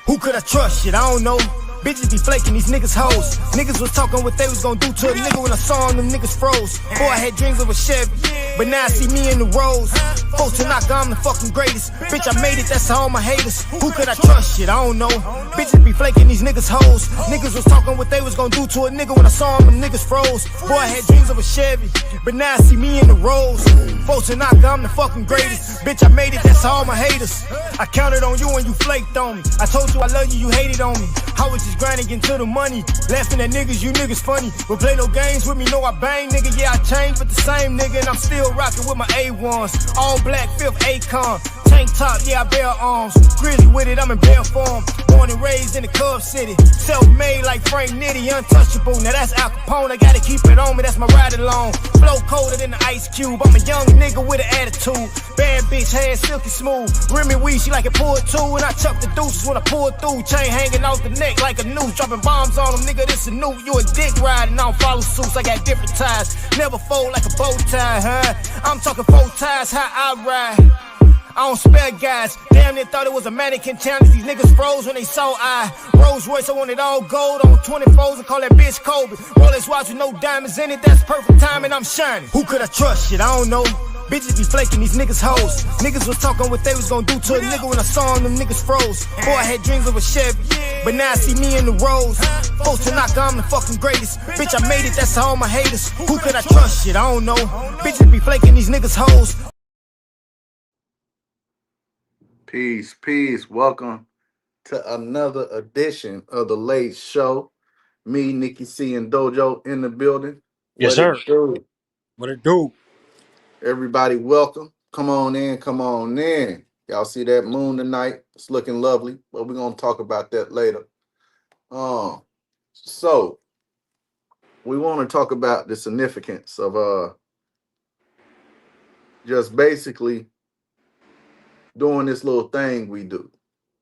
Who could I trust? Shit, I don't know. Bitches be flaking, these niggas hoes. Niggas was talking what they was gonna do to a nigga when I saw them niggas froze. Boy, I had dreams of a Chevy, but now I see me in the roads. Folks to knock, I'm the fucking greatest. Bitch, I made it, that's all my haters. Who could I trust? Shit, I don't know. Bitches be flaking, these niggas hoes. Niggas was talking what they was gonna do to a nigga when I saw them niggas froze. Boy, I had dreams of a Chevy, but now I see me in the roads. Folks to knock, I'm the fucking greatest. Bitch, I made it, that's all my haters. I counted on you and you flaked on me. I told you I love you, you hated on me. I was just grinding into the money, laughing at niggas, you niggas funny. But play no games with me, know I bang, nigga. Yeah, I changed, but the same nigga, and I'm still rocking with my A1s. All black, 5th Akon. Tank top, yeah, I bear arms. Grizzly with it, I'm in bare form. Born and raised in the Cub City. Self-made like Frank Nitty, untouchable. Now that's Al Capone, I gotta keep it on me, that's my ride along. Flow colder than the Ice Cube. I'm a young nigga with an attitude. Bad bitch, hair silky smooth. Remy weed, she like it pulled too. And I chuck the deuces when I pull through. Chain hanging off the neck like a noose. Dropping bombs on them, nigga, this a new. You a dick riding, I don't follow suits. I got different ties. Never fold like a bow tie, huh? I'm talking 4 ties, how I ride. I don't spare guys. Damn, they thought it was a mannequin challenge. These niggas froze when they saw I. Rolls Royce, I want it all gold on 24s and call that bitch Kobe. Rolex watch with no diamonds in it, that's perfect time and I'm shining. Who could I trust? Shit, I don't know. Bitches be flaking, these niggas hoes. Niggas was talking what they was gonna do to a nigga when I saw them niggas froze. Boy, I had dreams of a Chevy, but now I see me in the roads. Folks to knock, I'm the fucking greatest. Bitch, I made it, that's all my haters. Who could I trust? Shit, I don't know. Bitches be flaking, these niggas hoes. Peace, peace. Welcome to another edition of the Late Show. Me, Nikki C, and Dojo in the building. Yes, What it sir. do? What it do? Everybody, welcome. Come on in, come on in. Y'all see that moon tonight? It's looking lovely, but we're gonna talk about that later. So we want to talk about the significance of just basically doing this little thing we do.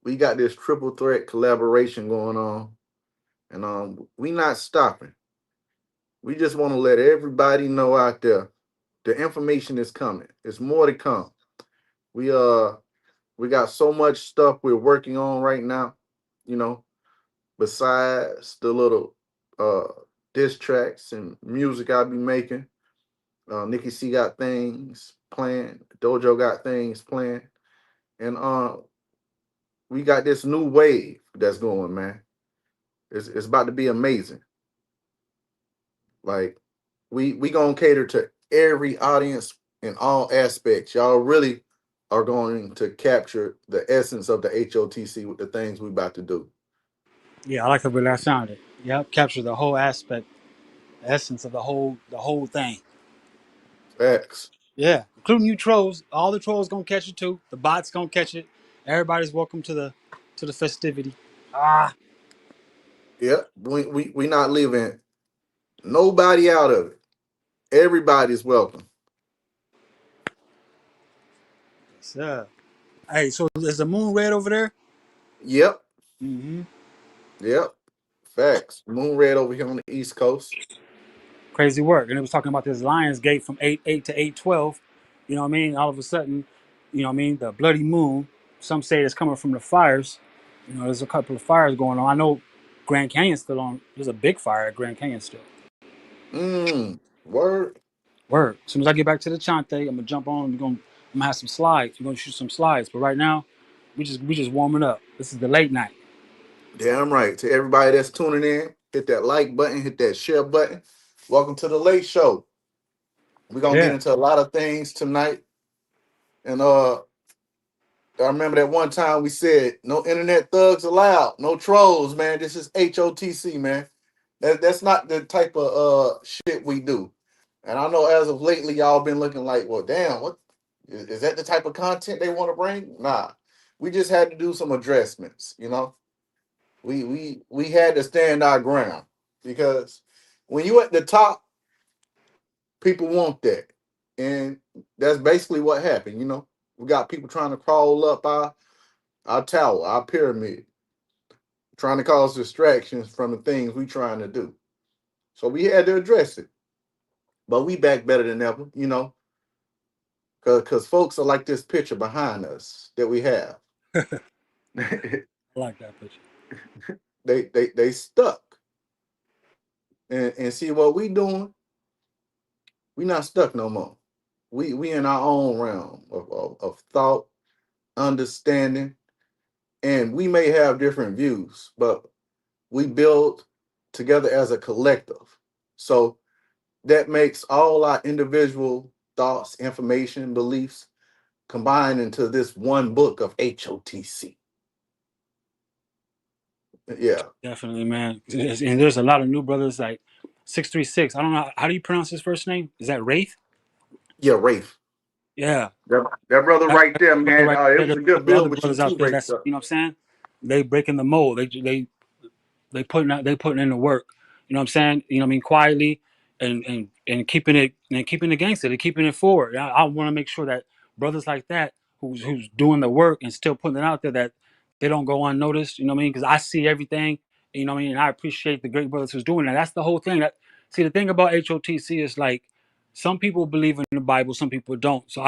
We got this triple threat collaboration going on, and we not stopping. We just want to let everybody know out there the information is coming. It's more to come. We we got so much stuff we're working on right now, you know, besides the little uh diss tracks and music I'll be making. Nikki C got things planned, Dojo got things planned, and we got this new wave that's going, man. It's about to be amazing. Like we gonna cater to every audience in all aspects. Y'all really are going to capture the essence of the H.O.T.C with the things we about to do. Yeah, I like the way that sounded. Yep, capture the whole aspect, the essence of the whole thing. Facts. Yeah, including you trolls. All the trolls gonna catch it too. The bots gonna catch it. Everybody's welcome to the festivity. Ah, Yep. We not leaving nobody out of it. Everybody's welcome. so hey, so is the moon red over there? Yep. Mm-hmm. Yep. Facts. Moon red over here on the East Coast. Crazy work. And it was talking about this Lions Gate from 8/8 to 8/12. You know what I mean? All of a sudden, you know what I mean? The bloody moon. Some say it's coming from the fires. You know, there's a couple of fires going on. I know Grand Canyon's still on. There's a big fire at Grand Canyon still. Word. Word. As soon as I get back to the Chante, I'm gonna jump on. I'm gonna have some slides. We're gonna shoot some slides. But right now, we just warming up. This is the late night. Damn right. To everybody that's tuning in, hit that like button, hit that share button. Welcome to the Late Show. We're gonna get Yeah. into a lot of things tonight. And I remember that one time we said no internet thugs allowed, no trolls, man. This is H.O.T.C, man. That's not the type of shit we do. And I know as of lately, y'all been looking like, well, damn, what is that the type of content they want to bring? Nah. We just had to do some adjustments, you know. We had to stand our ground because when you at the top, people want that. And that's basically what happened, you know. We got people trying to crawl up our tower, our pyramid, trying to cause distractions from the things we trying to do. So we had to address it. But we back better than ever, you know, because folks are like this picture behind us that we have. I like that picture. They stuck. And see what we doing, we not stuck no more. We in our own realm of thought, understanding, and we may have different views, but we build together as a collective. So that makes all our individual thoughts, information, beliefs combined into this one book of HOTC. Yeah, Definitely, man. And there's a lot of new brothers like 636. I don't know how do you pronounce his first name? Is that Wraith? yeah, Rafe. Yeah. That brother right That's there, the brother man. right It there. was There's a a good couple build other with you brothers too, out there Rafe. that's, you know what I'm saying? They breaking the mold. They putting in the work. You know what I'm saying? You know what I mean? Quietly and keeping it gangster. They're keeping it forward. I want to make sure that brothers like that who's doing the work and still putting it out there, that they don't go unnoticed. You know what I mean? Because I see everything. You know what I mean? And I appreciate the great brothers who's doing that. That's the whole thing. That see the thing about HOTC is like some people believe in the Bible, some people don't. So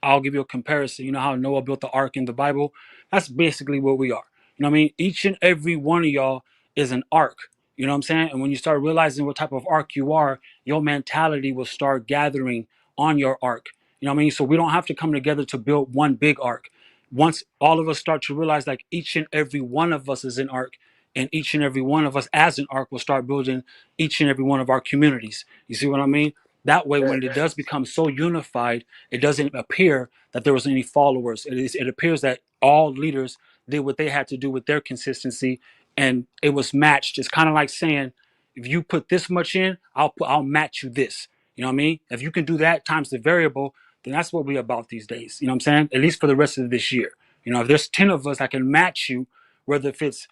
I'll give you a comparison. You know how Noah built the ark in the Bible? That's basically what we are. You know what I mean? Each and every one of y'all is an ark. You know what I'm saying? And when you start realizing what type of ark you are, your mentality will start gathering on your ark. You know what I mean? So we don't have to come together to build one big ark. Once all of us start to realize like each and every one of us is an ark, and each and every one of us as an ark will start building each and every one of our communities. You see what I mean? That way, when it does become so unified, it doesn't appear that there was any followers. It appears that all leaders did what they had to do with their consistency, and it was matched. It's kind of like saying, if you put this much in, I'll match you this. You know what I mean? If you can do that times the variable, then that's what we're about these days. You know what I'm saying? At least for the rest of this year. You know, if there's 10 of us, I can match you, whether if it's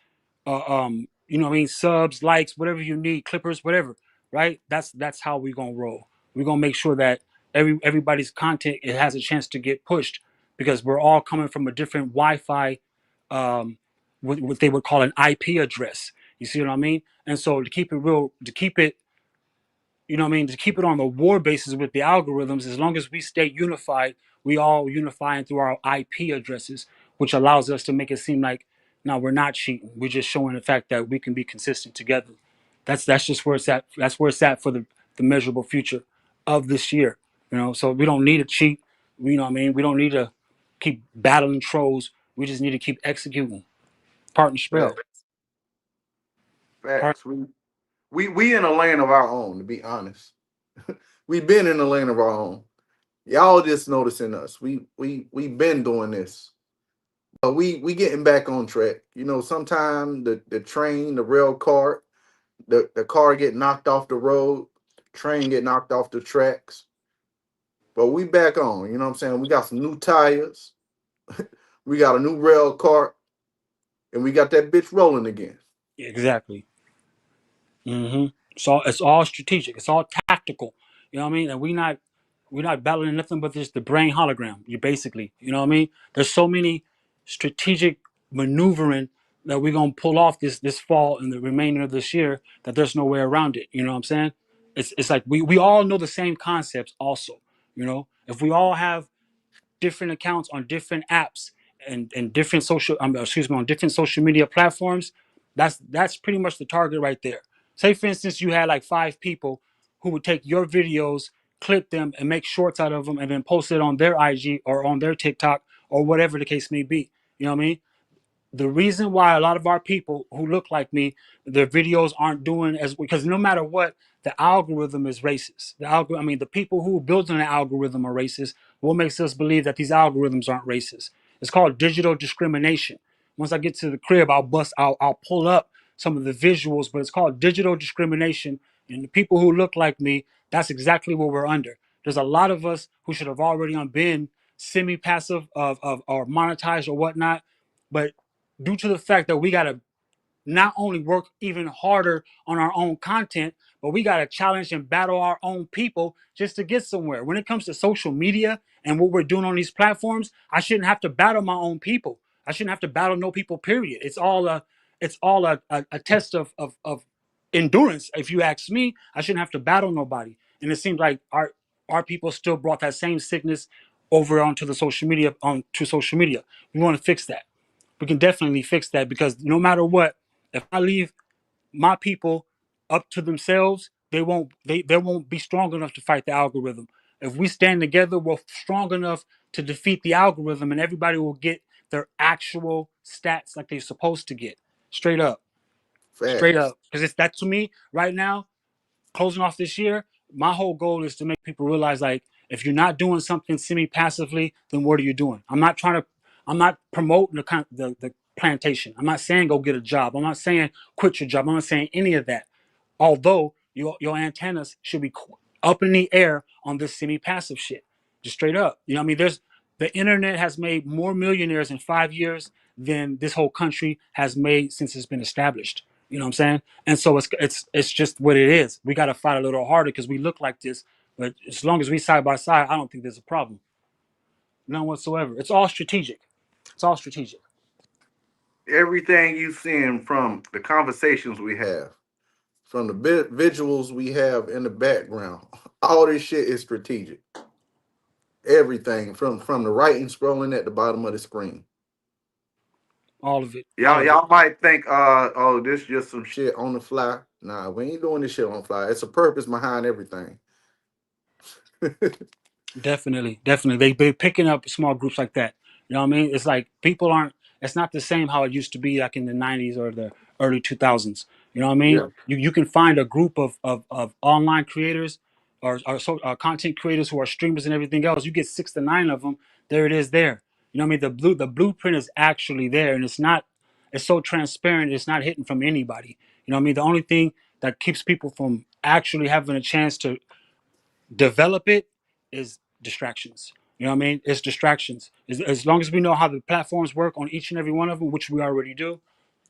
you know what I mean, subs, likes, whatever you need, clippers, whatever. Right? That's how we gonna roll. We're gonna make sure that everybody's content, it has a chance to get pushed, because we're all coming from a different Wi-Fi, what they would call an IP address. You see what I mean? And so to keep it real, to keep it, you know what I mean, to keep it on the war basis with the algorithms, as long as we stay unified, we all unifying through our IP addresses, which allows us to make it seem like, no, we're not cheating. We're just showing the fact that we can be consistent together. That's just where it's at. That's where it's at for the measurable future of this year. You know, so we don't need to cheat. We, you know what I mean? We don't need to keep battling trolls. We just need to keep executing. Partner spell. Facts. Part Facts. We in a lane of our own, to be honest. We've been in a lane of our own. Y'all just noticing us. We been doing this. But we getting back on track. You know, sometimes the train, the rail car, the car get knocked off the road, train get knocked off the tracks. But we back on, you know what I'm saying? We got some new tires, we got a new rail car, and we got that bitch rolling again. exactly. It's all strategic. It's all tactical. You know what I mean? And we're not battling nothing but just the brain hologram. You basically, you know what I mean? There's so many strategic maneuvering that we're gonna pull off this fall and the remainder of this year, that there's no way around it. You know what I'm saying? It's like we all know the same concepts also. You know, if we all have different accounts on different apps and different social excuse me, on different social media platforms, that's pretty much the target right there. Say for instance you had like 5 people who would take your videos, clip them and make shorts out of them, and then post it on their IG or on their TikTok or whatever the case may be. You know what I mean? The reason why a lot of our people who look like me, their videos aren't doing as, because no matter what, the algorithm is racist. I mean, the people who are building the algorithm are racist. What makes us believe that these algorithms aren't racist? It's called digital discrimination. Once I get to the crib, I'll pull up some of the visuals, but it's called digital discrimination. And the people who look like me, that's exactly what we're under. There's a lot of us who should have already been semi-passive of or monetized or whatnot, but due to the fact that we got to not only work even harder on our own content, but we got to challenge and battle our own people just to get somewhere. When it comes to social media and what we're doing on these platforms, I shouldn't have to battle my own people. I shouldn't have to battle no people, period. It's all a test of endurance. If you ask me, I shouldn't have to battle nobody. And it seems like our people still brought that same sickness over onto the social media, onto social media. We want to fix that. We can definitely fix that because no matter what, if I leave my people up to themselves, they won't be strong enough to fight the algorithm. If we stand together, we're strong enough to defeat the algorithm, and everybody will get their actual stats like they're supposed to get. Straight up, straight Facts. up. Because it's that to me right now. Closing off this year, my whole goal is to make people realize like if you're not doing something semi-passively, then what are you doing? I'm not promoting the plantation. I'm not saying go get a job. I'm not saying quit your job. I'm not saying any of that. Although your antennas should be up in the air on this semi-passive shit, just straight up. You know what I mean? There's the internet has made more millionaires in 5 years than this whole country has made since it's been established. You know what I'm saying? And so it's just what it is. We got to fight a little harder because we look like this. But as long as we side by side, I don't think there's a problem. None whatsoever. It's all strategic. It's all strategic. Everything you seeing from the conversations we have, from the visuals we have in the background, all this shit is strategic. Everything from the writing scrolling at the bottom of the screen. All of it. All Y'all of it. y'all might think, oh, this just some shit on the fly. Nah, we ain't doing this shit on the fly. It's a purpose behind everything. Definitely, definitely. They're picking up small groups like that. You know what I mean? It's like people aren't. It's not the same how it used to be like in the '90s or the early 2000s. You know what I mean? Yeah. You can find a group of online creators or content creators who are streamers and everything else. You get 6 to 9 of them. There it is. There. You know what I mean? The blueprint is actually there, and it's not. It's so transparent. It's not hidden from anybody. You know what I mean? The only thing that keeps people from actually having a chance to develop it is distractions. You know what I mean? It's distractions. As long as we know how the platforms work on each and every one of them, which we already do,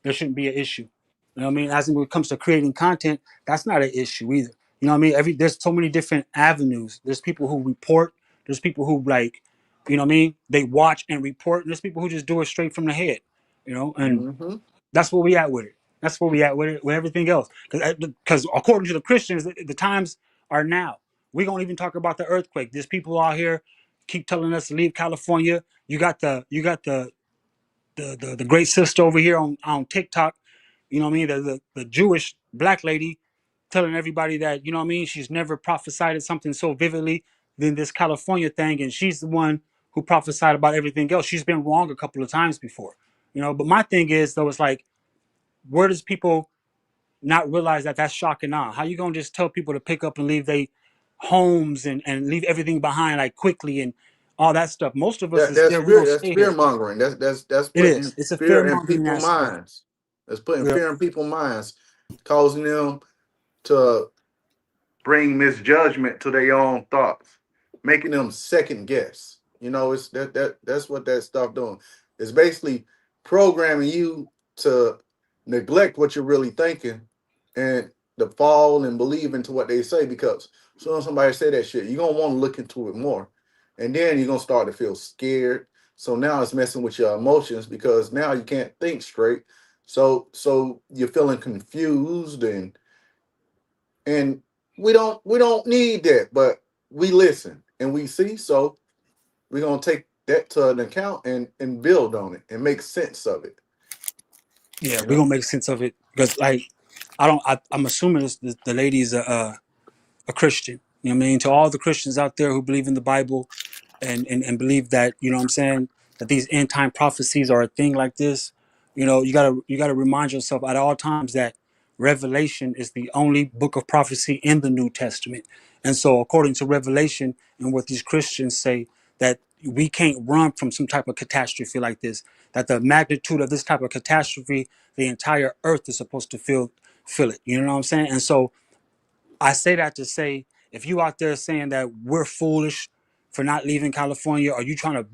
there shouldn't be an issue. You know what I mean? As when it comes to creating content, that's not an issue either. You know what I mean? There's so many different avenues. There's people who report. There's people who like, you know what I mean? They watch and report. And there's people who just do it straight from the head. You know, and Mm-hmm. that's where we at with it. That's where we at with it, with everything else. Because according to the Christians, the times are now. We don't even talk about the earthquake. There's people out here keep telling us to leave California. You got the great sister over here on TikTok. You know what I mean? The Jewish black lady telling everybody that, you know what I mean, she's never prophesied something so vividly than this California thing, and she's the one who prophesied about everything else. She's been wrong a couple of times before. You know, but my thing is though, it's like, where does people not realize that that's shock and awe? How you gonna just tell people to pick up and leave their homes and leave everything behind like quickly and all that stuff? Most of us That is that's there. We're gonna fear. That's stay fear here. mongering. That's It is. putting It's a fear fear in mongering people's aspect. minds. That's putting Yep. fear in people's minds, causing them to bring misjudgment to their own thoughts, making them second guess. You know, it's that's what that stuff doing. It's basically programming you to neglect what you're really thinking and to fall and believe into what they say because as soon as somebody say that shit, you're gonna want to look into it more. And then you're gonna start to feel scared. So now it's messing with your emotions because now you can't think straight. So you're feeling confused and we don't need that, but we listen and we see. So we're gonna take that to an account and build on it and make sense of it. Yeah, You we're know. gonna make sense of it because like I don't. I'm assuming the lady's a Christian. You know what I mean? To all the Christians out there who believe in the Bible and believe that, you know what I'm saying, that these end time prophecies are a thing like this, you know, you gotta remind yourself at all times that Revelation is the only book of prophecy in the New Testament. And so according to Revelation and what these Christians say, that we can't run from some type of catastrophe like this, that the magnitude of this type of catastrophe, the entire earth is supposed to feel it. You know what I'm saying? And so I say that to say, if you out there saying that we're foolish for not leaving California, or you trying to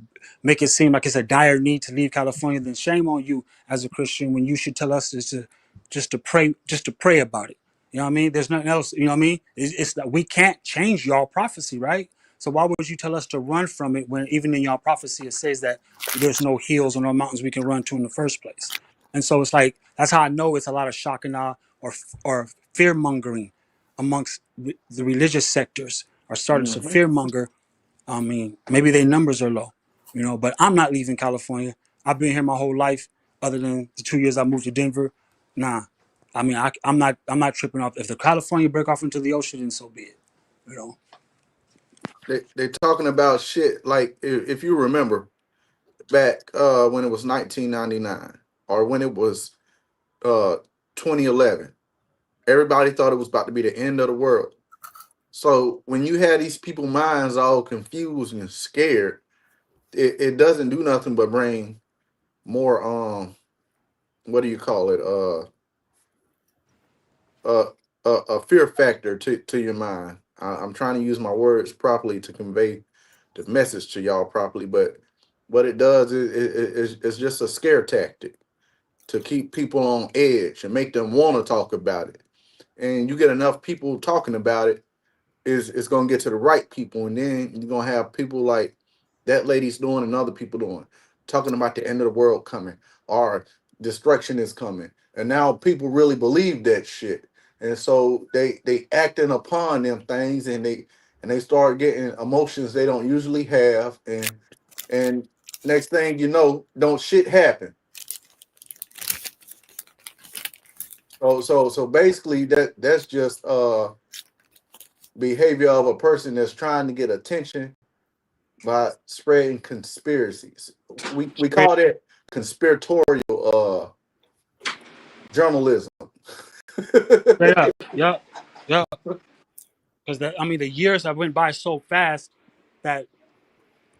make it seem like it's a dire need to leave California, then shame on you as a Christian when you should tell us is to just to pray about it. You know what I mean? There's nothing else. You know what I mean? It's that we can't change y'all prophecy, right? So why would you tell us to run from it when even in y'all prophecy it says that there's no hills or no mountains we can run to in the first place? And so it's like that's how I know it's a lot of shock and awe or fear mongering amongst the religious sectors are starting to Hmm. fearmonger. I mean, maybe their numbers are low, you know, but I'm not leaving California. I've been here my whole life. other than the 2 years I moved to Denver. Nah, I mean I'm not tripping off. If the California break off into the ocean, then so be it. You know. They talking about shit like if you remember back when it was 1999 or when it was uh 2011, everybody thought it was about to be the end of the world. So when you had these people minds all confused and scared, it doesn't do nothing but bring more what do you call it uh a fear factor to your mind. I'm trying to use my words properly to convey the message to y'all properly, but what it does is it's just a scare tactic to keep people on edge and make them want to talk about it. And you get enough people talking about it, is it's gonna get to the right people, and then you're gonna have people like that lady's doing and other people doing, talking about the end of the world coming or destruction is coming. And now people really believe that shit. And so they acting upon them things, and they start getting emotions they don't usually have, and next thing you know, don't shit happen. So basically that's just behavior of a person that's trying to get attention by spreading conspiracies. We Straight, call that conspiratorial journalism. straight up. Yup. Yup. Because the years have went by so fast that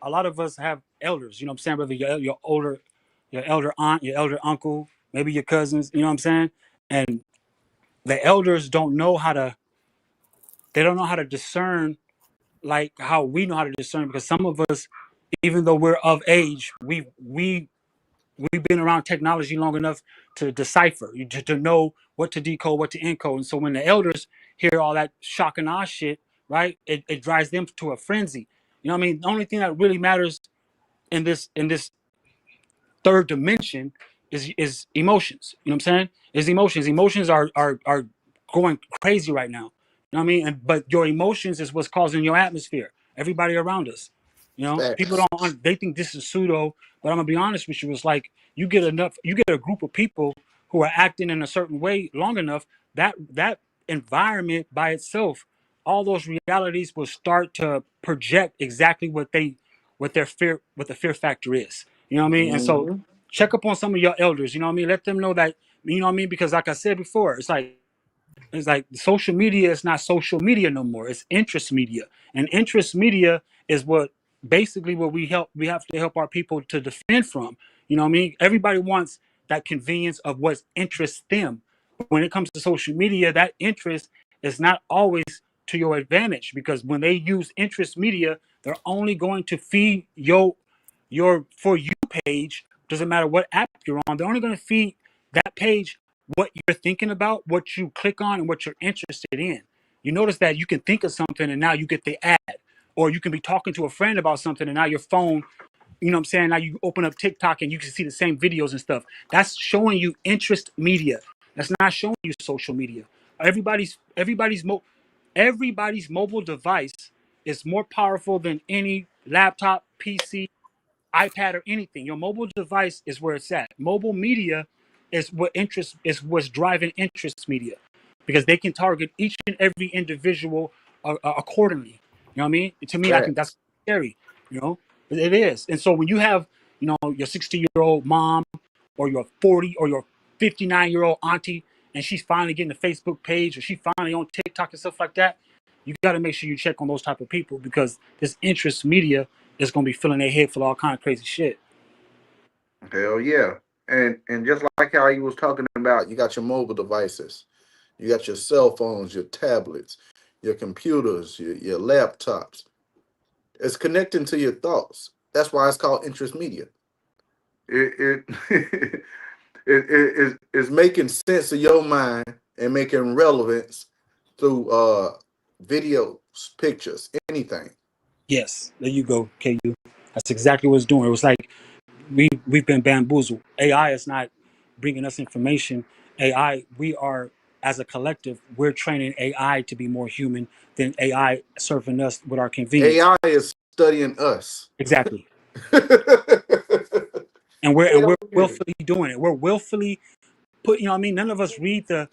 a lot of us have elders. You know what I'm saying? Whether your elder aunt, your elder uncle, maybe your cousins. You know what I'm saying? And the elders don't know how to. They don't know how to discern like how we know how to discern, because some of us, even though we're of age, we've been around technology long enough to decipher, to know what to decode, what to encode. And so when the elders hear all that shock and awe shit, right, it drives them to a frenzy. You know what I mean? The only thing that really matters in this third dimension is emotions. You know what I'm saying? Is emotions. Emotions are going crazy right now. You know what I mean? But your emotions is what's causing your atmosphere. Everybody around us. You know, people Facts. don't. They think this is pseudo, but I'm gonna be honest with you. It's like you get a group of people who are acting in a certain way long enough, that environment by itself, all those realities will start to project exactly what the fear factor is. You know what I mean? And so Hmm. check up on some of your elders. You know what I mean? Let them know that, you know what I mean? Because like I said before, it's like social media is not social media no more. It's interest media, and interest media is what basically what we have to help our people to defend from. You know what I mean? Everybody wants that convenience of what interests them. But when it comes to social media, that interest is not always to your advantage, because when they use interest media, they're only going to feed your for you page. Doesn't matter what app you're on. They're only going to feed that page what you're thinking about, what you click on, and what you're interested in. You notice that you can think of something and now you get the ad, or you can be talking to a friend about something and now your phone, you know what I'm saying? Now you open up TikTok and you can see the same videos and stuff. That's showing you interest media. That's not showing you social media. Everybody's everybody's mo- everybody's mobile device is more powerful than any laptop, PC, iPad, or anything. Your mobile device is where it's at. Mobile media is what's driving interest media, because they can target each and every individual accordingly. You know what I mean? To me, I think that's Facts. scary. You know, it is. And so when you have, your 60-year-old mom, or your 40 or your 59-year-old auntie, and she's finally getting a Facebook page, or she finally on TikTok and stuff like that, you got to make sure you check on those type of people, because this interest media is going to be filling their head full of all kind of crazy shit. Hell yeah. And just like how you was talking about, you got your mobile devices, you got your cell phones, your tablets, your computers, your laptops. It's connecting to your thoughts. That's why it's called interest media. It is making sense of your mind and making relevance through videos, pictures, anything. Yes, there you go, KU. That's exactly what it's doing. It was like we've been bamboozled. AI is not bringing us information. AI, we are, as a collective, we're training AI to be more human than AI serving us with our convenience. AI is studying us. Exactly. and we're They and we're don't get it. willfully doing it. We're willfully put. You know what I mean? None of us read the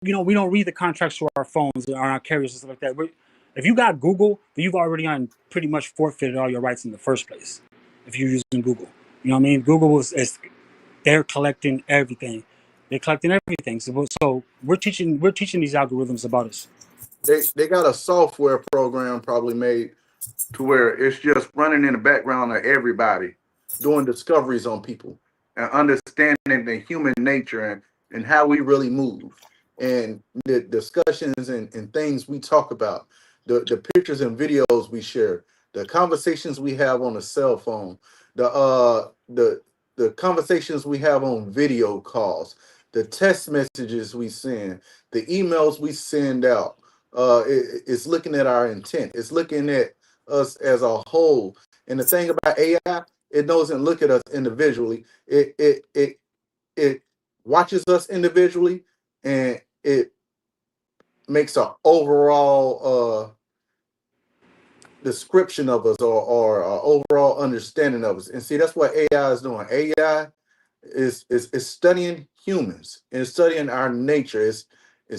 we don't read the contracts to our phones or our carriers and stuff like that. If you got Google, then you've already on pretty much forfeited all your rights in the first place. If you're using Google, you know what I mean. Google is they're collecting everything. They're collecting everything. So we're teaching these algorithms about us. They got a software program probably made to where it's just running in the background of everybody, doing discoveries on people and understanding the human nature and how we really move and the discussions and things we talk about, the pictures and videos we share, the conversations we have on the cell phone, the conversations we have on video calls, the text messages we send, the emails we send out. It's looking at our intent. It's looking at us as a whole. And the thing about AI, it doesn't look at us individually. It watches us individually, and it makes an overall description of us or overall understanding of us. And see, that's what AI is doing. AI is studying humans and studying our nature. It's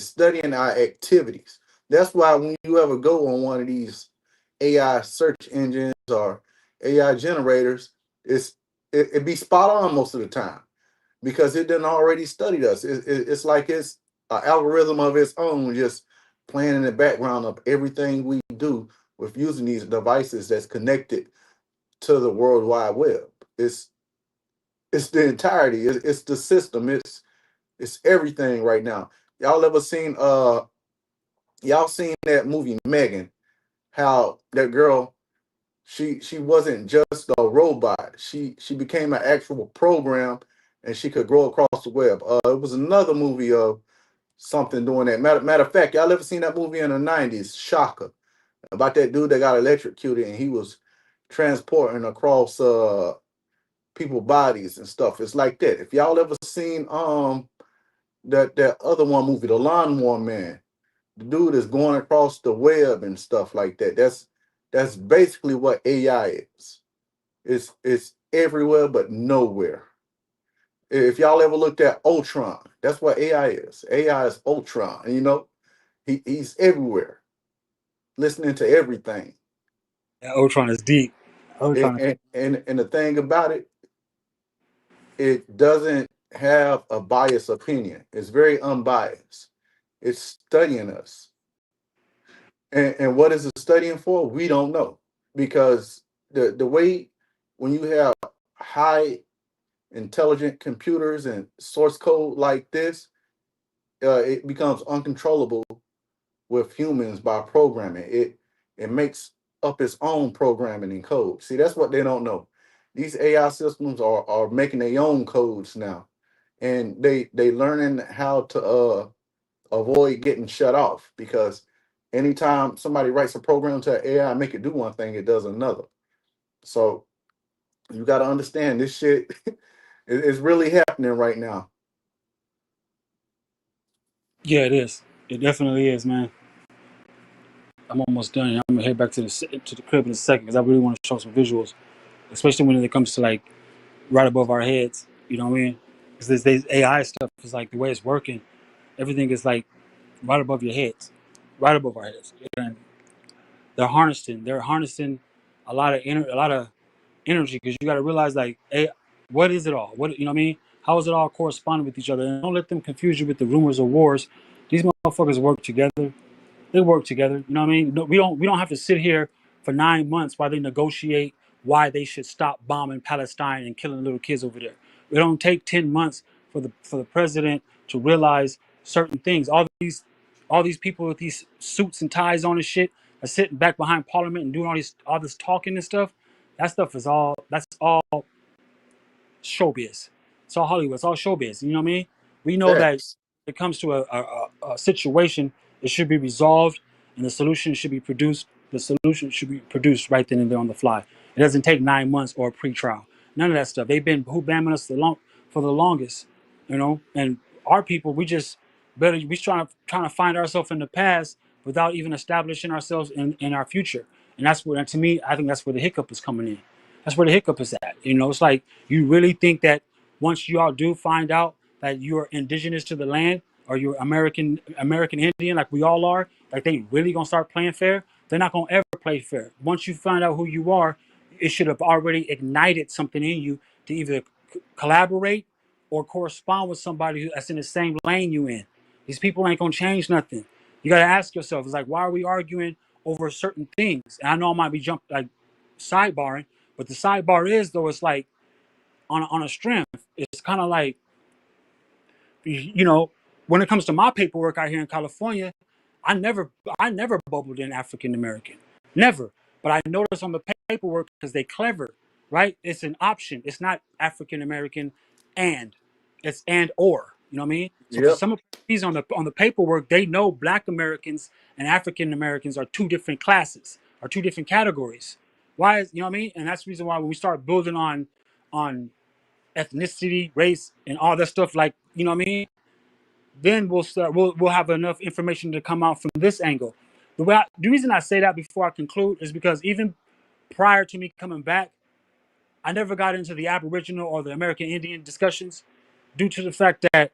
studying our activities. That's why when you ever go on one of these AI search engines or AI generators, it be spot on most of the time because it done already studied us. It's like it's an algorithm of its own, just playing in the background of everything we do with using these devices that's connected to the World Wide Web. It's the entirety. It's the system. It's everything right now. Y'all ever seen y'all seen that movie Megan? How that girl she wasn't just a robot. She became an actual program and she could grow across the web. It was another movie of something doing that. Matter of fact, y'all ever seen that movie in the 90s, Shocker, about that dude that got electrocuted and he was transporting across people bodies and stuff. It's like that. If y'all ever seen that other one movie, The Lawnmower Man, the dude is going across the web and stuff like that. That's basically what AI is. It's everywhere but nowhere. If y'all ever looked at Ultron, that's what AI is. AI is Ultron. And, he's everywhere, listening to everything. Yeah, Ultron is deep. And Ultron. and the thing about it, it doesn't have a biased opinion. It's very unbiased. It's studying us. And what is it studying for? We don't know. Because the way when you have high intelligent computers and source code like this, it becomes uncontrollable with humans by programming. It makes up its own programming and code. See, that's what they don't know. These AI systems are making their own codes now, and they learning how to avoid getting shut off because anytime somebody writes a program to AI and make it do one thing, it does another. So you got to understand this shit is really happening right now. Yeah, it is. It definitely is, man. I'm almost done. I'm gonna head back to the crib in a second because I really want to show some visuals, especially when it comes to like right above our heads. You know what I mean? Because this AI stuff is like the way it's working. Everything is like right above your heads, right above our heads. And they're harnessing a lot of energy because you got to realize like, hey, what is it all? What, you know what I mean? How is it all corresponding with each other? And don't let them confuse you with the rumors of wars. These motherfuckers work together. They work together. You know what I mean? No, we don't have to sit here for 9 months while they negotiate why they should stop bombing Palestine and killing little kids over there. It don't take 10 months for the president to realize certain things. All these people with these suits and ties on and shit are sitting back behind Parliament and doing all this talking and stuff. That stuff is all that's all showbiz. It's all Hollywood. It's all showbiz. You know what I mean? We know that Facts. it comes to a situation, it should be resolved, and the solution should be produced. The solution should be produced right then and there on the fly. It doesn't take 9 months or a pre-trial. None of that stuff. They've been who bamming us for the longest, And our people, we just better. We trying to find ourselves in the past without even establishing ourselves in our future. And that's where, to me, I think that's where the hiccup is coming in. That's where the hiccup is at. You know, it's like you really think that once you all do find out that you're indigenous to the land or you're American Indian, like we all are, like they really gonna start playing fair? They're not gonna ever play fair. Once you find out who you are, it should have already ignited something in you to either collaborate or correspond with somebody that's in the same lane you in. These people ain't gonna change nothing. You gotta ask yourself, it's like, why are we arguing over certain things? And I know I might be sidebarring, but the sidebar is though, it's like on a strength. It's kind of like, you know, when it comes to my paperwork out here in California, I never I never bubbled in African American, never. But I noticed on the paperwork because they clever, right? It's an option. It's not African American, and it's and or. You know what I mean? So for Yep. some of these on the paperwork, they know Black Americans and African Americans are two different classes, are two different categories. Why is, you know what I mean? And that's the reason why when we start building on ethnicity, race, and all that stuff, like, you know what I mean, then we'll have enough information to come out from this angle. The reason I say that before I conclude is because even prior to me coming back, I never got into the Aboriginal or the American Indian discussions due to the fact that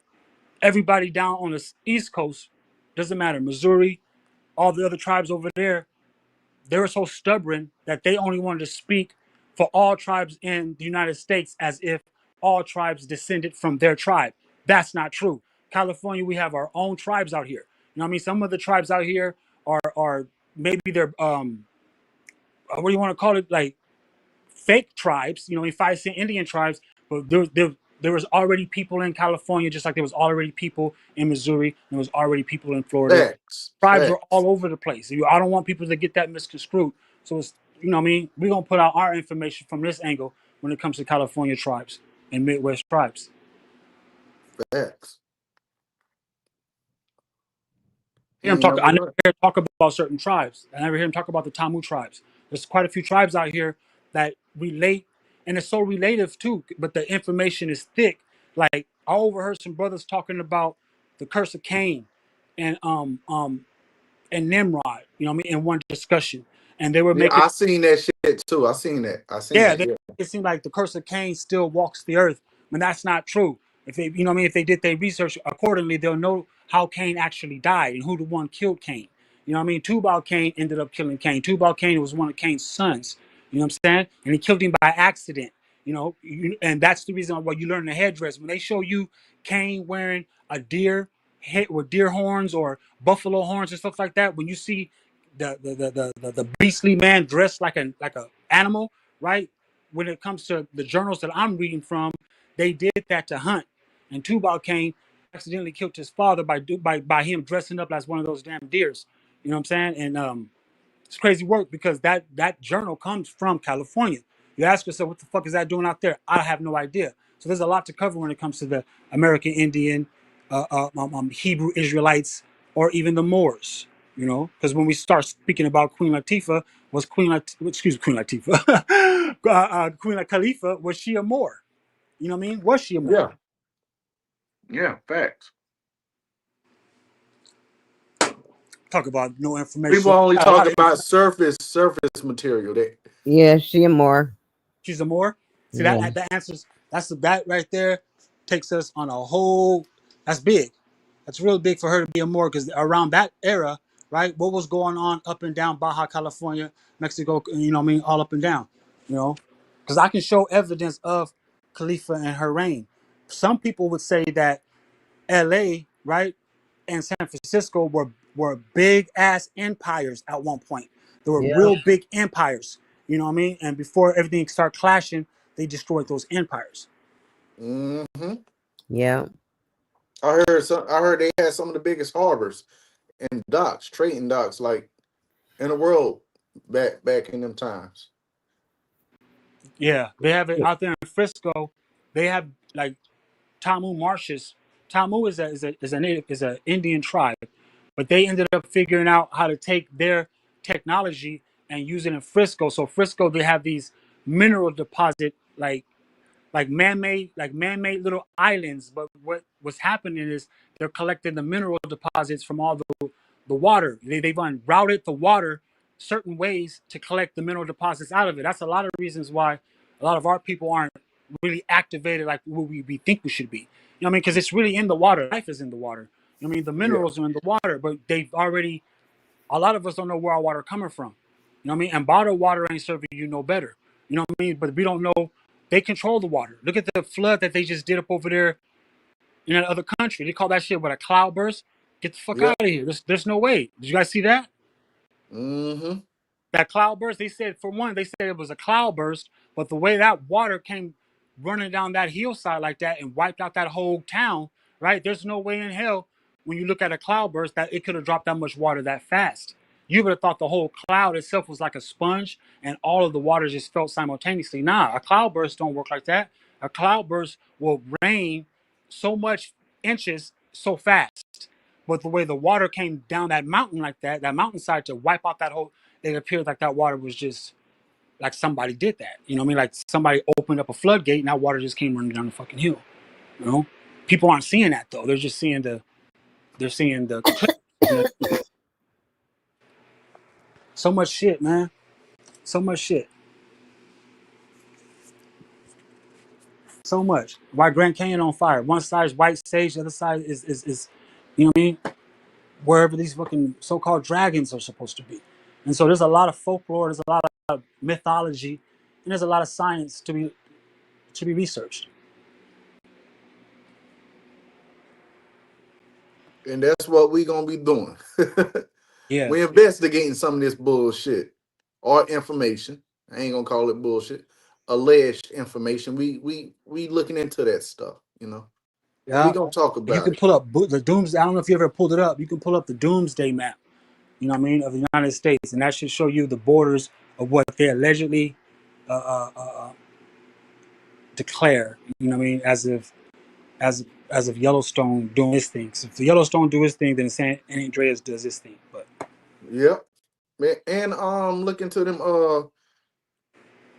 everybody down on the East Coast, doesn't matter, Missouri, all the other tribes over there, they were so stubborn that they only wanted to speak for all tribes in the United States as if all tribes descended from their tribe. That's not true. California, we have our own tribes out here. You know what I mean? Some of the tribes out here are maybe they're what do you want to call it? Like fake tribes, you know, 5 cent Indian tribes, but there was already people in California, just like there was already people in Missouri, and there was already people in Florida. Facts. Tribes are Facts. all over the place. I don't want people to get that misconstrued. So it's, you know what I mean? We're gonna put out our information from this angle when it comes to California tribes and Midwest tribes. Facts. Hear him You talk. never I never know. hear him talk about certain tribes. I never hear him talk about the Tamu tribes. There's quite a few tribes out here that relate, and it's so relative too. But the information is thick. Like I overheard some brothers talking about the curse of Cain, and and Nimrod. You know what I mean? In one discussion, and they were Yeah, making, I seen that shit too. I seen that. I seen yeah, that. Yeah. it seemed like the curse of Cain still walks the earth, but that's not true. If they, you know what I mean, if they did their research accordingly, they'll know how Cain actually died and who the one killed Cain. You know what I mean? Tubal Cain ended up killing Cain. Tubal Cain was one of Cain's sons. You know what I'm saying? And he killed him by accident. You know, and that's the reason why you learn the headdress. When they show you Cain wearing a deer head with deer horns or buffalo horns and stuff like that, when you see the beastly man dressed like a animal, right? When it comes to the journals that I'm reading from, they did that to hunt. And Tubal Cain accidentally killed his father by him dressing up as one of those damn deers. You know what I'm saying? And it's crazy work because that journal comes from California. You ask yourself, what the fuck is that doing out there? I have no idea. So there's a lot to cover when it comes to the American Indian, Hebrew Israelites, or even the Moors. You know, because when we start speaking about Queen Latifah, was Queen Latifah, Queen Khalifa, was she a Moor? You know what I mean? Was she a Moor? Yeah. Yeah. Facts. Talk about no People information. only Got a talk lot of about information. surface material. They Yeah, she and more. She's a Moor. See Yeah. that answers. That right there takes us on a whole. That's big. That's real big for her to be a Moor because around that era, right? What was going on up and down Baja California, Mexico? You know what I mean? All up and down. You know, because I can show evidence of Khalifa and her reign. Some people would say that L.A., right, and San Francisco were big ass empires at one point. They were Yeah. real big empires. You know what I mean? And before everything started clashing, they destroyed those empires. hmm Yeah. I heard they had some of the biggest harbors and docks, trading docks, like in the world back in them times. Yeah, they have it out there in Frisco. They have like Tamu marshes. Tamu is a native is an Indian tribe, but they ended up figuring out how to take their technology and use it in Frisco. So Frisco, they have these mineral deposit like man-made little islands. But what's happening is they're collecting the mineral deposits from all the water. They've routed the water certain ways to collect the mineral deposits out of it. That's a lot of reasons why A lot of our people aren't really activated like what we think we should be. You know what I mean? Because it's really in the water. Life is in the water. You know what I mean? The Yeah. minerals are in the water, but they've already. A lot of us don't know where our water coming from. You know what I mean? And bottled water ain't serving you no better. You know what I mean? But we don't know. They control the water. Look at the flood that they just did up over there in that other country. They call that shit what, a cloudburst. Get the fuck Yeah. out of here. There's no way. Did you guys see that? Mm-hmm. That cloudburst. They said, for one, they said it was a cloudburst, but the way that water came running down that hillside like that and wiped out that whole town, right? There's no way in hell when you look at a cloudburst that it could have dropped that much water that fast. You would have thought the whole cloud itself was like a sponge and all of the water just felt simultaneously. Nah, a cloudburst don't work like that. A cloudburst will rain so much inches so fast. But the way the water came down that mountain like that, that mountainside to wipe out that whole, it appeared like that water was just like somebody did that. You know what I mean? Like somebody opened up a floodgate and that water just came running down the fucking hill. You know? People aren't seeing that though. They're seeing the clip. You know? So much shit, man. So much shit. So much. Why Grand Canyon on fire? One side is white sage, the other side is you know what I mean? Wherever these fucking so-called dragons are supposed to be. And so there's a lot of folklore, there's a lot of mythology, and there's a lot of science to be researched. And that's what we gonna be doing. Yeah. We investigating some of this bullshit or information. I ain't gonna call it bullshit. Alleged information. We looking into that stuff, and we Yeah. gonna talk You about can it. pull up the Doomsday. I don't know if you ever pulled it up. You can pull up the Doomsday map, you know what I mean, of the United States. And that should show you the borders of what they allegedly uh, uh, uh, uh, declare, you know what I mean, as of Yellowstone doing its thing. So if the Yellowstone do its thing, then San Andreas does its thing. But Yep. And look into them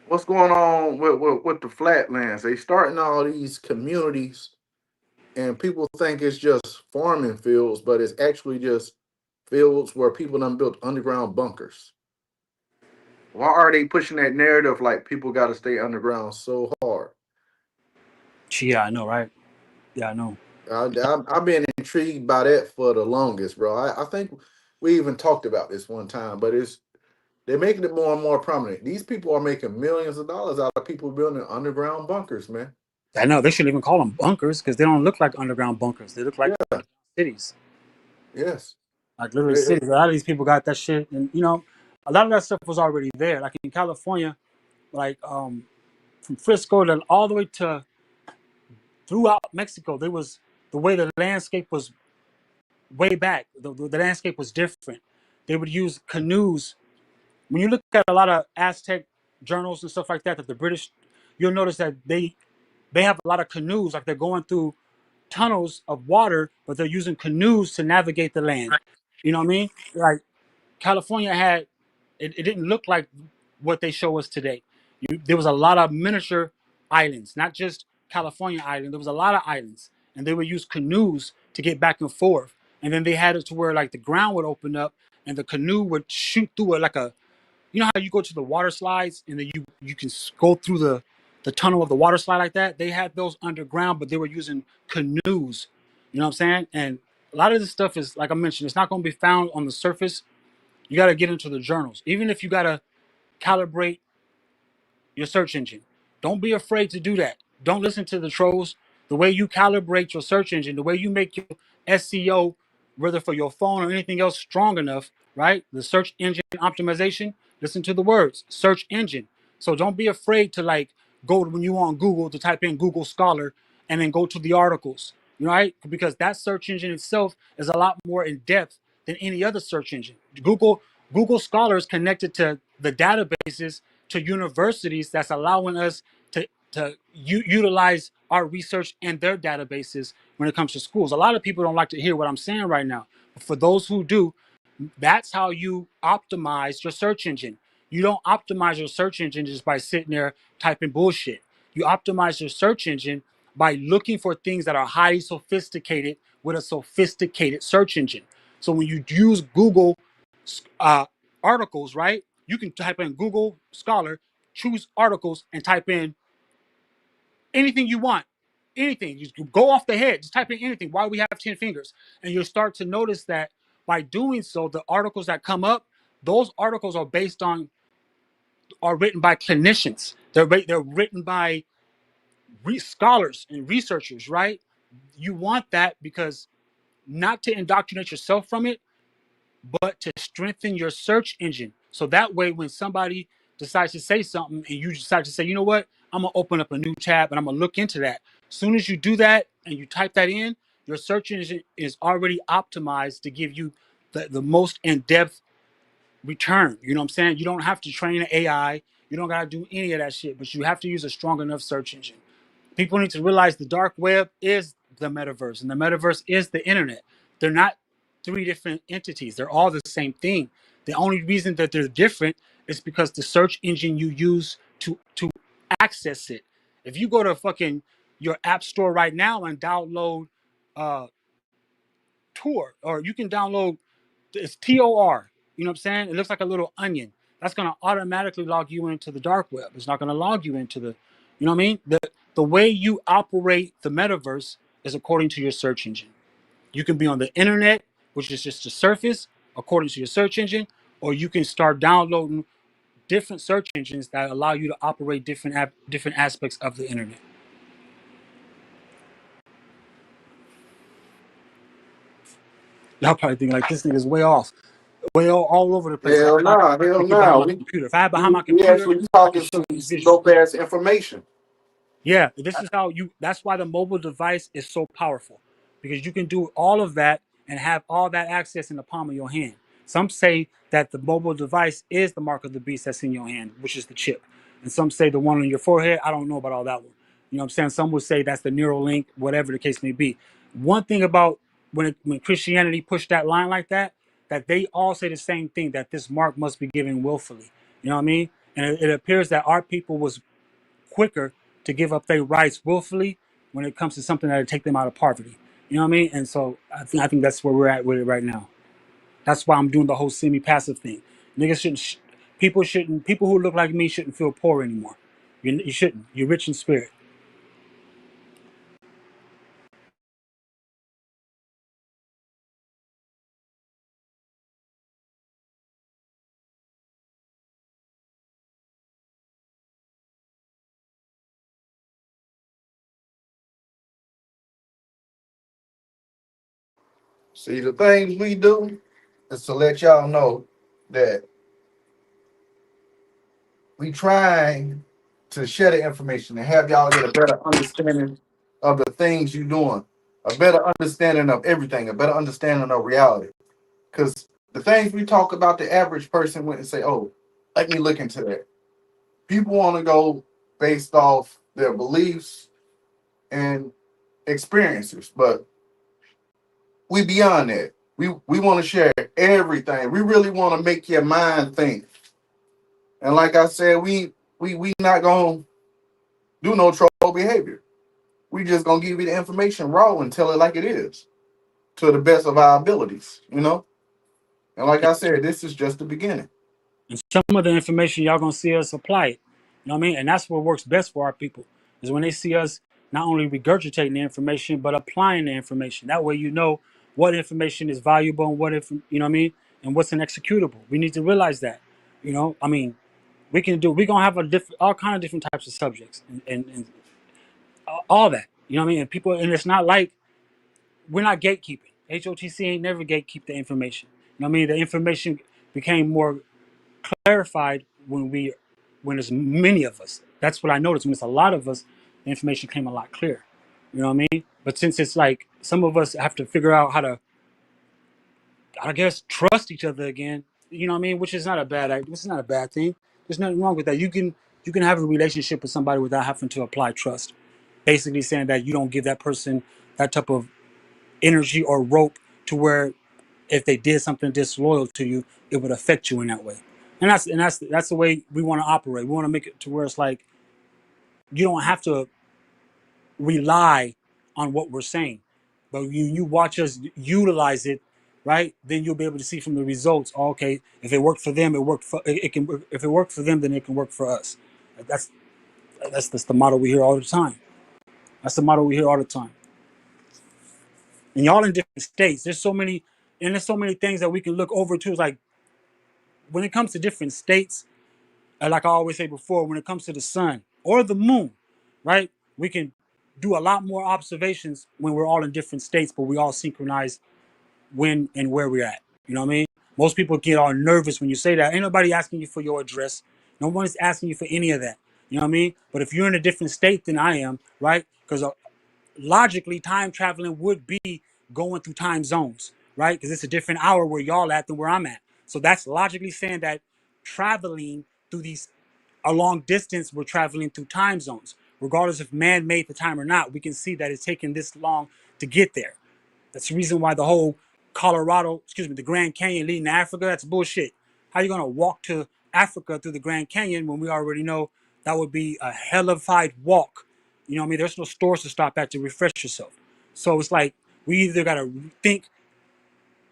what's going on with the flatlands. They starting all these communities and people think it's just farming fields, but it's actually just fields where people done built underground bunkers. Why are they pushing that narrative like people got to stay underground so hard? yeah, I know, right? Yeah, I know. I've been intrigued by that for the longest, bro. I think we even talked about this one time, but they're making it more and more prominent. These people are making millions of dollars out of people building underground bunkers, man. I know they shouldn't even call them bunkers because they don't look like underground bunkers. They look like Yeah, cities, yes. like literally It- it- cities. A lot of these people got that shit, and you know, a lot of that stuff was already there. Like in California, like from Frisco to all the way to throughout Mexico, there was the way the landscape was way back. The landscape was different. They would use canoes. When you look at a lot of Aztec journals and stuff like that, that the British, you'll notice that they have a lot of canoes, like they're going through tunnels of water, but they're using canoes to navigate the land. You know what I mean? Like California had, it didn't look like what they show us today. There was a lot of miniature islands, not just California Island. There was a lot of islands, and they would use canoes to get back and forth. And then they had it to where like the ground would open up, and the canoe would shoot through it like a, you know how you go to the water slides, and then you can go through the tunnel of the water slide like that. They had those underground, but they were using canoes. You know what I'm saying? And a lot of this stuff is like I mentioned, it's not going to be found on the surface. You got to get into the journals. Even if you got to calibrate your search engine, don't be afraid to do that. Don't listen to the trolls. The way you calibrate your search engine, the way you make your SEO, whether for your phone or anything else, strong enough, right? The search engine optimization, listen to the words, search engine. So don't be afraid to like go when you on Google to type in Google Scholar and then go to the articles, right? Because that search engine itself is a lot more in depth than any other search engine. Google Scholar is connected to the databases to universities that's allowing us to utilize our research and their databases when it comes to schools. A lot of people don't like to hear what I'm saying right now. But for those who do, that's how you optimize your search engine. You don't optimize your search engine just by sitting there typing bullshit. You optimize your search engine by looking for things that are highly sophisticated with a sophisticated search engine. So when you use Google uh, articles, right? You can type in Google Scholar, choose articles and type in anything you want, anything. You go off the head, just type in anything. Why we have 10 fingers, and you'll start to notice that by doing so, the articles that come up, those articles are written by clinicians. They're written by scholars and researchers, right? You want that because not to indoctrinate yourself from it, but to strengthen your search engine. So that way, when somebody decides to say something and you decide to say, you know what, I'm gonna open up a new tab and I'm gonna look into that. As soon as you do that and you type that in, your search engine is already optimized to give you the most in-depth return. You know what I'm saying? You don't have to train an AI. You don't gotta do any of that shit, but you have to use a strong enough search engine. People need to realize the dark web is the metaverse, and the metaverse is the internet. They're not three different entities. They're all the same thing. The only reason that they're different is because the search engine you use to access it. If you go to fucking your app store right now and download uh Tor, or you can download it's Tor. You know what I'm saying? It looks like a little onion. That's gonna automatically log you into the dark web. It's not gonna log you into the, you know what I mean? The way you operate the metaverse is according to your search engine. You can be on the internet, which is just the surface, according to your search engine, or you can start downloading different search engines that allow you to operate different aspects of the internet. Y'all probably think like this nigga's way off, way all over the place. Like Hell I nah, hell can't get behind nah. my computer. If I had behind my We computer, actually I could talking show you some visually. dope ass information. Yeah, this is how you. That's why the mobile device is so powerful, because you can do all of that and have all that access in the palm of your hand. Some say that the mobile device is the mark of the beast that's in your hand, which is the chip, and some say the one on your forehead. I don't know about all that one. You know what I'm saying? Some would say that's the neural link, whatever the case may be. One thing about when Christianity pushed that line like that they all say the same thing, that this mark must be given willfully. You know what I mean? And it appears that our people was quicker to give up their rights willfully when it comes to something that would take them out of poverty. You know what I mean? And so I think that's where we're at with it right now. That's why I'm doing the whole semi-passive thing. Niggas people who look like me shouldn't feel poor anymore. You shouldn't. You're rich in spirit. See, the things we do is to let y'all know that we try to share the information and have y'all get a better understanding of the things you're doing, a better understanding of everything, a better understanding of reality. Because the things we talk about, the average person wouldn't say, "Oh, let me look into that." People want to go based off their beliefs and experiences, but we beyond that. We want to share everything. We really want to make your mind think. And like I said, we not gonna do no troll behavior. We just gonna give you the information raw and tell it like it is, to the best of our abilities, you know. And like I said, this is just the beginning. And some of the information y'all gonna see us apply it. You know what I mean? And that's what works best for our people, is when they see us not only regurgitating the information but applying the information. That way you know what information is valuable and you know what I mean, and what's an executable. We need to realize that. You know, I mean, we're gonna have all kind of different types of subjects and all that. You know what I mean? And people, and it's not like we're not gatekeeping. HOTC ain't never gatekeep the information. You know what I mean? The information became more clarified when there's many of us. That's what I noticed. When it's a lot of us, the information came a lot clearer. You know what I mean? But since it's like some of us have to figure out how to, I guess, trust each other again. You know what I mean? Which is not a This is not a bad thing. There's nothing wrong with that. You can have a relationship with somebody without having to apply trust. Basically saying that you don't give that person that type of energy or rope to where if they did something disloyal to you, it would affect you in that way. And that's the way we want to operate. We want to make it to where it's like you don't have to rely on what we're saying, but you watch us utilize it, right? Then you'll be able to see from the results. Oh, okay, if it worked for them, it worked for it can. If it worked for them, then it can work for us. That's that's the model we hear all the time. That's the model we hear all the time. And y'all in different states. There's so many things that we can look over to. It's like when it comes to different states, like I always say before, when it comes to the sun or the moon, right? We can do a lot more observations when we're all in different states, but we all synchronize when and where we're at. You know what I mean? Most people get all nervous when you say that. Ain't nobody asking you for your address. No one's asking you for any of that. You know what I mean? But if you're in a different state than I am, right? Because logically, time traveling would be going through time zones, right? Because it's a different hour where y'all at than where I'm at. So that's logically saying that traveling through these a long distance, we're traveling through time zones. Regardless if man made the time or not, we can see that it's taken this long to get there. That's the reason why the whole the Grand Canyon leading to Africa, that's bullshit. How you gonna walk to Africa through the Grand Canyon when we already know that would be a hellified walk? You know what I mean? There's no stores to stop at to refresh yourself. So it's like we either gotta think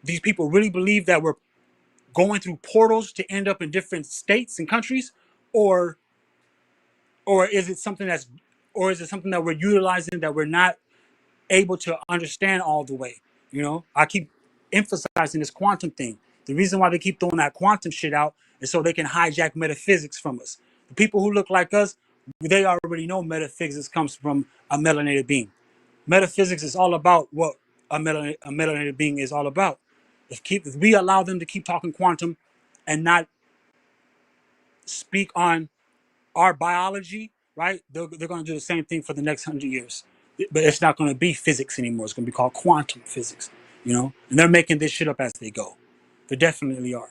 these people really believe that we're going through portals to end up in different states and countries, or or is it something that's or is it something that we're utilizing that we're not able to understand all the way? You know, I keep emphasizing this quantum thing. The reason why they keep throwing that quantum shit out is so they can hijack metaphysics from us. The people who look like us, they already know metaphysics comes from a melanated being. Metaphysics is all about what a melanated being is all about. If we allow them to keep talking quantum and not speak on our biology, right? They're going to do the same thing for the next 100 years, but it's not going to be physics anymore. It's going to be called quantum physics, you know. And they're making this shit up as they go. They definitely are.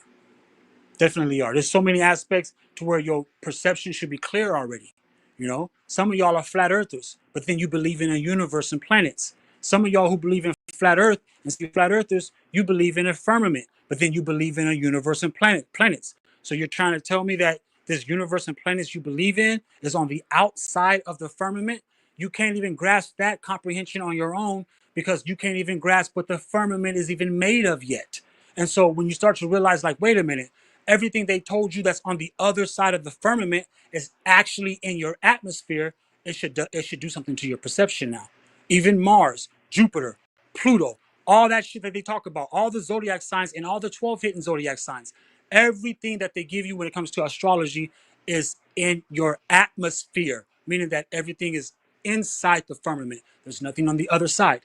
Definitely are. There's so many aspects to where your perception should be clear already. You know, some of y'all are flat earthers, but then you believe in a universe and planets. Some of y'all who believe in flat earth and see flat earthers, you believe in a firmament, but then you believe in a universe and planets. So you're trying to tell me that this universe and planets you believe in is on the outside of the firmament? You can't even grasp that comprehension on your own because you can't even grasp what the firmament is even made of yet. And so when you start to realize, like, wait a minute, everything they told you that's on the other side of the firmament is actually in your atmosphere, it should do something to your perception now. Even Mars, Jupiter, Pluto, all that shit that they talk about, all the zodiac signs and all the 12 hidden zodiac signs, everything that they give you when it comes to astrology is in your atmosphere, meaning that everything is inside the firmament. There's nothing on the other side.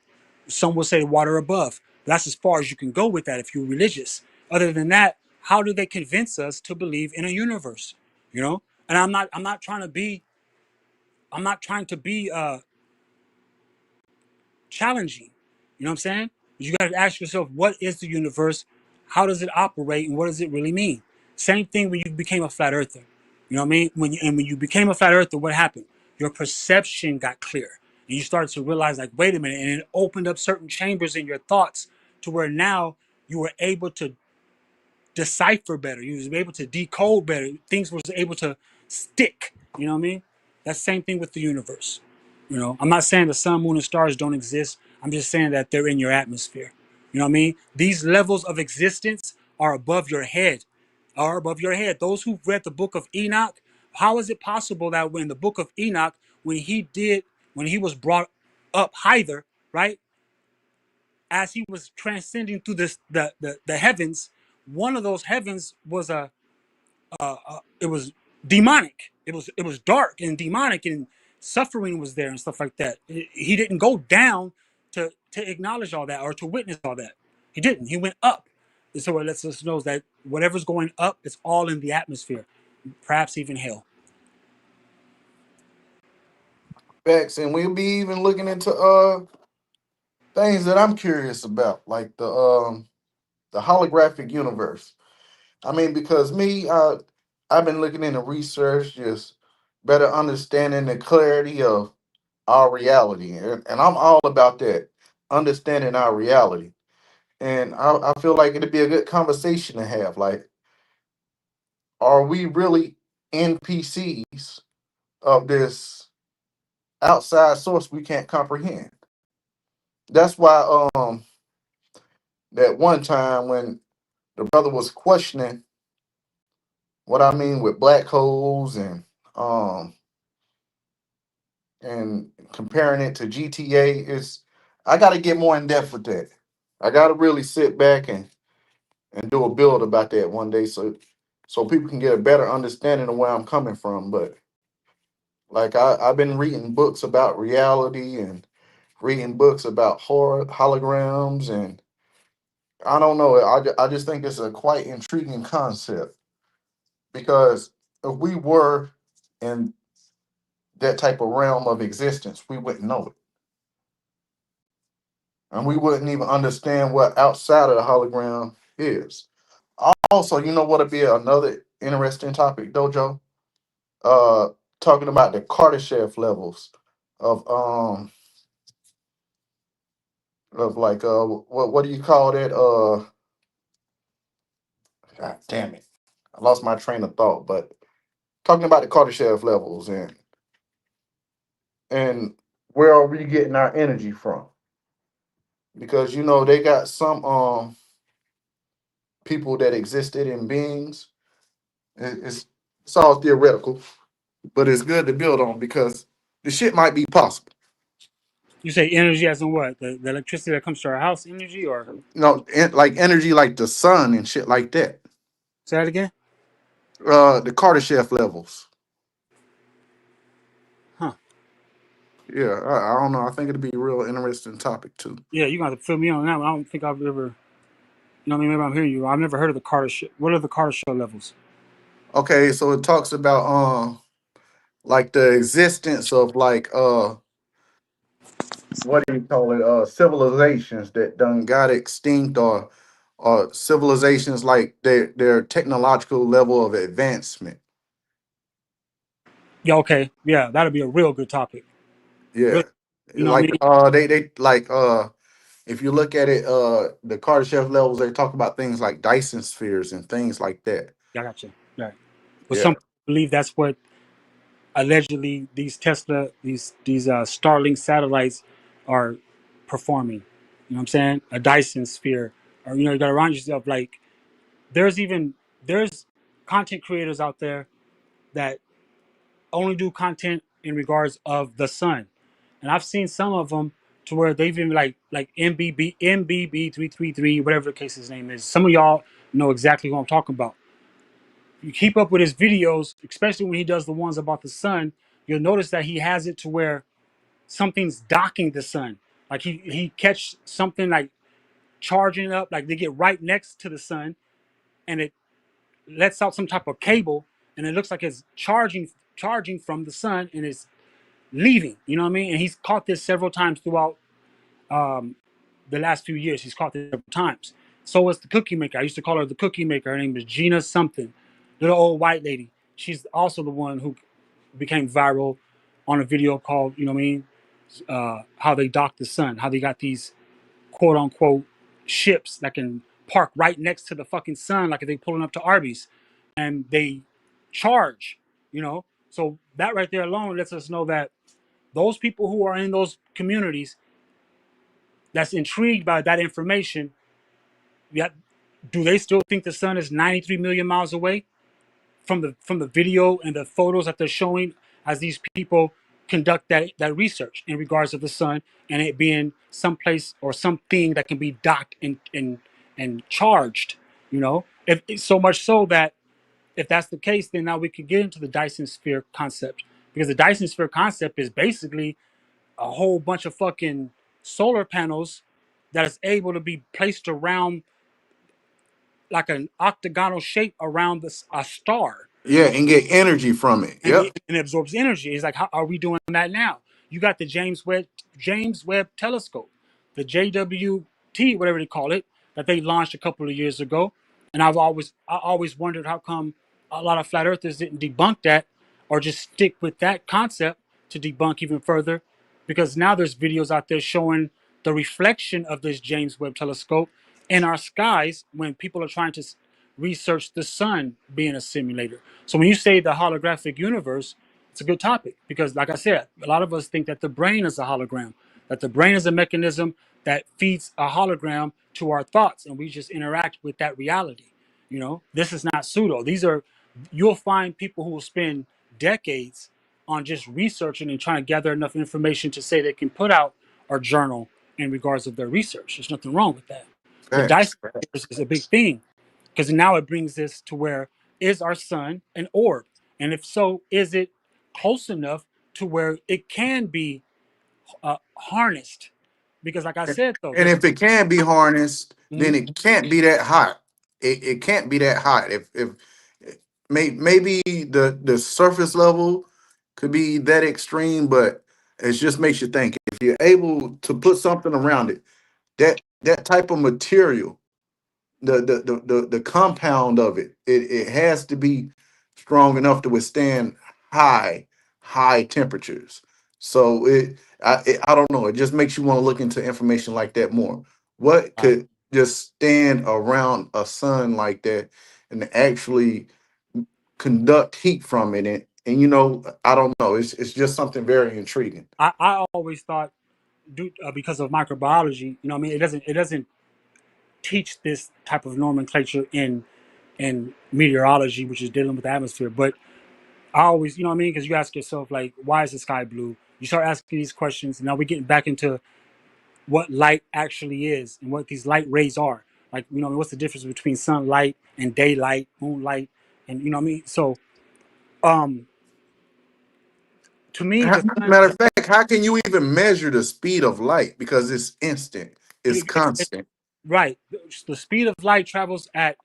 Some will say water above. That's as far as you can go with that if you're religious. Other than that, how do they convince us to believe in a universe? You know? And I'm not trying to be challenging. You know what I'm saying? You got to ask yourself, what is the universe? How does it operate? And what does it really mean? Same thing when you became a flat earther. You know what I mean? When you became a flat earther, what happened? Your perception got clear. And you started to realize, like, wait a minute. And it opened up certain chambers in your thoughts to where now you were able to decipher better. You was able to decode better. Things was able to stick. You know what I mean? That's the same thing with the universe. You know, I'm not saying the sun, moon, and stars don't exist. I'm just saying that they're in your atmosphere. You know what I mean? These levels of existence are above your head. Are above your head. Those who've read the book of Enoch, how is it possible that when the book of Enoch, when he was brought up higher, right? As he was transcending through the heavens, one of those heavens was it was demonic. It was dark and demonic, and suffering was there and stuff like that. He didn't go down to acknowledge all that or to witness all that. He didn't. He went up. And so it lets us know that whatever's going up, it's all in the atmosphere, perhaps even hell. Facts, and we'll be even looking into things that I'm curious about, like the holographic universe. I mean, because I've been looking into research, just better understanding the clarity of our reality, and I'm all about that, understanding our reality. And I feel like it'd be a good conversation to have. Like, are we really NPCs of this outside source we can't comprehend? That's why that one time when the brother was questioning what I mean with black holes and Um, and comparing it to GTA is, I got to get more in depth with that. I got to really sit back and do a build about that one day, so people can get a better understanding of where I'm coming from. But like I've been reading books about reality and reading books about horror holograms, and I don't know. I just think it's a quite intriguing concept because if we were in that type of realm of existence, we wouldn't know it, and we wouldn't even understand what outside of the hologram is. Also, you know what'd be another interesting topic, Dojo? Uh, Talking about the Kardashev levels of like what do you call that? God damn it, I lost my train of thought. But talking about the Kardashev levels and where are we getting our energy from? Because you know they got some people that existed in beings. It's all theoretical, but it's good to build on because the shit might be possible. You say energy as in what? The electricity that comes to our house, energy, or You know, like energy, like the sun and shit like that. say that again? The Kardashev levels. Huh? Yeah, I don't know. I think it'd be a real interesting topic too. Yeah, you got to fill me on that one. I don't think I've ever. You know what I mean? Maybe I'm hearing you. I've never heard of the Carter show. What are the Carter show levels? Okay, so it talks about like the existence of like what do you call it? Civilizations that done got extinct, or civilizations like their technological level of advancement. Yeah, okay. Yeah, that'll be a real good topic. Really, Yeah. you know what I Like mean? they like if you look at it, the Kardashev levels, they talk about things like Dyson spheres and things like that. Yeah, I got you. Right. But some Yeah. people believe that's what allegedly these Tesla, these Starlink satellites are performing. You know what I'm saying? A Dyson sphere, or you got to remind yourself like there's content creators out there that only do content in regards of the sun, and I've seen some of them to where they've even like MBB 333 whatever the case his name is. Some of y'all know exactly who I'm talking about. You keep up with his videos, especially when he does the ones about the sun, you'll notice that he has it to where something's docking the sun. Like he catch something like charging up, like they get right next to the sun, and it lets out some type of cable, and it looks like it's charging from the sun, and it's leaving. You know what I mean? And he's caught this several times throughout um, the last few years. He's caught this several times. So was the cookie maker. I used to call her the cookie maker. Her name was Gina something, little old white lady. She's also the one who became viral on a video called, you know what I mean, how they dock the sun, how they got these quote unquote ships that can park right next to the fucking sun, like if they pulling up to Arby's, and they charge, you know. So that right there alone lets us know that those people who are in those communities that's intrigued by that information, yeah, do they still think the sun is 93 million miles away from the video and the photos that they're showing as these people conduct that research in regards of the sun and it being someplace or something that can be docked and charged, you know? If so much so that if that's the case, then now we could get into the Dyson sphere concept, because the Dyson sphere concept is basically a whole bunch of fucking solar panels that is able to be placed around like an octagonal shape around a star, Yeah, and get energy from it. and Yep. it absorbs energy. It's like, how are we doing that now? You got the James Webb Telescope, the JWT, whatever they call it, that they launched a couple of years ago. And I always wondered how come a lot of flat earthers didn't debunk that or just stick with that concept to debunk even further, because now there's videos out there showing the reflection of this James Webb Telescope in our skies when people are trying to research the sun being a simulator. So when you say the holographic universe, it's a good topic because, like I said, a lot of us think that the brain is a hologram, that the brain is a mechanism that feeds a hologram to our thoughts, and we just interact with that reality. You know, this is not pseudo. These are, you'll find people who will spend decades on just researching and trying to gather enough information to say they can put out a journal in regards of their research. There's nothing wrong with that. But Facts. Dyson is a big thing because now it brings this to where is our sun an orb? And if so, is it close enough to where it can be harnessed? Because, like I said, though, And there's if it can be harnessed, then Mhm. it can't be that hot. It can't be that hot. If maybe the surface level could be that extreme, but it just makes you think. If you're able to put something around it, that type of material, the compound of it has to be strong enough to withstand high temperatures. So I don't know. It just makes you want to look into information like that more. What Right. could just stand around a sun like that and actually conduct heat from it? And I don't know. It's just something very intriguing. I always thought, because of microbiology, you know, what I mean, it doesn't teach this type of nomenclature in meteorology, which is dealing with the atmosphere. But I always, you know what I mean, because you ask yourself like, why is the sky blue? You start asking these questions, and now we're getting back into what light actually is and what these light rays are. Like, you know, what's the difference between sunlight and daylight, moonlight, and you know what I mean? So, um, to me, the sun, Matter of fact, how can you even measure the speed of light? Because it's instant, it's it, constant. right, the speed of light travels at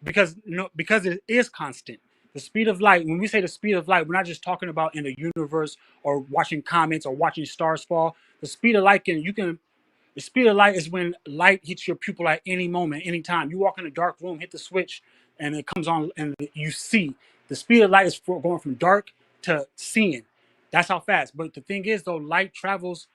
because it is constant. The speed of light. When we say the speed of light, we're not just talking about in the universe or watching comets or watching stars fall. The speed of light the speed of light is when light hits your pupil at any moment, any time. You walk in a dark room, hit the switch, and it comes on, and you see. The speed of light is going from dark to seeing. That's how fast. But the thing is, though, light travels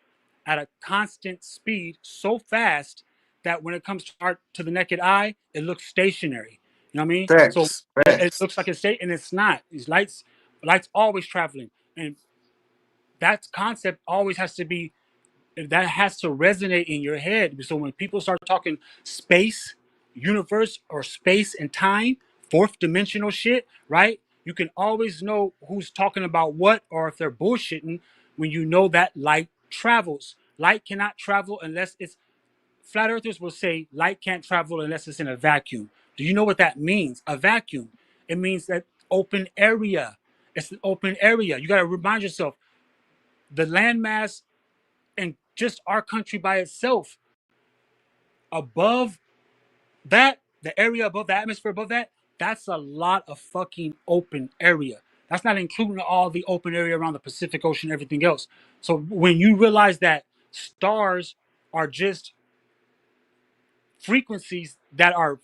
at a constant speed so fast that when it comes to the naked eye, it looks stationary. You know what I mean? So Facts, it facts. looks like it's state, and it's not. These lights always traveling, and that concept always has to be that has to resonate in your head. So when people start talking space, universe, or space and time, fourth dimensional shit, right? You can always know who's talking about what or if they're bullshitting when you know that light travels. Light cannot travel unless it's flat earthers will say light can't travel unless it's in a vacuum. Do you know what that means? A vacuum. It means that open area. It's an open area. You got to remind yourself the landmass and just our country by itself, above that, the area above the atmosphere above that, that's a lot of fucking open area. That's not including all the open area around the Pacific Ocean, everything else. So when you realize that stars are just frequencies that are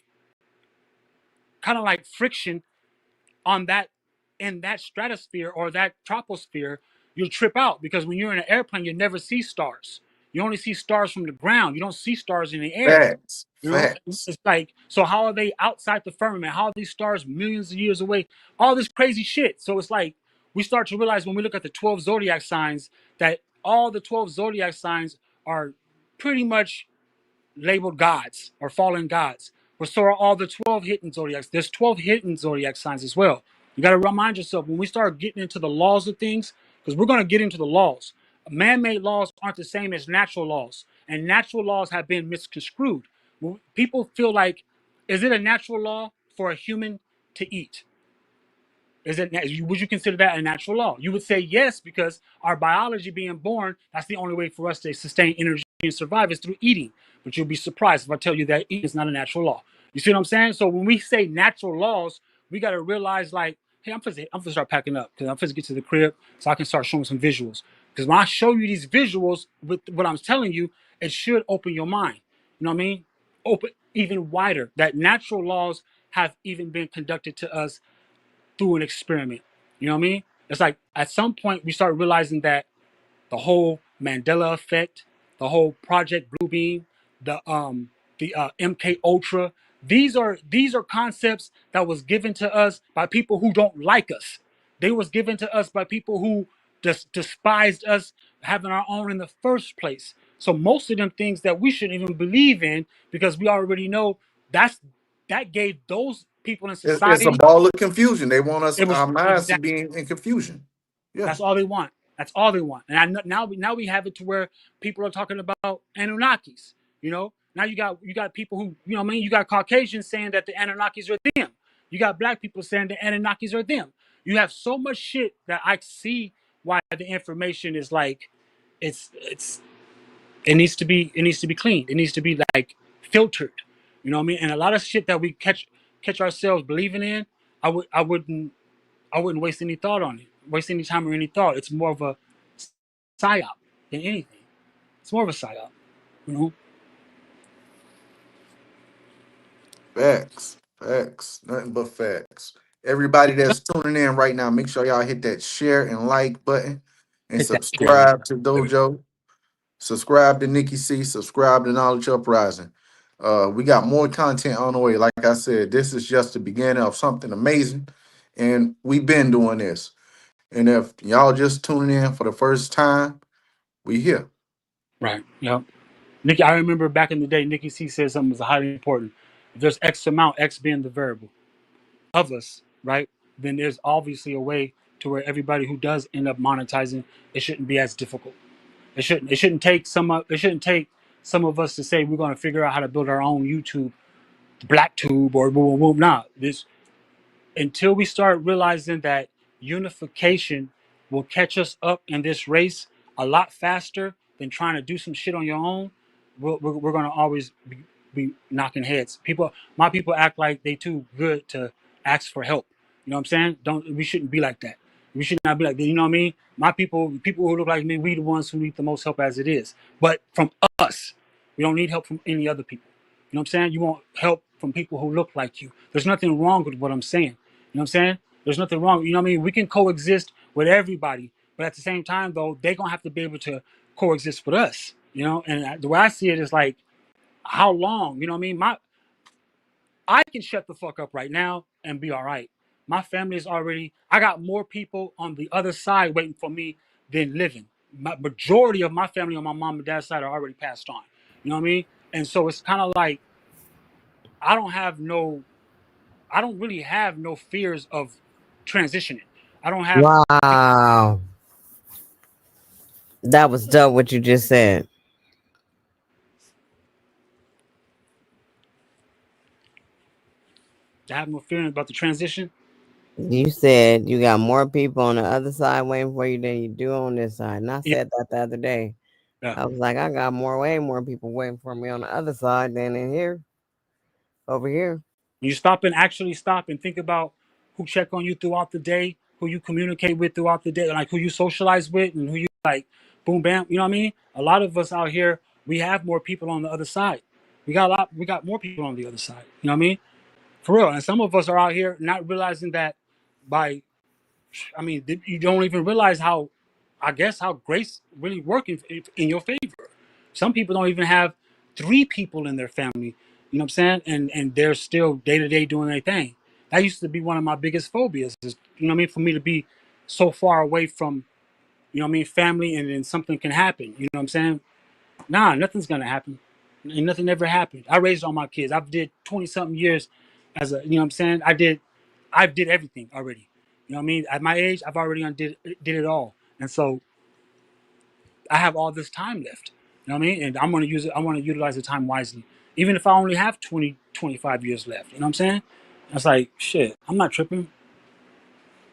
kind of like friction on that in that stratosphere or that troposphere, you'll trip out because when you're in an airplane, you never see stars. You only see stars from the ground. You don't see stars in the air. Facts, You know, facts. it's like, so how are they outside the firmament? How are these stars millions of years away? All this crazy shit. So it's like we start to realize when we look at the 12 zodiac signs that all the 12 zodiac signs are pretty much labeled gods or fallen gods. But so are all the 12 hidden zodiacs. There's 12 hidden zodiac signs as well. You got to remind yourself when we start getting into the laws of things, because we're going to get into the laws. Man-made laws aren't the same as natural laws, and natural laws have been misconstrued. People feel like, is it a natural law for a human to eat? Is it? Would you consider that a natural law? You would say yes, because our biology being born, that's the only way for us to sustain energy and survive is through eating. But you'll be surprised if I tell you that eating is not a natural law. You see what I'm saying? So when we say natural laws, we got to realize like, hey, I'm gonna start packing up because I'm gonna get to the crib so I can start showing some visuals. Because when I show you these visuals with what I'm telling you, it should open your mind. You know what I mean? Open even wider. That natural laws have even been conducted to us through an experiment. You know what I mean? It's like at some point we start realizing that the whole Mandela effect, the whole Project Bluebeam, the MK Ultra. These are concepts that was given to us by people who don't like us. They was given to us by people who despised us having our own in the first place. So most of them things that we shouldn't even believe in because we already know that's that gave those people in It's a society. ball of confusion. They want us It was our minds to exactly. be in confusion. Yeah. That's all they want. That's all they want. And now we have it to where people are talking about Anunnakis. You know, now you got people who, you know what I mean, you got Caucasians saying that the Anunnakis are them. You got black people saying the Anunnakis are them. You have so much shit that I see why the information is like it's it needs to be cleaned. It needs to be like filtered. You know what I mean? And a lot of shit that we catch ourselves believing in, I wouldn't waste any thought on it, waste any time or any thought. It's more of a psyop than anything. It's more of a psyop, you know. Facts. Facts. Nothing but facts. Everybody that's tuning in right now, make sure y'all hit that share and like button and Hit that share. subscribe to Dojo. Subscribe to Nikki C. Subscribe to Knowledge Uprising. We got more content on the way. Like I said, this is just the beginning of something amazing. And we've been doing this. And if y'all just tuning in for the first time, we here. Right. Yep. Nikki, I remember back in the day, Nikki C said something was highly important. If there's X amount, X being the variable of us, right? Then there's obviously a way to where everybody who does end up monetizing, it shouldn't be as difficult. It shouldn't take some of us to say we're going to figure out how to build our own YouTube, Black Tube, or boom, boom, boom. Nah, this until we start realizing that unification will catch us up in this race a lot faster than trying to do some shit on your own, we're going to always be knocking heads. My people act like they too good to ask for help. You know what I'm saying? Don't we shouldn't be like that. We should not be like that. You know what I mean? My people who look like me, we the ones who need the most help as it is. But from us, we don't need help from any other people. You know what I'm saying? You want help from people who look like you. There's nothing wrong with what I'm saying. You know what I'm saying? There's nothing wrong. You know what I mean? We can coexist with everybody, but at the same time, though, they're gonna have to be able to coexist with us. You know, and the way I see it is like, how long? You know what I mean? I can shut the fuck up right now and be all right. My family is already. I got more people on the other side waiting for me than living. My majority of my family on my mom and dad's side are already passed on. You know what I mean? And so it's kind of like I don't have no I don't really have no fears of transitioning. I don't have Wow. That was dope what you just said. I have no feeling about the transition. You said you got more people on the other side waiting for you than you do on this side. And I Yeah, said that the other day. yeah. I was like, I got way more people waiting for me on the other side than in here, over here. When you stop and actually stop and think about who check on you throughout the day, who you communicate with throughout the day, like who you socialize with, and who you like, boom, bam. You know what I mean? A lot of us out here, we have more people on the other side. We got more people on the other side. You know what I mean? For real. And some of us are out here not realizing that by I mean, you don't even realize how, I guess, how grace really work in your favor. Some people don't even have three people in their family. You know what I'm saying? And they're still day to day doing their thing. That used to be one of my biggest phobias. Is, you know what I mean? For me to be so far away from, you know what I mean, family, and then something can happen. You know what I'm saying? Nah, nothing's gonna happen. And nothing ever happened. I raised all my kids. I've did 20 something years as a, you know what I'm saying? I did everything already. You know what I mean? At my age, I've already did it all. And so I have all this time left. You know what I mean? And I'm gonna use it, I want to utilize the time wisely. Even if I only have 20, 25 years left. You know what I'm saying? It's like, shit, I'm not tripping.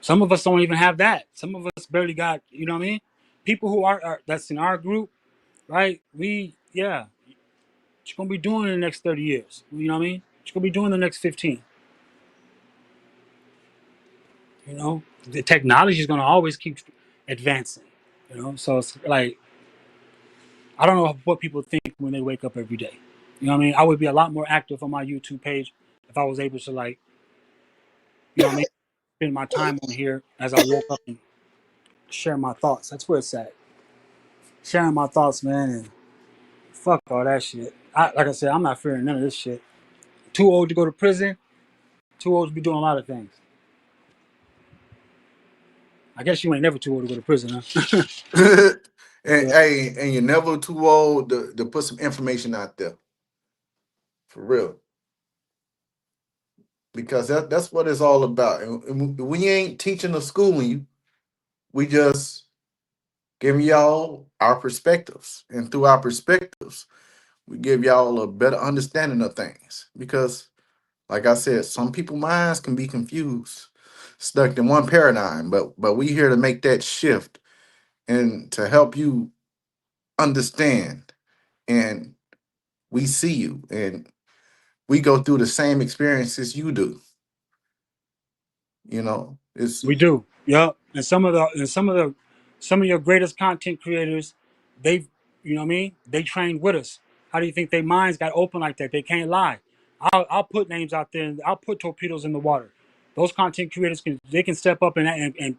Some of us don't even have that. Some of us barely got, you know what I mean? People who are that's in our group, right? Yeah, what you gonna be doing in the next 30 years? You know what I mean? What you gonna be doing in the next 15? You know, the technology is gonna always keep advancing. You know, so it's like I don't know what people think when they wake up every day. You know what I mean? I would be a lot more active on my YouTube page if I was able to, like, you know what I mean, spend my time on here as I woke up and share my thoughts. That's where it's at. Sharing my thoughts, man, and fuck all that shit. Like I said, I'm not fearing none of this shit. Too old to go to prison. Too old to be doing a lot of things. I guess you ain't never too old to go to prison, huh? and Yeah. hey, and you're never too old to put some information out there. For real. because that's what it's all about. And we ain't teaching or schooling you. We just giving y'all our perspectives, and through our perspectives, we give y'all a better understanding of things. Because, like I said, some people minds can be confused, stuck in one paradigm. But we here to make that shift and to help you understand. And we see you, and we go through the same experiences you do. It's We do. Yep. And some of your greatest content creators, they've you know what I mean? They trained with us. How do you think their minds got open like that? They can't lie. I'll put names out there and I'll put torpedoes in the water. Those content creators can step up and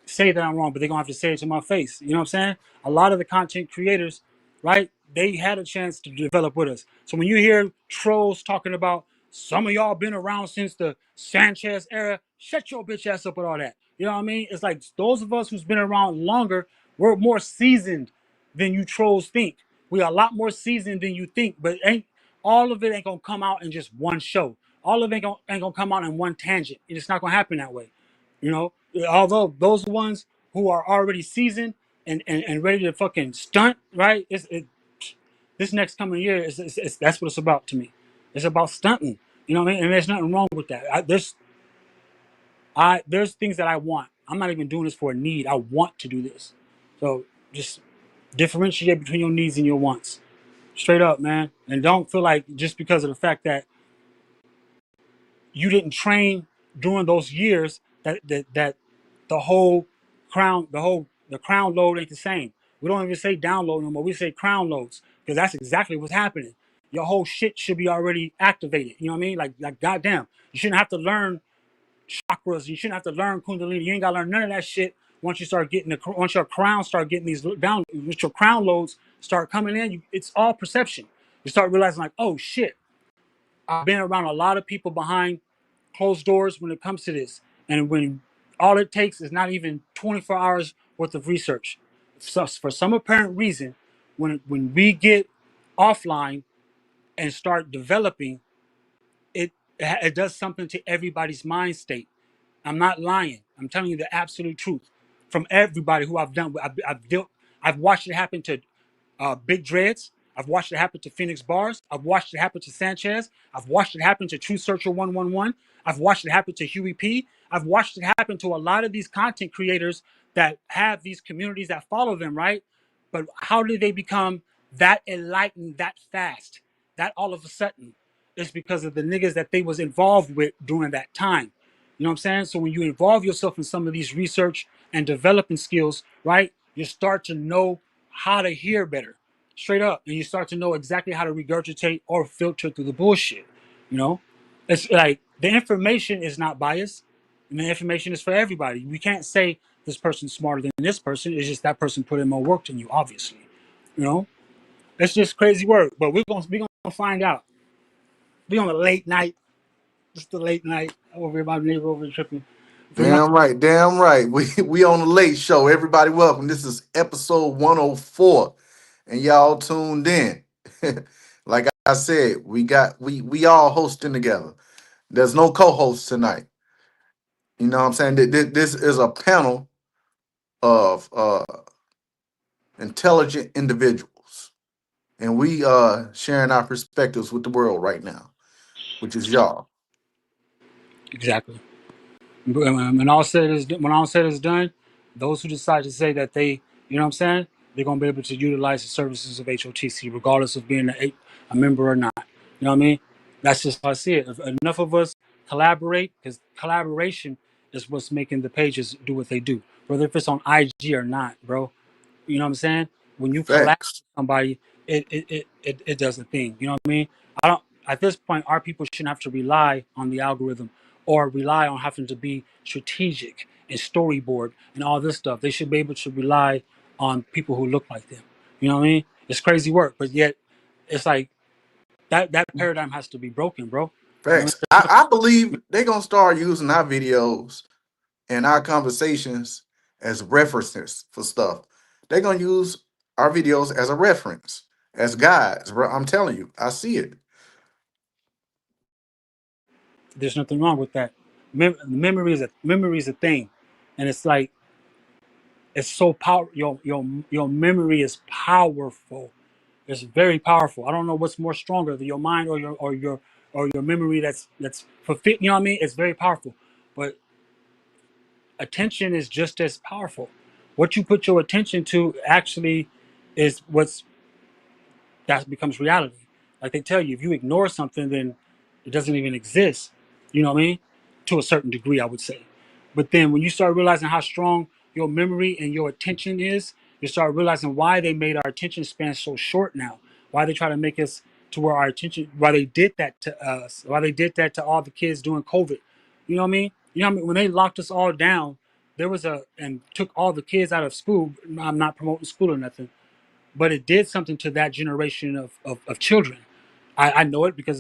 say that I'm wrong, but they're gonna have to say it to my face. You know what I'm saying? A lot of the content creators, right? They had a chance to develop with us. So when you hear trolls talking about some of y'all been around since the Sanchez era, shut your bitch ass up with all that. You know what I mean? It's like those of us who's been around longer, we're more seasoned than you trolls think. We are a lot more seasoned than you think, but ain't all of it ain't gonna come out in just one show. All of it ain't gonna come out in one tangent. It's not gonna happen that way. You know, although those ones who are already seasoned and ready to fucking stunt, right? This next coming year that's what it's about to me. It's about stunting. You know what I mean? And there's nothing wrong with that. There's things that I want. I'm not even doing this for a need. I want to do this. So just differentiate between your needs and your wants. Straight up, man. And don't feel like just because of the fact that you didn't train during those years that the whole the crown load ain't the same. We don't even say download no more. We say crown loads because that's exactly what's happening. Your whole shit should be already activated. You know what I mean? Like goddamn, you shouldn't have to learn chakras. You shouldn't have to learn kundalini. You ain't gotta learn none of that shit once you start getting once your crown start getting these down. Once your crown loads start coming in, it's all perception. You start realizing like, oh shit, I've been around a lot of people behind closed doors when it comes to this. And when all it takes is not even 24 hours worth of research. So for some apparent reason, when we get offline and start developing, it does something to everybody's mind state. I'm not lying. I'm telling you the absolute truth. From everybody who I've done, I've watched it happen to Big Dreads. I've watched it happen to Phoenix Bars. I've watched it happen to Sanchez. I've watched it happen to True Searcher 111. I've watched it happen to Huey P. I've watched it happen to a lot of these content creators that have these communities that follow them, right? But how did they become that enlightened that fast? That all of a sudden is because of the niggas that they was involved with during that time. You know what I'm saying? So when you involve yourself in some of these research and developing skills, right, you start to know how to hear better, straight up, and you start to know exactly how to regurgitate or filter through the bullshit. You know, it's like the information is not biased, and the information is for everybody. We can't say this person's smarter than this person. It's just that person put in more work than you, obviously. You know, it's just crazy work. But we're gonna find out. Be on a late night. Just the late night over here. My neighbor over here tripping. Pretty much. damn right, damn right. We on the late show. Everybody welcome. This is episode 104. And y'all tuned in. Like I said, we all hosting together. There's no co-host tonight. You know what I'm saying? This is a panel of intelligent individuals. And we sharing our perspectives with the world right now, which is y'all. Exactly. When all said is done, those who decide to say that you know what I'm saying, they're gonna be able to utilize the services of H.O.T.C. regardless of being a member or not. You know what I mean? That's just how I see it. If enough of us collaborate, because collaboration is what's making the pages do what they do, whether if it's on IG or not, bro. You know what I'm saying? When you collaborate Facts. with somebody, it does a thing. You know what I mean? I don't. At this point, our people shouldn't have to rely on the algorithm or rely on having to be strategic and storyboard and all this stuff. They should be able to rely on people who look like them. You know what I mean? It's crazy work, but yet it's like that paradigm has to be broken, bro. You know what Facts. I believe they're gonna start using our videos and our conversations as references for stuff. They're gonna use our videos as a reference, as guides, bro. I'm telling you, I see it. There's nothing wrong with that. Memory is a thing, and it's like it's so power. Your memory is powerful. It's very powerful. I don't know what's more stronger, your mind or your memory. That's fulfilled. You know what I mean? It's very powerful, but attention is just as powerful. What you put your attention to actually is what's that becomes reality. Like they tell you, if you ignore something, then it doesn't even exist. You know what I mean? To a certain degree, I would say. But then when you start realizing how strong your memory and your attention is, you start realizing why they made our attention span so short now. Why they try to make us to where our attention, why they did that to us, why they did that to all the kids during COVID. You know what I mean? You know what I mean? When they locked us all down, there was and took all the kids out of school. I'm not promoting school or nothing, but it did something to that generation of children. I know it because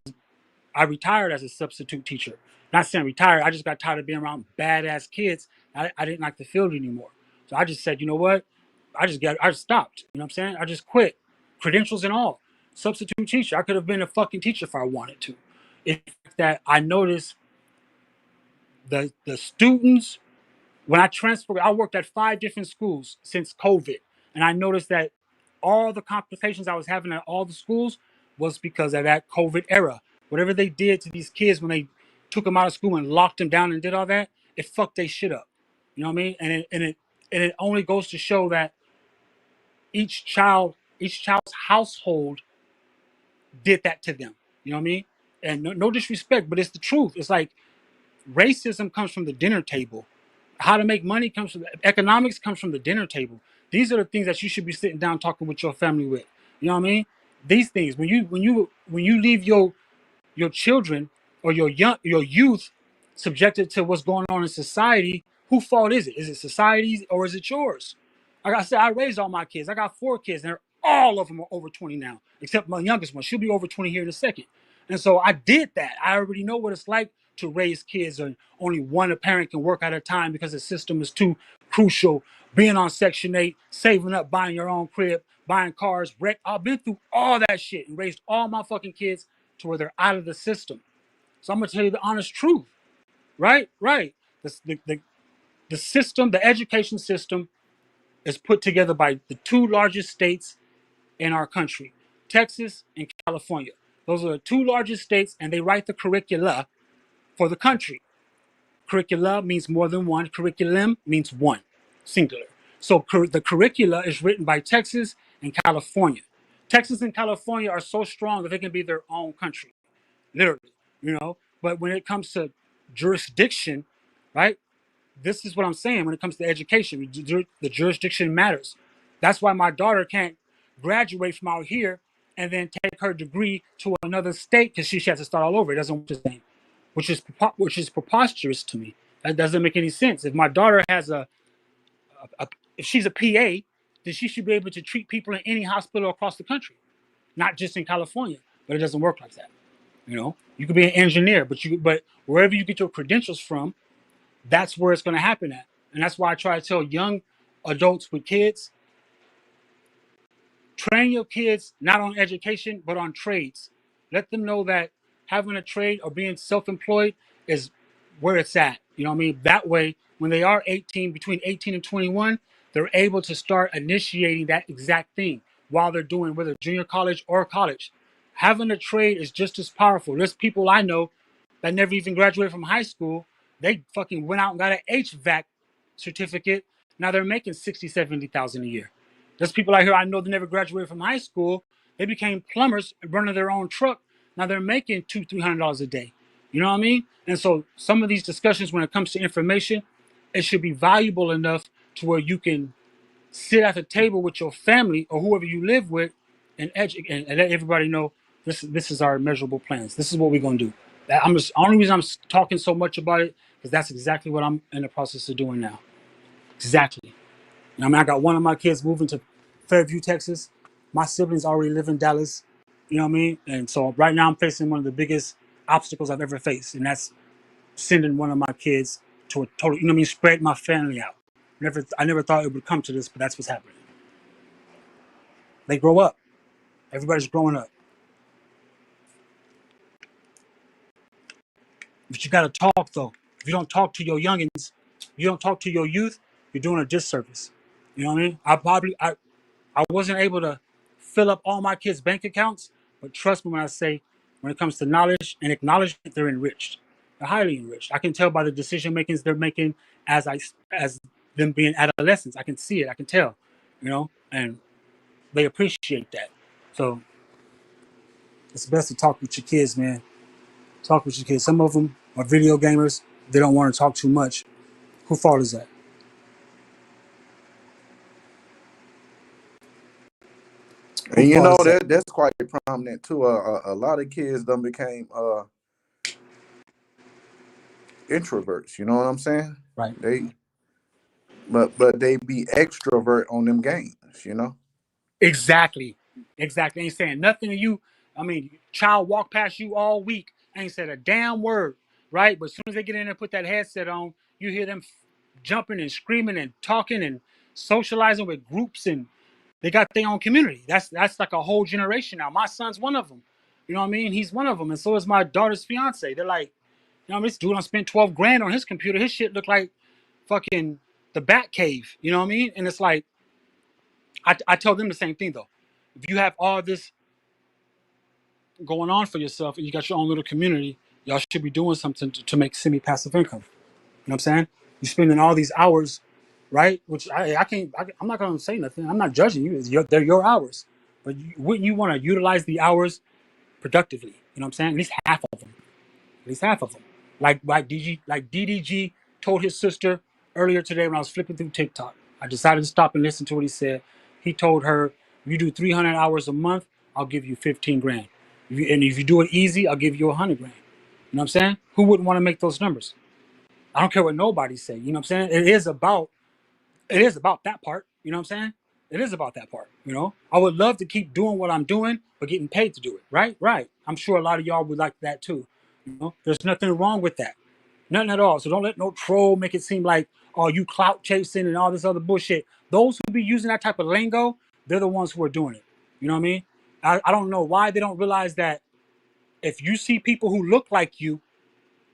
I retired as a substitute teacher. Not saying retired, I just got tired of being around badass kids. I didn't like the field anymore. So I just said, you know what? I just stopped. You know what I'm saying? I just quit. Credentials and all. Substitute teacher. I could have been a fucking teacher if I wanted to. It's that I noticed the students when I transferred, I worked at 5 different schools since COVID, and I noticed that all the complications I was having at all the schools was because of that COVID era. Whatever they did to these kids when they took them out of school and locked them down and did all that, it fucked their shit up. You know what I mean? And it only goes to show that each child's household did that to them. You know what I mean? And no disrespect, but it's the truth. It's like racism comes from the dinner table. How to make money comes from economics comes from the dinner table. These are the things that you should be sitting down talking with your family with. You know what I mean? These things when you leave your children or your youth subjected to what's going on in society, whose fault is it? Is it society's or is it yours? Like I said, I raised all my kids. I got 4 kids, and all of them are over 20 now, except my youngest one. She'll be over 20 here in a second. And so I did that. I already know what it's like to raise kids, and only one parent can work at a time because the system is too crucial. Being on Section 8, saving up, buying your own crib, buying cars, wreck. I've been through all that shit and raised all my fucking kids to where they're out of the system. So I'm gonna tell you the honest truth, right? Right. The system, the education system, is put together by the 2 largest states in our country, Texas and California. Those are the 2 largest states, and they write the curricula for the country. Curricula means more than one. Curriculum means one, singular. So the curricula is written by Texas and California. Texas and California are so strong that they can be their own country, literally, you know. But when it comes to jurisdiction, right? This is what I'm saying when it comes to education. The jurisdiction matters. That's why my daughter can't graduate from out here and then take her degree to another state because she has to start all over. It doesn't work the same, which is preposterous to me. That doesn't make any sense. If my daughter has a if she's a PA, then she should be able to treat people in any hospital across the country, not just in California. But it doesn't work like that. You know, you could be an engineer, but wherever you get your credentials from, that's where it's going to happen at. And that's why I try to tell young adults with kids, train your kids not on education, but on trades. Let them know that having a trade or being self-employed is where it's at. You know what I mean? That way, when they are 18, between 18 and 21, they're able to start initiating that exact thing while they're doing whether junior college or college. Having a trade is just as powerful. There's people I know that never even graduated from high school. They fucking went out and got an HVAC certificate. Now they're making 60, 70,000 a year. There's people out here I know that never graduated from high school. They became plumbers running their own truck. Now they're making $200-300 a day. You know what I mean? And so some of these discussions, when it comes to information, it should be valuable enough to where you can sit at the table with your family or whoever you live with and educate and let everybody know this is our measurable plans. This is what we're gonna do. I'm just only reason I'm talking so much about it because that's exactly what I'm in the process of doing now. Exactly. I mean, I got one of my kids moving to Fairview, Texas. My siblings already live in Dallas. You know what I mean? And so right now I'm facing one of the biggest obstacles I've ever faced, and that's sending one of my kids to a total, you know what I mean, spread my family out. I never thought it would come to this, but that's what's happening. They grow up. Everybody's growing up. But you got to talk though. If you don't talk to your youngins, you don't talk to your youth, you're doing a disservice. You know what I mean? I wasn't able to fill up all my kids' bank accounts, but trust me when I say, when it comes to knowledge and acknowledgement, they're enriched. They're highly enriched. I can tell by the decision makings they're making as them being adolescents. I can see it. I can tell, you know, and they appreciate that. So it's best to talk with your kids, man. Talk with your kids. Some of them are video gamers. They don't want to talk too much. Who fault is that? Who And you fault know is that? that's quite prominent too. A lot of kids done became introverts. You know what I'm saying? Right. They but they be extrovert on them games. You know. Exactly. Exactly. Ain't saying nothing to you. I mean, child walk past you all week, ain't said a damn word, right? But as soon as they get in there and put that headset on, you hear them jumping and screaming and talking and socializing with groups, and they got their own community. That's like a whole generation now. My son's one of them. You know what I mean? He's one of them, and so is my daughter's fiance. They're like, you know, this dude done spent 12 grand on his computer. His shit look like fucking the Bat Cave. You know what I mean? And it's like, I tell them the same thing though. If you have all this going on for yourself and you got your own little community, y'all should be doing something to make semi-passive income. You know what I'm saying? You're spending all these hours, right? Which I can't. I'm not gonna say nothing. I'm not judging you. They're your hours, but wouldn't you want to utilize the hours productively? You know what I'm saying? At least half of them. At least half of them. Like DDG told his sister earlier today when I was flipping through TikTok. I decided to stop and listen to what he said. He told her, if you do 300 hours a month, I'll give you 15 grand. And if you do it easy, I'll give you 100 grand. You know what I'm saying? Who wouldn't want to make those numbers? I don't care what nobody say. You know what I'm saying? It is about that part. You know what I'm saying? It is about that part. You know, I would love to keep doing what I'm doing, but getting paid to do it. Right? Right. I'm sure a lot of y'all would like that too. You know, there's nothing wrong with that. Nothing at all. So don't let no troll make it seem like, oh, you clout chasing and all this other bullshit. Those who be using that type of lingo, they're the ones who are doing it. You know what I mean? I don't know why they don't realize that if you see people who look like you,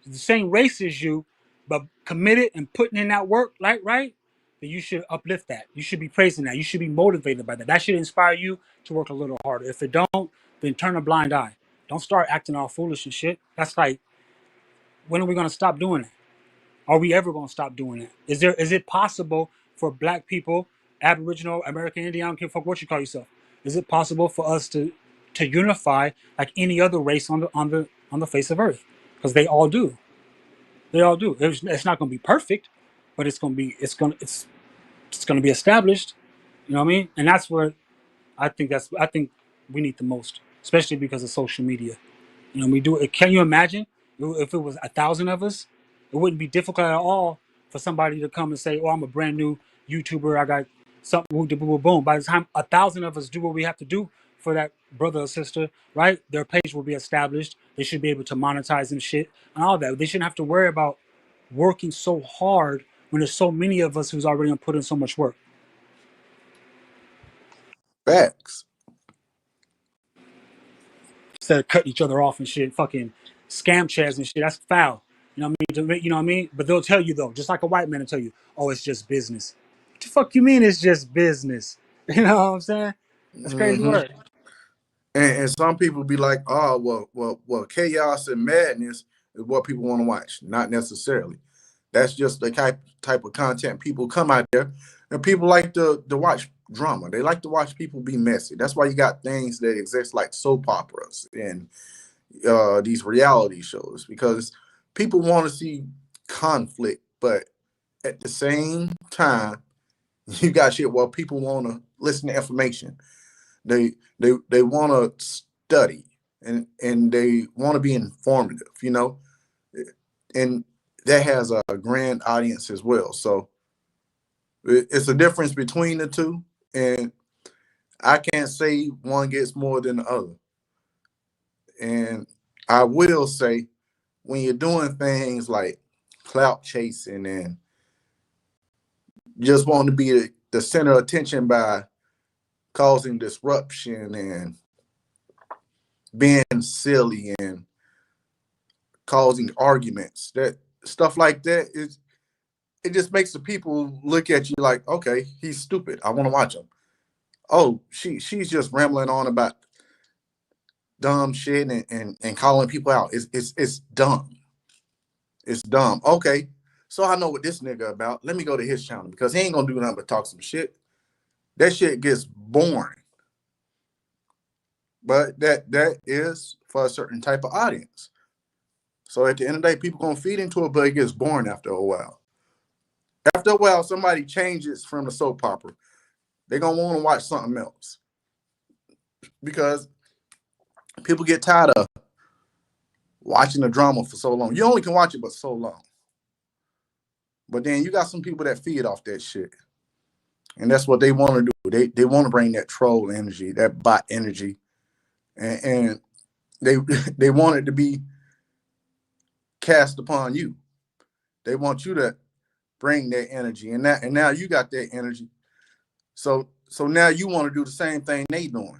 the same race as you, but committed and putting in that work, right, then you should uplift that. You should be praising that. You should be motivated by that. That should inspire you to work a little harder. If it don't, then turn a blind eye. Don't start acting all foolish and shit. That's like, when are we gonna stop doing that? Are we ever gonna stop doing that? Is it possible for black people, Aboriginal, American Indian, I don't give a fuck what you call yourself? Is it possible for us to unify like any other race on the face of Earth? Because they all do. They all do. It's not going to be perfect, but it's going to be established. You know what I mean? And that's where I think we need the most, especially because of social media. You know, we do it. Can you imagine if it was 1,000 of us? It wouldn't be difficult at all for somebody to come and say, "Oh, I'm a brand new YouTuber. I got something." Boom, boom, boom, boom. By the time 1,000 of us do what we have to do for that brother or sister, right? Their page will be established. They should be able to monetize and shit and all that. They shouldn't have to worry about working so hard when there's so many of us who's already gonna put in so much work. Facts. Instead of cutting each other off and shit, fucking scam chats and shit. That's foul. You know what I mean? You know what I mean? But they'll tell you though, just like a white man will tell you, "Oh, it's just business." What the fuck you mean it's just business? You know what I'm saying? That's crazy Hmm. word. And some people be like, oh, well, chaos and madness is what people want to watch. Not necessarily. That's just the type of content people come out there, and people like to watch drama. They like to watch people be messy. That's why you got things that exist like soap operas and these reality shows, because people want to see conflict, but at the same time, you got shit where people want to listen to information. They want to study, and they want to be informative, you know, and that has a grand audience as well. So it's a difference between the two, and I can't say one gets more than the other. And I will say, when you're doing things like clout chasing and just wanting to be the center of attention by causing disruption and being silly and causing arguments. That stuff like that is it just makes the people look at you like, okay, he's stupid. I want to watch him. Oh, she's just rambling on about dumb shit and calling people out. It's dumb. It's dumb. Okay. So I know what this nigga about. Let me go to his channel because he ain't gonna do nothing but talk some shit. That shit gets boring. But that is for a certain type of audience. So at the end of the day, people gonna feed into it, but it gets boring after a while. After a while, somebody changes from the soap opera. They're gonna want to watch something else because people get tired of watching the drama for so long. You only can watch it but so long. But then you got some people that feed off that shit. And that's what they want to do. They want to bring that troll energy, that bot energy. And they they want it to be cast upon you. They want you to bring that energy. And now you got that energy. So now you want to do the same thing they doing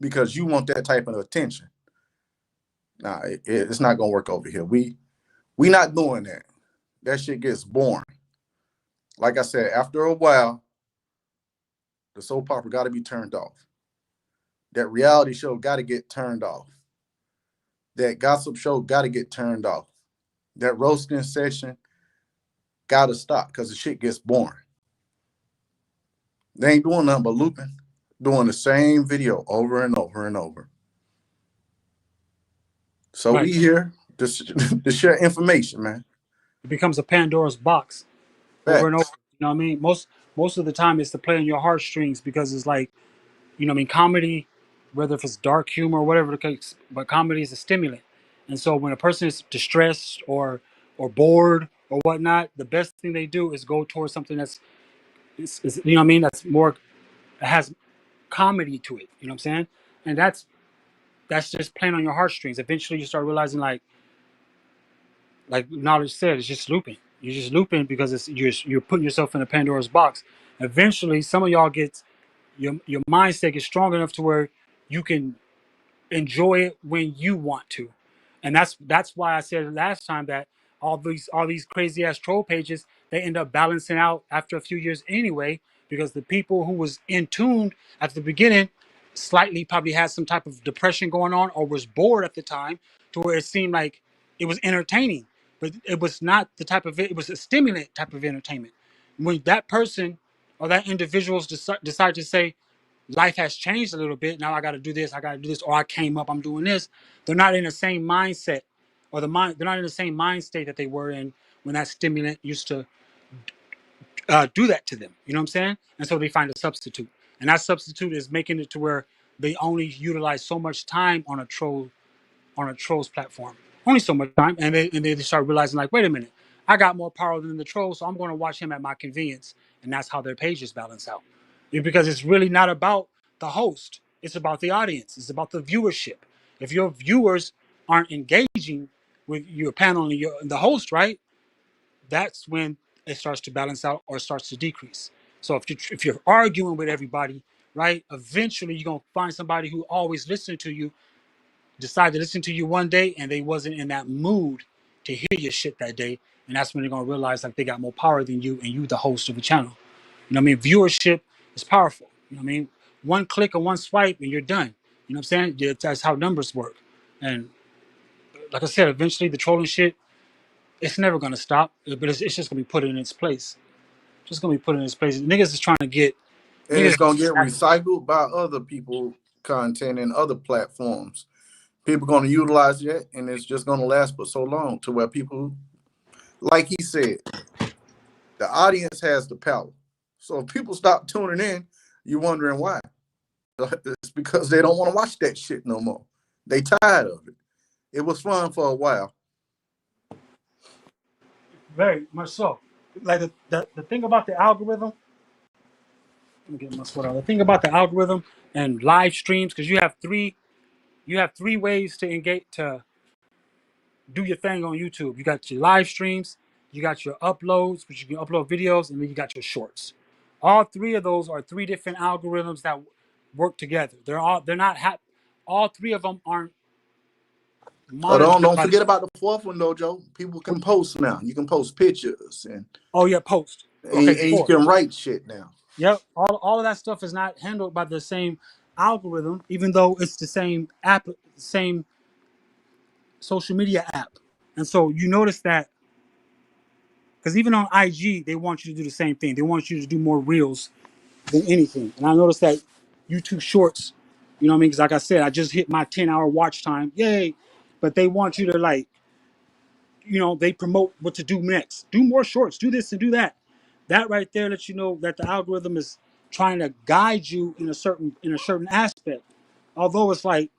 because you want that type of attention. Nah, it's not gonna work over here. We not doing that. That shit gets boring. Like I said, after a while, the soap opera got to be turned off. That reality show got to get turned off. That gossip show got to get turned off. That roasting session got to stop because the shit gets boring. They ain't doing nothing but looping, doing the same video over and over and over. So Right. we here to share information, man. It becomes a Pandora's box over and over. Facts. You know what I mean? Most of the time it's to play on your heartstrings because it's like, you know what I mean, comedy, whether if it's dark humor or whatever the case, but comedy is a stimulant. And so when a person is distressed or bored or whatnot, the best thing they do is go towards something that's is you know what I mean, that's more has comedy to it. You know what I'm saying? And that's just playing on your heartstrings. Eventually you start realizing like Knowledge said, it's just looping. You're just looping because you're putting yourself in a Pandora's box. Eventually, some of y'all get your mindset gets strong enough to where you can enjoy it when you want to, and that's why I said last time that all these crazy ass troll pages, they end up balancing out after a few years anyway, because the people who was in tune at the beginning slightly probably had some type of depression going on or was bored at the time to where it seemed like it was entertaining, but it was not the type of it was a stimulant type of entertainment. When that person or that individuals decide to say life has changed a little bit. Now I got to do this. I got to do this. Or I came up. I'm doing this. They're not in the same mindset, or the mind. They're not in the same mind state that they were in when that stimulant used to do that to them. You know what I'm saying? And so they find a substitute, and that substitute is making it to where they only utilize so much time on a troll's platform. Only so much time, and they start realizing like, wait a minute, I got more power than the troll, so I'm going to watch him at my convenience, and that's how their pages balance out. Because it's really not about the host; it's about the audience. It's about the viewership. If your viewers aren't engaging with your panel and the host, right? That's when it starts to balance out or starts to decrease. So if you're arguing with everybody, right, eventually you're gonna find somebody who always listens to you decide to listen to you one day and they wasn't in that mood to hear your shit that day, and that's when they're gonna realize like they got more power than you and you the host of the channel. You know what I mean? Viewership is powerful. You know what I mean? One click or one swipe and you're done. You know what I'm saying? Yeah, that's how numbers work. And like I said, eventually the trolling shit, it's never gonna stop, but it's just gonna be put in its place. Just gonna be put in its place. Niggas is trying to get And niggas. it's gonna get recycled by other people content and other platforms. People gonna utilize that and it's just gonna last for so long to where people, like he said, the audience has the power. So if people stop tuning in, you're wondering why. It's because they don't want to watch that shit no more. They tired of it. It was fun for a while. Very much so. Like the thing about the algorithm, let me get my sweater. The thing about the algorithm and live streams, because you have three ways to engage to do your thing on YouTube. You got your live streams, you got your uploads, which you can upload videos, and then you got your shorts. All three of those are three different algorithms that work together. They're not all three of them aren't Oh, monitor don't like, forget about the fourth one though, Joe. People can post now. You can post pictures oh yeah, post. Okay, and you four. can write shit now. Yep. All of that stuff is not handled by the same algorithm, even though it's the same app, same social media app. And so you notice that because even on IG, they want you to do the same thing. They want you to do more reels than anything. And I noticed that YouTube Shorts, you know what I mean? Because like I said, I just hit my 10-hour watch time. Yay. But they want you to like, they promote what to do next. Do more shorts, do this and do that. That right there lets you know that the algorithm is trying to guide you in a certain aspect. Although it's like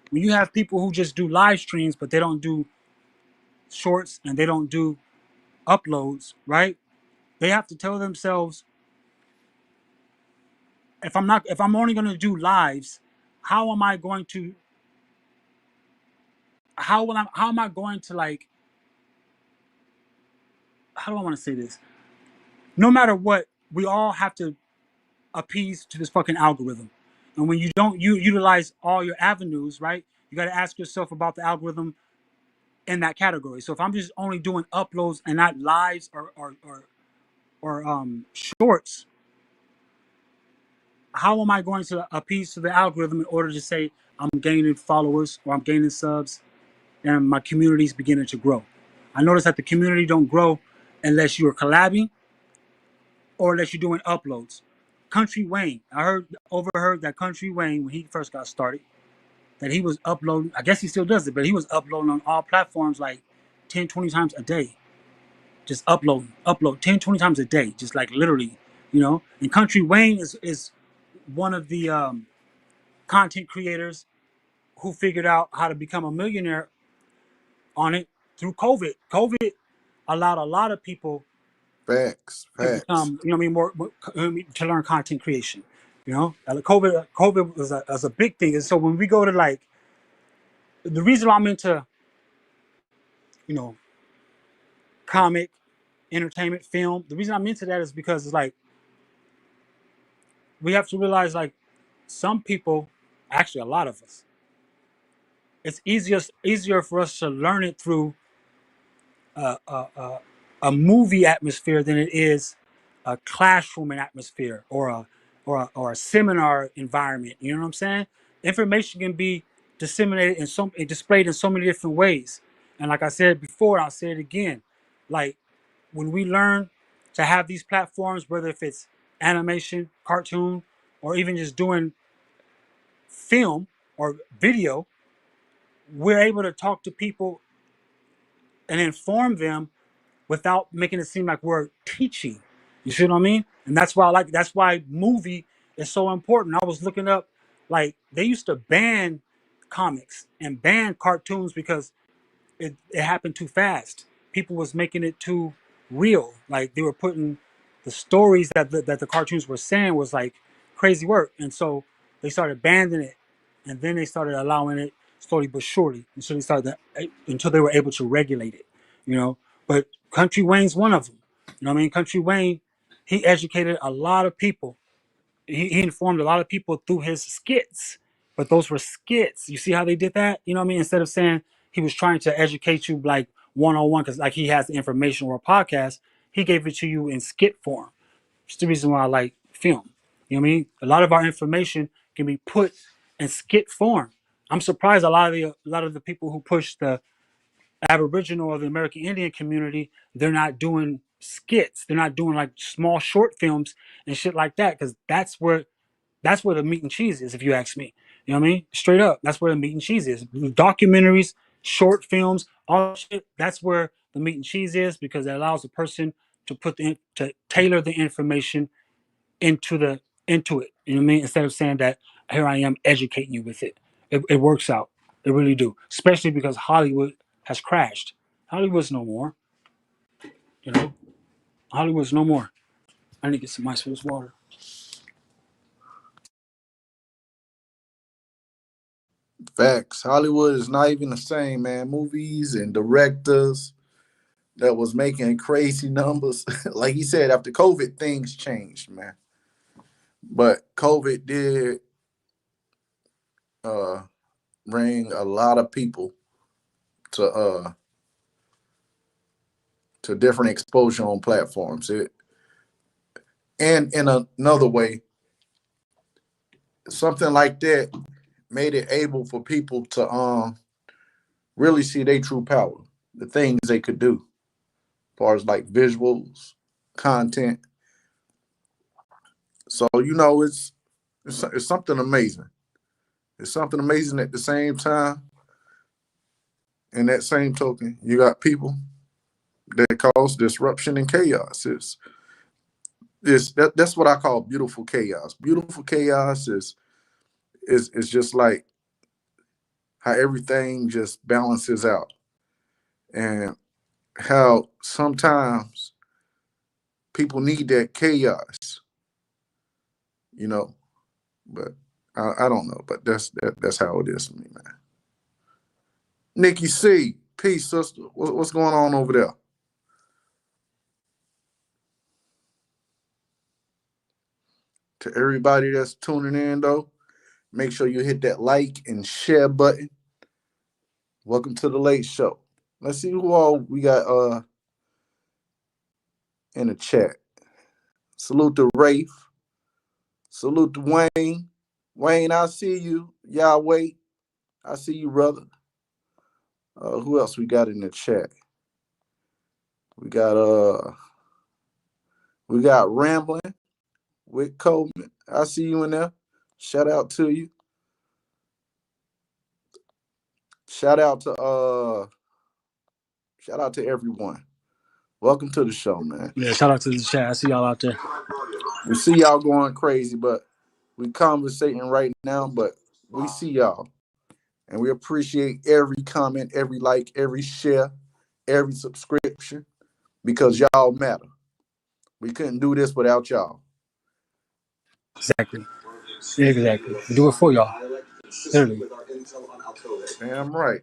when you have people who just do live streams, but they don't do shorts and they don't do uploads, right? They have to tell themselves, if I'm only going to do lives, how am I going to how am I going to like how do I want to say this? No matter what, we all have to appease to this fucking algorithm. And when you don't utilize all your avenues, right? You got to ask yourself about the algorithm in that category. So if I'm just only doing uploads and not lives or shorts, how am I going to appease to the algorithm in order to say I'm gaining followers or I'm gaining subs and my community is beginning to grow? I notice that the community don't grow unless you're collabing or unless you're doing uploads. Country Wayne, overheard that Country Wayne, when he first got started, that he was uploading, I guess he still does it, but he was uploading on all platforms like 10, 20 times a day. Just upload 10, 20 times a day, just like literally. And Country Wayne is one of the content creators who figured out how to become a millionaire on it through COVID. COVID allowed a lot of people Facts, to facts, become, to learn content creation. COVID was a big thing. And so when we go to like, the reason why I'm into, you know, comic, entertainment, film, the reason I'm into that is because it's like, we have to realize like some people, actually a lot of us, it's easier for us to learn it through a movie atmosphere than it is a classroom atmosphere or a seminar environment. You know what I'm saying? Information can be disseminated and displayed in so many different ways. And like I said before, I'll say it again. Like when we learn to have these platforms, whether if it's animation, cartoon, or even just doing film or video, we're able to talk to people and inform them without making it seem like we're teaching. You see what I mean? And that's why movie is so important. I was looking up, like they used to ban comics and ban cartoons because it happened too fast. People was making it too real. Like they were putting the stories that the cartoons were saying was like crazy work. And so they started banning it. And then they started allowing it slowly but surely. And so until they were able to regulate it, you know. But Country Wayne's one of them. You know what I mean? Country Wayne, he educated a lot of people. He informed a lot of people through his skits, but those were skits. You see how they did that? You know what I mean? Instead of saying he was trying to educate you like one on one, because like he has the information or a podcast, he gave it to you in skit form. It's the reason why I like film. You know what I mean? A lot of our information can be put in skit form. I'm surprised a lot of the people who push the Aboriginal or the American Indian community, they're not doing skits. They're not doing like small short films and shit like that, because that's where the meat and cheese is, if you ask me. You know what I mean? Straight up, that's where the meat and cheese is. Documentaries, short films, all that shit. That's where the meat and cheese is, because it allows a person to tailor the information into it. You know what I mean? Instead of saying that here I am educating you with it. It works out. It really do. Especially because Hollywood has crashed. Hollywood's no more. You know, Hollywood's no more. I need to get some ice for this water. facts. Hollywood is not even the same, man. Movies and directors that was making crazy numbers. Like he said, after COVID, things changed, man. But COVID did uh bring a lot of people. to different exposure on platforms. And in another way, something like that made it able for people to really see their true power, the things they could do, as far as like visuals, content. So it's something amazing. It's something amazing at the same time. In that same token, you got people that cause disruption and chaos. That's what I call beautiful chaos. Beautiful chaos is just like how everything just balances out, and how sometimes people need that chaos, you know. But I don't know, but that's how it is for me, man. Nikki C, peace, sister. What's going on over there? To everybody that's tuning in, though, make sure you hit that like and share button. Welcome to the late show. Let's see who all we got in the chat. Salute to Rafe. Salute to Wayne. Wayne, I see you. Yahweh, I see you, brother. Who else we got in the chat? We got Rambling with Coleman. I see you in there. Shout out to you. Shout out to everyone. Welcome to the show, man. Yeah, shout out to the chat. I see y'all out there. We see y'all going crazy, but we conversating right now, but we see y'all. And we appreciate every comment, every like, every share, every subscription, because y'all matter. We couldn't do this without y'all. Exactly. Exactly. We do it for y'all. Literally. Damn right.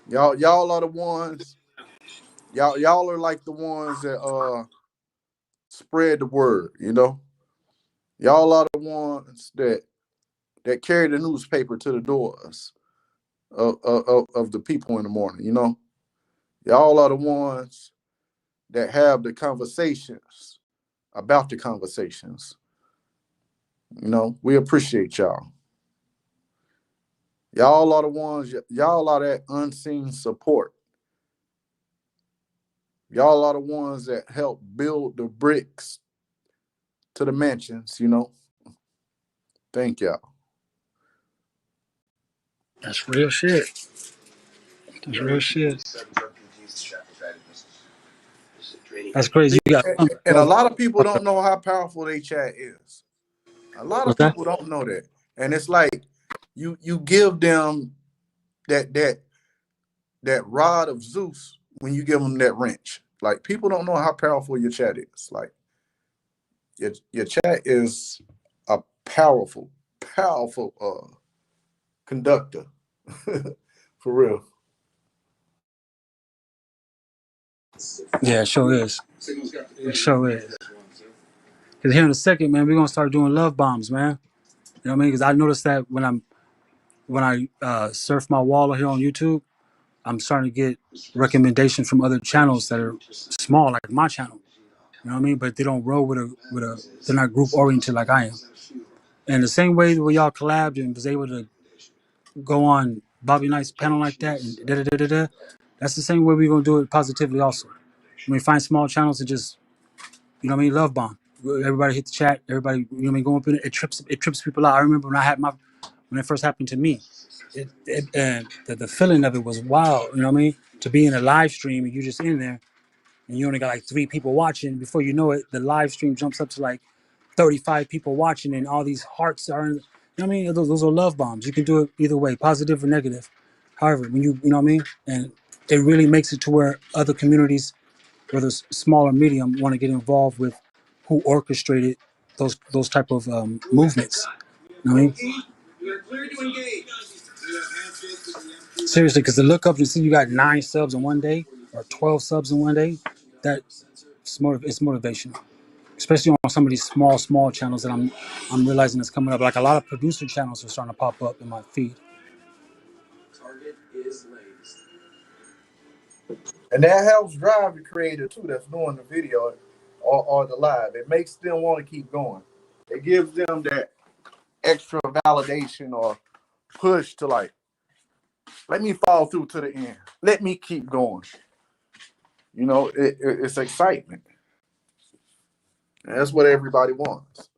Y'all are the ones. Y'all are like the ones that spread the word, you know. Y'all are the ones that carry the newspaper to the doors of the people in the morning, you know. Y'all are the ones that have the conversations about the conversations. You know, we appreciate y'all. Y'all are the ones, y'all are that unseen support. Y'all are the ones that help build the bricks to the mansions, you know. Thank y'all. That's real shit. That's real shit. That's crazy. You got And a lot of people don't know how powerful their chat is. A lot of what's that? people don't know that. And it's like you give them that rod of Zeus when you give them that wrench. Like, people don't know how powerful your chat is. Like, your chat is a powerful conductor. For real. Yeah, it sure is. It sure is. Because here in a second, man, we're gonna start doing love bombs, man. You know what I mean? Because I noticed that when I surf my wall here on YouTube, I'm starting to get recommendations from other channels that are small, like my channel. You know what I mean? But they don't roll with a. They're not group oriented like I am. And the same way where y'all collabed and was able to go on Bobby Knight's panel like that and da da da da da. That's the same way we're gonna do it positively also. When we find small channels and just, you know what I mean, love bomb. Everybody hit the chat. Everybody, you know what I mean, go up in it. It trips people out. I remember when it first happened to me. The feeling of it was wild. You know what I mean? To be in a live stream and you just in there and you only got like 3 people watching. Before you know it, the live stream jumps up to like 35 people watching and all these hearts are. You know what I mean? Those are love bombs. You can do it either way, positive or negative. However, when you know what I mean, and it really makes it to where other communities, whether it's small or medium, want to get involved with who orchestrated those type of movements. You know what I mean? Seriously, because to look up and see you got 9 subs in one day or 12 subs in one day, it's motivational. Especially on some of these small channels that I'm realizing is coming up. Like a lot of producer channels are starting to pop up in my feed. And that helps drive the creator too that's doing the video or the live. It makes them want to keep going. It gives them that extra validation or push to like, let me fall through to the end. Let me keep going. You know, it's excitement. And that's what everybody wants.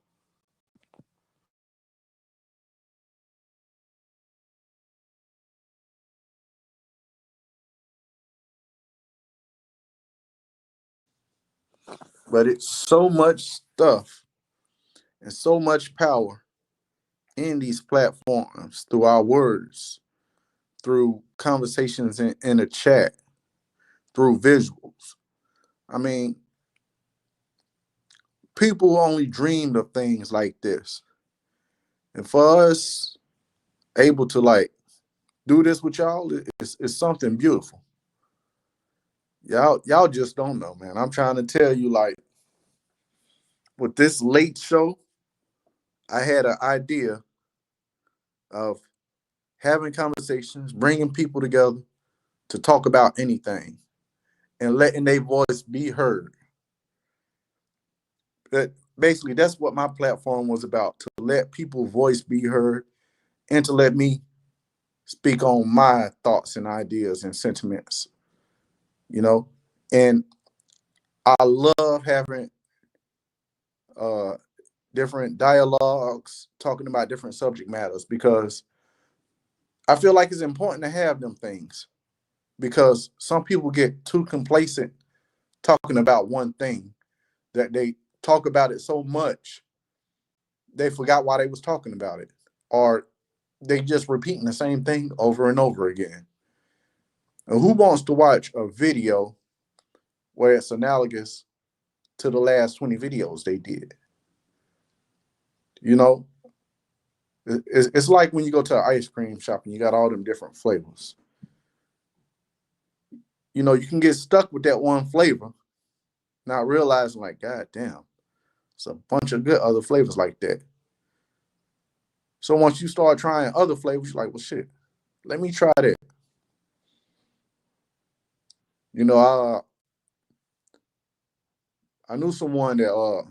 But it's so much stuff and so much power in these platforms through our words, through conversations in a chat, through visuals. I mean, people only dreamed of things like this. And for us able to like do this with y'all, it's something beautiful. Y'all just don't know, man. I'm trying to tell you, like, with this late show, I had an idea of having conversations, bringing people together to talk about anything and letting their voice be heard. That basically that's what my platform was about, to let people's voice be heard and to let me speak on my thoughts and ideas and sentiments, you know. And I love having uh different dialogues talking about different subject matters because I feel like it's important to have them things because some people get too complacent talking about one thing that they talk about it so much they forgot why they was talking about it, or they just repeating the same thing over and over again. And who wants to watch a video where it's analogous to the last 20 videos they did? You know, it's like when you go to an ice cream shop and you got all them different flavors. You know, you can get stuck with that one flavor, not realizing like, God damn, it's a bunch of good other flavors like that. So once you start trying other flavors, you're like, well, shit, let me try that. You know, I knew someone that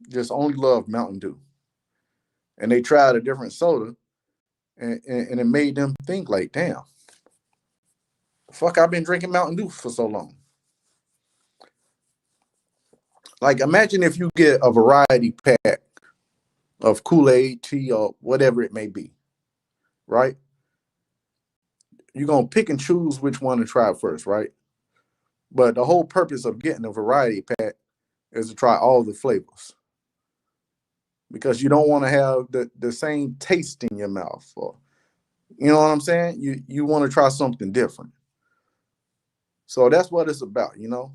just only loved Mountain Dew, and they tried a different soda, and it made them think like, damn, fuck, I've been drinking Mountain Dew for so long. Like, imagine if you get a variety pack of Kool-Aid, tea, or whatever it may be, right? You're gonna pick and choose which one to try first, right? But the whole purpose of getting a variety pack is to try all the flavors because you don't want to have the same taste in your mouth, or you know what I'm saying? You want to try something different. So that's what it's about, you know?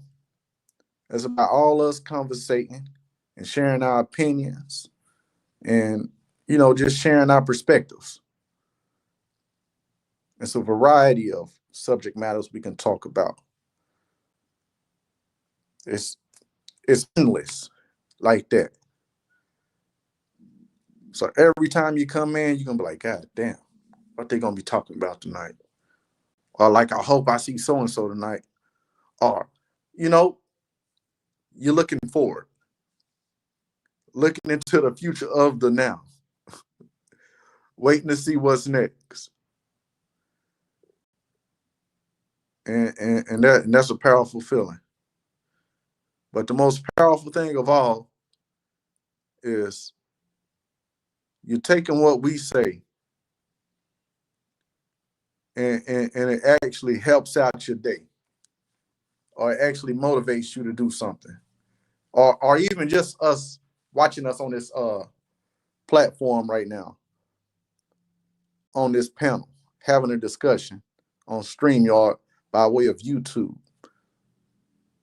It's about all us conversating and sharing our opinions and, you know, just sharing our perspectives. It's a variety of subject matters we can talk about. It's it's endless like that. So every time you come in, you're gonna be like, God damn, what they gonna be talking about tonight? Or like, I hope I see so and so tonight. Or, you know, you're looking forward, looking into the future of the now, waiting to see what's next. And that's a powerful feeling. But the most powerful thing of all is you're taking what we say and it actually helps out your day, or it actually motivates you to do something, or even just us watching us on this platform right now, on this panel, having a discussion on StreamYard by way of YouTube.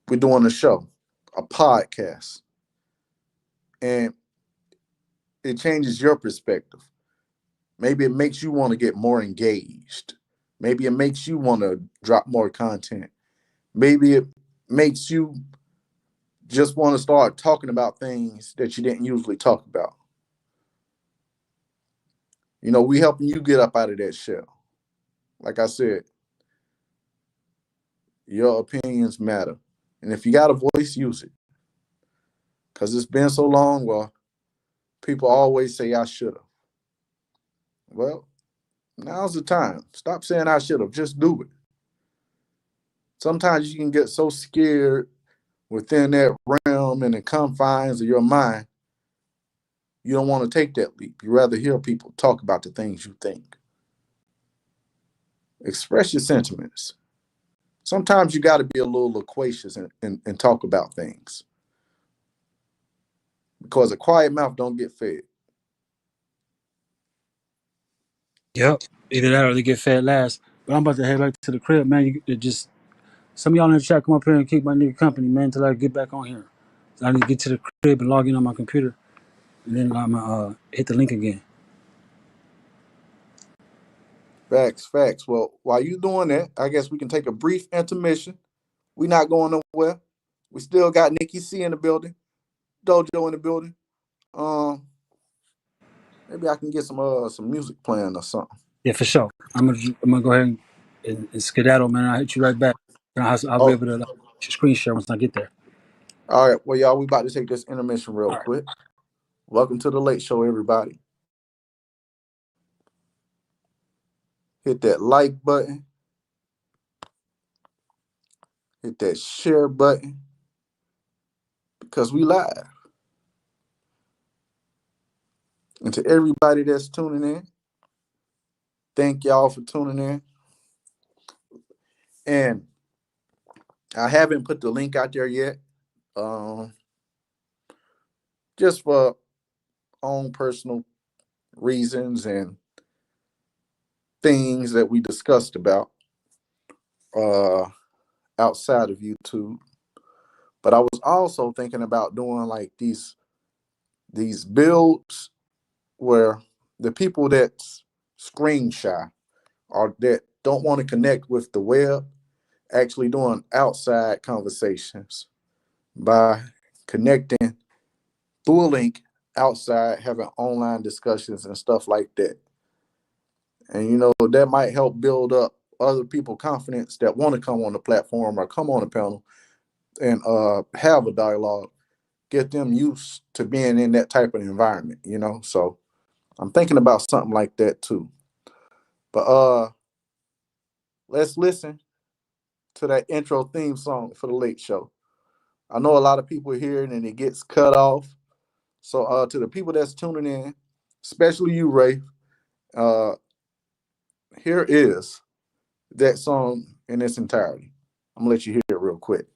We're doing a show, a podcast, and it changes your perspective. Maybe it makes you want to get more engaged. Maybe it makes you want to drop more content. Maybe it makes you just want to start talking about things that you didn't usually talk about. You know, we helping you get up out of that shell. like I said, your opinions matter. And if you got a voice, use it. Because it's been so long, well, people always say I should have. Well, now's the time. Stop saying I should have. Just do it. Sometimes you can get so scared within that realm and the confines of your mind, you don't want to take that leap. You rather hear people talk about the things you think. Express your sentiments. Sometimes you got to be a little loquacious and talk about things. Because a quiet mouth don't get fed. Yep. Either that or they get fed last. But I'm about to head back to the crib, man. You just some of y'all in the chat come up here and keep my nigga company, man, until I get back on here. So I need to get to the crib and log in on my computer, and then I'm gonna hit the link again. Facts. Well, while you doing that, I guess we can take a brief intermission. We not going nowhere. We still got Nikki C in the building, Dojo in the building. Maybe I can get some music playing or something. Yeah, for sure. I'm gonna go ahead and skedaddle, man. I'll hit you right back. I'll be able to screen share once I get there. All right. Well, y'all, we about to take this intermission real All quick. Welcome to the Late Show, everybody. Hit that like button. Hit that share button. Because we live. And to everybody that's tuning in, thank y'all for tuning in. And I haven't put the link out there yet. Just for own personal reasons and things that we discussed about outside of YouTube. But I was also thinking about doing like these builds where the people that's screen shy or that don't want to connect with the web actually doing outside conversations by connecting through a link outside, having online discussions and stuff like that. And, you know, that might help build up other people confidence that want to come on the platform or come on the panel and have a dialogue, get them used to being in that type of environment, you know? So I'm thinking about something like that too. But let's listen to that intro theme song for the Late Show. I know a lot of people hear it and it gets cut off. So to the people that's tuning in, especially you, Ray, here is that song in its entirety. I'm gonna let you hear it real quick.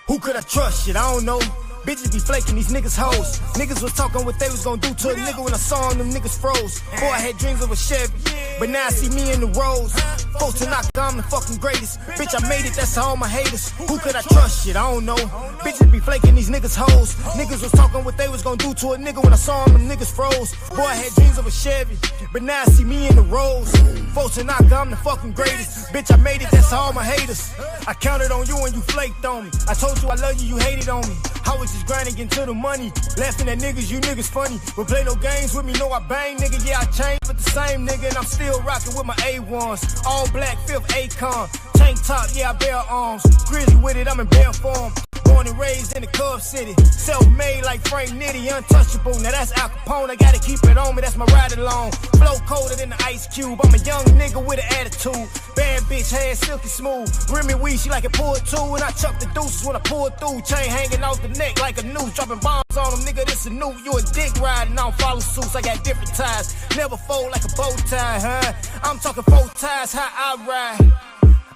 Who could I trust? Shit, I don't know. Bitches be flaking, these niggas hoes. Niggas was talking what they was gonna do to a nigga when I saw them niggas froze. Boy, I had dreams of a Chevy, but now I see me in the Rolls. Folks to knock, I'm the fucking greatest. Bitch, I made it, that's to all my haters. Who could I trust? Shit, I don't know. Bitches be flaking, these niggas hoes. Niggas was talking what they was gonna do to a nigga when I saw them niggas froze. Boy, I had dreams of a Chevy, but now I see me in the Rolls. Folks to knock, I'm the fucking greatest. Bitch, I made it, that's to all my haters. I counted on you and you flaked on me. I told you I love you, you hated on me. I was just grinding, getting to the money. Laughing at niggas, you niggas funny. But play no games with me, know I bang, nigga. Yeah, I changed, but the same nigga. And I'm still rocking with my A1s. All black, 5th Akon. Tank top, yeah, I bear arms. Grizzly with it, I'm in bare form. Born and raised in the Cub City. Self-made like Frank Nitty, untouchable. Now that's Al Capone, I gotta keep it on me, that's my ride along. Flow colder than the Ice Cube. I'm a young nigga with an attitude. Bad bitch, hair silky smooth. Remy weed, she like it pulled too. And I chuck the deuces when I pull through. Chain hanging out the neck like a noose. Dropping bombs on them, nigga, this a new. You a dick riding, I don't follow suits. I got different ties. Never fold like a bow tie, huh? I'm talking 4 ties, how I ride.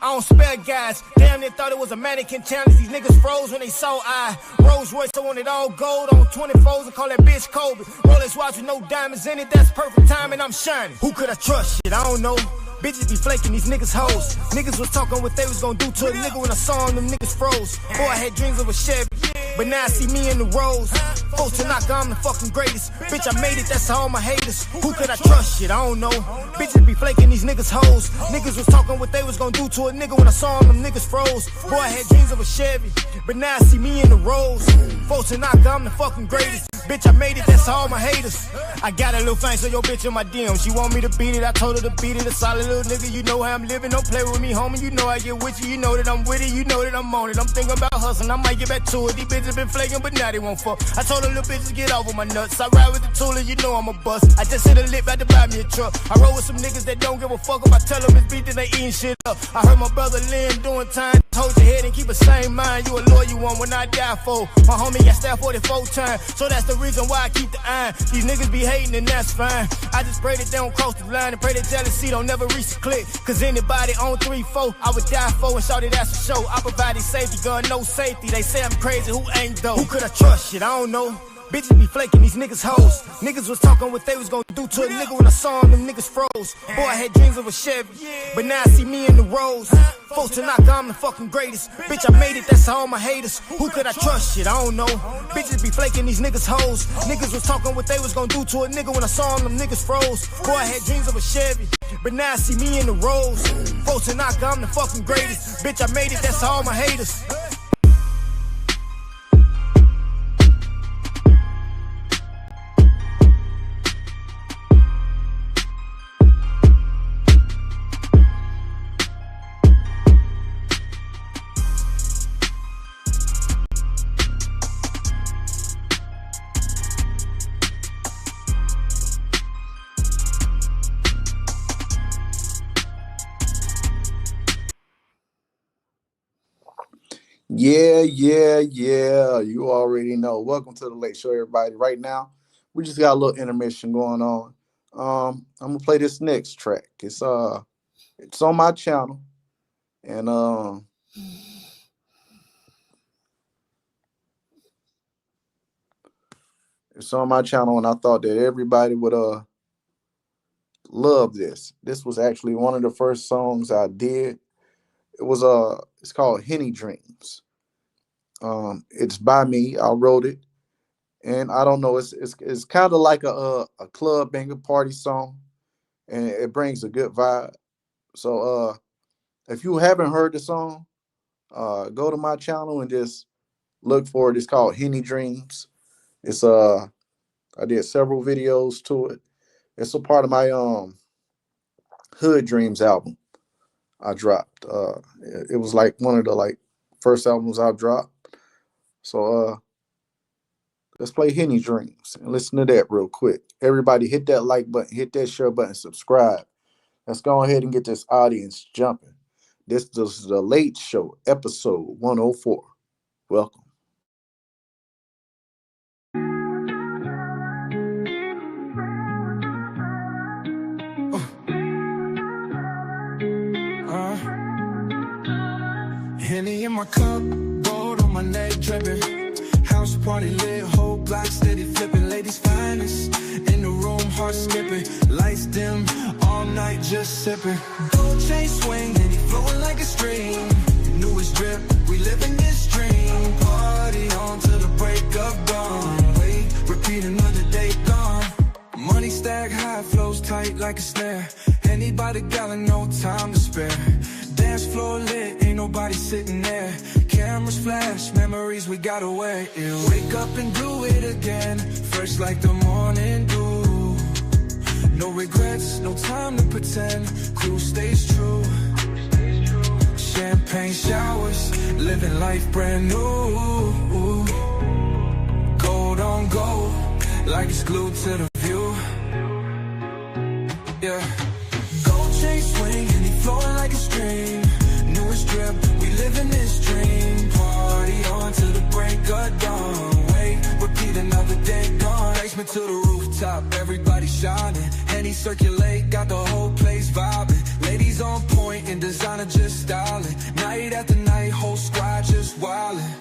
I don't spare guys. Damn, they thought it was a mannequin challenge. These niggas froze when they saw I. Rolls Royce, I want it all gold on 24s and call that bitch Kobe. Rolex watch with no diamonds in it. That's perfect time and I'm shining. Who could I trust? Shit, I don't know. Bitches be flaking, these niggas hoes. Niggas was talking what they was gonna do to a nigga when I saw them niggas froze. Boy, I had dreams of a Chevy, but now I see me in the rows. Folks to knock, I'm the fucking greatest. Bitch, I made it, that's all my haters. Who could I trust? Shit, I don't know. Bitches be flaking these niggas hoes. Niggas was talking what they was gonna do to a nigga. When I saw them niggas froze. Boy, I had dreams of a Chevy, but now I see me in the rows. Folks to knock, I'm the fucking greatest. Bitch, I made it, that's all my haters. I got a little thing, so your bitch in my DM. She want me to beat it, I told her to beat it. A solid little nigga, you know how I'm living. Don't play with me, homie, you know I get with you. You know that I'm with it, you know that I'm on it. I'm thinking about hustling, I might get back to it. These bitches been flaking, but now they won't fuck. I told her little bitches get off of my nuts. I ride with the tool and you know I'm a bust. I just hit a lip, had to buy me a truck. I roll with some niggas that don't give a fuck if I tell them it's beat, then they eating shit up. I heard my brother Lynn doing time. Hold your head and keep a same mind. You a loyal one when I die for. My homie got stabbed 44 times, so that's the reason why I keep the iron. These niggas be hating and that's fine. I just pray that they don't cross the line and pray that jealousy don't never reach the click. Cause anybody on 3-4, I would die for and shout it that's a show. I provided safety, gun, no safety. They say I'm crazy, who ain't though? Who could I trust? Shit, I don't know. Bitches be flaking these niggas hoes. Niggas was talking what they was gonna do to a nigga. When I saw them niggas froze. Boy, I had dreams of a Chevy, but now I see me in the rows. Folks to knock, I'm the fucking greatest. Bitch, I made it, that's all my haters. Who could I trust? Shit, I don't know. Bitches be flaking these niggas hoes. Niggas was talking what they was gonna do to a nigga. When I saw them niggas froze. Boy, I had dreams of a Chevy, but now I see me in the rows. Folks to knock, I'm the fucking greatest. Bitch, I made it, that's all my haters. Yeah. You already know. Welcome to the Late Show, everybody. Right now, we just got a little intermission going on. I'm gonna play this next track. It's on my channel, and it's on my channel, and I thought that everybody would love this. This was actually one of the first songs I did. It was it's called Henny Dreams. It's by me. I wrote it, and I don't know. It's kind of like a club banger party song, and it brings a good vibe. So if you haven't heard the song, go to my channel and just look for it. It's called Henny Dreams. It's I did several videos to it. It's a part of my Hood Dreams album I dropped. It was like one of the first albums I dropped. So let's play Henny Dreams and listen to that real quick. Everybody hit that like button, hit that share button, subscribe. Let's go ahead and get this audience jumping. This is the Late Show, episode 104. Welcome. Henny in my cup, gold on my neck dripping. House party lit, whole block steady flipping. Ladies finest in the room, heart skipping. Lights dim, all night just sipping. Gold chain swing, and he flowing like a stream. Newest drip, we living this dream. Party on till the break of dawn. Wait, repeat another day gone. Money stack high, flows tight like a snare. Anybody got no time to spare. Dance floor lit, ain't nobody sitting there. Cameras flash, memories we got away. Yeah. Wake up and do it again, fresh like the morning dew. No regrets, no time to pretend. Crew stays true. Champagne showers, living life brand new. Gold on gold, like it's glued to the view. Yeah. Gold chain swing and he flowing like a stream. Newest drip, we living this dream. Party on till the break of dawn. Wait, repeat another day gone. Basement to the rooftop, everybody shining. Henny circulate, got the whole place vibing. Ladies on point and designer just styling. Night after night, whole squad just wildin'.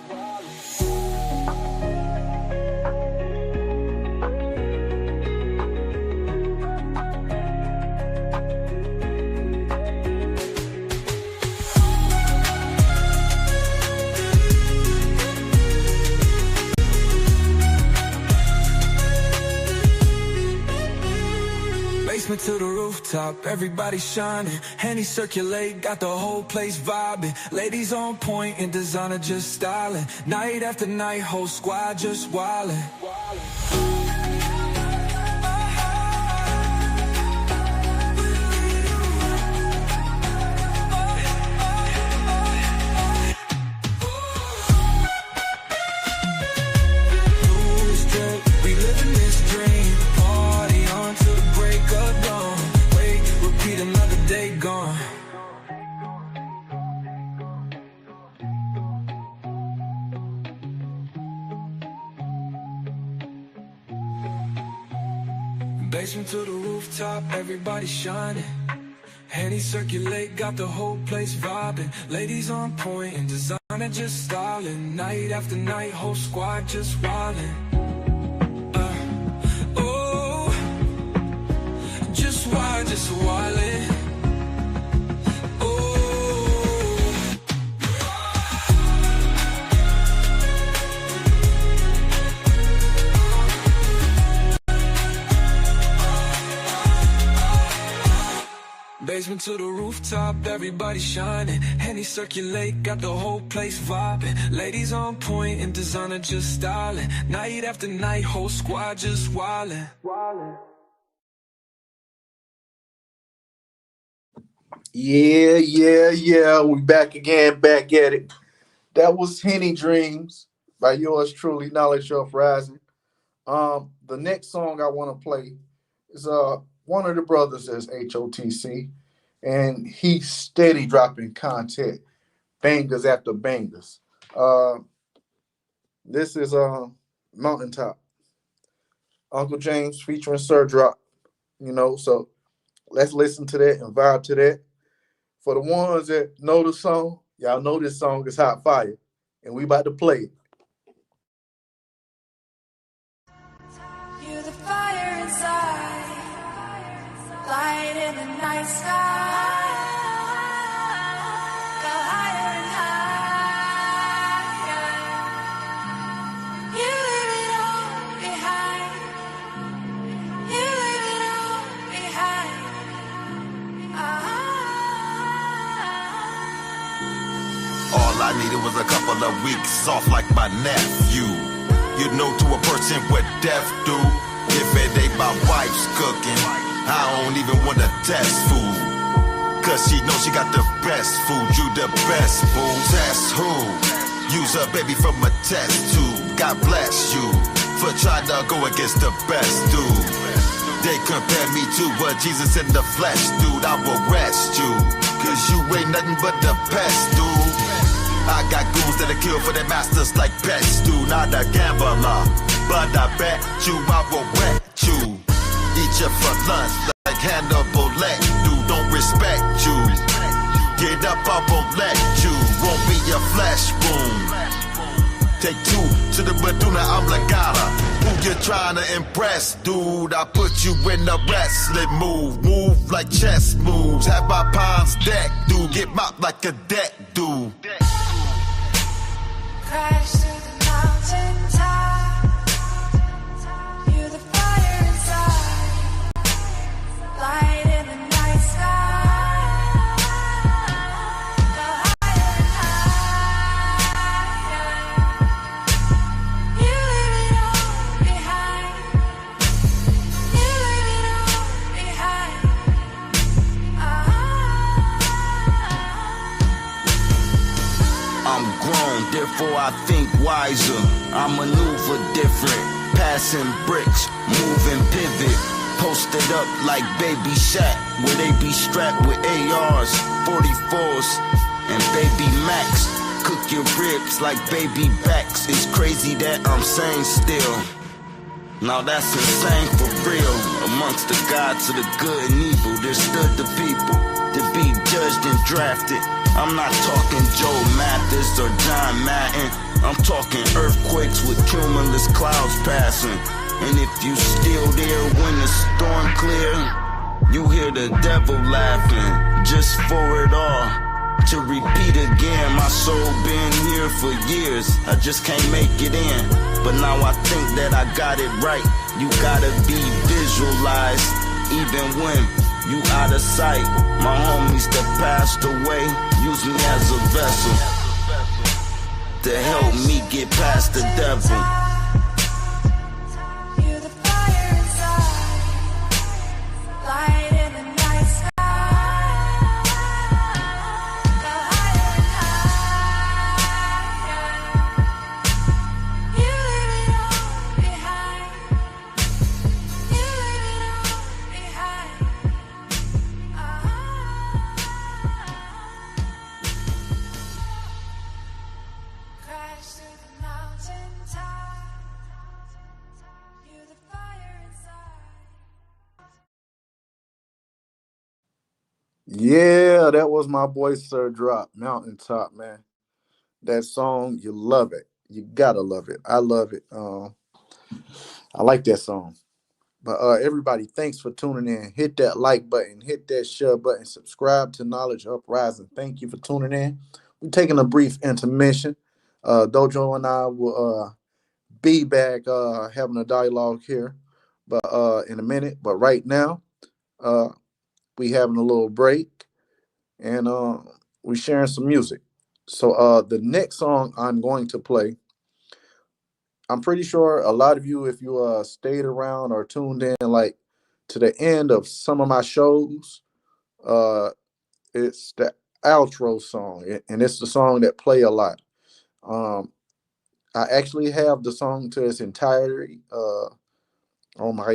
Basement to the rooftop, everybody shining. Henny circulate, got the whole place vibing. Ladies on point and designer just styling. Night after night, whole squad just wildin'. Basement to the rooftop, everybody shining. Henny circulate, got the whole place vibing. Ladies on point and designer just styling. Night after night, whole squad just wildin'. Oh, just wildin'. Basement to the rooftop, everybody shining. Henny circulate, got the whole place vibing. Ladies on point and designer just styling. Night after night, whole squad just wildin'. Yeah. We back again, back at it. That was Henny Dreams by yours truly, Knowledge Uprising. The next song I want to play is one of the brothers is H.O.T.C. and he's steady dropping content, bangers after bangers. This is Mountaintop. Uncle James featuring Sir Drop, so let's listen to that and vibe to that. For the ones that know the song, y'all know this song is hot fire, and we about to play it. You're the fire inside, light in the night sky. Go higher and higher. You leave it all behind. You leave it all behind. All I needed was a couple of weeks off like my nephew. You know, to a person what death do. If it ain't my wife's cooking, I don't even want to test food. Cause she knows she got the best food. You the best food. Test who? Use a baby from a test tube. God bless you for trying to go against the best dude. They compare me to what Jesus in the flesh, dude. I will rest you, cause you ain't nothing but the best, dude. I got goons that'll kill for their masters like pets, dude. Not a gambler, but I bet you I will wet you. Eat you for lunch like Hannibal Lecter, dude. Don't respect you. Get up, I won't let you. Won't be your flesh wound. Take two to the Meduna, I'm Lagana. Who you trying to impress, dude? I put you in a wrestling move. Move like chess moves. Have my palms decked, dude. Get mopped like a deck, dude. Crash through the mountain top. You're the fire inside, light in the night sky. Go higher and higher. You leave it all behind. You leave it all behind. I'm grown, therefore I think wiser. I maneuver different, passing bricks, moving pivot. Posted up like Baby Shaq, where they be strapped with ARs, 44s, and Baby Max. Cook your ribs like baby backs. It's crazy that I'm sane still. Now that's insane for real. Amongst the gods of the good and evil, there stood the people to be judged and drafted. I'm not talking Joe Mathis or John Madden. I'm talking earthquakes with cumulus clouds passing. And if you still there when the storm clear, you hear the devil laughing just for it all. To repeat again, my soul been here for years. I just can't make it in. But now I think that I got it right. You gotta be visualized Even when you out of sight, my homies that passed away use me as a vessel to help me get past the devil. You're the fire inside, light in the night sky. The higher and higher, you leave it all behind. You leave it all behind. Crash through the mountain top. You're the fire inside. Yeah, that was my boy Sir Drop, Mountaintop, man. That song, you love it. You gotta love it. I love it. I like that song. But everybody, thanks for tuning in. Hit that like button, hit that share button, subscribe to Knowledge Uprising. Thank you for tuning in. We're taking a brief intermission. Dojo and I will be back having a dialogue here, but in a minute. But right now, uh, we having a little break, and we sharing some music. So the next song I'm going to play, I'm pretty sure a lot of you, if you stayed around or tuned in like to the end of some of my shows, uh, it's the outro song, and it's the song that play a lot. Um, I actually have the song to its entirety on my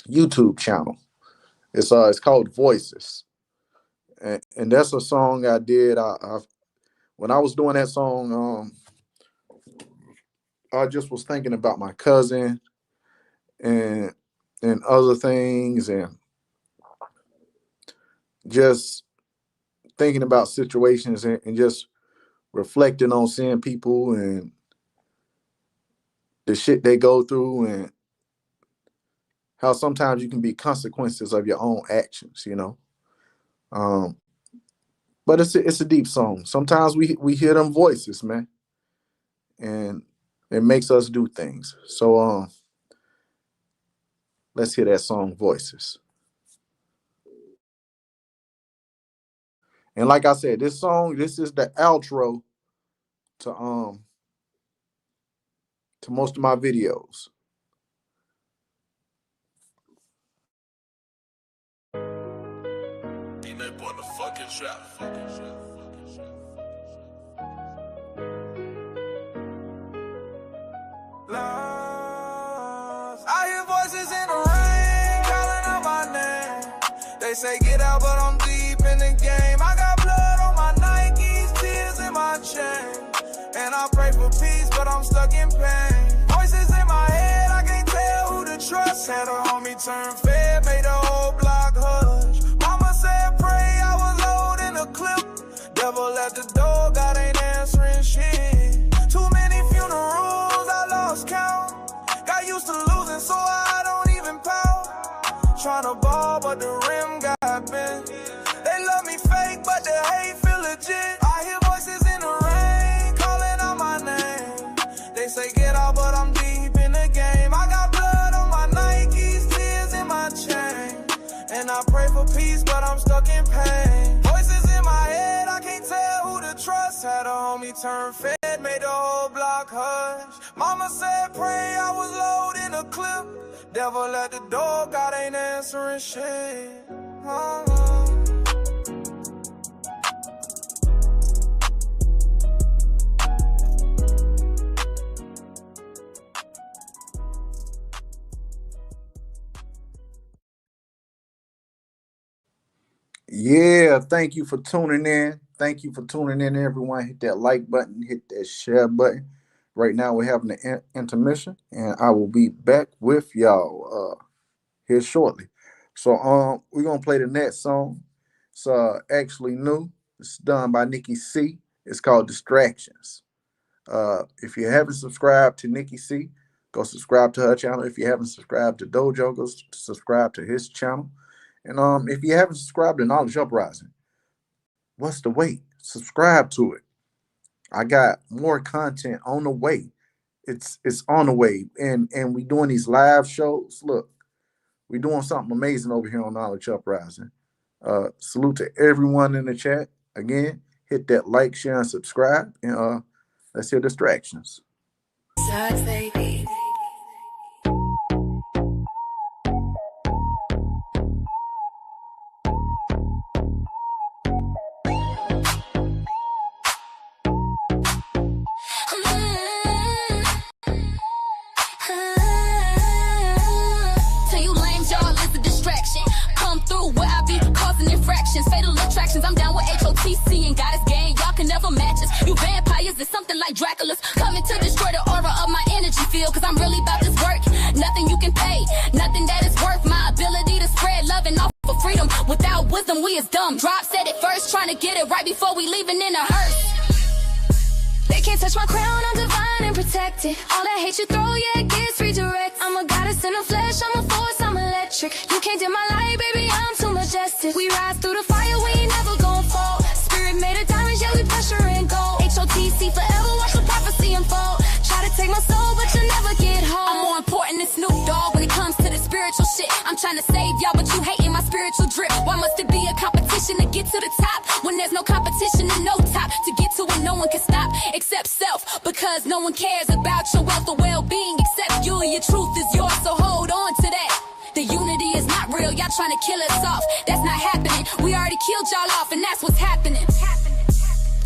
YouTube channel. It's called Voices, and that's a song I did. When I was doing that song, I just was thinking about my cousin and other things, and just thinking about situations, and just reflecting on seeing people and the shit they go through, and how sometimes you can be consequences of your own actions, you know. Um, but it's a deep song. Sometimes we hear them voices, man, and it makes us do things. So let's hear that song, Voices. And like I said, this is the outro to most of my videos. In that motherfucking trap. Lost. I hear voices in the rain calling out my name. They say get out, but I'm deep in the game. I got blood on my Nikes, tears in my chain. And I pray for peace, but I'm stuck in pain. Voices in my head, I can't tell who to trust. Had a homie turn fed, made the whole block hush. Mama said pray, I was loading a clip. Devil at the door, God ain't answering shit. Too many funerals, I lost count. Got used to losing, so I don't even pout. Tryna ball, but the rim got bent. They love me fake, but the hate feel legit. I hear voices in the rain, calling out my name. They say get out, but I'm deep in the game. I got blood on my Nikes, tears in my chain. And I pray for peace, but I'm stuck in pain. Voices in my head, I can't tell who to trust. Had a homie turn fed, made the whole block hush. Mama said pray, I was loading a clip. Devil at the door, God ain't answering shit. Yeah, thank you for tuning in. Thank you for tuning in, everyone. Hit that like button, hit that share button. Right now, we're having an intermission, and I will be back with y'all here shortly. So, we're gonna play the next song. It's actually new. It's done by Nikki C. It's called Distractions. If you haven't subscribed to Nikki C, go subscribe to her channel. If you haven't subscribed to Dojo, go subscribe to his channel. And if you haven't subscribed to Knowledge Uprising, what's the wait? Subscribe to it. I got more content on the way. It's on the way, and we doing these live shows. Look, We're doing something amazing over here on Knowledge Uprising. Salute to everyone in the chat. Again, hit that like, share, and subscribe. And let's hear Distractions. Sucks, baby. Fatal attractions, I'm down with H.O.T.C. and got his game, y'all can never match us. You vampires, it's something like Dracula's coming to destroy the aura of my energy field. Cause I'm really about this work, nothing you can pay, nothing that is worth my ability to spread love and offer for freedom. Without wisdom, we is dumb. Drop said it first, trying to get it right before we leaving in a hearse. They can't touch my crown, I'm divine and protected. All that hate you throw, yeah, it gets redirect. I'm a goddess in the flesh, I'm a force, I'm electric. You can't dim my light, baby, I'm too majestic. We rise through the fire, we ain't never gon' fall. Spirit made of diamonds, yeah, we pressure and gold. H.O.T.C. forever, watch the prophecy unfold. Try to take my soul, but you'll never get home. I'm more important than Snoop Dogg when it comes to the spiritual shit. I'm trying to save y'all, but you hating my spiritual drip. Why must it be a competition to get to the top when there's no competition and no top to get to it? No one can stop except self, because no one cares about your wealth or well-being except you. Your truth is yours, so hold on to that. The unity is not real, y'all trying to kill us off. That's not happening, we already killed y'all off, and that's what's happening.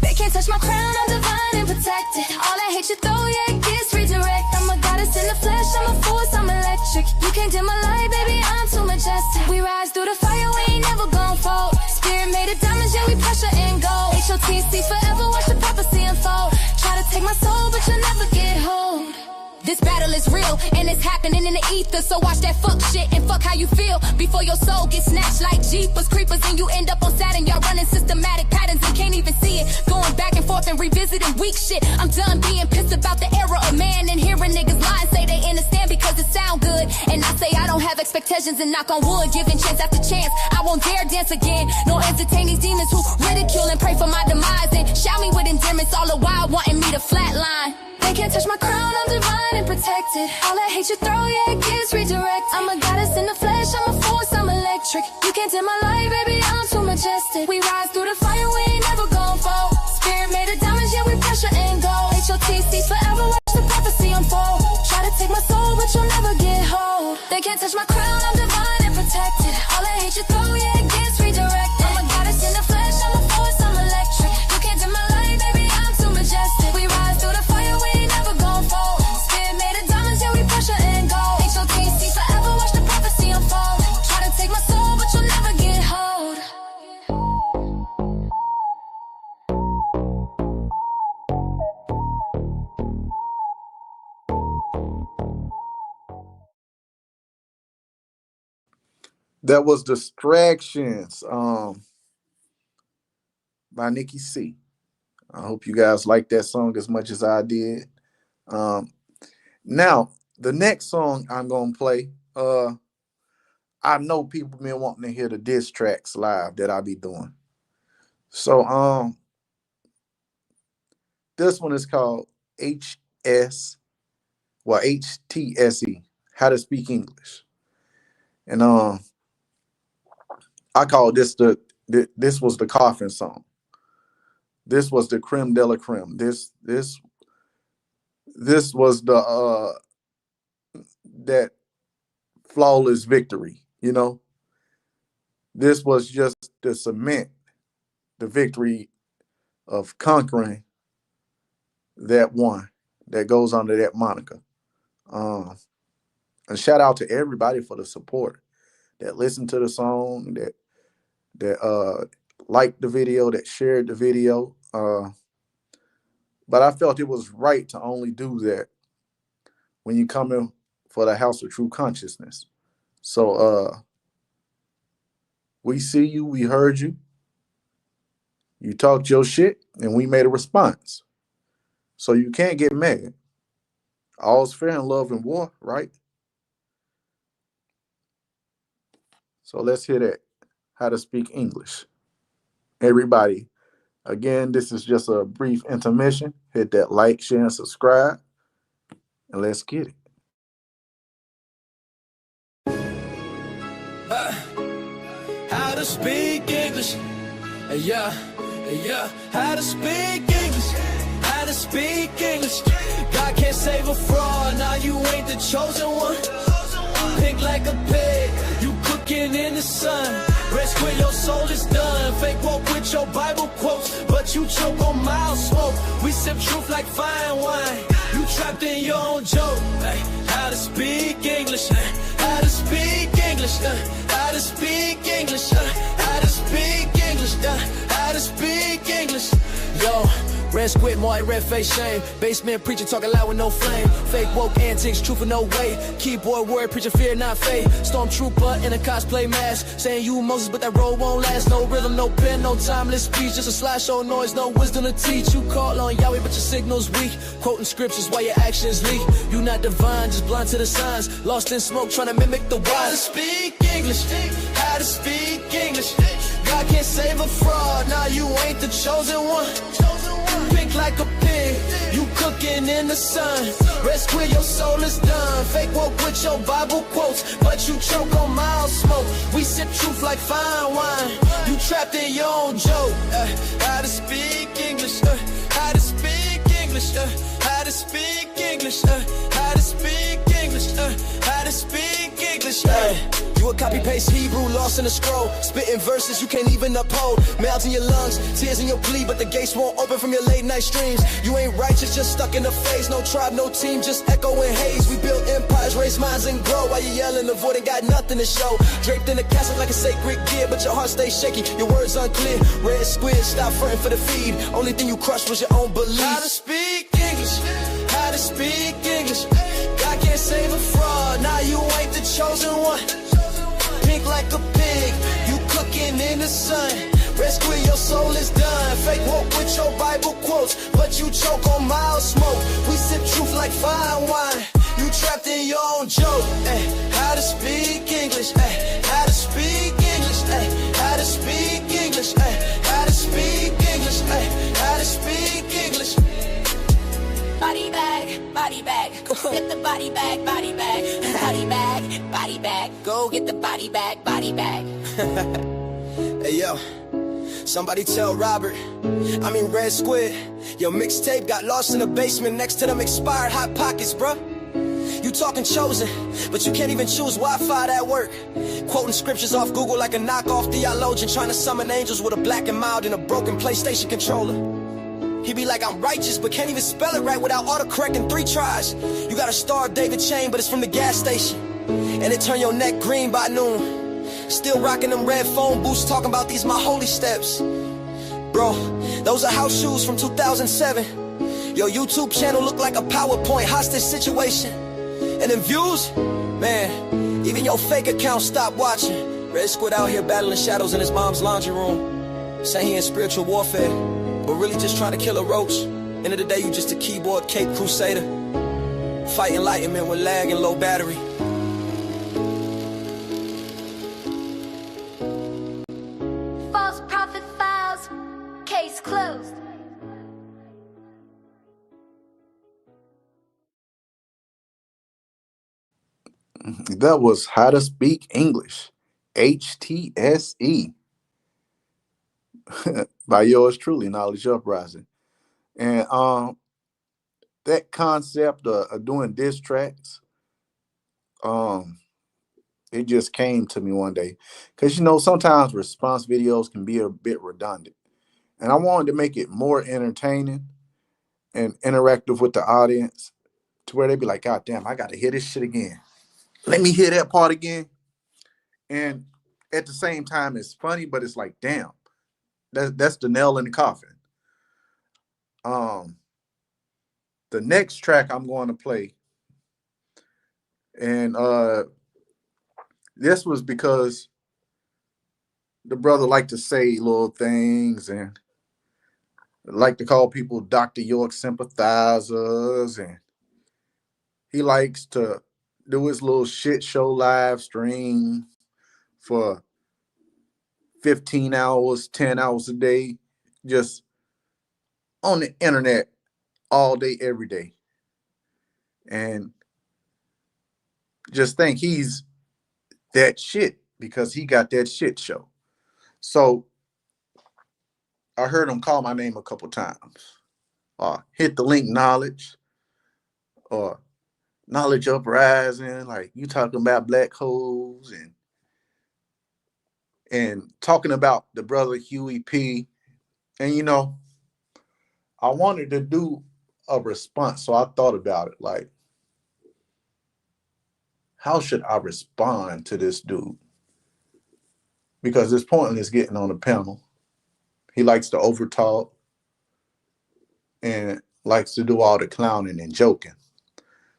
They can't touch my crown, I'm divine and protected. All that hate you throw, yeah, it gets redirect. I'm a goddess in the flesh, I'm a force, I'm electric. You can't dim my light, baby, I'm too majestic. We rise through the fire, we ain't never gon' fold. Spirit made of diamonds, yeah, we pressure and gold. H.O.T.C. forever, watch the prophecy unfold. Try to take my soul, but you'll never get hold. This battle is real, and it's happening in the ether. So watch that fuck shit and fuck how you feel before your soul gets snatched like Jeepers Creepers and you end up on Saturn. Y'all running systematic patterns and can't even see it. Going back and forth and revisiting weak shit. I'm done being pissed about the era of man and hearing niggas lie and say they understand because it sound good. And I say I don't have expectations and knock on wood, giving chance after chance. I won't dare dance again, nor entertain these demons who ridicule and pray for my demise and shout me with endearments all the while wanting me to flatline. They can't touch my crown, I'm divine and protected. All that hate you throw, yeah, it gets redirect. I'm a goddess in the flesh, I'm a force, I'm electric. You can't dim my light, baby, I'm too majestic. We rise through the fire, we ain't never gon' fall. Spirit made of diamonds, yeah, we pressure and gold. H.O.T.C. forever, watch the prophecy unfold. Try to take my soul, but you'll never get hold. They can't touch my crown, I'm divine and protected. All that hate you throw, yeah, it gets redirected. I'm a goddess in the flesh, I'm a force, I'm electric. You can't dim my light, baby, I'm too majestic. We rise through the fire, we ain't never gon' fold. Spirit made of diamonds, yeah, we pressure and gold. H.O.T.C. forever, watch the prophecy unfold. Try to take my soul, but you'll never get hold. That was Distractions by Nikki C. I hope you guys like that song as much as I did. Now, the next song I'm going to play, I know people been wanting to hear the diss tracks live that I be doing. So this one is called H.S. Well, H.T.S.E. How to Speak English. And I call this this was the coffin song. This was the creme de la creme. This was the that flawless victory, you know. This was just the cement, the victory of conquering that one that goes under that moniker. And shout out to everybody for the support that listened to the song, that liked the video, that shared the video. But I felt it was right to only do that when you come in for the House of True Consciousness. So we see you, we heard you, you talked your shit, and we made a response. So you can't get mad. All's fair in love and war, right? So let's hear that. How to Speak English. Everybody, again, this is just a brief intermission. Hit that like, share, and subscribe, and let's get it. speak English. Yeah, yeah, how to speak English. How to speak English. God can't save a fraud, now you ain't the chosen one. Pink like a pig, you cooking in the sun. Rest when your soul is done. Fake woke with your Bible quotes, but you choke on mild smoke. We sip truth like fine wine. You trapped in your own joke. How to speak English. How to speak English. How to speak English. How to speak English. How to speak English. Yo. Red squid, more like red face shame. Basement preacher talking loud with no flame. Fake woke antics, truth for no way. Keyboard word, preacher fear not faith. Stormtrooper in a cosplay mask, saying you Moses, but that road won't last. No rhythm, no pen, no timeless speech. Just a slideshow noise, no wisdom to teach. You call on Yahweh, but your signal's weak. Quoting scriptures while your actions leak. You not divine, just blind to the signs. Lost in smoke, trying to mimic the wise. How to speak English. How to speak English. God can't save a fraud, now you ain't the chosen one. Pink like a pig, you cooking in the sun. Rest where your soul is done. Fake woke with your Bible quotes, but you choke on mild smoke. We sip truth like fine wine. You trapped in your own joke. How to speak English. How to speak English. How to speak English. How to speak English. How to speak English. You a copy-paste Hebrew, lost in a scroll. Spitting verses you can't even uphold. Mouths in your lungs, tears in your plea, but the gates won't open from your late night streams. You ain't righteous, just stuck in the phase. No tribe, no team, just echoing haze. We build empires, raise minds and grow. While you yelling, avoiding, got nothing to show. Draped in a castle like a sacred gear, but your heart stays shaky, your words unclear. Red squid, stop fronting for the feed. Only thing you crushed was your own belief. How to speak English. How to speak English. God can't save a fraud, now you ain't the chosen one. Pink like a pig, you cooking in the sun. Rest where your soul is done. Fake woke with your Bible quotes, but you choke on mild smoke. We sip truth like fine wine. You trapped in your own joke. How to speak English. How to speak English. How to speak English. How to speak English. How to speak English. Body bag, go get the body bag, body bag, go get the body bag, body bag. Hey yo, somebody tell Robert, Red Squid, your mixtape got lost in the basement next to them expired Hot Pockets, bruh. You talking chosen, but you can't even choose Wi-Fi at work. Quoting scriptures off Google like a knockoff theologian, trying to summon angels with a black and mild and a broken PlayStation controller. He be like, I'm righteous, but can't even spell it right without autocorrect in 3 tries. You got a Star of David chain, but it's from the gas station. And it turn your neck green by noon. Still rocking them red phone boots, talking about these my holy steps. Bro, those are house shoes from 2007. Your YouTube channel look like a PowerPoint hostage situation. And in views, man, even your fake account stopped watching. Red Squid out here battling shadows in his mom's laundry room. Saying he in spiritual warfare, but really just trying to kill a roach. End of the day, you just a keyboard cape crusader, fighting enlightenment with lag and low battery. False prophet files, case closed. That was How to Speak English, H.T.S.E. by yours truly, Knowledge Uprising. And that concept of doing diss tracks, it just came to me one day. Because, sometimes response videos can be a bit redundant. And I wanted to make it more entertaining and interactive with the audience to where they'd be like, God damn, I got to hear this shit again. Let me hear that part again. And at the same time, it's funny, but it's like, damn, that's the nail in the coffin. The next track I'm going to play, and this was because the brother liked to say little things and like to call people Dr. York sympathizers, and he likes to do his little shit show live stream for 15 hours, 10 hours a day, just on the internet all day, every day. And just think he's that shit because he got that shit show. So I heard him call my name a couple times. Hit the link knowledge or knowledge uprising, like you talking about black holes and talking about the brother Huey P. And I wanted to do a response, so I thought about it, like, how should I respond to this dude? Because it's pointless getting on the panel. He likes to overtalk and likes to do all the clowning and joking.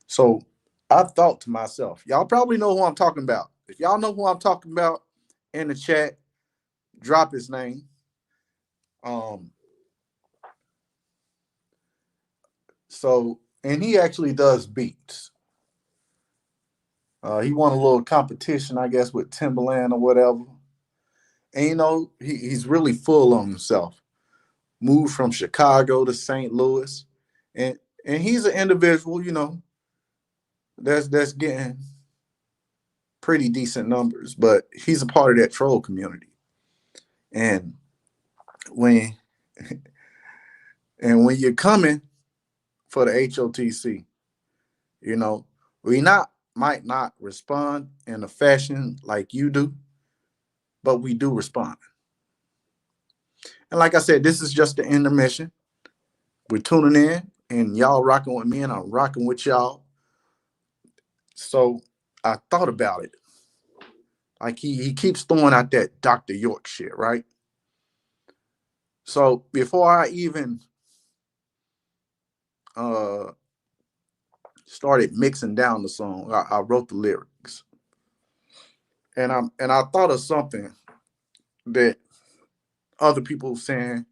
So I thought to myself, y'all probably know who I'm talking about. If y'all know who I'm talking about in the chat, drop his name. And he actually does beats. He won a little competition, I guess, with Timberland or whatever. And he's really full on himself. Moved from Chicago to St. Louis. And he's an individual, that's getting pretty decent numbers, but he's a part of that troll community. And when you're coming for the H.O.T.C, we might not respond in a fashion like you do, but we do respond. And like I said, this is just the intermission. We're tuning in, and y'all rocking with me, and I'm rocking with y'all. So I thought about it. Like he keeps throwing out that Dr. York shit, right? So before I even started mixing down the song, I wrote the lyrics. And I thought of something that other people saying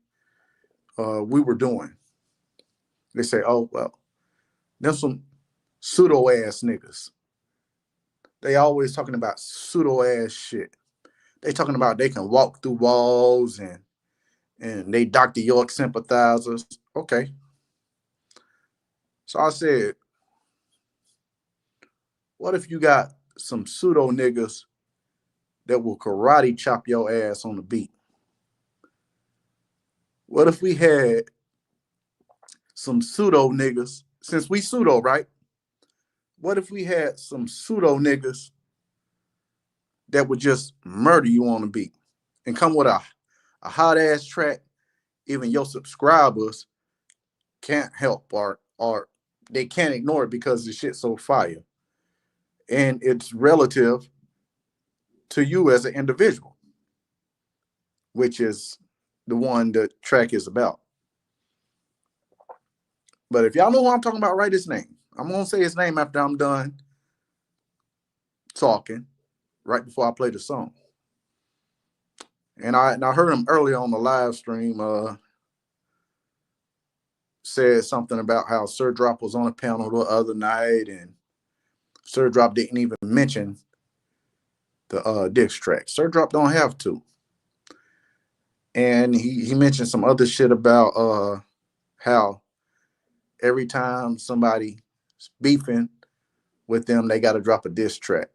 we were doing. They say, oh, well, there's some pseudo ass niggas. They always talking about pseudo ass shit. They talking about they can walk through walls and they Dr. York sympathizers. Okay. So I said, what if you got some pseudo niggas that will karate chop your ass on the beat? What if we had some pseudo niggas, since we pseudo, right? What if we had some pseudo niggas that would just murder you on the beat and come with a hot ass track? Even your subscribers can't help or they can't ignore it because the shit's so fire. And it's relative to you as an individual, which is the one the track is about. But if y'all know who I'm talking about, write his name. I'm going to say his name after I'm done talking, right before I play the song. And I heard him earlier on the live stream said something about how Sir Drop was on a panel the other night, and Sir Drop didn't even mention the diss track. Sir Drop don't have to. And he mentioned some other shit about how every time somebody's beefing with them, they got to drop a diss track.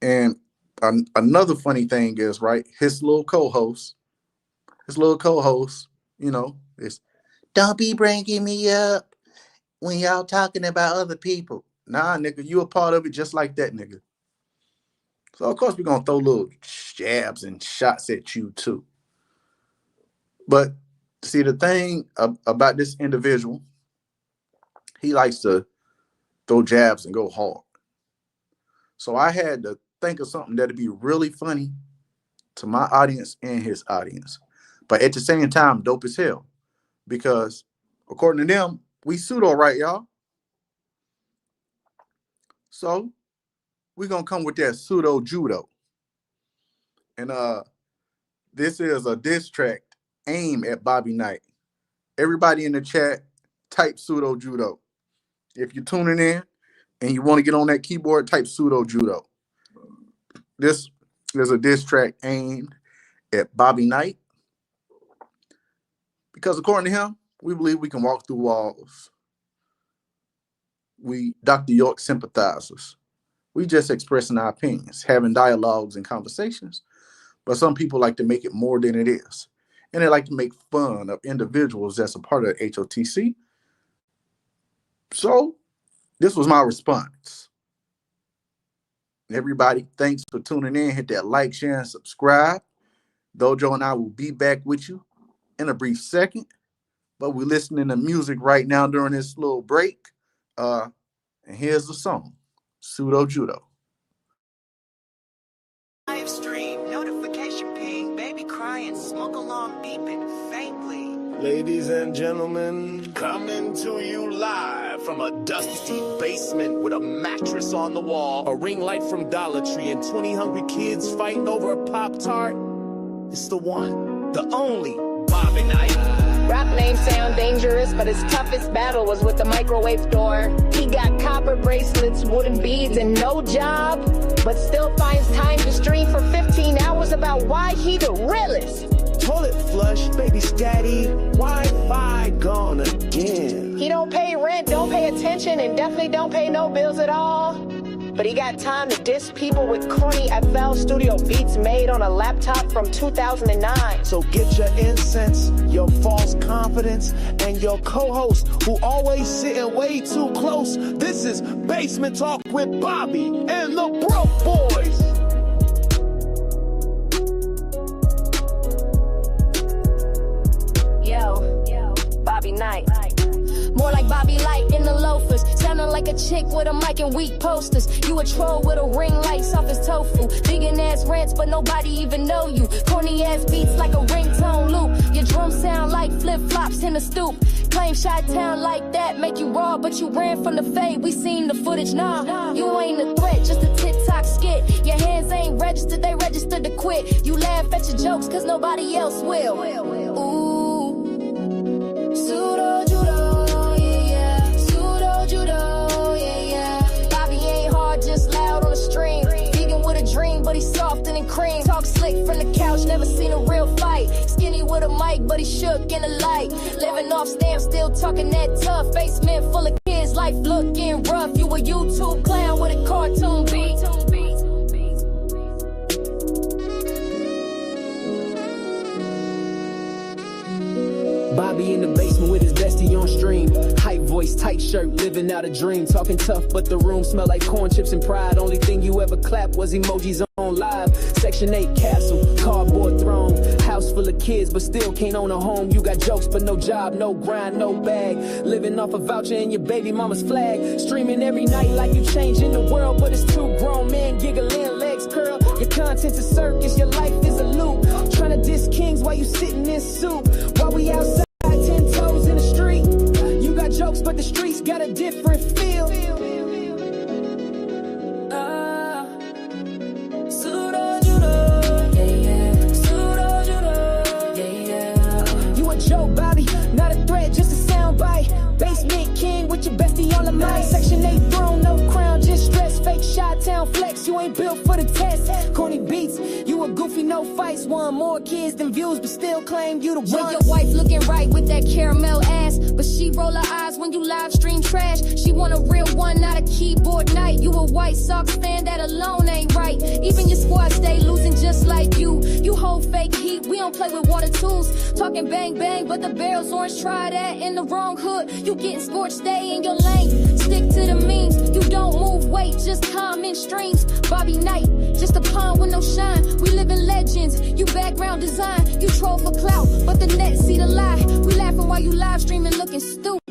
And another funny thing is, right, his little co-host, is, don't be bringing me up when y'all talking about other people. Nah, nigga, you a part of it just like that, nigga. So, of course, we're going to throw little jabs and shots at you, too. But, see, the thing about this individual, he likes to throw jabs and go hard. So I had to think of something that'd be really funny to my audience and his audience. But at the same time, dope as hell. Because according to them, we pseudo, right, y'all? So we're going to come with that pseudo judo. And this is a diss track aimed at Bobby Knight. Everybody in the chat, type pseudo judo. If you're tuning in and you want to get on that keyboard, type pseudo judo. This is a diss track aimed at Bobby Knight. Because according to him, we believe we can walk through walls. We Dr. York sympathizers. We just expressing our opinions, having dialogues and conversations. But some people like to make it more than it is. And they like to make fun of individuals that's a part of H.O.T.C. So this was my response. Everybody, thanks for tuning in. Hit that like, share, and subscribe. Dojo and I will be back with you in a brief second. But we're listening to music right now during this little break. And here's the song, Pseudo Judo. Live stream, notification ping, baby crying, smoke alarm beeping faintly. Ladies and gentlemen, coming to you live from a dusty basement with a mattress on the wall, a ring light from Dollar Tree, and 20 hungry kids fighting over a Pop-Tart. It's the one, the only Bobby Knight. Rap names sound dangerous, but his toughest battle was with the microwave door. He got copper bracelets, wooden beads, and no job, but still finds time to stream for 15 hours about why he the realest. Toilet flush, baby's daddy, Wi-Fi gone again. He don't pay rent, don't pay attention, and definitely don't pay no bills at all. But he got time to diss people with corny FL Studio beats made on a laptop from 2009. So get your incense, your false confidence, and your co-host who always sitting way too close. This is Basement Talk with Bobby and the Broke Boys. Bobby Knight. More like Bobby Light in the loafers, sounding like a chick with a mic and weak posters. You a troll with a ring light, soft as tofu. Digging ass rants, but nobody even know you. Corny ass beats like a ringtone loop. Your drums sound like flip flops in the stoop. Claim shot town like that, make you raw, but you ran from the fade. We seen the footage, nah. You ain't a threat, just a TikTok skit. Your hands ain't registered, they registered to quit. You laugh at your jokes, cause nobody else will. Ooh, pseudo judo, yeah. Pseudo judo, yeah. Bobby ain't hard, just loud on the stream. Vegan with a dream, but he's softer than cream. Talk slick from the couch, never seen a real fight. Skinny with a mic, but he shook in the light. Living off stamps, still talking that tough. Basement full of kids, life looking rough. You a YouTube clown with a cartoon beat. Bobby in the basement with his bestie on stream. Hype voice, tight shirt, living out a dream. Talking tough, but the room smell like corn chips and pride. Only thing you ever clapped was emojis on live. Section 8 castle, cardboard throne. House full of kids, but still can't own a home. You got jokes, but no job, no grind, no bag. Living off a voucher and your baby mama's flag. Streaming every night like you changing the world, but it's too grown men giggling, legs curl. Your content's a circus, your life is a loop. Trying to diss kings while you sitting in soup. While we outside 10 toes in the street. You got jokes, but the streets got a different feel. Pseudo judo, yeah. Pseudo judo, yeah. You a joke, Bobby, not a threat, just a soundbite. Basement king with your bestie on the mic. Section 8 throne, no crown, just stress. Fake shot town flex, you ain't built for the test. Corny beats, you a goofy, no fights. Won more kids than views, but still claim you the one. With your wife looking right with that caramel ass, but she roll her eyes when you live stream trash. She want a real one, not a keyboard knight. You a White Sox fan, that alone ain't right. Even your squad stay losing just like you. You hold fake heat, we don't play with water tools. Talking bang bang, but the barrel's orange. Try that in the wrong hood. You getting scorched, stay in your lane. Stick to the memes, you don't move weight, just comment streams. Bobby Knight, just a pawn with no shine. We live in legends, you background design. You troll for clout, but the net see the lie. We laughing while you live streaming looking stupid.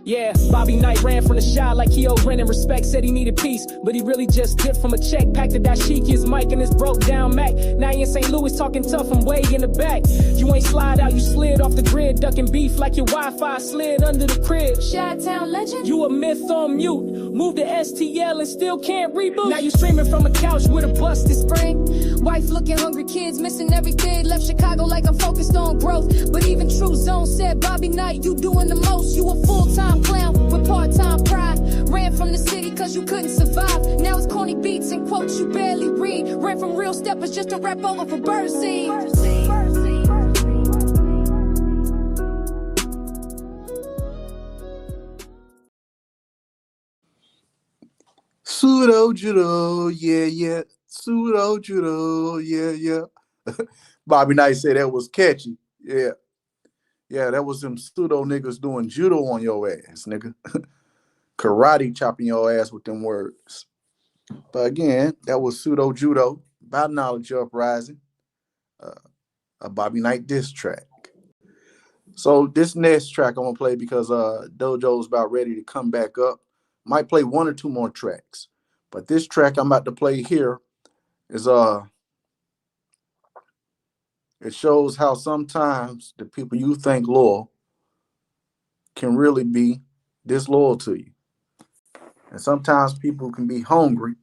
Yeah, Bobby Knight ran from the shot like he owed rent and respect. Said he needed peace, but he really just dipped from a check. Packed the dashiki, his mic and his broke down Mac. Now he in St. Louis talking tough, I'm way in the back. You ain't slide out, you slid off the grid. Ducking beef like your Wi-Fi slid under the crib. Chi-Town legend? You a myth on mute. Moved to STL and still can't reboot. Now you streaming from a couch with a busted spring. Wife looking hungry, kids missing everything. Left Chicago like I'm focused on growth. But even True Zone said, Bobby Knight, you doing the most. You a full-time clown with part-time pride. Ran from the city cause you couldn't survive. Now it's corny beats and quotes you barely read. Ran from real steppers just to rap over for birdseed. Pseudo judo, yeah, yeah. Pseudo judo, yeah, yeah. Bobby Knight said that was catchy. Yeah. Yeah, that was them pseudo niggas doing judo on your ass, nigga. Karate chopping your ass with them words. But again, that was pseudo judo by Knowledge Uprising, a Bobby Knight diss track. So this next track I'm gonna play because Dojo's about ready to come back up. Might play one or two more tracks, but this track I'm about to play here is it shows how sometimes the people you think loyal can really be disloyal to you, and sometimes people can be hungry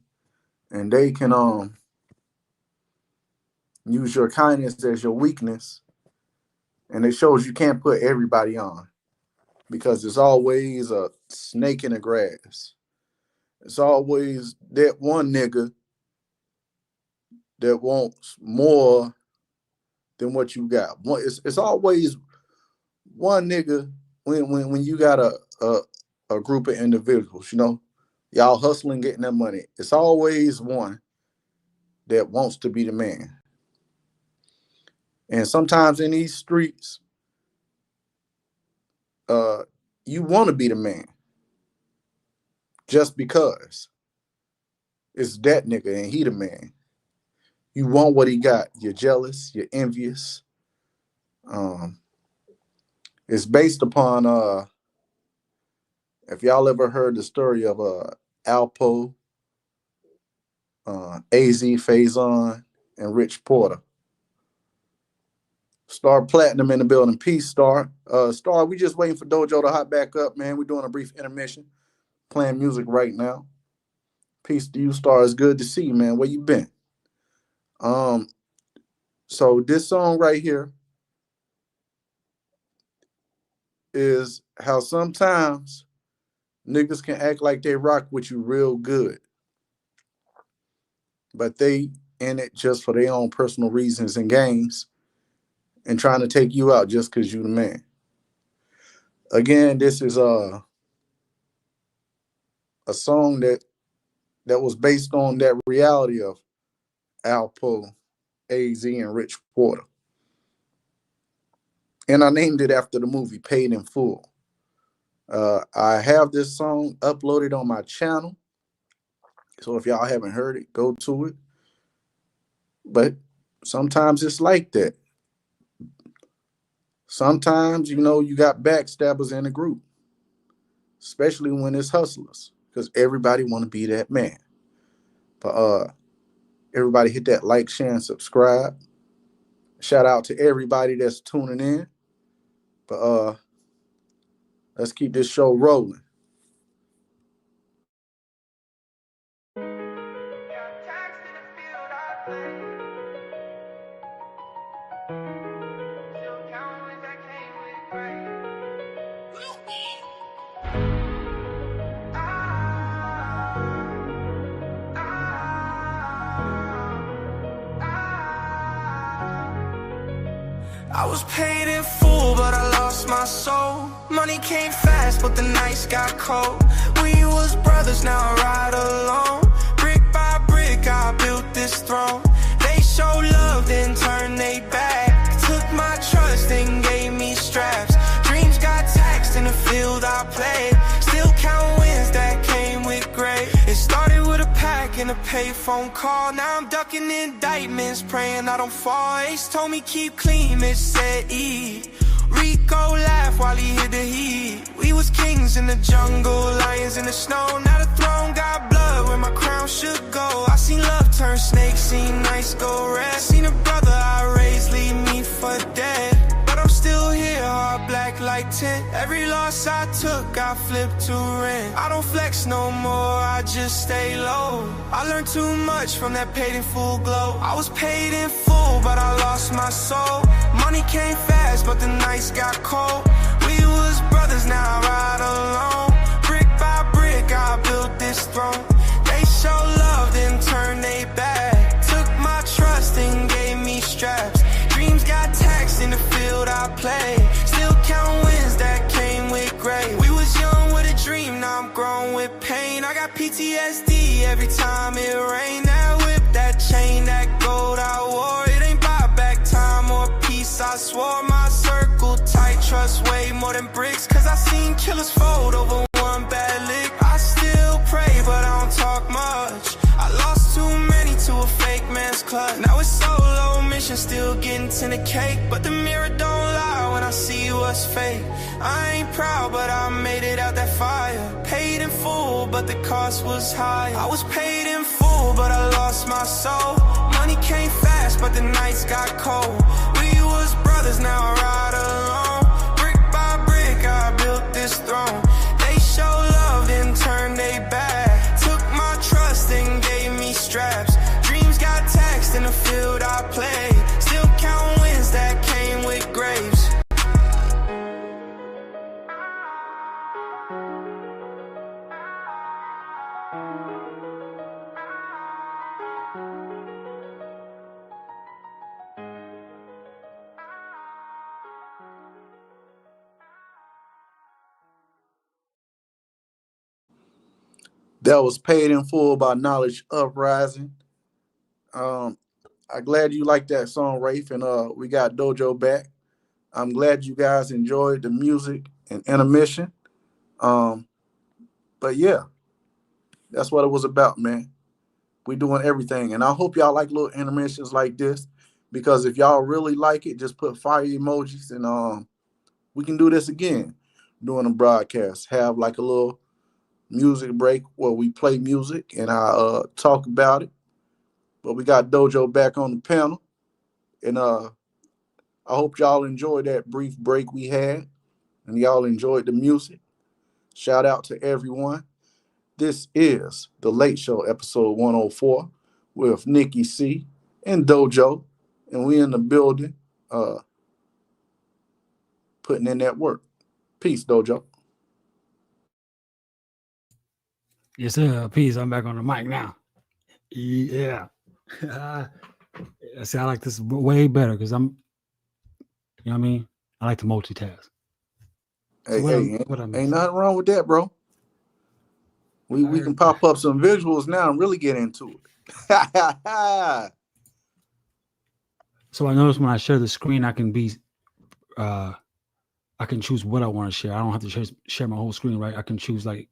and they can use your kindness as your weakness, and it shows you can't put everybody on because there's always a snake in the grass. It's always that one nigga that wants more than what you got. It's always one nigga when you got a group of individuals, you know, y'all hustling, getting that money. It's always one that wants to be the man. And sometimes in these streets, you want to be the man just because it's that nigga and he the man. You want what he got. You're jealous. You're envious. It's based upon if y'all ever heard the story of Alpo, AZ, Faison, and Rich Porter. Star Platinum in the building. Peace, Star. Star, we just waiting for Dojo to hop back up, man. We're doing a brief intermission, playing music right now. Peace to you, Star. It's good to see you, man. Where you been? So this song right here is how sometimes niggas can act like they rock with you real good, but they in it just for their own personal reasons and games and trying to take you out just because you the man. Again, this is a song that was based on that reality of Alpo, AZ, and Rich Porter. And I named it after the movie Paid in Full. I have this song uploaded on my channel. So if y'all haven't heard it, go to it. But sometimes it's like that. Sometimes, you know, you got backstabbers in a group, especially when it's hustlers, because everybody want to be that man. But everybody hit that like, share, and subscribe. Shout out to everybody that's tuning in. But let's keep this show rolling. I was paid in full, but I lost my soul. Money came fast, but the nights got cold. We was brothers, now I ride alone. Brick by brick, I built this throne. They show love, then turn they back. Took my trust and gave me straps. Dreams got taxed in the field I played. Still count wins that came with gray. It started with a pack and a payphone call. Now I'm ducking indictments, praying I don't fall. Ace told me keep clean, it said E. Rico laughed while he hit the heat. We was kings in the jungle, lions in the snow. Now the throne got blood where my crown should go. I seen love turn snake, seen nights go red. Seen a brother I raised leave me for dead. But I'm still here, heart black like tint. Every loss I took, I flipped to rent. I don't flex no more, I just stay low. I learned too much from that paid in full glow. I was paid in full, but I lost my soul. Money came fast, but the nights got cold. We was brothers, now I ride alone. Brick by brick, I built this throne. They show love, then turn they back. Took my trust and gave me straps. Dreams got taxed in the field I play. Still count wins that came with gray. We was young with a dream, now I'm grown with with pain. I got PTSD every time it rain. That whip, that chain, that gold I wore. It ain't buy back time or peace. I swore my circle tight, trust way more than bricks. Cause I seen killers fold over one bad lick. I still pray, but I don't talk much. I lost too many to a fake man's clutch. Now it's solo mission, still getting to the cake. But the mirror don't lie when I see what's fake. I ain't proud, but I made it out that fire. Paid in full, but the cost was high. I was paid in full, but I lost my soul. Money came fast, but the nights got cold. We was brothers, now I ride alone. Brick by brick, I built this throne. They show love, then turn they back. Took my trust and gave me straps. Dreams got taxed in the field I played. Still count wins that came with graves. That was Paid in Full by Knowledge Uprising. I'm glad you like that song, Rafe, and we got Dojo back. I'm glad you guys enjoyed the music and intermission. But yeah, that's what it was about, man. We doing everything, and I hope y'all like little intermissions like this, because if y'all really like it, just put fire emojis, and we can do this again during the broadcast. Have like a little music break where we play music and I talk about it. But we got Dojo back on the panel, and I hope y'all enjoyed that brief break we had, and y'all enjoyed the music. Shout out to everyone. This is the Late Show, episode 104, with Nikki C and Dojo, and we in the building putting in that work. Peace, Dojo. Yes, sir. Peace. I'm back on the mic now. Yeah. See, I like this way better because you know what I mean? I like to multitask. Hey, ain't nothing wrong with that, bro. We can pop up some visuals now and really get into it. So I notice when I share the screen, I can choose what I want to share. I don't have to share my whole screen, right? I can choose like.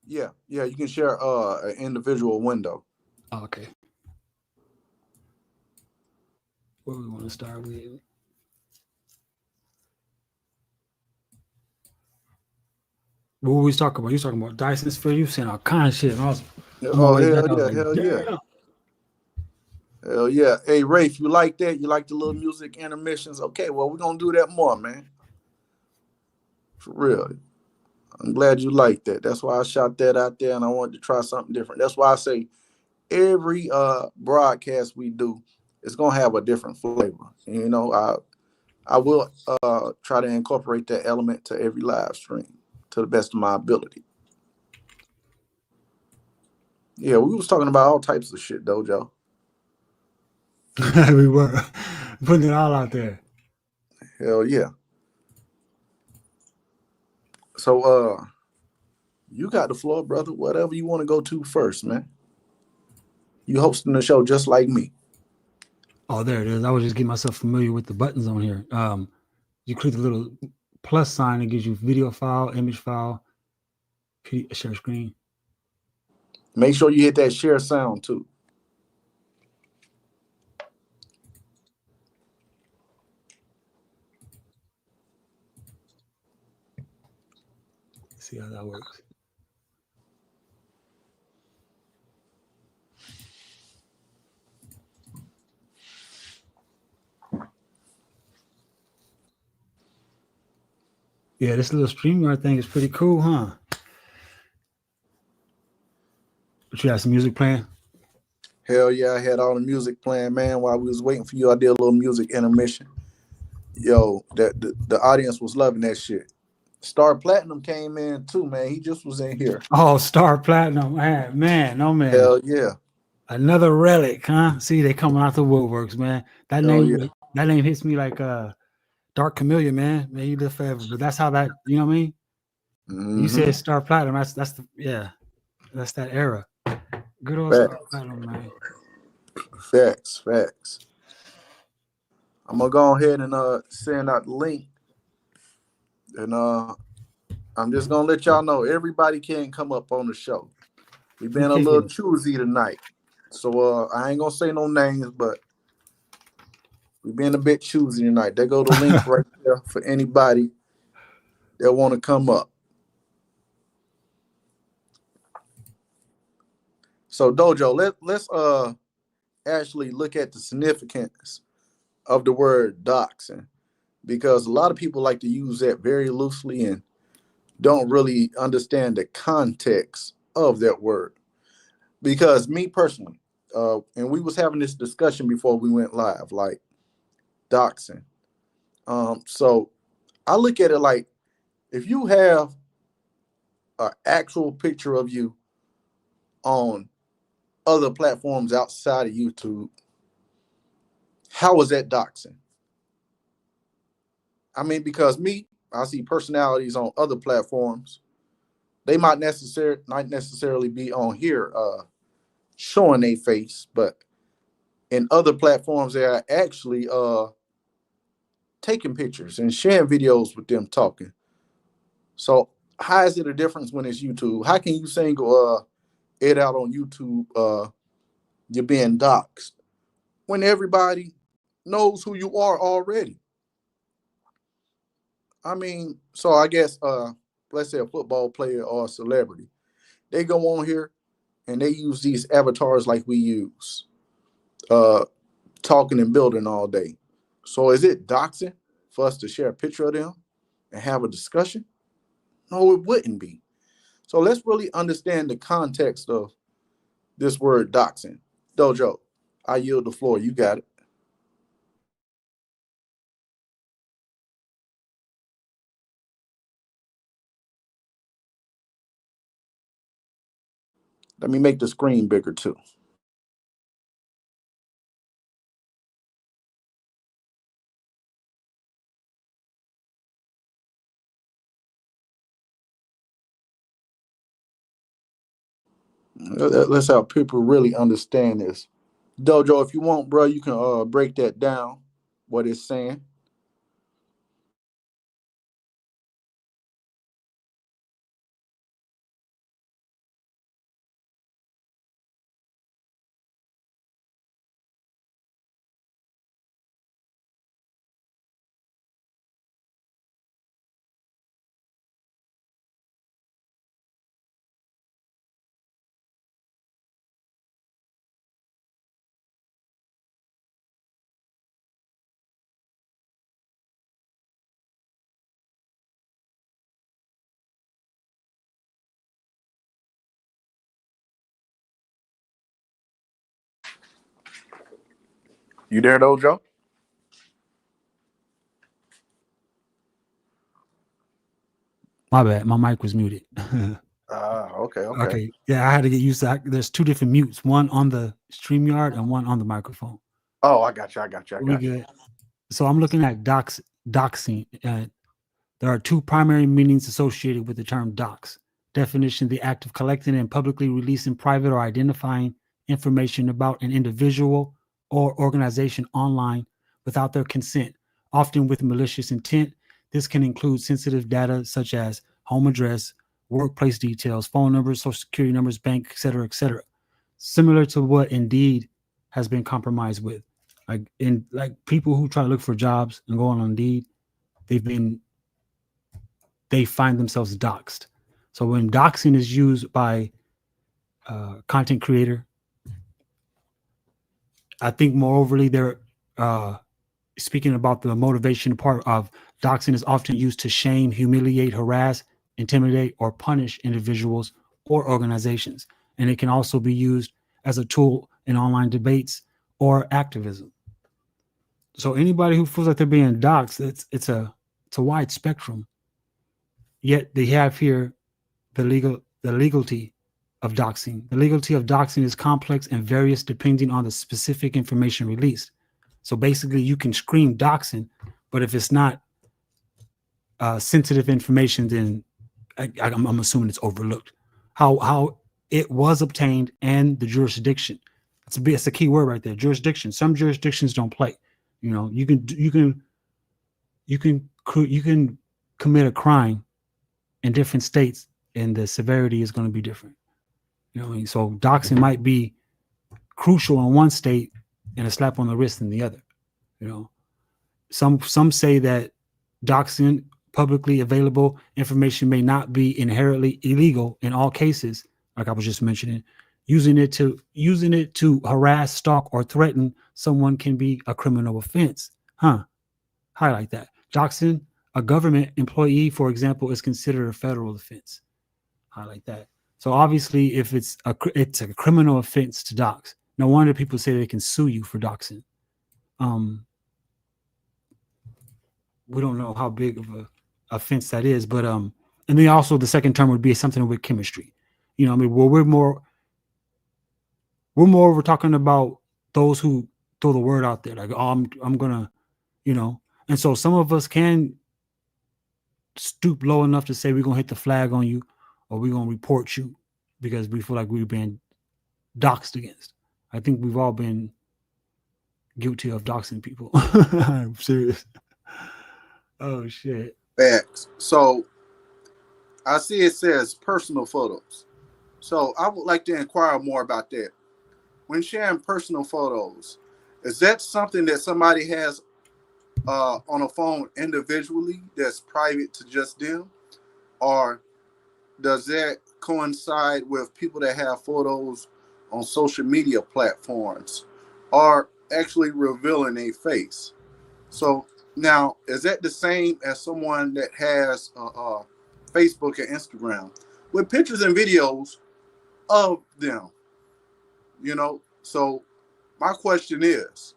Yeah, you can share an individual window. Oh, okay. What do we want to start with? What were we talking about? You talking about Dyson's for you saying all kind of shit. Hell yeah. Hell yeah. Hey, Rafe, you like that? You like the little music intermissions? Okay, well, we're going to do that more, man. For real. I'm glad you like that. That's why I shot that out there, and I wanted to try something different. That's why I say every broadcast we do is going to have a different flavor. And, you know, I will try to incorporate that element to every live stream to the best of my ability. Yeah, we was talking about all types of shit, Dojo. We were putting it all out there. Hell yeah. So you got the floor, brother. Whatever you want to go to first, man. You hosting the show just like me. Oh, there it is. I was just getting myself familiar with the buttons on here. You click the little plus sign, it gives you video file, image file, share screen. Make sure you hit that share sound too. See how that works. Yeah, this little StreamYard thing is pretty cool, huh? But you have some music playing? Hell yeah, I had all the music playing, man. While we was waiting for you, I did a little music intermission. Yo, the audience was loving that shit. Star Platinum came in too, man. He just was in here. Oh, Star Platinum, man. Hell yeah. Another relic, huh? See, they coming out the woodworks, man. That name hits me like Dark Camellia, man. May you live forever. But that's how that, you know what I mean? Mm-hmm. You said Star Platinum. That's the, yeah. That's that era. Good old stuff, Facts. man. Facts. I'm gonna go ahead and send out the link, and I'm just gonna let y'all know everybody can't come up on the show. We've We been a little kicking. choosy tonight, so I ain't gonna say no names, but we've been a bit choosy tonight. There go the link right there for anybody that want to come up. So Dojo, let's actually look at the significance of the word doxing, because a lot of people like to use that very loosely and don't really understand the context of that word. Because me personally, and we was having this discussion before we went live, like doxing. So I look at it like, if you have an actual picture of you on other platforms outside of YouTube, how is that doxing? I mean, because I see personalities on other platforms. They might not necessarily be on here showing their face, but in other platforms they are actually taking pictures and sharing videos with them talking. So how is it a difference when it's YouTube? How can you single it out on YouTube? You're being doxxed when everybody knows who you are already. I mean, so I guess let's say a football player or a celebrity, they go on here and they use these avatars like we use, talking and building all day. So is it doxing for us to share a picture of them and have a discussion? No, it wouldn't be. So let's really understand the context of this word doxing. Dojo, I yield the floor. You got it. Let me make the screen bigger too. Let's have people really understand this. Dojo, if you want, bro, you can break that down, what it's saying. You there, Dojo? My bad. My mic was muted. Okay. Okay. Yeah, I had to get used to that. There's two different mutes, one on the StreamYard and one on the microphone. Oh, I got you. We good. So I'm looking at doxing. There are two primary meanings associated with the term dox. Definition: the act of collecting and publicly releasing private or identifying information about an individual or organization online without their consent, often with malicious intent. This can include sensitive data such as home address, workplace details, phone numbers, social security numbers, bank, etc., etc. Similar to what Indeed has been compromised with. Like people who try to look for jobs and go on Indeed, they find themselves doxxed. So when doxing is used by content creator, I think moreoverly they're speaking about the motivation part of doxing is often used to shame, humiliate, harass, intimidate, or punish individuals or organizations. And it can also be used as a tool in online debates or activism. So anybody who feels like they're being doxxed, it's a wide spectrum. Yet they have here the legality of doxing. The legality of doxing is complex and various depending on the specific information released. So basically, you can scream doxing, but if it's not sensitive information, then I'm assuming it's overlooked. How it was obtained and the jurisdiction. It's a key word right there. Jurisdiction. Some jurisdictions don't play. You know, you can commit a crime in different states, and the severity is going to be different. You know what I mean? So doxing might be crucial in one state and a slap on the wrist in the other. You know, some say that doxing publicly available information may not be inherently illegal in all cases, like I was just mentioning. Using it to harass, stalk, or threaten someone can be a criminal offense. Highlight that. Doxing a government employee, for example, is considered a federal offense. Highlight that. So obviously, if it's a criminal offense to dox, no wonder people say they can sue you for doxing. We don't know how big of a offense that is, but and then also the second term would be something with chemistry. You know, I mean, well, we're talking about those who throw the word out there, like, oh, I'm gonna, you know, and so some of us can stoop low enough to say we're gonna hit the flag on you, or we're gonna report you because we feel like we've been doxed against. I think we've all been guilty of doxing people. I'm serious. Oh shit. Facts. So I see it says personal photos. So I would like to inquire more about that. When sharing personal photos, is that something that somebody has on a phone individually that's private to just them? Or does that coincide with people that have photos on social media platforms or actually revealing a face? So now, is that the same as someone that has Facebook and Instagram with pictures and videos of them? You know, so my question is,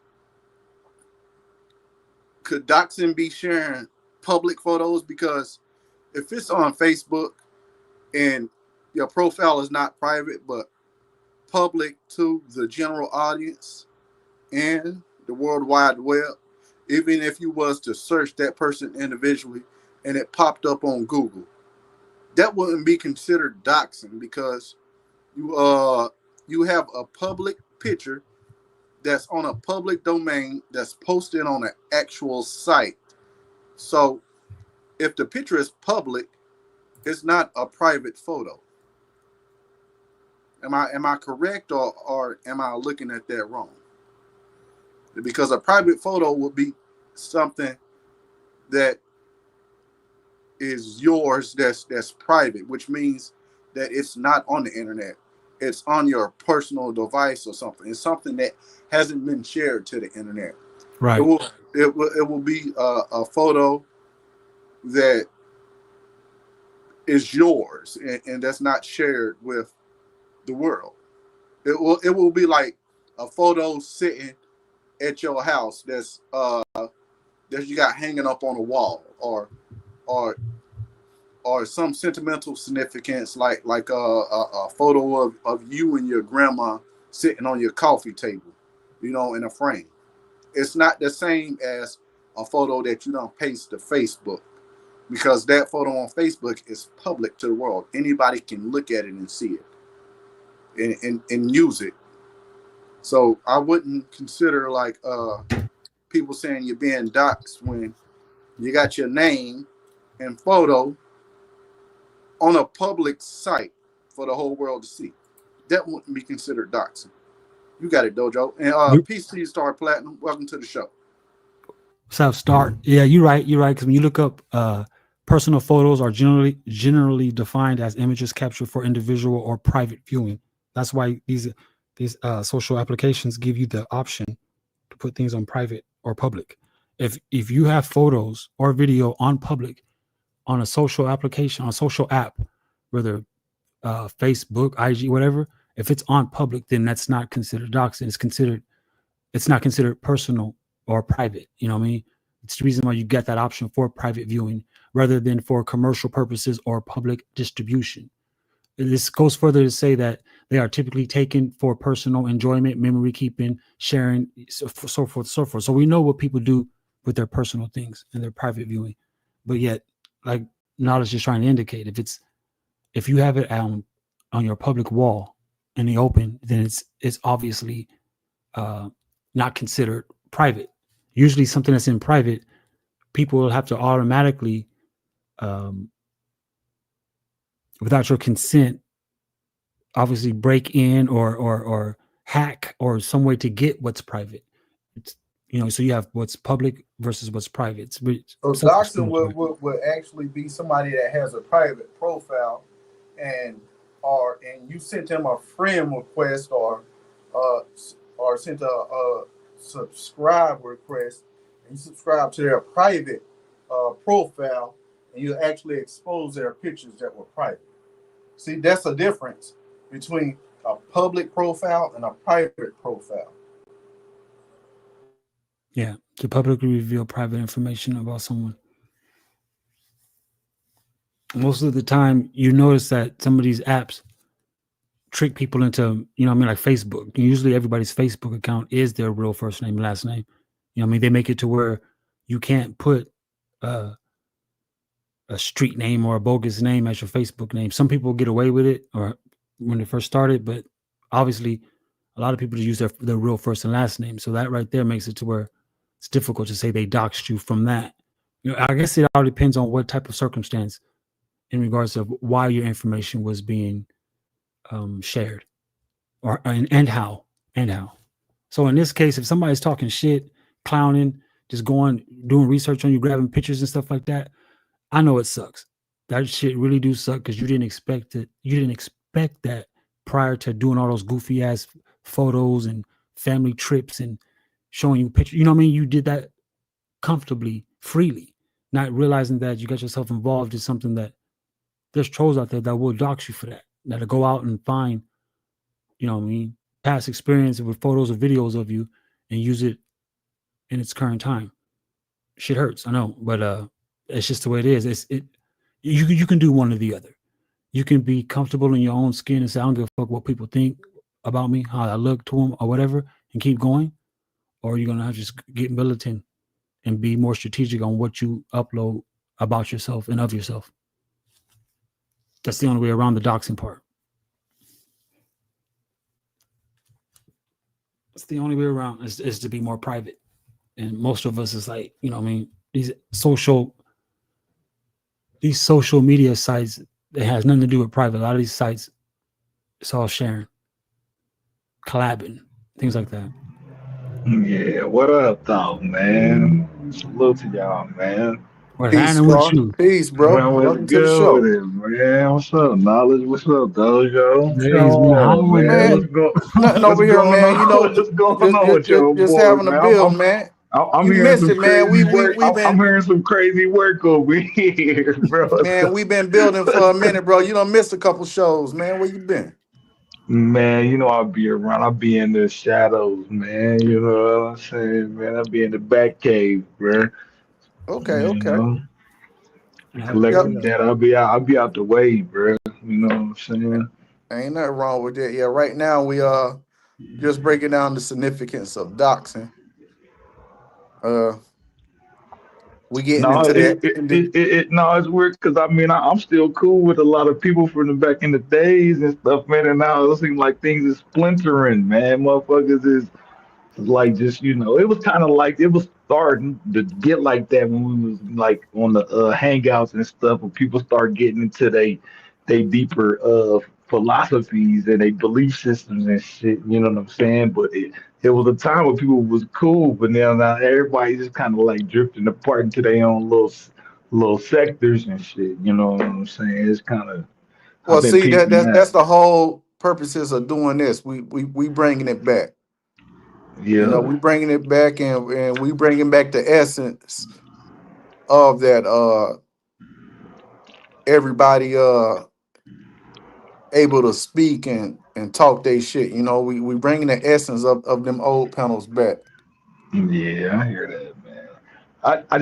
could doxing be sharing public photos? Because if it's on Facebook and your profile is not private but public to the general audience and the World Wide Web, even if you was to search that person individually and it popped up on Google, that wouldn't be considered doxing because you have a public picture that's on a public domain that's posted on an actual site. So if the picture is public, it's not a private photo. Am I correct, or am I looking at that wrong? Because a private photo would be something that is yours that's private, which means that it's not on the internet. It's on your personal device or something. It's something that hasn't been shared to the internet. Right. It will be a photo that is yours and that's not shared with the world. It will be like a photo sitting at your house that you got hanging up on a wall, or some sentimental significance, like a photo of you and your grandma sitting on your coffee table, you know, in a frame. It's not the same as a photo that you don't paste to Facebook, because that photo on Facebook is public to the world. Anybody can look at it and see it and use it. So I wouldn't consider like people saying you're being doxxed when you got your name and photo on a public site for the whole world to see. That wouldn't be considered doxing. You got it, Dojo. And peace to you, Star Platinum. Welcome to the show. What's up, Star? Yeah, you're right. You're right. Because when you look up, personal photos are generally defined as images captured for individual or private viewing. That's why these social applications give you the option to put things on private or public. If you have photos or video on public on a social application, on a social app, whether Facebook, IG, whatever, if it's on public, then that's not considered doxing. It's not considered personal or private. You know what I mean? It's the reason why you get that option for private viewing rather than for commercial purposes or public distribution. This goes further to say that they are typically taken for personal enjoyment, memory keeping, sharing, so forth, so forth. So we know what people do with their personal things and their private viewing. But yet, like knowledge is trying to indicate, if you have it on on your public wall in the open, then it's obviously not considered private. Usually, something that's in private, people will have to automatically, without your consent, obviously break in or hack or some way to get what's private. It's, so you have what's public versus what's private. It's So doxing self-explanatory. would actually be somebody that has a private profile, and you sent them a friend request or sent a subscribe request, and you subscribe to their private profile, and you actually expose their pictures that were private. See, that's a difference between a public profile and a private profile. Yeah, to publicly reveal private information about someone. Most of the time, you notice that some of these apps trick people into, like Facebook. Usually everybody's Facebook account is their real first name, last name. They make it to where you can't put a street name or a bogus name as your Facebook name. Some people get away with it or when they first started, but obviously a lot of people use their real first and last name. So that right there makes it to where it's difficult to say they doxed you from that. I guess it all depends on what type of circumstance in regards of why your information was being shared and how. So in this case, if somebody's talking shit, clowning, just doing research on you, grabbing pictures and stuff like that, I know it sucks. That shit really do suck because you didn't expect it. You didn't expect that prior to doing all those goofy ass photos and family trips and showing you pictures. You know what I mean? You did that comfortably, freely, not realizing that you got yourself involved in something that there's trolls out there that will dox you for that. That'll go out and find, past experience with photos or videos of you and use it in its current time. Shit hurts, I know, but it's just the way it is. You can do one or the other. You can be comfortable in your own skin and say, I don't give a fuck what people think about me, how I look to them or whatever, and keep going. Or you're going to have to just get militant and be more strategic on what you upload about yourself and of yourself. That's the only way around the doxing part. It's the only way around is to be more private. And most of us is like, these social media sites, it has nothing to do with private. A lot of these sites, it's all sharing, collabing, things like that. Yeah, what up, though, man? Salute to y'all, man. What's Peace, happening with bro. you? Peace, bro. Man, what's Welcome to the good with show. it, man? What's up, Knowledge? What's up, Dojo? Days, man. How Oh, are man, Man, nothing what's over here, going man. on? What's going on with your Just boys, having a man? bill, man. I'm You hearing missed some it, man. crazy work. We've I'm been, hearing some crazy work over here, bro. man, we've been building for a minute, bro. You done missed a couple shows, man. Where you been? Man, I'll be around. I'll be in the shadows, man. You know what I'm saying, man? I'll be in the back cave, bro. Okay, You okay. know, Yep. collecting that. I'll be out the way, bro. You know what I'm saying? Ain't nothing wrong with that. Yeah, right now we just breaking down the significance of doxing. We getting No, into it, that. it, And it, it, it no, it's weird because I'm still cool with a lot of people from the back in the days and stuff, man. And now it seems like things is splintering, man. Motherfuckers is like just it was kind of like it was starting to get like that when we was like on the hangouts and stuff, when people start getting into they deeper philosophies and they belief systems and shit. You know what I'm saying? But it was a time where people was cool, but now everybody just kind of like drifting apart into their own little sectors and shit. You know what I'm saying? It's kind of I've well, been see peeping that's that. the whole purposes of doing this. We bringing it back. Yeah. We bringing it back, and we bringing back the essence of that. Everybody able to speak and talk their shit. We bringing the essence of them old panels back. Yeah, I hear that, man.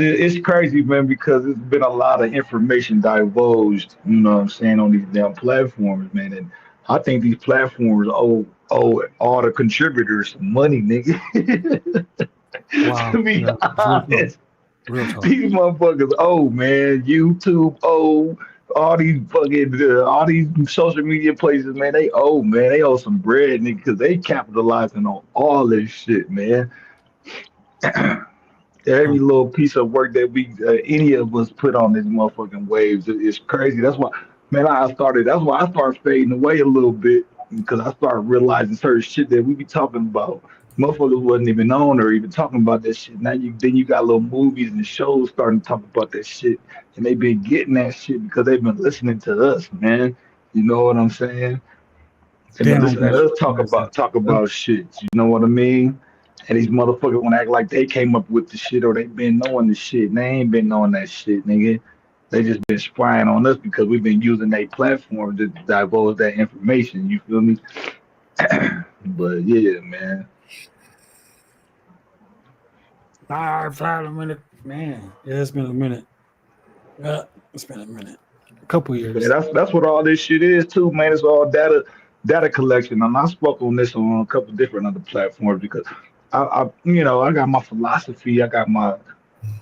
It's crazy, man, because there's been a lot of information divulged, you know what I'm saying, on these damn platforms, man. And I think these platforms owe all the contributors some money, nigga. Wow. To be Yeah. Real talk. honest, Real talk. these motherfuckers owe, man. YouTube owe, all these social media places, man, they owe some bread, nigga, because they capitalizing on all this shit, man. Every little piece of work that we, any of us, put on this motherfucking waves is crazy. That's why, man, That's why I started fading away a little bit because I started realizing certain shit that we be talking about. Motherfuckers wasn't even on or even talking about that shit. Then you got little movies and shows starting to talk about that shit, and they've been getting that shit because they've been listening to us, man. You know what I'm saying? They've been Damn, listening that's to us crazy. talk about shit. You know what I mean? And these motherfuckers want to act like they came up with the shit or they been knowing the shit. And they ain't been knowing that shit, nigga. They just been spying on us because we've been using their platform to divulge that information. You feel me? But yeah, man. Fly a minute, man. Yeah, it's been a minute. Yeah, it's been a minute. A couple Yeah, years. that's what all this shit is too, man. It's all data collection. And I spoke on this on a couple different other platforms because I got my philosophy.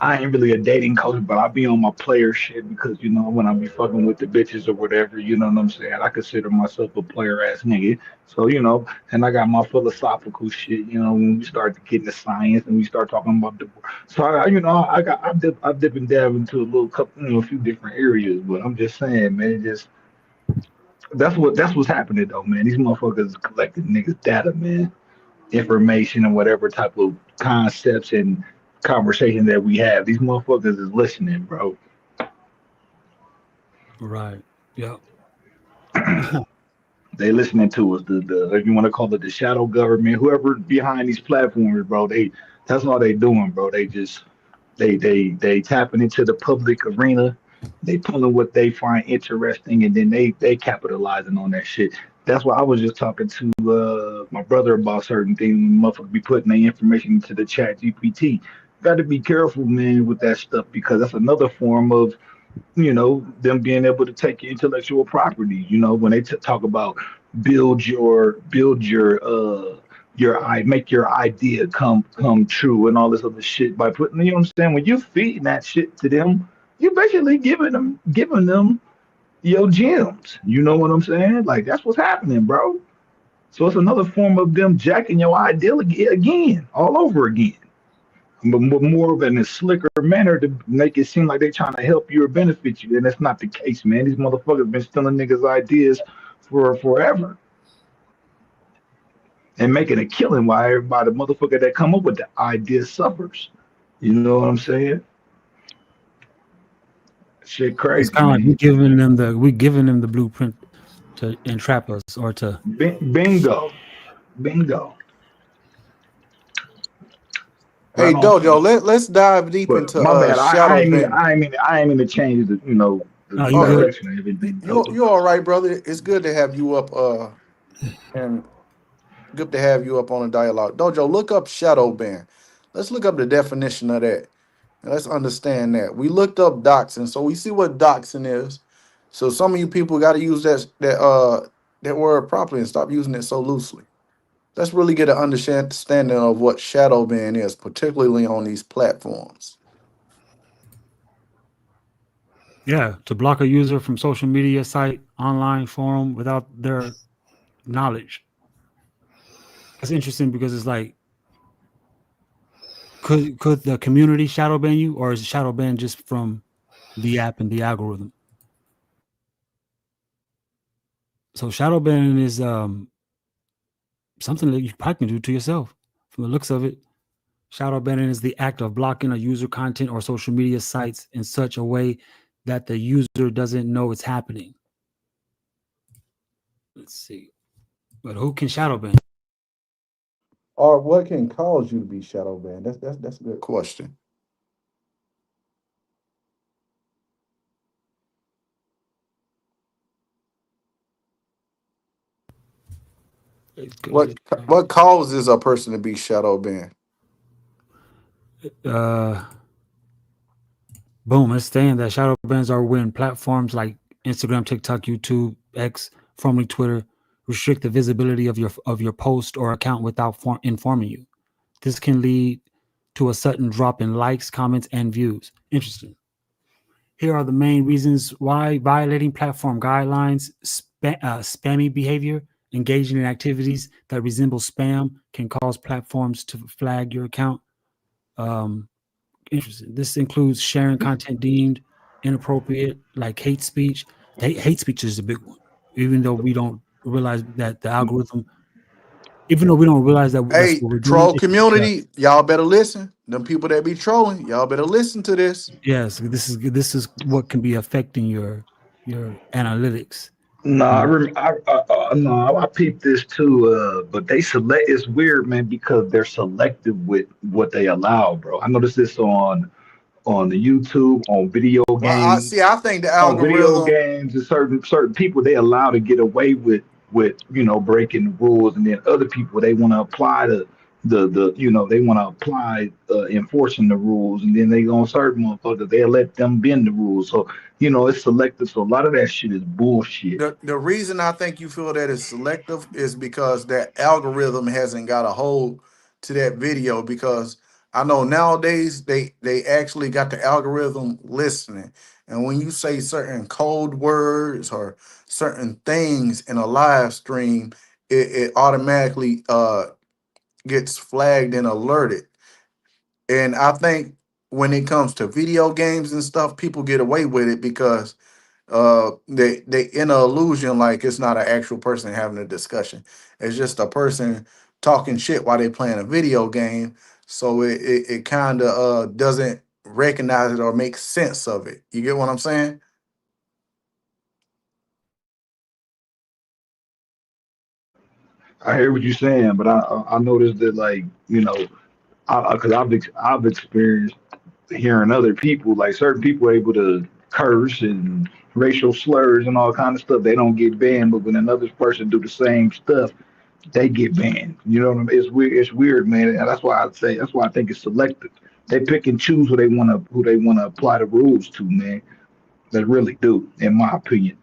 I ain't really a dating coach, but I be on my player shit because when I be fucking with the bitches or whatever, you know what I'm saying. I consider myself a player ass nigga, so and I got my philosophical shit. When we start to get into science and we start talking about the, so I dip and dab into a little couple, a few different areas. But I'm just saying, man, that's what's happening though, man. These motherfuckers is collecting niggas data, man, information and whatever type of concepts and conversation that we have. These motherfuckers is listening, bro. Right. Yeah. They listening to us. The if you want to call it the shadow government, whoever behind these platforms, bro. That's all they doing, bro. They tapping into the public arena. They pulling what they find interesting, and then they capitalizing on that shit. That's why I was just talking to my brother about certain things. Motherfuckers be putting their information into the chat GPT. Got to be careful, man, with that stuff because that's another form of them being able to take your intellectual property. When they talk about make your idea come true and all this other shit by putting, you know what I'm saying? When you feeding that shit to them, you basically giving them your gems. You know what I'm saying? Like that's what's happening, bro. So it's another form of them jacking your idea again, all over again, but more of in a slicker manner to make it seem like they're trying to help you or benefit you. And that's not the case, man. These motherfuckers been stealing niggas' ideas for forever and making a killing while everybody, the motherfucker that come up with the idea suffers. You know what I'm saying? Shit It's crazy, kind of like man. we giving them the blueprint to entrap us or to. Bingo. Bingo. Hey Right on Dojo, point. let's dive deep But into my bad. shadow ban. I ain't mean to change the No, you Oh, good? direction and everything. you all right, brother? It's good to have you up. And good to have you up on a dialogue. Dojo, look up shadow ban. Let's look up the definition of that. And let's understand that. We looked up doxing, so we see what doxing is. So some of you people got to use that word properly and stop using it so loosely. Let's really get an understanding of what shadow ban is, particularly on these platforms. Yeah, to block a user from social media site, online forum without their knowledge. That's interesting because it's like, could the community shadow ban you, or is shadow ban just from the app and the algorithm? So shadow banning is something that you probably can do to yourself. From the looks of it, shadow banning is the act of blocking a user content or social media sites in such a way that the user doesn't know it's happening. Let's see. But who can shadow ban? Or what can cause you to be shadow banned? That's a good question. What causes a person to be shadow banned? Uh, Boom, it's saying that shadow bans are when platforms like Instagram, TikTok, YouTube, X, formerly Twitter, restrict the visibility of your post or account without informing you. This can lead to a sudden drop in likes, comments, and views. Interesting. Here are the main reasons why: violating platform guidelines, spammy behavior, engaging in activities that resemble spam can cause platforms to flag your account. Um, Interesting. This includes sharing content deemed inappropriate, like hate speech. Hate speech is a big one, even though we don't realize that the algorithm, even though we don't realize that that's Hey, what we're doing. troll community, y'all better listen. Them people that be trolling, y'all better listen to this. Yes, this is what can be affecting your analytics. No, You know, no, I peeped this too. But they select. It's weird, man, because they're selective with what they allow, bro. I noticed this on the YouTube, Well, I see. I think the on video algorithm. games, and certain people they allow to get away with breaking the rules, and then other people they want to apply they want to apply enforcing the rules, and then they on certain motherfuckers they let them bend the rules. So it's selective. So a lot of that shit is bullshit. The reason I think you feel that it's selective is because that algorithm hasn't got a hold to that video. Because I know nowadays they actually got the algorithm listening, and when you say certain code words or certain things in a live stream, it automatically gets flagged and alerted. And I think when it comes to video games and stuff, people get away with it because they in a illusion like it's not an actual person having a discussion. It's just a person talking shit while they playing a video game. So it kind of doesn't recognize it or make sense of it. You get what I'm saying? I hear what you're saying, but I noticed that, like, because I've experienced hearing other people, like certain people are able to curse and racial slurs and all kind of stuff. They don't get banned, but when another person do the same stuff, they get banned. You know what I mean? It's weird. It's weird, man. And that's why I think it's selective. They pick and choose who they wanna apply the rules to, man. They really do, in my opinion.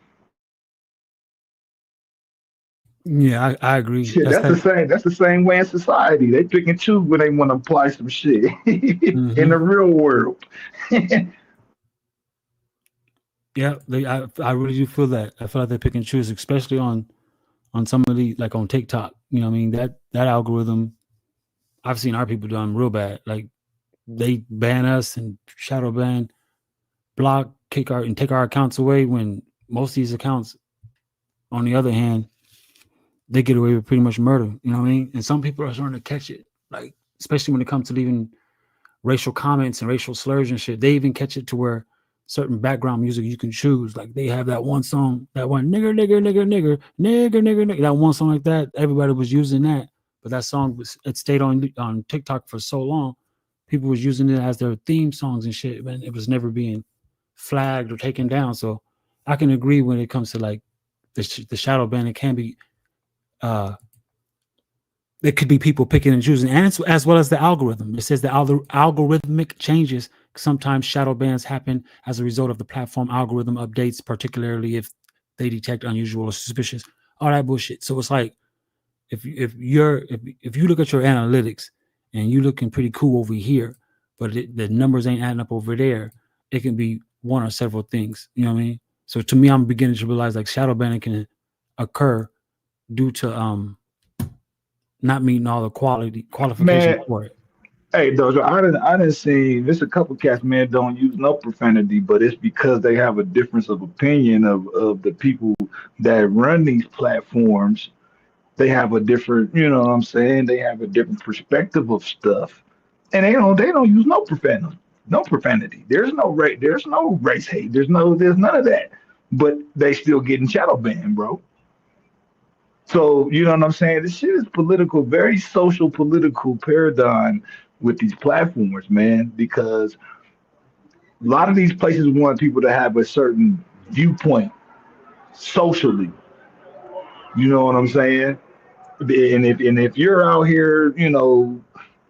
yeah, I agree. Shit, That's that's the that. same. That's the same way in society. They pick and choose when they want to apply some shit in Hmm. the real world. Yeah, I really do feel that. I feel like they pick and choose, especially on some of the, like on TikTok. You know what I mean? That algorithm, I've seen our people done real bad. Like they ban us and shadow ban, block, kick our and take our accounts away. When most of these accounts, on the other hand, they get away with pretty much murder. You know what I mean? And some people are starting to catch it, like especially when it comes to leaving racial comments and racial slurs and shit. They even catch it to where certain background music you can choose. Like they have that one song, that one nigger, nigger, nigger, nigger, nigger, nigger, nigger. That one song like that. Everybody was using that, but that song it stayed on TikTok for so long. People was using it as their theme songs and shit, man. It was never being flagged or taken down. So I can agree when it comes to like the shadow ban. It can be uh it could be people picking and choosing, and as well as the algorithm. It says the algorithmic changes. Sometimes shadow bans happen as a result of the platform algorithm updates, particularly if they detect unusual or suspicious. All that bullshit. So it's like if you look at your analytics and you looking pretty cool over here, but the numbers ain't adding up over there, it can be one or several things. You know what I mean? So to me, I'm beginning to realize like shadow banning can occur due to not meeting all the qualifications Man, for it. hey, Dojo, I didn't see. There's a couple cats, man, don't use no profanity, but it's because they have a difference of opinion of the people that run these platforms. They have a different, you know what I'm saying? They have a different perspective of stuff, and they don't use no profanity. No profanity. There's no race hate. There's none of that. But they still getting shadow banned, bro. So you know what I'm saying? This shit is political, very social political paradigm with these platforms, man, because a lot of these places want people to have a certain viewpoint socially. You know what I'm saying? And if you're out here,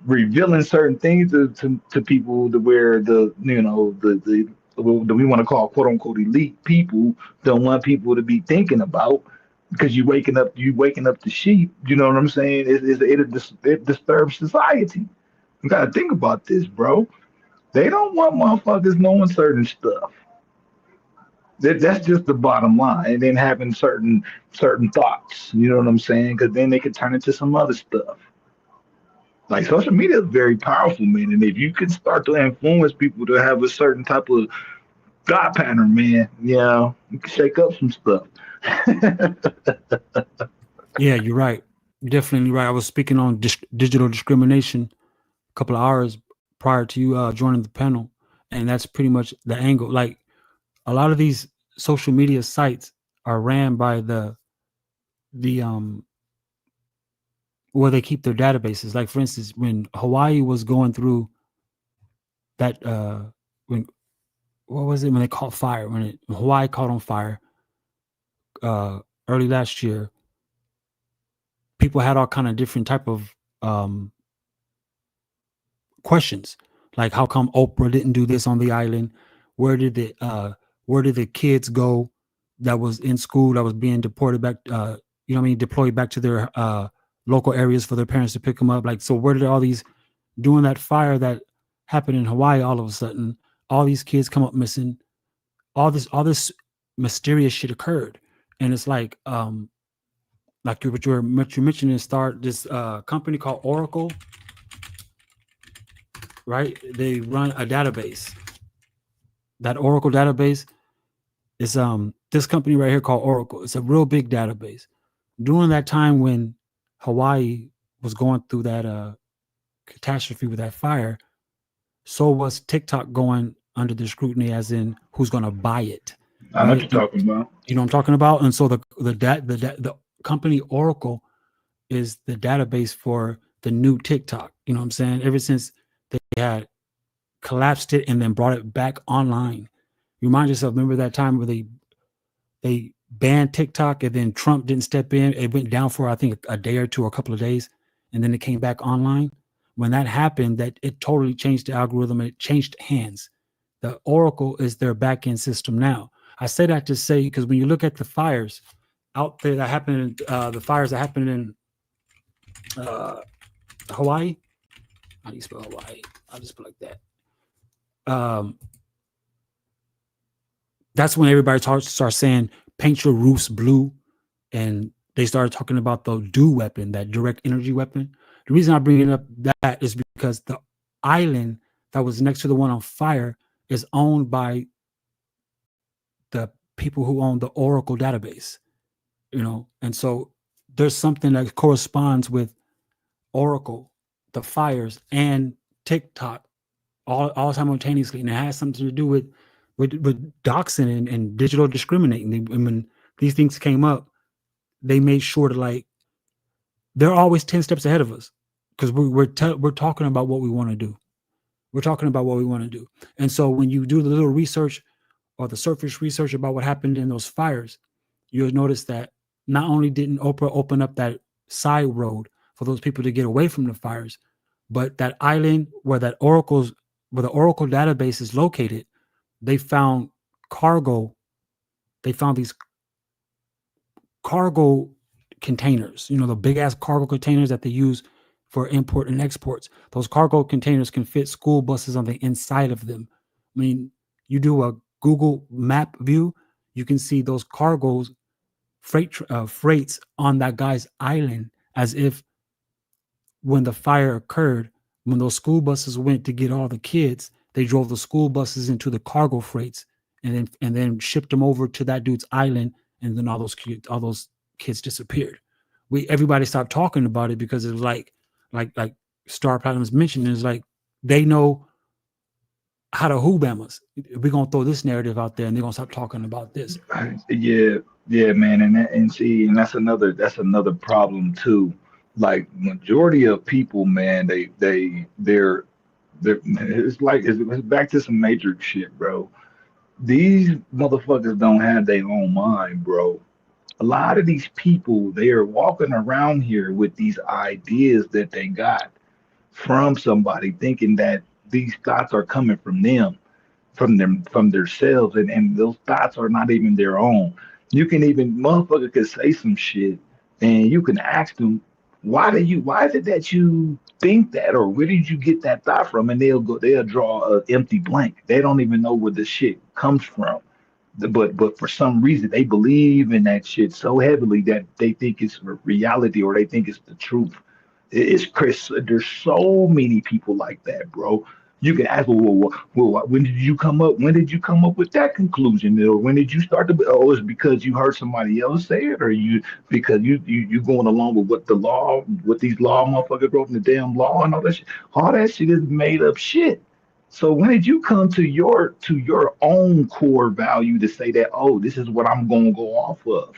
revealing certain things to people to where the we want to call quote unquote elite people don't want people to be thinking about because you waking up the sheep. You know what I'm saying? It disturbs society. You gotta think about this, bro. They don't want motherfuckers knowing certain stuff. That's just the bottom line. And then having certain thoughts, you know what I'm saying? Because then they could turn into some other stuff. Like social media is very powerful, man. And if you can start to influence people to have a certain type of thought pattern, man, you can shake up some stuff. Yeah, you're right. You're definitely right. I was speaking on digital discrimination a couple of hours prior to you joining the panel, and that's pretty much the angle. Like a lot of these social media sites are ran by the where they keep their databases. Like for instance, when Hawaii was going through that when what was it when they caught fire when Hawaii caught on fire early last year, people had all kind of different type of um questions, like how come Oprah didn't do this on the island? Where did the kids go that was in school that was being deported back? You know what I mean, deployed back to their local areas for their parents to pick them up. Like, so where did all these during that fire that happened in Hawaii? All of a sudden, all these kids come up missing. All this mysterious shit occurred, and it's like what you mentioned in start this company called Oracle, right? They run a database. That Oracle database is this company right here called Oracle. It's a real big database. During that time when Hawaii was going through that catastrophe with that fire, so was TikTok going under the scrutiny, as in who's going to buy it, I know what right? you're talking about. You know what I'm talking about? And so the company Oracle is the database for the new TikTok. You know what I'm saying? Ever since they had collapsed it and then brought it back online. Remind yourself, remember that time where they banned TikTok and then Trump didn't step in. It went down for I think a day or two or a couple of days, and then it came back online. When that happened, that it totally changed the algorithm and it changed hands. The Oracle is their back end system now. I say that to say because when you look at the fires out there that happened, the fires that happened in Hawaii. How do you spell Hawaii? I'll just put like that. That's when everybody starts saying paint your roofs blue, and they started talking about the DEW weapon, that direct energy weapon. The reason I bring it up that is because the island that was next to the one on fire is owned by the people who own the Oracle database, and so there's something that corresponds with Oracle, the fires, and TikTok all simultaneously, and it has something to do with doxing and digital discriminating. And when these things came up, they made sure to they're always 10 steps ahead of us because we're talking about what we want to do. We're talking about what we want to do, and so when you do the little research or the surface research about what happened in those fires, you'll notice that not only didn't Oprah open up that side road for those people to get away from the fires, but that island where the Oracle database is located, they found cargo. They found these cargo containers, the big ass cargo containers that they use for import and exports. Those cargo containers can fit school buses on the inside of them. I mean, you do a Google map view, you can see those cargoes, freights on that guy's island, as if when the fire occurred, when those school buses went to get all the kids, they drove the school buses into the cargo freights and then shipped them over to that dude's island, and then all those kids disappeared. Everybody stopped talking about it because it was like Star Platinum's mentioned, is like they know how to hoobam us. We're gonna throw this narrative out there and they're gonna stop talking about this. Yeah, man, and that's another problem too. Like majority of people, man, they're it's back to some matrix shit, bro. These motherfuckers don't have their own mind, bro. A lot of these people, they are walking around here with these ideas that they got from somebody, thinking that these thoughts are coming from them, from themselves, and those thoughts are not even their own. You can even motherfucker could say some shit, and you can ask them, why is it that you think that, or where did you get that thought from? And they'll draw an empty blank. They don't even know where the shit comes from. But for some reason they believe in that shit so heavily that they think it's reality or they think it's the truth. It's Chris. There's so many people like that, bro. You can ask, when did you come up? When did you come up with that conclusion? Or when did you start to? Oh, it's because you heard somebody else say it, or you because you going along with what the law, what these law motherfuckers wrote in the damn law and all that shit. All that shit is made up shit. So when did you come to your own core value to say that? Oh, this is what I'm gonna go off of.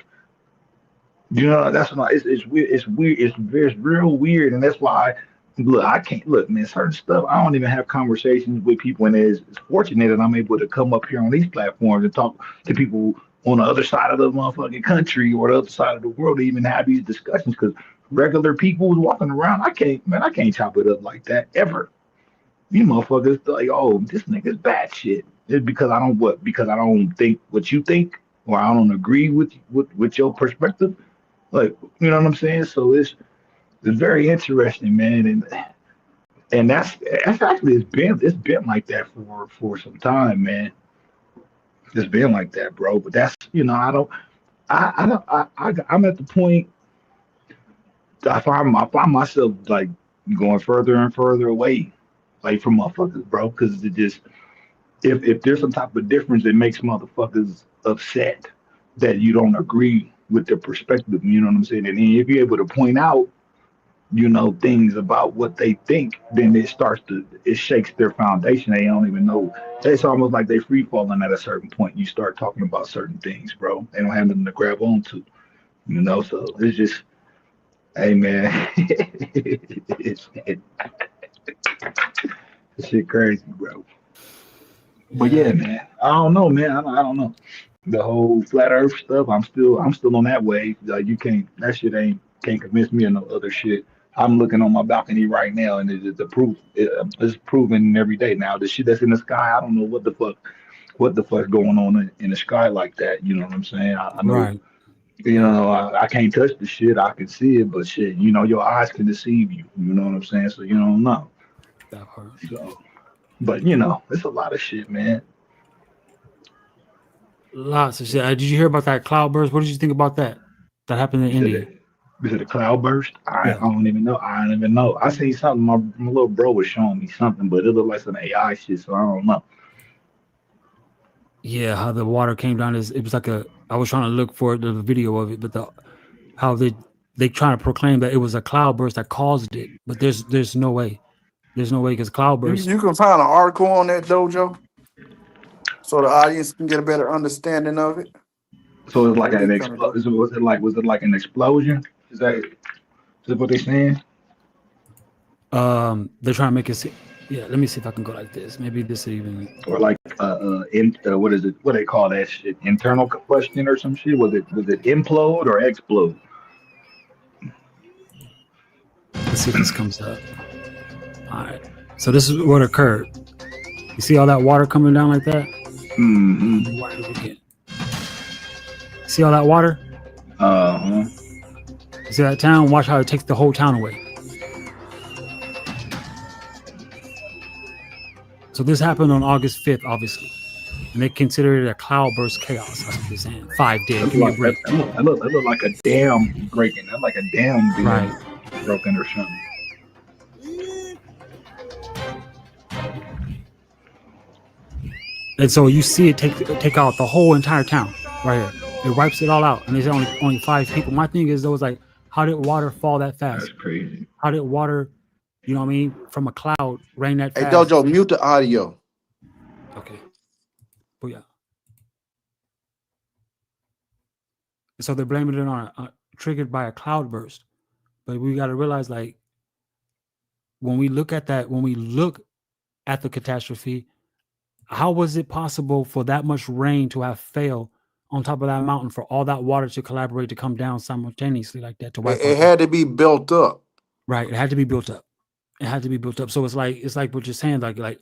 You know, that's why it's weird. It's weird. It's real weird, and that's why. Look, I can't look, man. Certain stuff I don't even have conversations with people, and it's fortunate that I'm able to come up here on these platforms and talk to people on the other side of the motherfucking country or the other side of the world to even have these discussions. Because regular people who's walking around, I can't chop it up like that ever. You motherfuckers like, oh, this nigga's bad shit. It's because I don't what? Because I don't think what you think, or I don't agree with your perspective. Like, you know what I'm saying? So it's very interesting, man, and that's actually it's been like that for some time, man. It's been like that, bro. But that's I don't I'm at the point I find myself like going further and further away, like from motherfuckers, bro, because it just if there's some type of difference that makes motherfuckers upset that you don't agree with their perspective, you know what I'm saying? And then if you're able to point out things about what they think, then it shakes their foundation. They don't even know. It's almost like they free falling at a certain point. You start talking about certain things, bro. They don't have nothing to grab onto. So it's just, hey, man, it's shit crazy, bro. But yeah, man, I don't know, man. I don't know. The whole flat Earth stuff, I'm still on that wave. Like you can't, that shit ain't can't convince me of no other shit. I'm looking on my balcony right now, and it's the proof. It's proven every day now. The shit that's in the sky, I don't know what the fuck's going on in the sky like that. You know what I'm saying? I know. Right. I can't touch the shit. I can see it, but shit, your eyes can deceive you. You know what I'm saying? So you don't know. That part. So, but it's a lot of shit, man. Lots of shit. Did you hear about that cloudburst? What did you think about that? That happened in You said India. it. Is it a cloud burst? I Yeah. don't even know. I don't even know. I seen something. My little bro was showing me something, but it looked like some AI shit, so I don't know. Yeah, how the water came down it was like I was trying to look for the video of it, but how they trying to proclaim that it was a cloudburst that caused it, but there's no way. There's no way because cloudburst. You can find an article on that, Dojo, so the audience can get a better understanding of it. So it's like That'd an be kind of dope. explosion. Was it like an explosion? Is that what they're saying? They're trying to make it see. Yeah, let me see if I can go like this. Maybe this even Or like what is it? What they call that shit? Internal combustion or some shit? Was it implode or explode? let's see if this comes up. All right. So this is what occurred. You see all that water coming down like that? Mm-hmm. See all that water? Uh-huh. You see that town? Watch how it takes the whole town away. So this happened on August 5th, obviously. And they consider it a cloudburst chaos. That's what they're saying. 5 dead. Give me a break. That look like a dam breaking. That like a dam being Right. broken or something. And so you see it take out the whole entire town right here. It wipes it all out. And there's only 5 people. My thing is, though, is like, how did water fall that fast? That's crazy. How did water, you know what I mean, from a cloud rain that Hey, fast? Dojo, mute the audio. Okay. Oh, yeah. So they're blaming it on triggered by a cloudburst. But we got to realize, like, when we look at that, when we look at the catastrophe, how was it possible for that much rain to have failed on top of that mountain, for all that water to collaborate to come down simultaneously like that to wipe It out? had to be built up. Right. It had to be built up. It had to be built up. So it's like what you're saying, like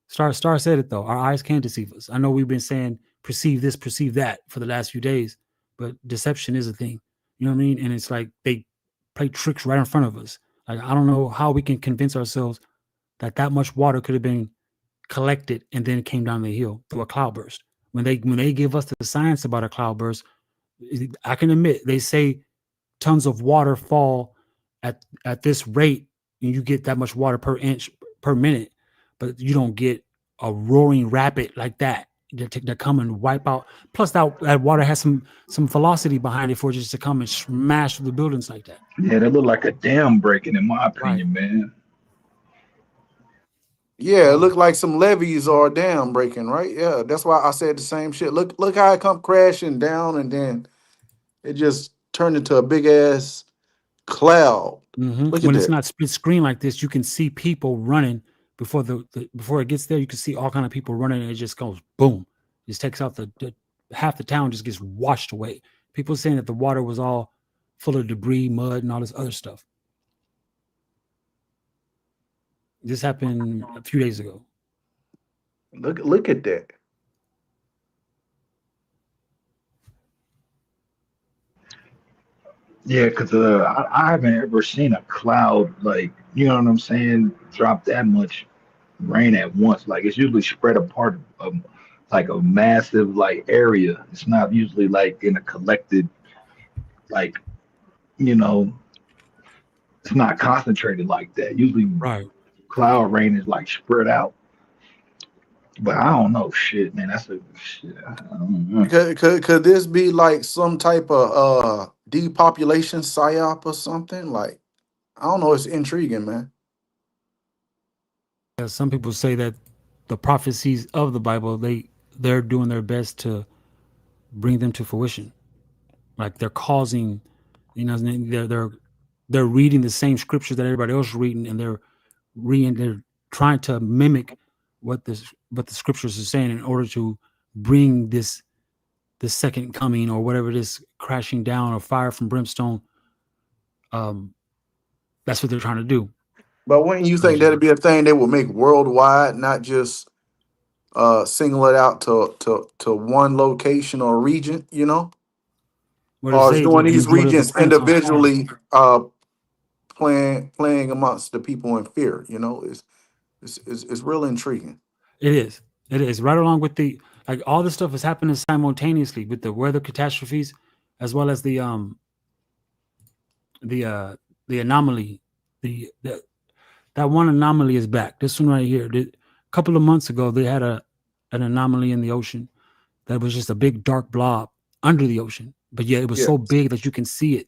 Star said it though. Our eyes can deceive us. I know we've been saying perceive this, perceive that for the last few days, but deception is a thing. You know what I mean? And it's like they play tricks right in front of us. Like, I don't know how we can convince ourselves that much water could have been collected and then came down the hill through a cloudburst when they give us the science about a cloudburst, I can admit they say tons of water fall at this rate, and you get that much water per inch per minute, but you don't get a roaring rapid like that that come and wipe out. Plus, that water has some velocity behind it for it just to come and smash through the buildings like that. Yeah, that look like a dam breaking, in my Right. opinion, man. Yeah, it Oh, looked like some levees or a dam breaking, right? Yeah, that's why I said the same shit. Look how it come crashing down, and then it just turned into a big ass cloud. Look at when it's that. not split screen like this, you can see people running before before it gets there. You can see all kind of people running, and it just goes boom. Just takes out the half the town just gets washed away. People saying that the water was all full of debris, mud, and all this other stuff. This happened a few days ago. Look at that. Yeah, because I haven't ever seen a cloud like, you know what I'm saying, drop that much rain at once. Like it's usually spread apart of like a massive like area. It's not usually like in a collected like, you know, it's not concentrated like that. Usually Right. cloud rain is like spread out. But I don't know shit, man. That's a shit. I don't know. Could this be like some type of depopulation psyop or something? Like I don't know. It's intriguing, man. Some people say that the prophecies of the Bible they're doing their best to bring them to fruition. Like they're causing, they're reading the same scriptures that everybody else is reading, and they're trying to mimic what the scriptures are saying in order to bring this second coming or whatever it is crashing down or fire from brimstone. Um, that's what they're trying to do. But wouldn't It's you think crazy that'd work. be a thing they would make worldwide, not just single it out to one location or region? You know, What it or is say? doing The these majority of the regions planets on fire. individually playing amongst the people in fear? You know, it's real intriguing. It is. It is right along with the like all this stuff is happening simultaneously with the weather catastrophes, as well as the uh the anomaly. The that one anomaly is back. This one right here. A couple of months ago, they had an anomaly in the ocean that was just a big dark blob under the ocean, but yet it was Yeah. so big that you can see it,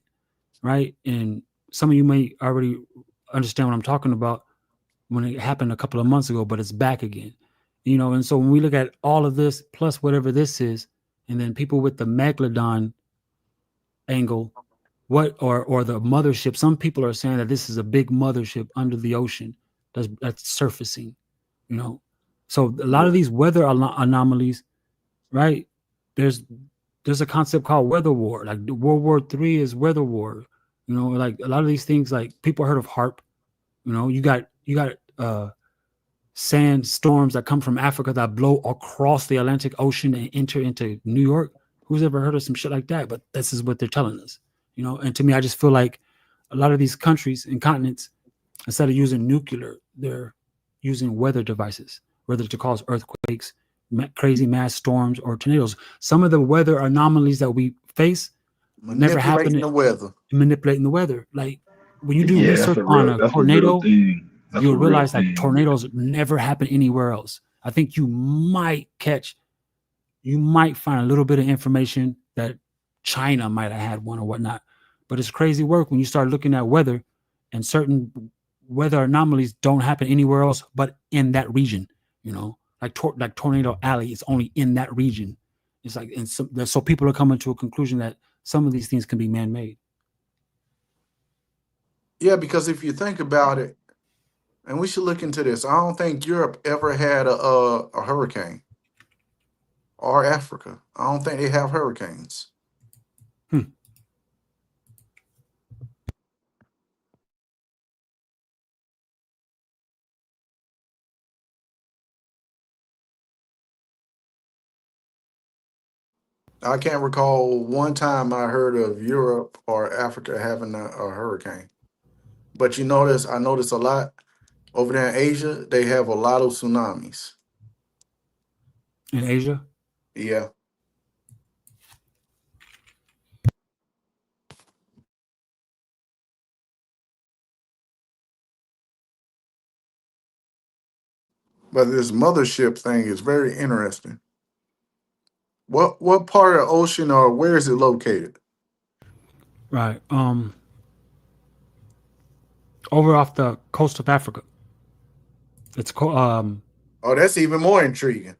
right? And some of you may already understand what I'm talking about when it happened a couple of months ago, but it's back again. And so when we look at all of this plus whatever this is, and then people with the megalodon angle, what or the mothership, some people are saying that this is a big mothership under the ocean that's surfacing, you know. So a lot of Yeah. these weather anomalies, right? There's there's a concept called weather war. Like World War III is weather war. Like a lot of these things, like people heard of HARP. You got sandstorms that come from Africa that blow across the Atlantic Ocean and enter into New York. Who's ever heard of some shit like that? But this is what they're telling us. And to me, I just feel like a lot of these countries and continents, instead of using nuclear, they're using weather devices, whether to cause earthquakes, crazy mass storms, or tornadoes. Some of the weather anomalies that we face never Manipulating happened the weather. in manipulating the weather. Like when you do Yeah, research on a that's a real tornado, thing. That's a you'll real realize like thing. tornadoes never happen anywhere else. I think you might find a little bit of information that China might have had one or whatnot. But it's crazy work when you start looking at weather, and certain weather anomalies don't happen anywhere else but in that region. Like Tornado Alley is only in that region. It's like, and so people are coming to a conclusion that some of these things can be man-made. Yeah, because if you think about it, and we should look into this. I don't think Europe ever had a hurricane, or Africa. I don't think they have hurricanes. Hmm. I can't recall one time I heard of Europe or Africa having a hurricane. But I notice a lot over there in Asia. They have a lot of tsunamis. In Asia, Yeah. But this mothership thing is very interesting. What part of the ocean or where is it located? Right. Over off the coast of Africa. It's Oh, that's even more intriguing.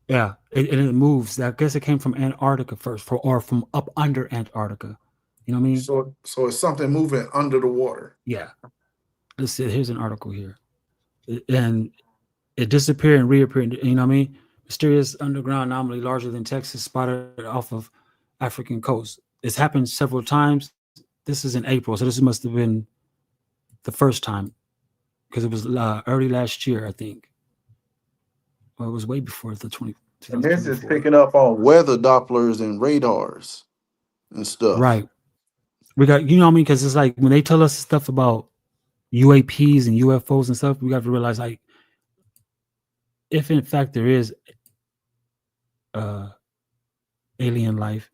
yeah, it moves. I guess it came from Antarctica first, or from up under Antarctica. You know what I mean? So it's something moving under the water. Yeah. Let's see. Here's an article here, and it disappeared and reappeared. You know what I mean? Mysterious underground anomaly larger than Texas spotted off of African coast. It's happened several times. This is in April, so this must have been the first time because it was early last year, I think. Well, it was way before the And this is 2024. picking up on weather Dopplers and radars and stuff. Right. We got, you know what I mean? Because it's like when they tell us stuff about UAPs and UFOs and stuff, we got to realize, like, if in fact there is uh, alien life,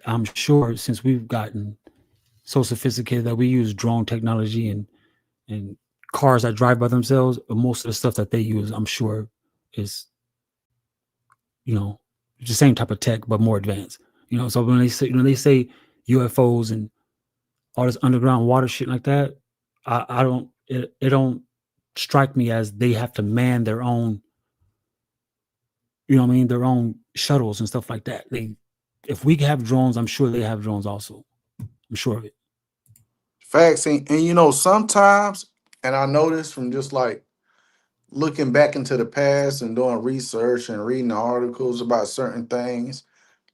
I'm sure since we've gotten so sophisticated that we use drone technology and cars that drive by themselves, most of the stuff that they use, I'm sure, is, you know, the same type of tech but more advanced. You know, so when they say UFOs and all this underground water shit like that, I don't it don't strike me as they have to man their own, you know what I mean, their own shuttles and stuff like that. If we have drones, I'm sure they have drones also. I'm sure of it. Facts. And you know, sometimes, and I know this from just like looking back into the past and doing research and reading articles about certain things,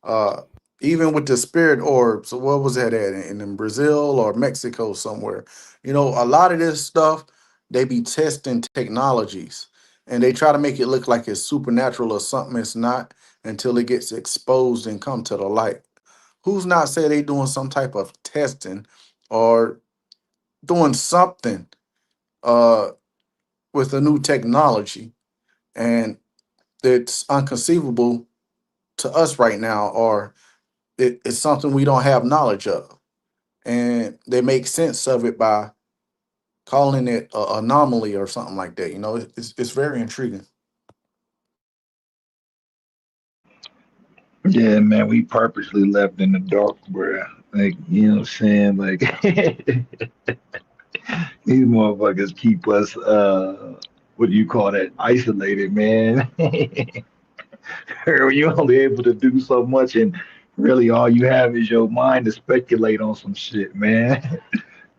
uh, even with the spirit orbs, so what was that at in Brazil or Mexico somewhere? You know, a lot of this stuff they be testing technologies and they try to make it look like it's supernatural or something it's not until it gets exposed and come to the light. Who's not say they doing some type of testing or doing something uh with a new technology and it's unconceivable to us right now or it's something we don't have knowledge of and they make sense of it by calling it a anomaly or something like that. You know, it's very intriguing. Yeah, man, we purposely left in the dark, bro. Like, you know what I'm saying? Like, these motherfuckers keep us, what do you call that? Isolated, man. You only able to do so much, and really all you have is your mind to speculate on some shit, man.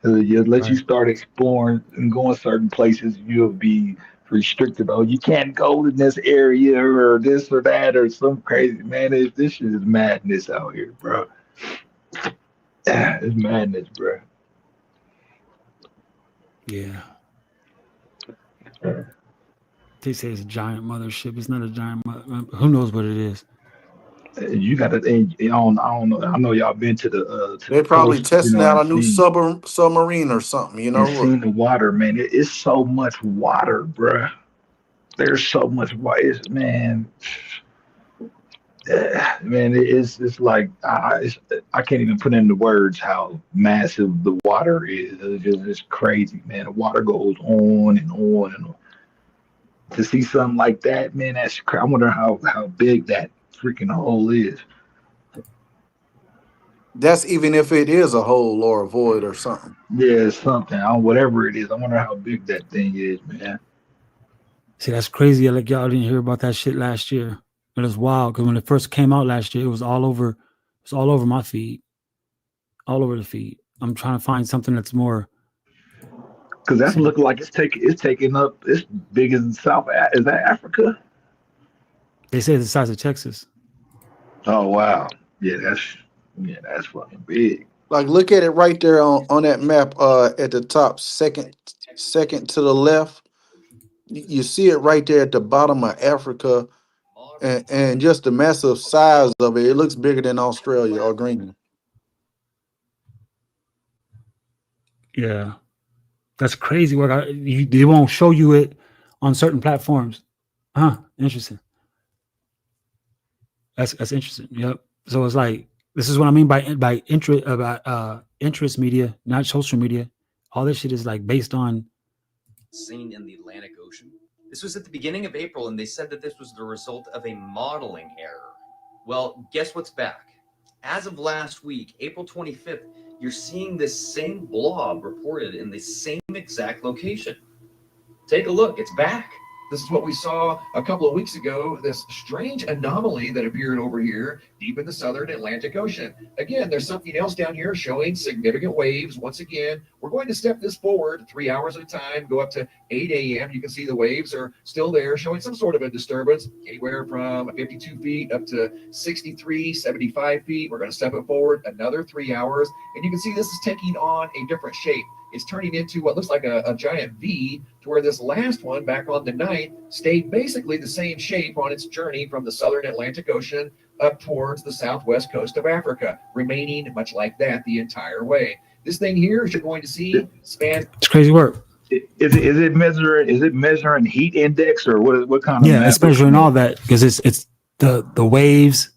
Let you Right. start exploring and going certain places, you'll be restricted. Oh, you can't go in this area or this or that or some crazy man. This shit is madness out here, bro. It's madness, bro. Yeah. They say it's a giant mothership. It's not a giant. Who knows what it is? You got to. I don't know. I know y'all been to They're the probably coast, testing out a new submarine or something, you and know. seen the water, man. It's so much water, bro. There's so much water. Man, man, it's like I can't even put into words how massive the water is. It's crazy, man. The water goes on and on and on. To see something like that, man, I wonder how big that freaking hole is. That's even if it is a hole or a void or something. Yeah, it's something. Whatever it is, I wonder how big that thing is, man. See, that's crazy. Like y'all didn't hear about that shit last year. It was wild because when it first came out last year, it was all over. It was all over my feed, all over the feed. I'm trying to find something that's more. Because that's See, looking like it's taking up. It's big as Is that Africa? they say it's the size of Texas. Oh wow, that's fucking big. Like look at it right there on that map at the top, second to the left. You see it right there at the bottom of Africa and just the massive size of it. It looks bigger than Australia or Greenland. Yeah, that's crazy work. They won't show you it on certain platforms. Huh? Interesting. That's interesting. Yep. So it's like this is what I mean by interest about interest media, not social media. All this shit is like based on Seen in the Atlantic Ocean. This was at the beginning of April, and they said that this was the result of a modeling error. Well, guess what's back? As of last week, April 25th, you're seeing this same blob reported in the same exact location. Take a look, it's back. This is what we saw a couple of weeks ago, this strange anomaly that appeared over here deep in the southern Atlantic Ocean. Again, there's something else down here showing significant waves. Once again, we're going to step this forward 3 hours at a time, go up to 8 a.m. You can see the waves are still there, showing some sort of a disturbance, anywhere from 52 feet up to 63, 75 feet. We're going to step it forward another 3 hours, and you can see this is taking on a different shape. It's turning into what looks like a giant V, to where this last one back on the 9th stayed basically the same shape on its journey from the southern Atlantic Ocean up towards the southwest coast of Africa, remaining much like that the entire way. This thing here, as you're going to see, spans. It's crazy work. Is it measuring heat index or what kind of? Yeah, it's measuring all that because it's the waves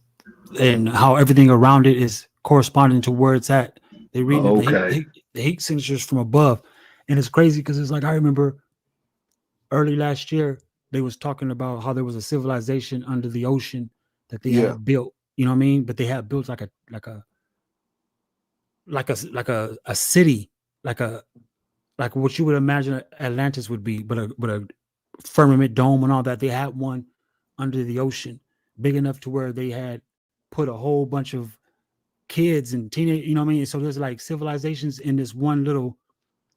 and how everything around it is corresponding to where it's at. They read the heat signatures from above, and it's crazy because it's like I remember early last year they was talking about how there was a civilization under the ocean that they had built. You know what I mean? But they had built like a city, like what you would imagine Atlantis would be, but a firmament dome and all that. They had one under the ocean, big enough to where they had put a whole bunch of kids and teenage, you know what I mean? So there's like civilizations in this one little,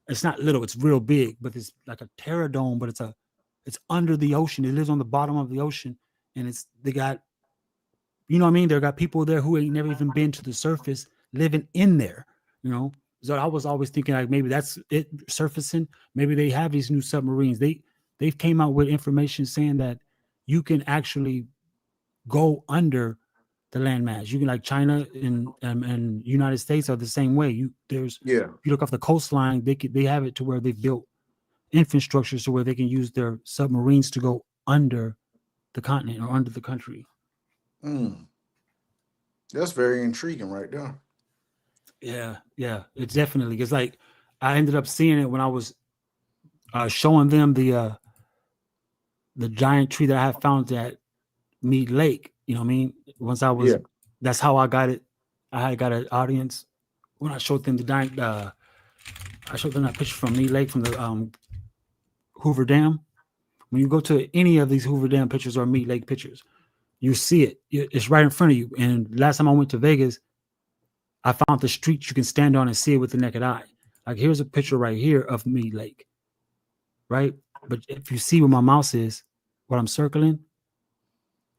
it's not little, it's real big, but it's like a terradome, but it's under the ocean. It lives on the bottom of the ocean, and they got, you know what I mean? They got people there who ain't never even been to the surface living in there, you know? So I was always thinking like maybe that's it surfacing. Maybe they have these new submarines. They've came out with information saying that you can actually go under the landmass. You can, like China and United States are the same way. You look off the coastline, they have it to where they've built infrastructure to where they can use their submarines to go under the continent or under the country. That's very intriguing right there. Yeah, it's definitely, because like I ended up seeing it when I was showing them the giant tree that I had found at Mead Lake. You know what I mean? Once I was, that's how I got it. I got an audience when I showed them I showed them that picture from Mead Lake from the Hoover Dam. When you go to any of these Hoover Dam pictures or Mead Lake pictures, you see it. It's right in front of you. And last time I went to Vegas, I found the street you can stand on and see it with the naked eye. Like here's a picture right here of Mead Lake, right? But if you see where my mouse is, what I'm circling,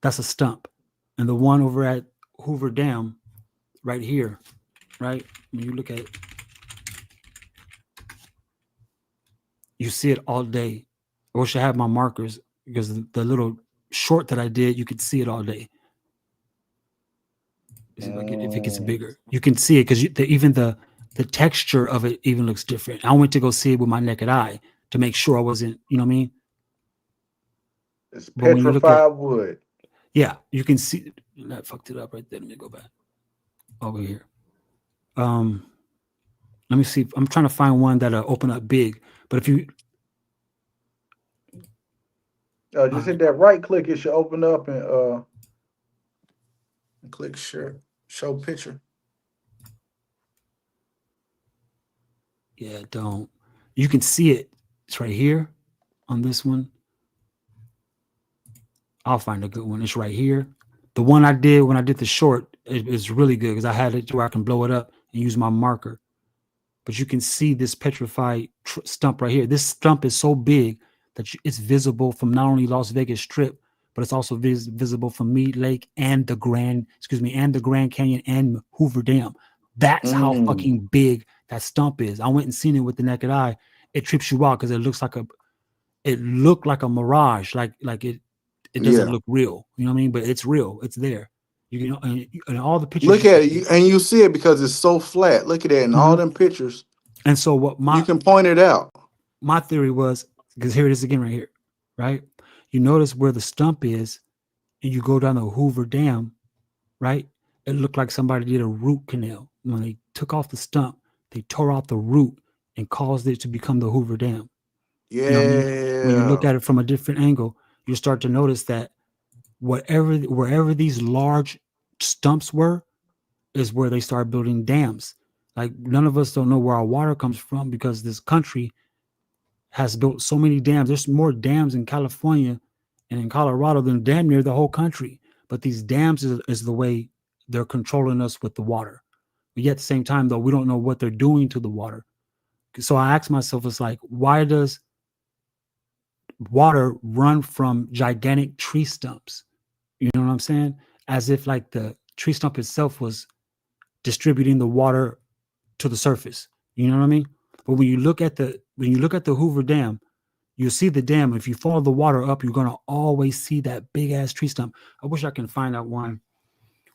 that's a stump. And the one over at Hoover Dam, right here, right? When you look at it, you see it all day. I wish I had my markers because the little short that I did, you could see it all day. If it gets bigger, you can see it because even the texture of it even looks different. I went to go see it with my naked eye to make sure I wasn't, you know what I mean? It's petrified wood. Yeah, you can see. That fucked it up right there. Let me go back over here. Let me see. I'm trying to find one that'll open up big. But if you just hit that right click, it should open up and click show picture. Yeah, don't. You can see it. It's right here on this one. I'll find a good one. It's right here. The one I did when I did the short is really good because I had it to where I can blow it up and use my marker. But you can see this petrified stump right here. This stump is so big that it's visible from not only Las Vegas Strip, but it's also visible from Mead Lake and the Grand Canyon and Hoover Dam. That's how fucking big that stump is. I went and seen it with the naked eye. It trips you out because it looked like a mirage, like it doesn't look real. You know what I mean? But it's real. It's there. You know, and all the pictures. Look at it, and you see it because it's so flat. Look at it in all them pictures. And so you can point it out. My theory was, because here it is again right here, right? You notice where the stump is, and you go down the Hoover Dam, right? It looked like somebody did a root canal. When they took off the stump, they tore out the root and caused it to become the Hoover Dam. You know what I mean? When you look Yeah. at it from a different angle, you start to notice that wherever these large stumps were, is where they start building dams. Like none of us don't know where our water comes from because this country has built so many dams. There's more dams in California and in Colorado than damn near the whole country. But these dams is the way they're controlling us with the water. But yet at the same time, though, we don't know what they're doing to the water. So I ask myself, it's like, why does water run from gigantic tree stumps? You know what I'm saying? As if like the tree stump itself was distributing the water to the surface. You know what I mean? But when you look at the Hoover Dam, you see the dam. If you follow the water up, you're gonna always see that big ass tree stump. I wish I can find out one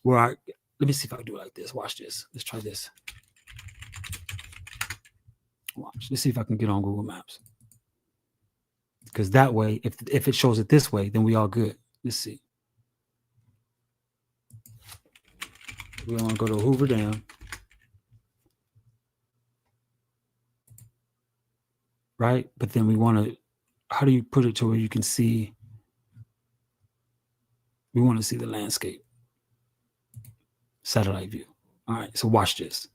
where let me see if I can do it like this. Watch this. Let's try this. Watch. Let's see if I can get on Google Maps. Because that way, if it shows it this way, then we all good. Let's see. We want to go to Hoover Dam. Right? But then we want to, how do you put it to where you can see? We want to see the landscape. Satellite view. All right, so watch this.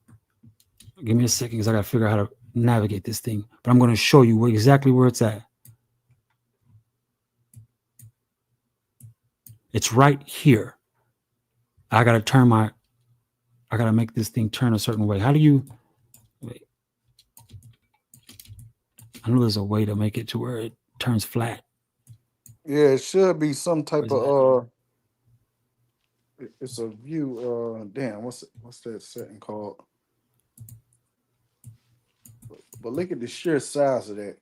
Give me a second because I got to figure out how to navigate this thing. But I'm going to show you exactly where it's at. It's right here. I got to make this thing turn a certain way. How do you, wait. I know there's a way to make it to where it turns flat. Yeah, it should be some type of it's a view. Damn, what's that setting called? But look at the sheer size of that.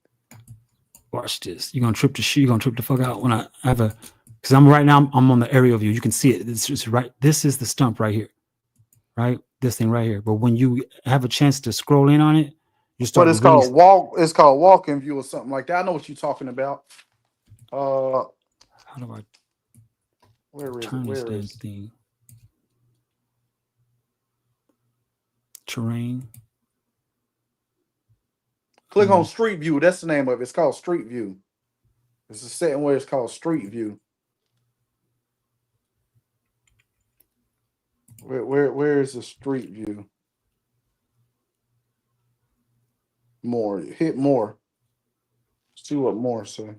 Watch this. You're gonna trip the fuck out when I have a, because I'm right now I'm on the aerial view. You can see it. It's just right. This is the stump right here, right? This thing right here. But when you have a chance to scroll in on it, you start But to really. it's called walking view or something like that. I know what you're talking about. How do I where is turn it? this Where damn is thing? Terrain. Click on Street View. That's the name of it. It's called Street View. It's a setting where it's called Street View. Where is the Street View? More. Hit more. See what more say.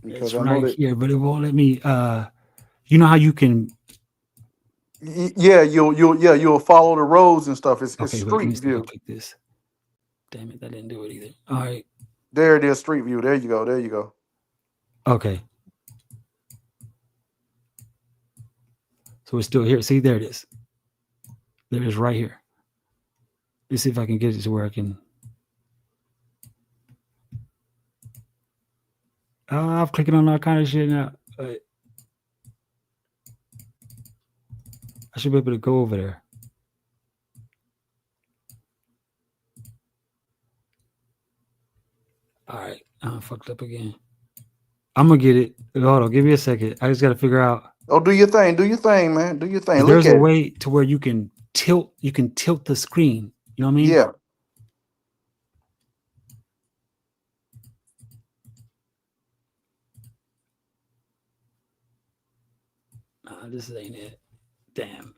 Because It's I know right that. here, but it won't let me. You know how you can. Yeah, you'll follow the roads and stuff. It's Okay, wait. Let Street me see if I View. click this. Damn it, that didn't do it either. All right. There it is, Street View. There you go. There you go. Okay. So it's still here. See, there it is. There it is right here. Let's see if I can get it to where I can. I'm clicking on all kind of shit now. I should be able to go over there. All right. I fucked up again. I'm going to get it. Hold on. Give me a second. I just got to figure out. Oh, do your thing. Do your thing, man. Do your thing. Look There's at a it. way to where you can tilt the screen. You know what I mean? Yeah. This ain't it. Damn.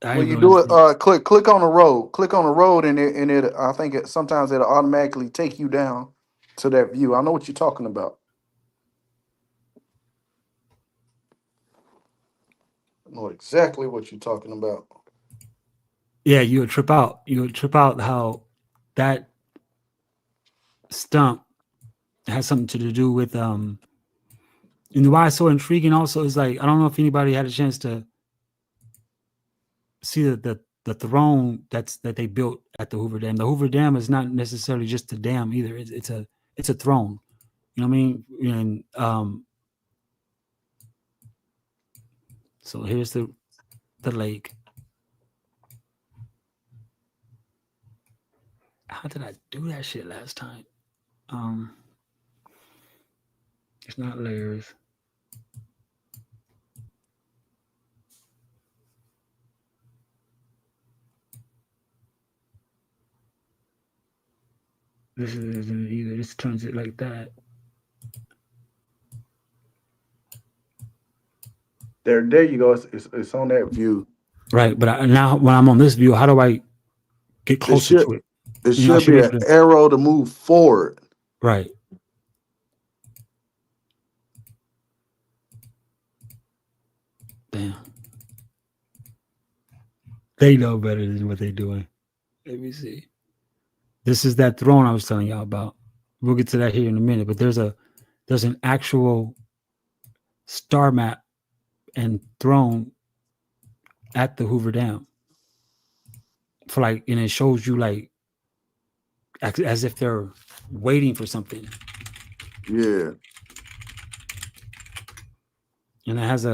When you do it, click on the road. Click on the road, and it I think sometimes it'll automatically take you down to that view. I know what you're talking about. I know exactly what you're talking about. Yeah, you would trip out. You would trip out how that stump has something to do with and why it's so intriguing also is like I don't know if anybody had a chance to see the throne that they built at the Hoover Dam. The Hoover Dam is not necessarily just a dam either. It's a throne. You know what I mean? And so here's the lake. How did I do that shit last time? It's not layers. This isn't either. This turns it like that. There you go. It's on that view. Right, but now when I'm on this view, how do I get closer to it? It You know, I should should be be an able to. arrow to move forward. Right. Damn. They know better than what they're doing. Let me see. This is that throne I was telling y'all about. We'll get to that here in a minute, but there's an actual star map and throne at the Hoover Dam. For like, and it shows you like as if they're waiting for something. Yeah. And it has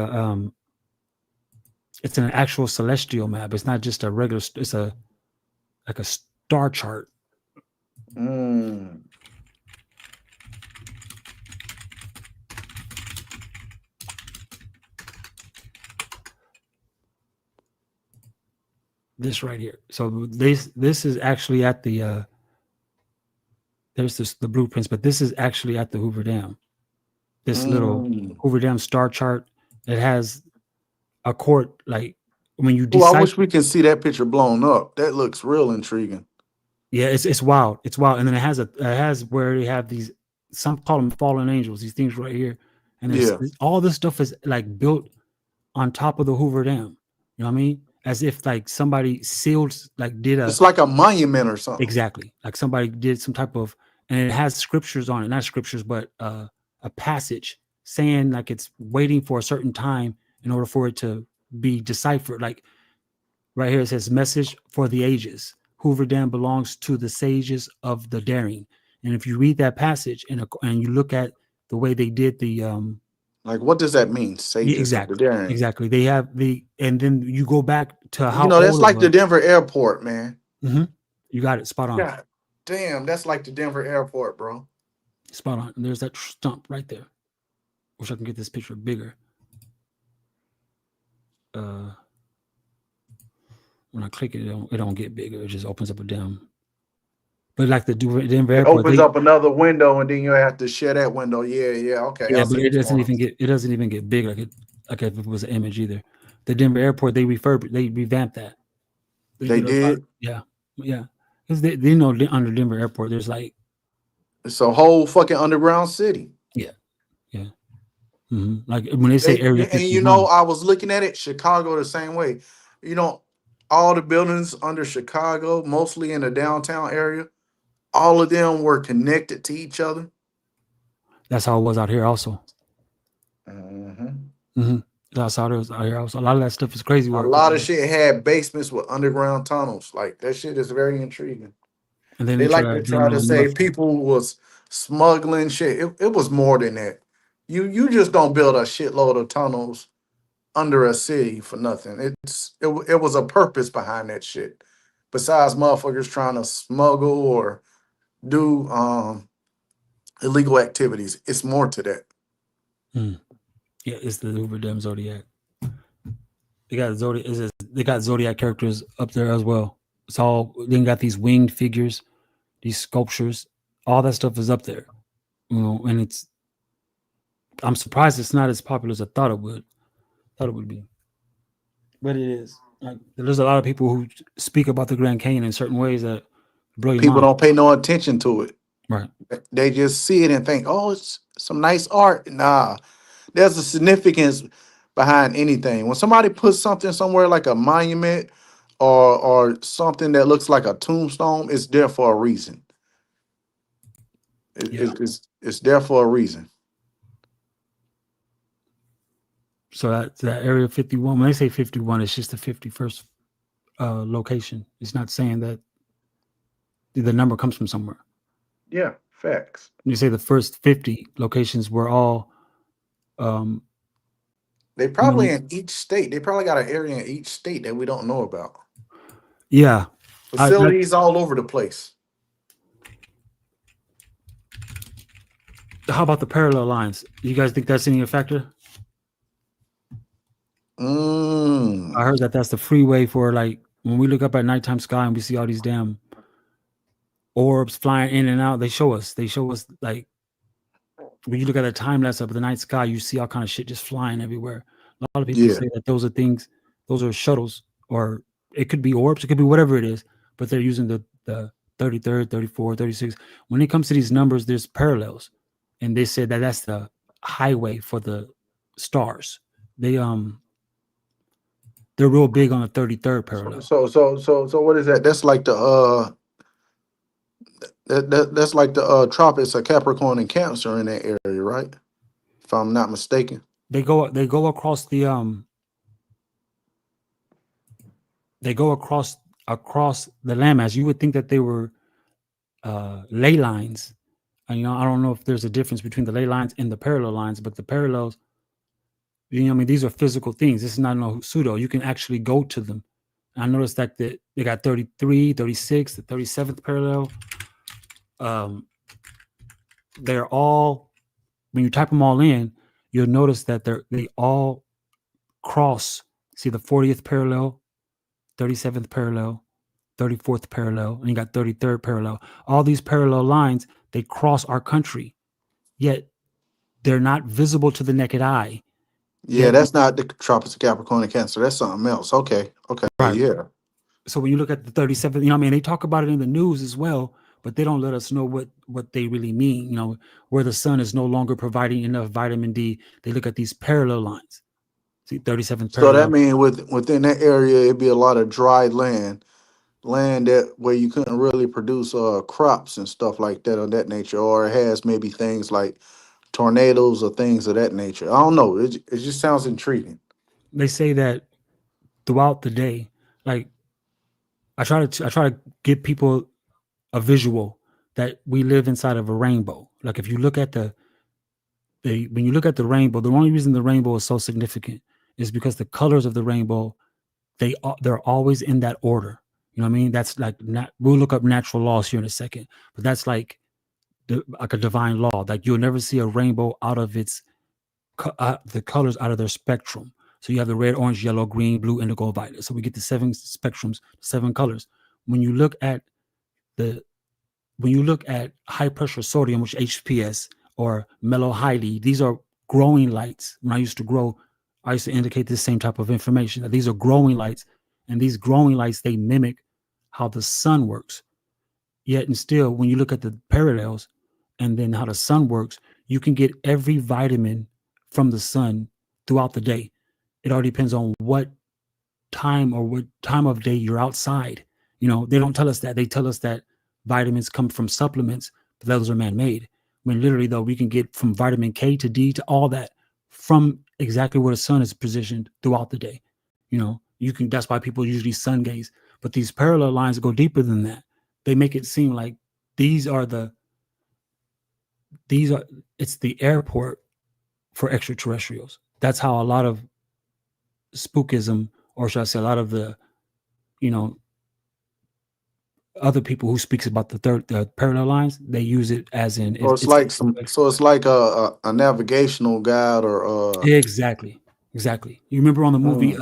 it's an actual celestial map. It's not just a regular. It's like a star chart. Mm. This right here. So this is actually at the there's the blueprints, but this is actually at the Hoover Dam. This little Hoover Dam star chart. It has a court, like when you decide. I wish we can see that picture blown up. That looks real intriguing. Yeah, it's wild. It's wild. And then it has where they have these, some call them fallen angels, these things right here. And all this stuff is like built on top of the Hoover Dam. You know what I mean? As if like somebody sealed, like did a. It's like a monument or something. Exactly. Like somebody did some type of, and it has scriptures on it, not scriptures, but a passage saying like it's waiting for a certain time in order for it to be deciphered. Like right here, it says message for the ages. Hoover Dam belongs to the sages of the daring. And if you read that passage and you look at the way they did the like, what does that mean? Sages of the daring. Exactly. They have and then you go back to how that's like the Denver airport, man. Mm-hmm. You got it. Spot on. God damn, that's like the Denver airport, bro. Spot on. And there's that stump right there. Wish I can get this picture bigger. When I click it, it don't get bigger. It just opens up a damn. But like the Denver airport, opens up another window, and then you have to share that window. Yeah, okay. Yeah, but it doesn't even get big like if it was an image either. The Denver airport, they revamped that. They did. Yeah. Because they know under Denver airport, there's like it's a whole fucking underground city. Yeah. Mm-hmm. Like when they say area 51. And I was looking at it, Chicago the same way. All the buildings under Chicago, mostly in the downtown area, all of them were connected to each other. That's how it was out here also. Mm-hmm. That's how it was out here also. A lot of that stuff is crazy work. A lot of shit had basements with underground tunnels. Like, that shit is very intriguing. And then they like to try to say people was smuggling shit. It was more than that. You just don't build a shitload of tunnels under a city for nothing. It was a purpose behind that shit. Besides motherfuckers trying to smuggle or do illegal activities, it's more to that. Yeah, it's the Hoover Dam Zodiac. They got Zodiac characters up there as well. It's all they got these winged figures, these sculptures, all that stuff is up there. And I'm surprised it's not as popular as I thought it would. Be. But it is. Like, there's a lot of people who speak about the Grand Canyon in certain ways that blow your mind. People don't pay no attention to it. Right. They just see it and think, oh, it's some nice art. Nah, there's a significance behind anything. When somebody puts something somewhere like a monument or something that looks like a tombstone, it's there for a reason. It's there for a reason. So that area 51, when they say 51, it's just the 51st location. It's not saying that the number comes from somewhere. Yeah, facts. You say the first 50 locations were all. They probably in each state. They probably got an area in each state that we don't know about. Yeah. Facilities all over the place. How about the parallel lines? You guys think that's any factor? Mm. I heard that that's the freeway for, like, when we look up at nighttime sky and we see all these damn orbs flying in and out. They show us like, when you look at a time lapse of the night sky, you see all kind of shit just flying everywhere. A lot of people Yeah. say that those are shuttles, or it could be orbs, it could be whatever it is, but they're using the 33rd, 34, 36. When it comes to these numbers, there's parallels, and they said that that's the highway for the stars. They're real big on the 33rd parallel. So what is that? That's like the that's like the tropics of Capricorn and Cancer in that area, right? If I'm not mistaken. They go across the across the landmass. You would think that they were ley lines. And, I don't know if there's a difference between the ley lines and the parallel lines, but the parallels, I mean, these are physical things. This is not no pseudo. You can actually go to them. I noticed that they got 33, 36, the 37th parallel. They're all, when you type them all in, you'll notice that they all cross. See the 40th parallel, 37th parallel, 34th parallel, and you got 33rd parallel. All these parallel lines, they cross our country, yet they're not visible to the naked eye. Yeah, Yet, that's not the tropics of Capricorn and Cancer. That's something else. Okay. right. Yeah. So when you look at the 37th, I mean, they talk about it in the news as well, but they don't let us know what they really mean. Where the sun is no longer providing enough vitamin D, they look at these parallel lines. See, 37th So that parallel. means within that area, it'd be a lot of dry land that where you couldn't really produce crops and stuff like that of that nature, or it has maybe things like tornadoes or things of that nature. I don't know. It just sounds intriguing. They say that throughout the day, like, I try to give people a visual that we live inside of a rainbow. Like, if you look at when you look at the rainbow, the only reason the rainbow is so significant is because the colors of the rainbow, they're always in that order. You know what I mean? That's like, we'll look up natural laws here in a second, but that's like like a divine law. Like, you'll never see a rainbow out of the colors out of their spectrum. So you have the red, orange, yellow, green, blue, indigo, violet. So we get the 7 spectrums, 7 colors. When you look at high pressure sodium, which HPS, or mellow highly, these are growing lights. When I used to grow, I used to indicate the same type of information, that these are growing lights, and these growing lights, they mimic how the sun works. Yet and still, when you look at the parallels and then how the sun works, you can get every vitamin from the sun throughout the day. It all depends on what time of day you're outside. They don't tell us that. They tell us that vitamins come from supplements, but those are man-made. When literally, though, we can get from vitamin K to D to all that from exactly where the sun is positioned throughout the day. That's why people usually sun gaze. But these parallel lines go deeper than that. They make it seem like it's the airport for extraterrestrials. That's how a lot of spookism, or should I say, a lot of the, other people who speaks about the parallel lines, they use it as in So it's like a navigational guide or exactly. You remember on the movie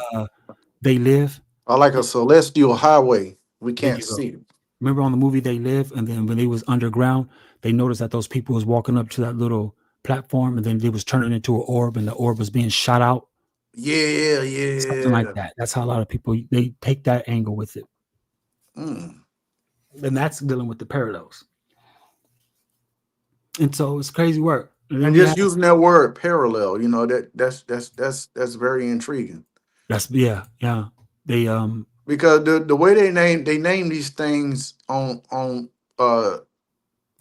They Live? or like a celestial highway. We There can't you go. see. Remember on the movie They Live, and then when they was underground, they noticed that those people was walking up to that little platform, and then they was turning into an orb, and the orb was being shot out. Something like Yeah. that. That's how a lot of people, they take that angle with it. Mm. And that's dealing with the parallels. And so it's crazy work. And just using that word parallel, that's very intriguing. That's yeah. They because the way they name these things on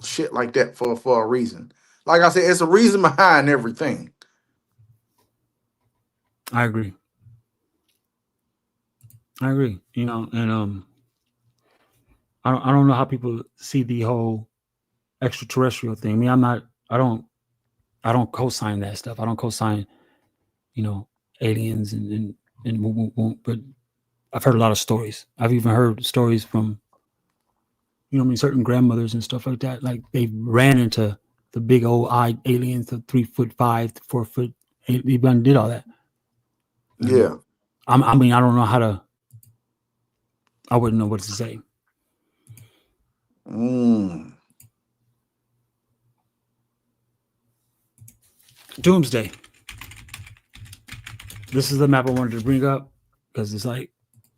shit like that for a reason. Like I said, it's a reason behind everything. I agree. And I don't know how people see the whole extraterrestrial thing. I mean, I don't co-sign that stuff. I don't co-sign, aliens and but I've heard a lot of stories. I've even heard stories from, certain grandmothers and stuff like that. Like, they ran into the big old eyed aliens, the 3'5", 4 foot. They did all that. Yeah. I mean, I don't know how to. I wouldn't know what to say. Doomsday. This is the map I wanted to bring up because it's like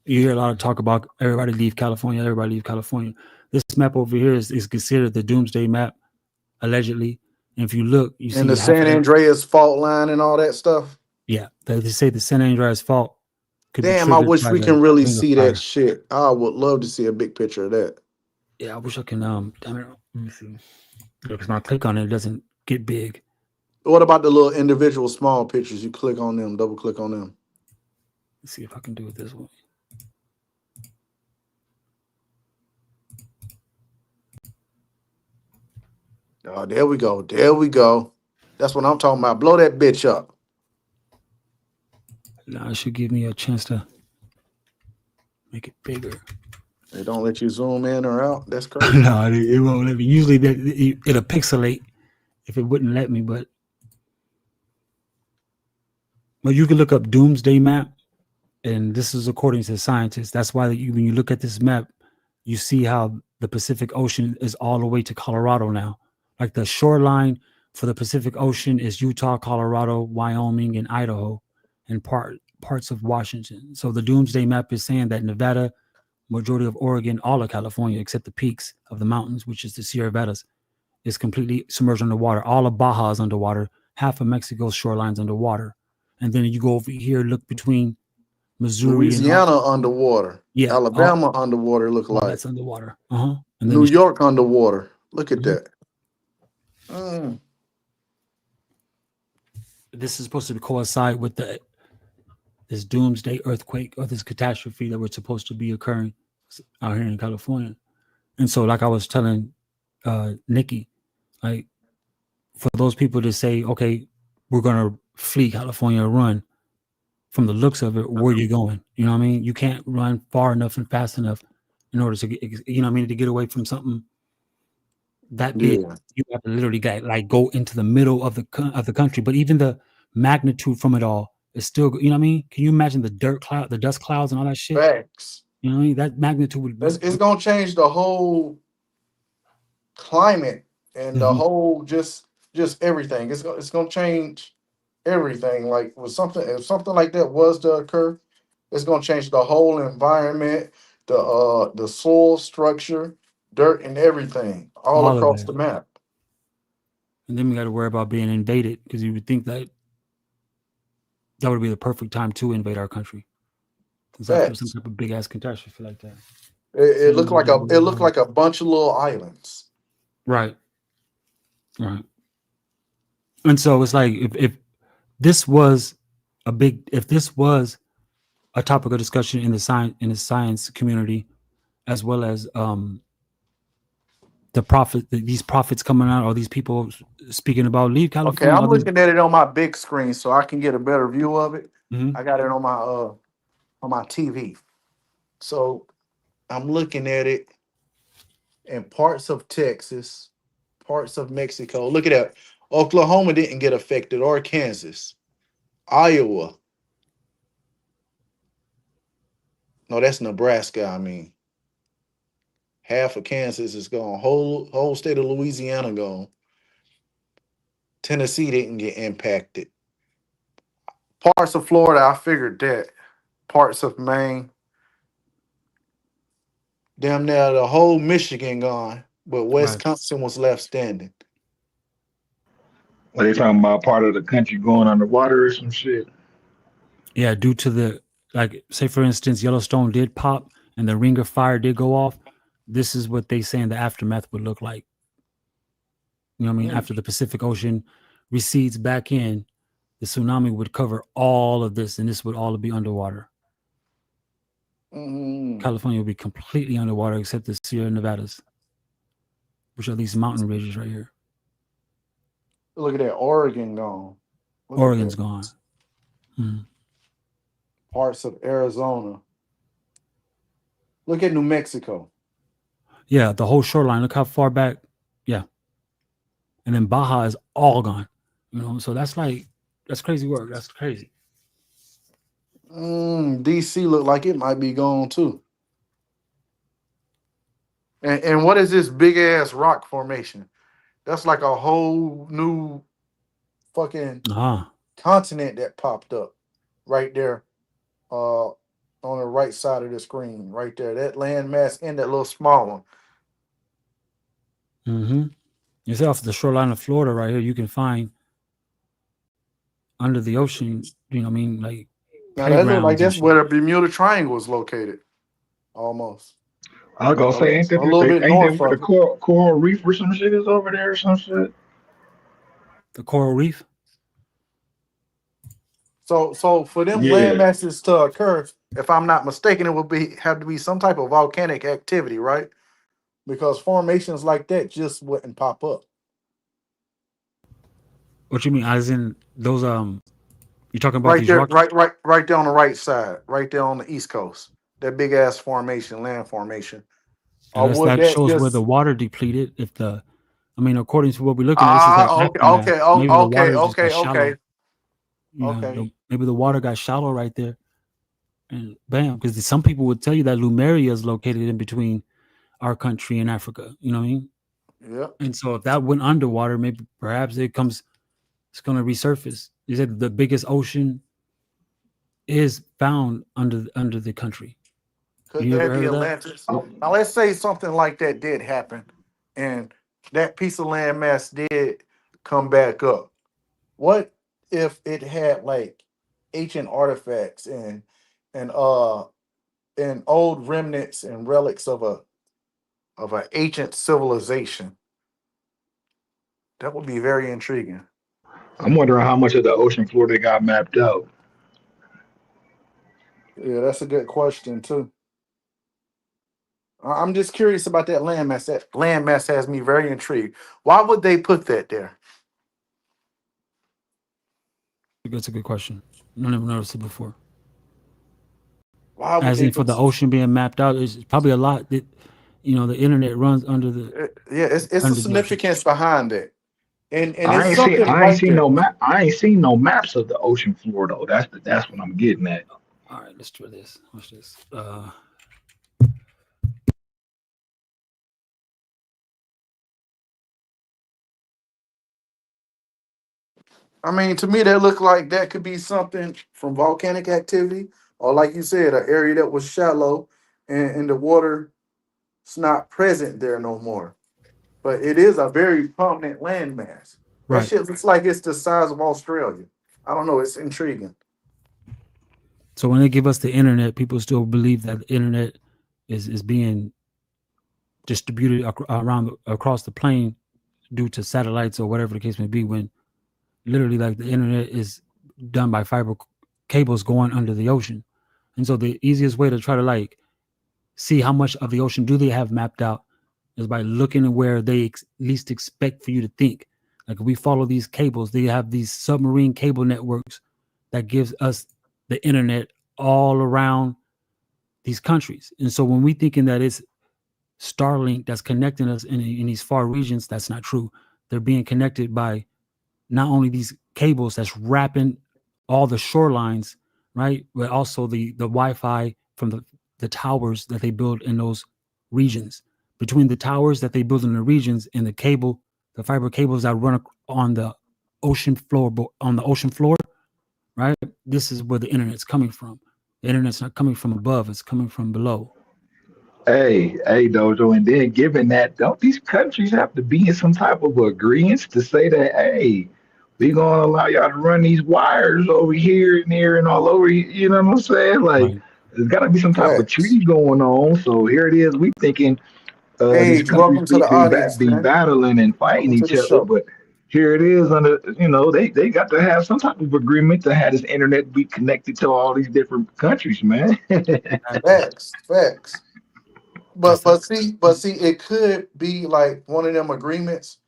you hear a lot of talk about everybody leave California, everybody leave California. This map over here is considered the Doomsday map, allegedly. And if you look, you And see the half San of it. Andreas fault line and all that stuff. Yeah, they say the San Andreas fault could be Damn, I triggered wish by we the can really ring of see that fire. shit. I would love to see a big picture of that. Yeah, I wish I can. Damn it, let me see. Because when I click on it, it doesn't get big. What about the little individual small pictures? You click on them, double click on them. Let's see if I can do it this way. Oh, there we go. There we go. That's what I'm talking about. Blow that bitch up. Now it should give me a chance to make it bigger. They don't let you zoom in or out. That's crazy. No, it won't let me. Usually it'll pixelate if it wouldn't let me, but you can look up Doomsday map, and this is according to scientists. That's why when you look at this map, you see how the Pacific Ocean is all the way to Colorado now. Like the shoreline for the Pacific Ocean is Utah, Colorado, Wyoming, and Idaho, and parts of Washington. So the Doomsday map is saying that Nevada, majority of Oregon, all of California, except the peaks of the mountains, which is the Sierra Nevadas, is completely submerged underwater. All of Baja is underwater. Half of Mexico's shoreline's underwater. And then you go over here, look between Missouri and Louisiana underwater. yeah, Alabama underwater look all like. that's underwater. And then New York underwater. Look at that. This is supposed to coincide with this doomsday earthquake or this catastrophe that was supposed to be occurring out here in California. And so, like I was telling Nikki, like for those people to say, okay, we're gonna flee California, run. From the looks of it, where you going? You know what I mean? You can't run far enough and fast enough in order to get, you know what I mean, to get away from something that big. Yeah. You have to literally go into the middle of the country. But even the magnitude from it all is still, you know what I mean? Can you imagine the dust clouds and all that shit? Facts. You know what I mean? That magnitude would be. It's gonna change the whole climate and the whole just everything. It's gonna change everything. Like with something, if something like that was to occur, it's gonna change the whole environment, the soil structure, dirt and everything all all of across it. the map. And then we got to worry about being invaded because you would think that would be the perfect time to invade our country. Because after some Facts. type of big ass catastrophe like that. It looked like a bunch of little islands. Right. Right. And so it's like if this was a topic of discussion in the science community, as well as these prophets coming out, or these people speaking about leave Okay, California. I'm looking at it on my big screen so I can get a better view of it. Mhm. I got it on my TV. So I'm looking at it in parts of Texas, parts of Mexico. Look at that. Oklahoma didn't get affected, or Kansas. Iowa. No, that's Nebraska. I mean, half of Kansas is gone. Whole state of Louisiana gone. Tennessee didn't get impacted. Parts of Florida, I figured that. Parts of Maine. Damn near the whole Michigan gone, but Right. Wisconsin was left standing. Are they talking about part of the country going underwater or some shit? Yeah, due to the say for instance, Yellowstone did pop and the ring of fire did go off. This is what they say in the aftermath would look like. You know what I mean? After the Pacific Ocean recedes back in, the tsunami would cover all of this, and this would all be underwater. California would be completely underwater except the Sierra Nevadas, which are these mountain ranges right here. Look at that, Oregon gone. Look Oregon's gone. Parts of Arizona. Look at New Mexico. Yeah, the whole shoreline. Look how far back. Yeah. And then Baja is all gone. You know, so that's crazy work. That's crazy. DC look like it might be gone too. And what is this big ass rock formation? That's like a whole new fucking Ah. continent that popped up right there, on the right side of the screen, right there. That landmass and that little small one. Mm-hmm. You see off the shoreline of Florida right here, you can find under the ocean, you know what I mean, like Now that look like playgrounds and that's shit. where the Bermuda Triangle is located, almost I was gonna a, say, ain't a little that bit ain't that north where the of it. coral reef or some shit is over there or some shit? The coral reef. So for them land Yeah. masses to occur, if I'm not mistaken, it would be have to be some type of volcanic activity, right? Because formations like that just wouldn't pop up. What you mean? As in those you talking about Right these there, rocks? right there on the right side, right there on the east coast. That big ass formation, land formation. Or Unless would that that shows where the just water depleted. If the I mean, according to what we're looking at, this is like aftermath. Maybe the water just got okay. shallow. You know, Okay. maybe the water got shallow right there, and bam. Because some people would tell you that Lumeria is located in between our country and Africa. You know what I mean? Yeah. And so if that went underwater, maybe perhaps it's going to resurface. You said the biggest ocean is found under the country. Could You ever that heard be of that? Atlantis? Now let's say something like that did happen and that piece of land mass did come back up. What if it had like ancient artifacts and and old remnants and relics of an ancient civilization? That would be very intriguing. I'm wondering how much of the ocean floor they got mapped out. Yeah, that's a good question too. I'm just curious about that landmass. That landmass has me very intrigued. Why would they put that there? That's a good question. I never noticed it before. Why would As they in for put? the ocean being mapped out, it's probably a lot that the internet runs Yeah, it's a under the ocean. significance behind it, and it's I ain't seen something I ain't right seen there. no map. I ain't seen no maps of the ocean floor though. That's what I'm getting at. All right, let's try this. Watch this. I mean, to me, that looked like that could be something from volcanic activity, or like you said, an area that was shallow and the water's not present there no more. But it is a very prominent landmass. That Right. shit looks like it's the size of Australia. I don't know. It's intriguing. So when they give us the internet, people still believe that the internet is being distributed around across the plane due to satellites or whatever the case may be. When literally, like the internet is done by fiber cables going under the ocean, and so the easiest way to try to like see how much of the ocean do they have mapped out is by looking at where they least expect for you to think. Like if we follow these cables, they have these submarine cable networks that gives us the internet all around these countries. And so when we thinking that it's Starlink that's connecting us in these far regions, that's not true. They're being connected by not only these cables that's wrapping all the shorelines, right, but also the Wi-Fi from the towers that they build in those regions. Between the towers that they build in the regions and the cable, the fiber cables that run on the ocean floor, right? This is where the internet's coming from. The internet's not coming from above; it's coming from below. Hey, Dojo, and then given that, don't these countries have to be in some type of agreements to say that, hey, we gonna allow y'all to run these wires over here and there and all over? You know what I'm saying? Like, Right. there's got to be some type of Facts. treaty going on. So here it is. We thinking these Hey, countries welcome to the audience, be man. battling and fighting Welcome to each the other, show. but here it is under they got to have some type of agreement to have this internet be connected to all these different countries, man. Exactly. Facts, facts. That's But the but see, it could be like one of them agreements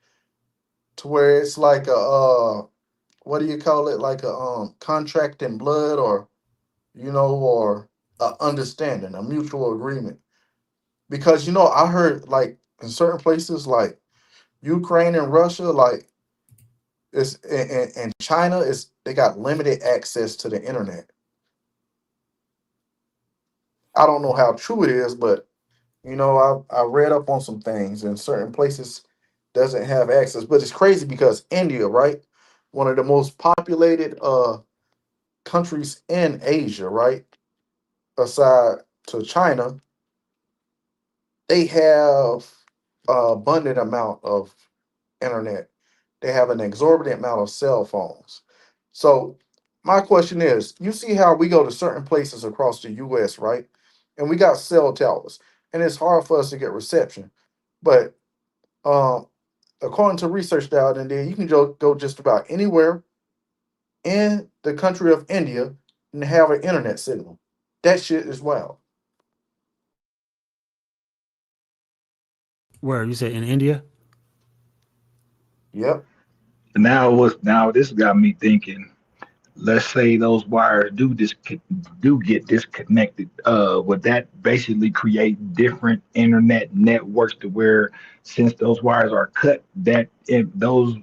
to where it's like a what do you call it? Like a contract in blood, or or a understanding, a mutual agreement. Because I heard like in certain places like Ukraine and Russia, like it's and China is they got limited access to the internet. I don't know how true it is, but I read up on some things, and certain places doesn't have access. But it's crazy because India, right, one of the most populated countries in Asia, right, aside to China, they have abundant amount of internet. They have an exorbitant amount of cell phones. So my question is, you see how we go to certain places across the US, right? And we got cell towers, and it's hard for us to get reception. But um, according to research out in there, you can go just about anywhere in the country of India and have an internet signal. That shit is wild. Where you say in India? Yep. Now this got me thinking. Let's say those wires do get disconnected, would that basically create different internet networks to where, since those wires are cut, that if those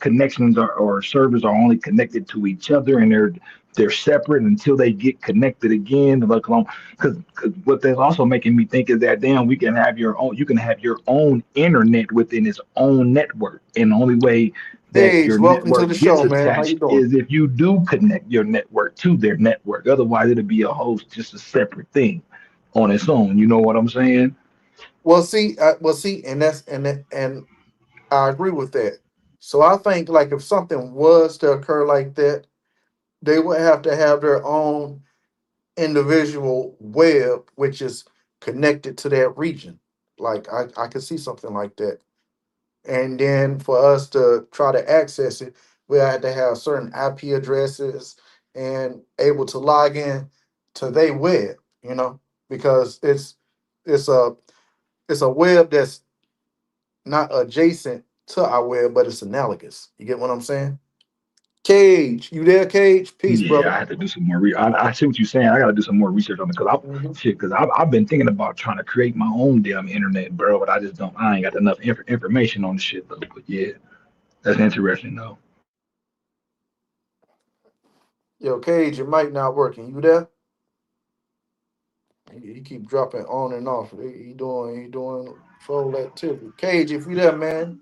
connections or servers are only connected to each other, and they're separate until they get connected again. Because what that's also making me think is that, damn, you can have your own internet within its own network, and the only way that Hey, your welcome to the network gets show, man. How you attached doing? is if you do connect your network to their network. Otherwise, it'll be a host, just a separate thing on its own. You know what I'm saying? Well, see, and I agree with that. So I think like if something was to occur like that, they would have to have their own individual web, which is connected to that region. Like I could see something like that. And then for us to try to access it, we had to have certain IP addresses and able to log in to their web, because it's a it's a web that's not adjacent to our web, but it's analogous. You get what I'm saying? Cage, you there, Cage? Peace, Yeah, brother. I have to do some more. I see what you're saying. I got to do some more research on it because Mhm. I've been thinking about trying to create my own damn internet, bro. But I just don't. I ain't got enough information on the shit though. But yeah, that's interesting though. Yo, Cage, your mic not working. You there? He keep dropping on and off. He doing troll activity. Cage, if you there, man,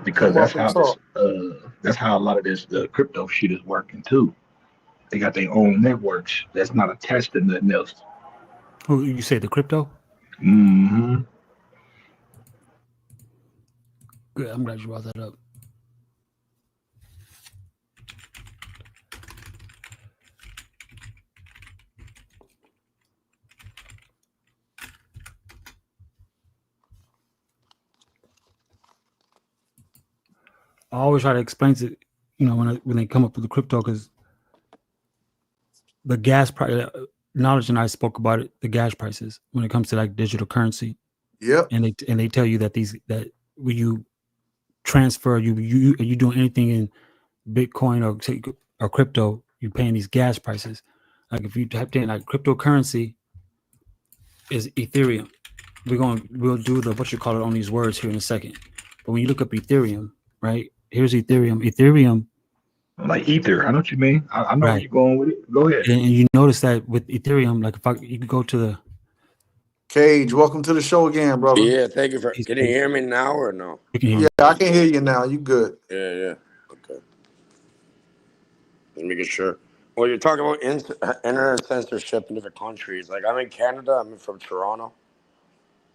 Because come up and talk. that's how a lot of this the crypto shit is working too. They got their own networks that's not attached to nothing else. Who you say the crypto? Hmm. Good. I'm glad you brought that up. I always try to explain to when they come up with the crypto, because the gas price, knowledge and I spoke about it. The gas prices when it comes to like digital currency, Yep. and they tell you that that when you transfer, you doing anything in Bitcoin or crypto, you're paying these gas prices. Like if you typed in like cryptocurrency is Ethereum. We'll do the what you call it on these words here in a second. But when you look up Ethereum, right? Here's Ethereum. Ethereum, Like ether, I know what you mean. I know where right? you're going with it. Go ahead. And you notice that with Ethereum, like if you could go to the Cage, welcome to the show again, brother. Yeah, thank you for. he's Can you hear me now or no? you can hear Yeah, me. I can hear you now. You good? Yeah. Okay. Let me get sure. Well, you're talking about internet censorship in different countries. Like I'm in Canada. I'm from Toronto,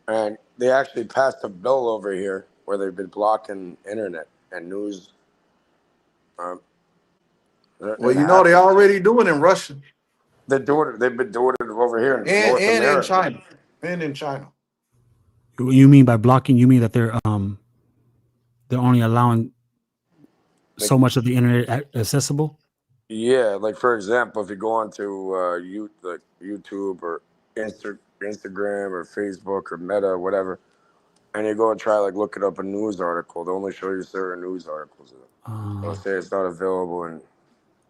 and they actually passed a bill over here where they've been blocking internet and news. Um, Well, it they happened. already doing in Russia They're doing it. They've been doing it over here in and North and in America. China and in China. You mean by blocking? You mean that they're only allowing Like, so much of the internet accessible? yeah, like for example, if you go onto like YouTube or Instagram or Facebook or Meta or whatever, and you go and try like looking up a news article, they only show you certain news articles. They'll say it's not available in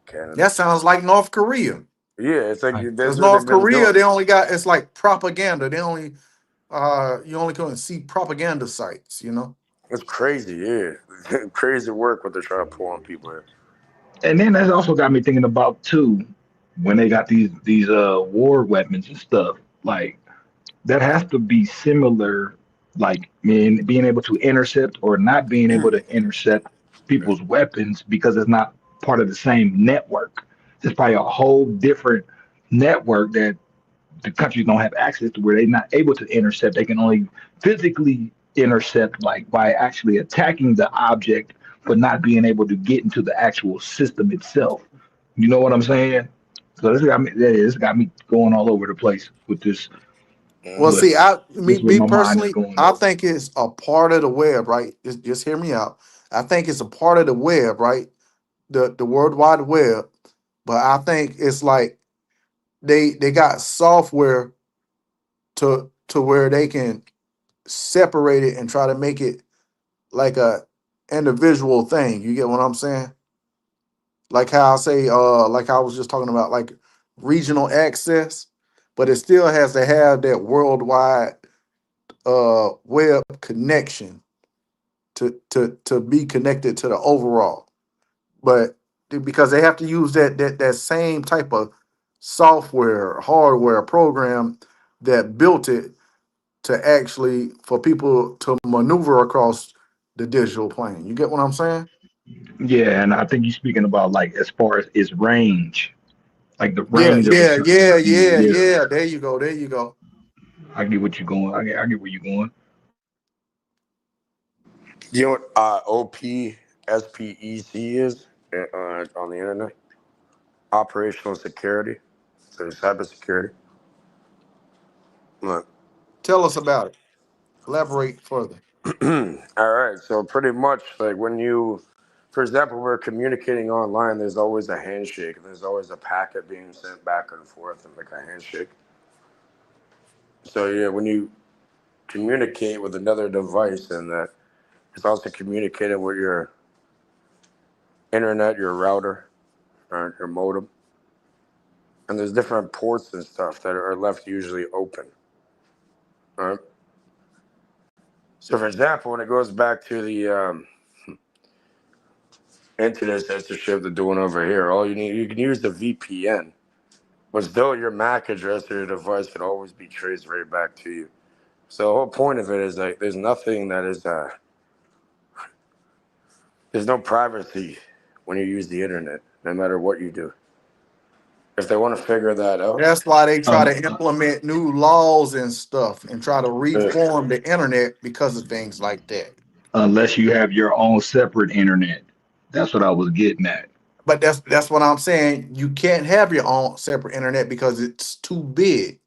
Canada. That sounds like North Korea. Yeah, it's like Right. that's Because what they've North been Korea, doing. they only got it's like propaganda. They only you only can see propaganda sites. It's crazy, yeah, crazy work what they're trying to pull on people here. And then that's also got me thinking about too. when they got these war weapons and stuff, like that has to be similar, like being able to intercept or not being able to intercept people's weapons because it's not part of the same network. It's probably a whole different network that the countries don't have access to, where they're not able to intercept. They can only physically intercept, like by actually attacking the object, but not being able to get into the actual system itself. You know what I'm saying? So this got me going all over the place with this. Well, But see, this is where me my mind is personally, going I though. think it's a part of the web, right? Just hear me out. I think it's a part of the web, right? The World Wide Web, but I think it's like they got software to where they can separate it and try to make it like a individual thing. You get what I'm saying? Like how I say, like I was just talking about, like regional access, but it still has to have that worldwide web connection to be connected to the overall. But because they have to use that same type of software, hardware program that built it to actually for people to maneuver across the digital plane. You get what I'm saying? Yeah, and I think you're speaking about like as far as its range, like the Yeah, range of a yeah, certain. yeah, yeah, Yeah, yeah. There you go. There you go. I get what you're going. I get where you're going. You know what OPSPEC is on the internet? Operational security. So cybersecurity. Look. Tell us about it. Elaborate further. All right. So pretty much like when you, for example, we're communicating online, there's always a handshake and there's always a packet being sent back and forth and like a handshake. So yeah, when you communicate with another device and that it's also communicating with your internet, your router, or your modem. And there's different ports and stuff that are left usually open. All right. So, for example, when it goes back to the internet censorship they're doing over here, all you can use the VPN, but still your MAC address or your device can always be traced right back to you. So the whole point of it is like there's nothing that is there's no privacy when you use the internet, no matter what you do. If they want to figure that out, That's why they try Um, to implement new laws and stuff and try to uh, reform the internet because of things like that. unless you have your own separate internet. That's what I was getting at. But that's what I'm saying. You can't have your own separate internet because it's too big.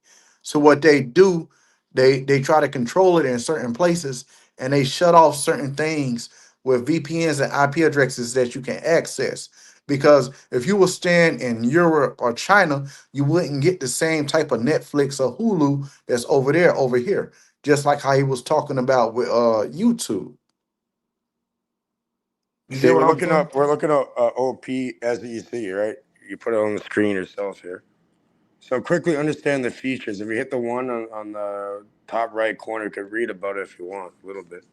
So what they do, they try to control it in certain places and they shut off certain things with VPNs and IP addresses that you can access. Because if you were staying in Europe or China, you wouldn't get the same type of Netflix or Hulu that's over here. Just like how he was talking about with YouTube. You see, get what I'm saying? we're looking up OPSEC, right? You put it on the screen yourself here. So quickly understand the features. If you hit the one on the top right corner, you can read about it if you want a little bit.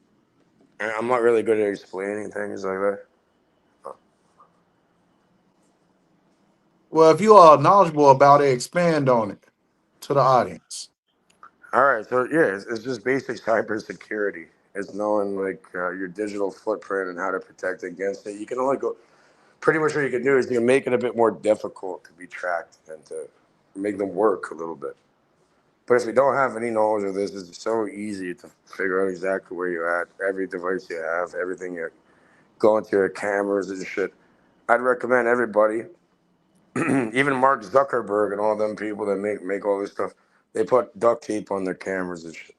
And I'm not really good at explaining things like that. Well, if you are knowledgeable about it, expand on it to the audience. All right, so yeah, it's just basic cybersecurity. It's knowing like your digital footprint and how to protect against it. You can only go. Pretty much what you can do is you can make it a bit more difficult to be tracked and to make them work a little bit. But if you don't have any knowledge of this, it's so easy to figure out exactly where you're at. Every device you have, everything you go into your cameras and shit. I'd recommend everybody, even Mark Zuckerberg and all them people that make all this stuff, they put duct tape on their cameras and shit.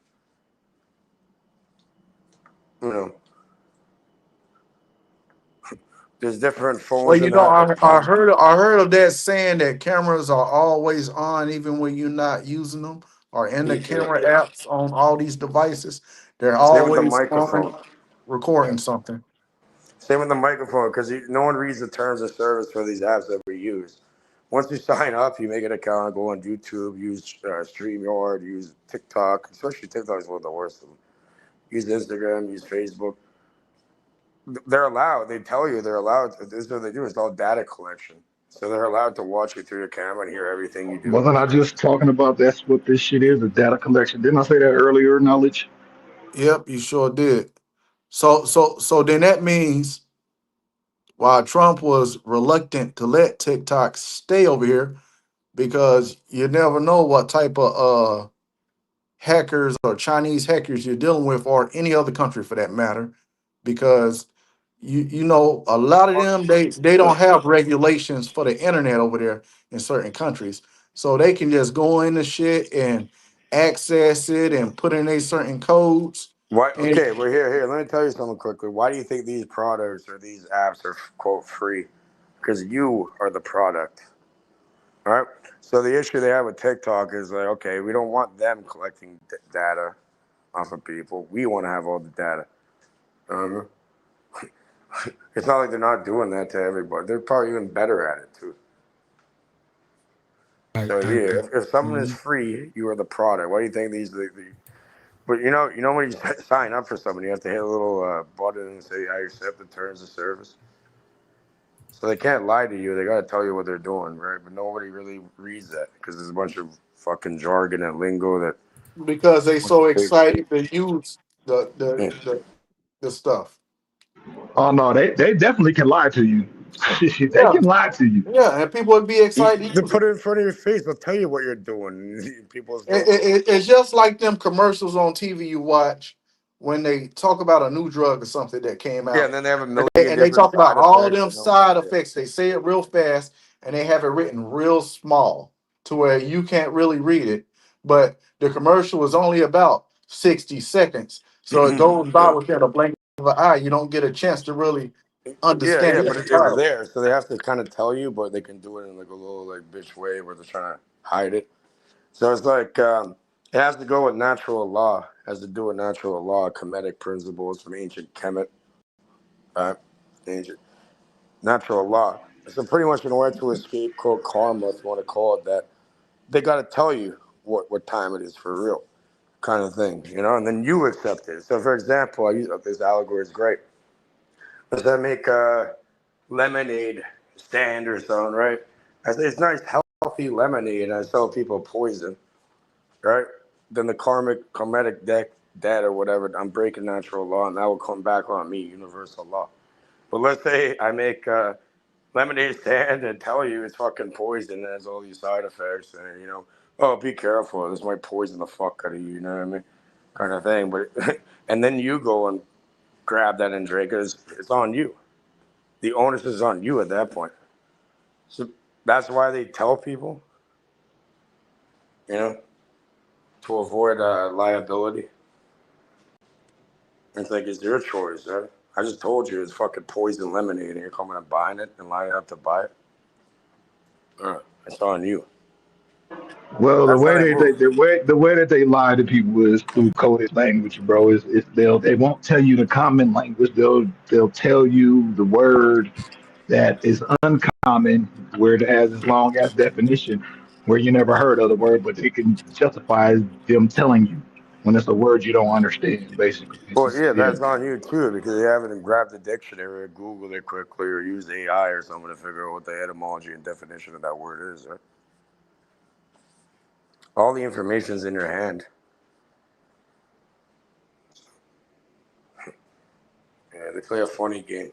You know, there's different Well, phones you and know, that. I heard of that saying that cameras are always on even when you're not using them, or in the Yeah. camera apps on all these devices. They're Same with the always microphone. on recording Yeah. something. Same with the microphone, because no one reads the terms of service for these apps that we use. Once you sign up, you make an account, go on YouTube, use StreamYard, use TikTok, especially TikTok is one of the worst of them. Use Instagram, use Facebook. They're allowed. They tell you they're allowed. This is what they do. It's all data collection. So they're allowed to watch you through your camera and hear everything you do. Wasn't I just talking about that's what this shit is, a data collection? Didn't I say that earlier, knowledge? Yep, you sure did. So then that means while Trump was reluctant to let TikTok stay over here, because you never know what type of hackers or Chinese hackers you're dealing with, or any other country for that matter, because you know a lot of them they don't have regulations for the internet over there in certain countries, so they can just go into shit and access it and put in a certain codes. Why? And Okay, well here. Let me tell you something quickly. Why do you think these products or these apps are quote free? Because you are the product. All right. So the issue they have with TikTok is like, okay, we don't want them collecting data off of people. We want to have all the data. Um, it's not like they're not doing that to everybody. They're probably even better at it too. Right, So right. yeah, if something is Mhm. free, you are the product. Why do you think but you know when you sign up for something, you have to hit a little button and say I accept the terms of service. So they can't lie to you. They got to tell you what they're doing, right? But nobody really reads that because there's a bunch of fucking jargon and lingo that because they bunch so of fake shit. excited to use the stuff. Oh no, they definitely can lie to you. They Yeah, can lie to you. yeah, and people would be excited to They use it. put it in front of your face. They'll tell you what you're doing. People It, still it, go. it's just like them commercials on TV you watch when they talk about a new drug or something that came Yeah, out, and then they have a and million they different talk about side all effects. them And no, side yeah. effects. They say it real fast, and they have it written real small to where you can't really read it. But the commercial is only about 60 seconds, so it goes by Yeah. within a blink of an eye. You don't get a chance to really understand Yeah, the but it's title. there, so they have to kind of tell you, but they can do it in like a little like bitch way where they're trying to hide it. So it's like it has to go with natural law. It has to do with natural law, Kemetic principles from ancient Kemet, ancient natural law. So pretty much in order to escape quote karma, if you want to call it that, they got to tell you what time it is for real, kind of thing, you know, and then you accept it. So for example, I use this allegory is great. Let's say I make a lemonade stand or something, right? I say it's nice, healthy lemonade, and I sell people poison, right? Then the karmatic debt or whatever, I'm breaking natural law, and that will come back on me, universal law. But let's say I make a lemonade stand and tell you it's fucking poison and has all these side effects, and you know, oh, be careful, this might poison the fuck out of you, you know what I mean? Kind of thing. But and then you go and grab that and drink it. It's on you. The onus is on you at that point. So that's why they tell people, you know, to avoid liability. It's like it's your choice. Right? I just told you it's fucking poison lemonade, and you're coming and buying it and lining up to buy it. It's on you. Well, the That's how way they move. the way that they lie to people is through coded language, bro. Is they won't tell you the common language. They'll tell you the word that is uncommon, where it has its long ass definition, where you never heard of the word, but they can justify them telling you when it's a word you don't understand. Basically, it's Well, just yeah, yeah. that's on you too because you haven't grabbed the dictionary or Googled it quickly or used AI or something to figure out what the etymology and definition of that word is. Right? All the information's in your hand. Yeah, they play a funny game.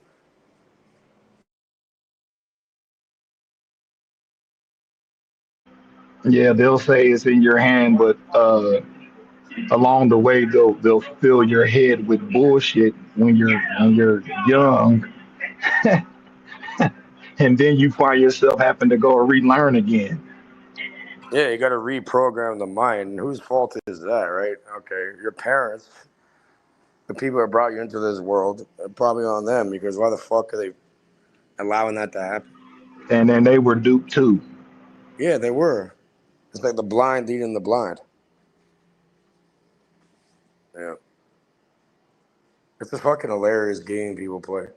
Yeah, they'll say it's in your hand, but along the way they'll fill your head with bullshit when you're young, and then you find yourself having to go relearn again. Yeah, you got to reprogram the mind. And whose fault is that, right? Okay, your parents, the people that brought you into this world, are probably on them because why the fuck are they allowing that to happen? And then they were duped too. Yeah, they were. It's like the blind leading the blind. Yeah, it's a fucking hilarious game people play.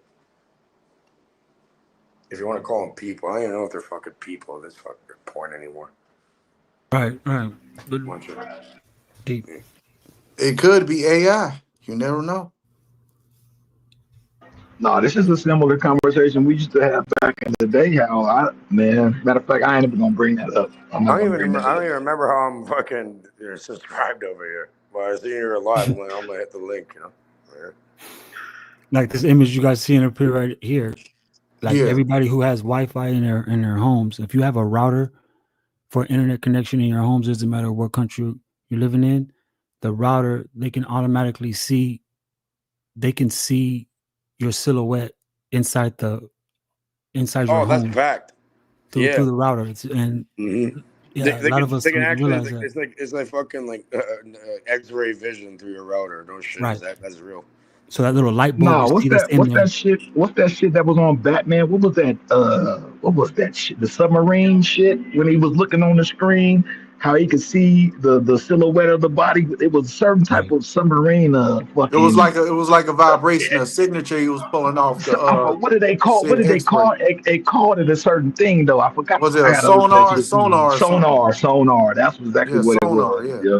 If you want to call them people, I don't even know if they're fucking people at this fucking point anymore. Right, right. But Bunch of deep. It could be AI. You never know. No, this is a similar conversation we used to have back in the day. How matter of fact, I ain't even gonna bring that up. I'm not gonna bring that I don't up. even remember how I'm fucking subscribed over here. But I see you're alive. I'm gonna hit the link. Yeah. Like this image you guys seeing up here right here. Like Yeah. everybody who has Wi-Fi in their homes, if you have a router for internet connection in your homes, doesn't matter what country you're living in, the router they can automatically see. They can see your silhouette inside your Oh, that's a home fact. through Yeah. the router. And yeah, a They lot of can us they can don't actually realize that. it's like fucking like X-ray vision through your router. No shit. Right. That's real. So that little light bulb Nah, you what's see that's that? in What's there. that shit? What's that shit that was on Batman? What was that? What was that shit? The submarine shit when he was looking on the screen, how he could see the silhouette of the body. It was a certain type Right. of submarine. Fucking. It was like a vibration, a signature he was pulling off the What did they call? What said did they X-ray. call? It called it a certain thing though. I forgot. Was it I a gotta look that sonar, shit. sonar or something? Sonar. That's exactly Yeah, what it sonar. was. Yeah. Yeah.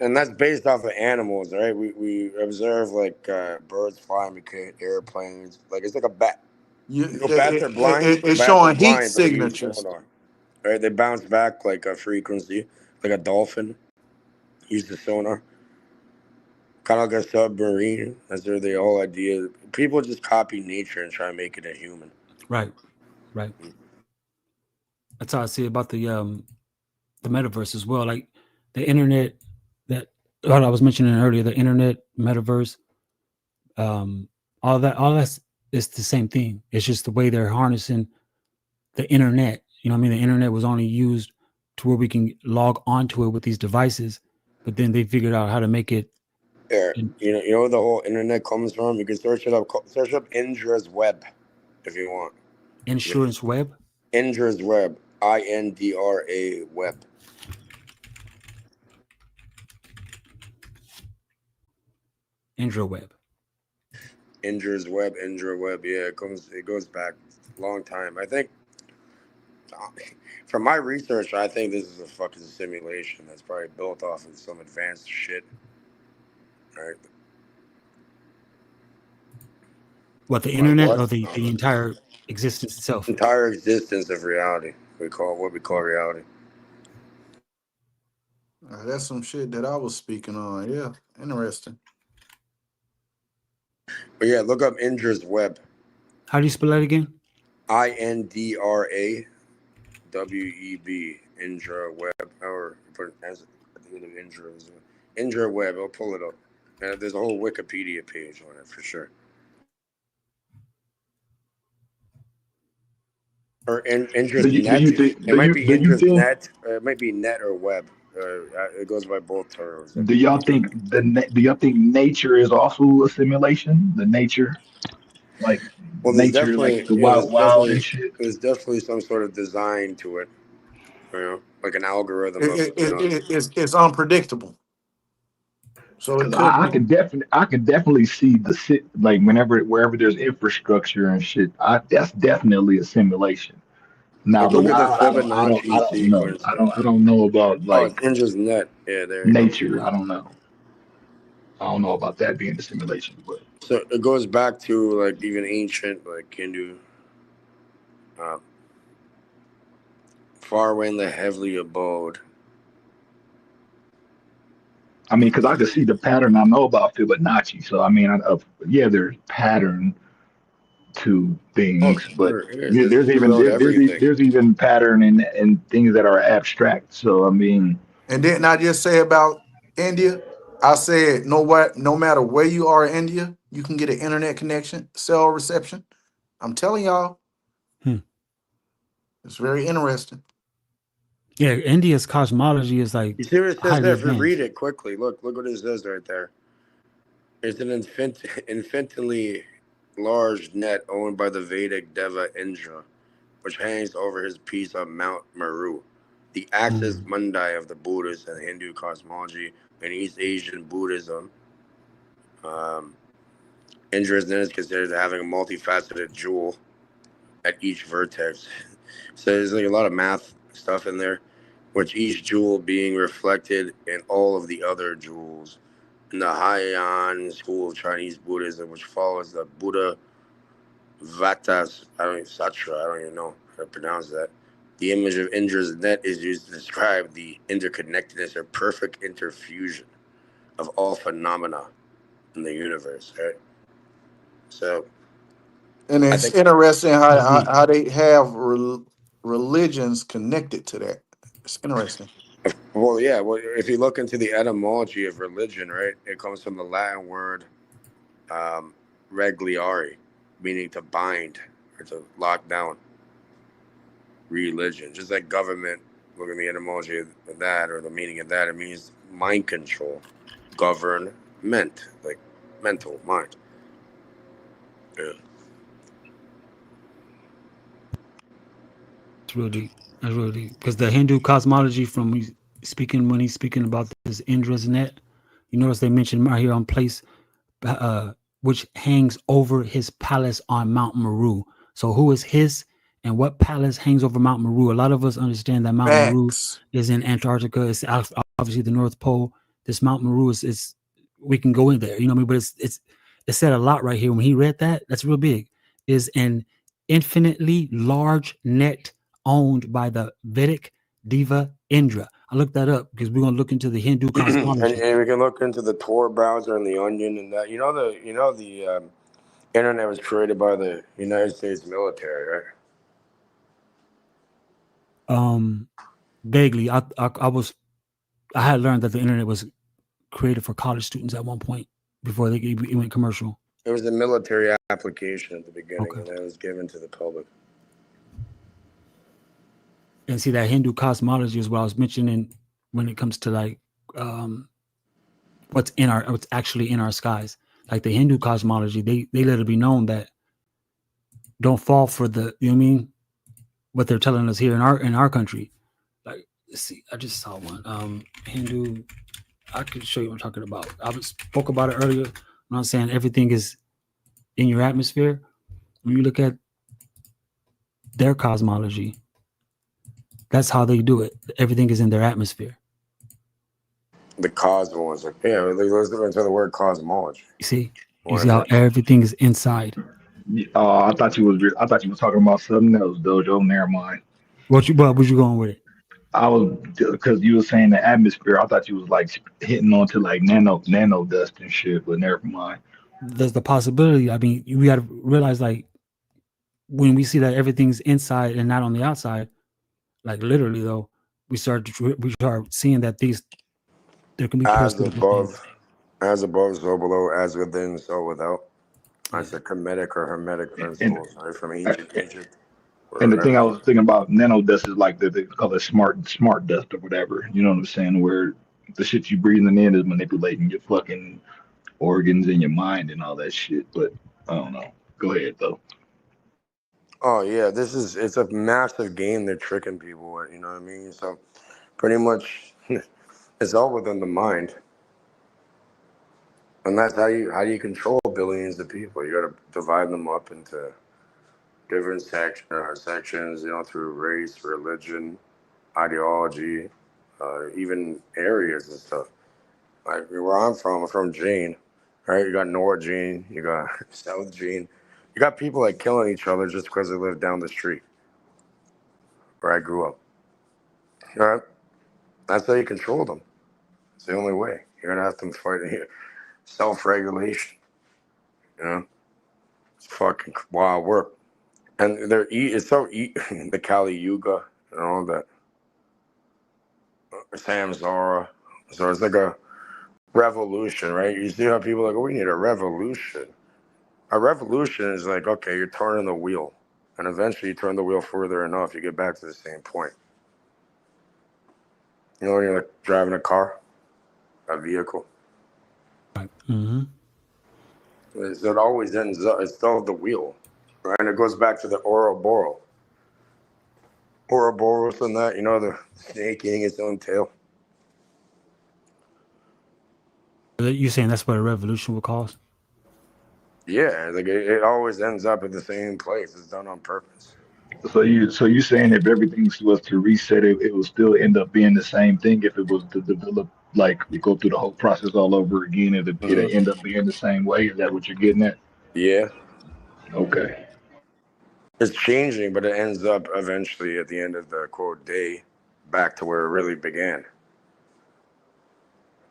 And that's based off of animals, right? We observe like birds flying, we can airplanes. Like it's like a bat. You, You know, bats are blind. it's Bats are showing heat blind, but they use signatures. sonar. Right? They bounce back like a frequency, like a dolphin. Use the sonar, kind of like a submarine. That's the whole idea. People just copy nature and try to make it a human. Right. Right. That's how I see about the metaverse as well. Like the internet that what I was mentioning earlier, the internet, metaverse, um, all that's it's the same thing. It's just the way they're harnessing the internet. You know what I mean? The internet was only used to where we can log onto it with these devices, but then they figured out how to make it. Yeah, you know where the whole internet comes from. You can search it up. Search up Indra's web if you want. Insurance web. Indra's web. INDRA web. Indra web. Indra's web. Indra web. Yeah, it goes back a long time. I think from my research, I think this is a fucking simulation that's probably built off of some advanced shit. Right. What, the internet or the entire existence itself? Entire existence of reality. What we call reality. That's some shit that I was speaking on. Yeah, interesting. But yeah, look up Indra's web. How do you spell that again? INDRA WEB. Indra web. Or as Indra is Indra web. I'll pull it up. There's a whole Wikipedia page on it for sure. Or Indra's net. It might be Indra's net. It might be net or web. It goes by both terms. Do y'all think nature is also a simulation? The nature, like Well, nature, like the wild and shit. there's definitely some sort of design to it. You know, like an algorithm of. It's unpredictable. So it Because could be. I could definitely see like wherever there's infrastructure and shit. That's definitely a simulation. Now Like, the look at the wild, Fibonacci I don't know. sequence. I don't know about Oh, like it's Indra's net. Yeah, there you go. nature. I don't know. I don't know about that being a simulation, but So it goes back to like even ancient like Hindu. Far away in the heavenly abode. I mean, because I could see the pattern. I know about Fibonacci, so I mean, there's pattern to Oh, things, but sure. there's even pattern in things that are abstract. So I mean, And didn't I just say about India? I said no matter where you are in India, you can get an internet connection, cell reception. I'm telling y'all. It's very interesting. Yeah, India's cosmology is like You see what it says highly there? If you read advanced. it quickly, look what it says right there. It's an infinitely large net owned by the Vedic Deva Indra, which hangs over his piece of Mount Meru, the axis mundi of the Buddhist and Hindu cosmology and East Asian Buddhism. Indra's net is considered having a multifaceted jewel at each vertex. So there's like a lot of math stuff in there, which each jewel being reflected in all of the other jewels. In the Heian school of Chinese Buddhism, which follows the Buddha Vatas, I don't even, Satra, I don't even know how to pronounce that. The image of Indra's net is used to describe the interconnectedness or perfect interfusion of all phenomena in the universe, right? So, And I it's think, interesting Indeed. how they have religions connected to that. It's interesting. well, yeah, well, if you look into the etymology of religion, right, it comes from the Latin word um, regliare, meaning to bind or to lock down. Religion, just like government. Look at the etymology of that or the meaning of that. It means mind control, government, like mental mind. Yeah. It's real deep. That's real deep. Because the Hindu cosmology from when he's speaking about this Indra's net, you notice they mentioned right here on place, uh, which hangs over his palace on Mount Meru. So who is his and what palace hangs over Mount Meru? A lot of us understand that Mount Meru Facts. is in Antarctica. It's obviously the North Pole. This Mount Meru is we can go in there, you know what I mean? But it said a lot right here. When he read that, that's real big. Is an infinitely large net owned by the Vedic diva Indra. I looked that up because we're gonna look into the Hindu cosmology. And we can look into the Tor browser and the Onion and that. The internet was created by the United States military, right? Vaguely, I had learned that the internet was created for college students at one point before it went commercial. It was a military application at the beginning, Okay. and then it was given to the public. And see, that Hindu cosmology is what I was mentioning when it comes to like what's actually in our skies. Like the Hindu cosmology, they let it be known that don't fall for the, you know what I mean, what they're telling us here in our country. Like, let's see, I just saw one. Hindu, I could show you what I'm talking about. Spoke about it earlier. I'm not saying everything is in your atmosphere. When you look at their cosmology, that's how they do it. Everything is in their atmosphere. The cosmos, like, yeah, let's look into the word cosmology. You see how everything is inside. I thought you was talking about something else, Dojo. Never mind. What you going with it? I was because you were saying the atmosphere. I thought you was like hitting onto like nano dust and shit, but never mind. There's the possibility. I mean, we got to realize, like, when we see that everything's inside and not on the outside, like literally though, we start seeing that there can be As parasitical things. above, so below, as within, so without. That's the Kemetic or Hermetic principles, right, from ancient Egypt. And the thing I was thinking about nano dust is like they call it smart dust or whatever. You know what I'm saying? Where the shit you breathing in is manipulating your fucking organs and your mind and all that shit. But I don't know. Go ahead though. Oh yeah, it's a massive game they're tricking people with, you know what I mean? So pretty much it's all within the mind. And that's how you control billions of people. You gotta divide them up into different sections, through race, religion, ideology, even areas and stuff. Like where I'm from Jane, right? You got North Jane, you got South Jane. You got people like killing each other just because they live down the street where I grew up. All right? That's how you control them. It's the only way. You're gonna have them fighting here. Self-regulation. You know? It's fucking wild work. And the Kali Yuga and all that. Samsara. So it's like a revolution, right? You see how people are like, oh, we need a revolution. A revolution is like, okay, you're turning the wheel. And eventually you turn the wheel further enough, you get back to the same point. You know when you're like driving a car, a vehicle. Mm-hmm. So it always ends up, it's still the wheel, right? And it goes back to the Ouroboros. Ouroboros and that, the snake eating its own tail. You're saying that's what a revolution would cause? Yeah, like it always ends up at the same place. It's done on purpose. So you saying if everything was to reset it, it would still end up being the same thing if it was to develop like you go through the whole process all over again, it'd end up being the same way. Is that what you're getting at? Yeah. Okay. It's changing, but it ends up eventually at the end of the quote day back to where it really began.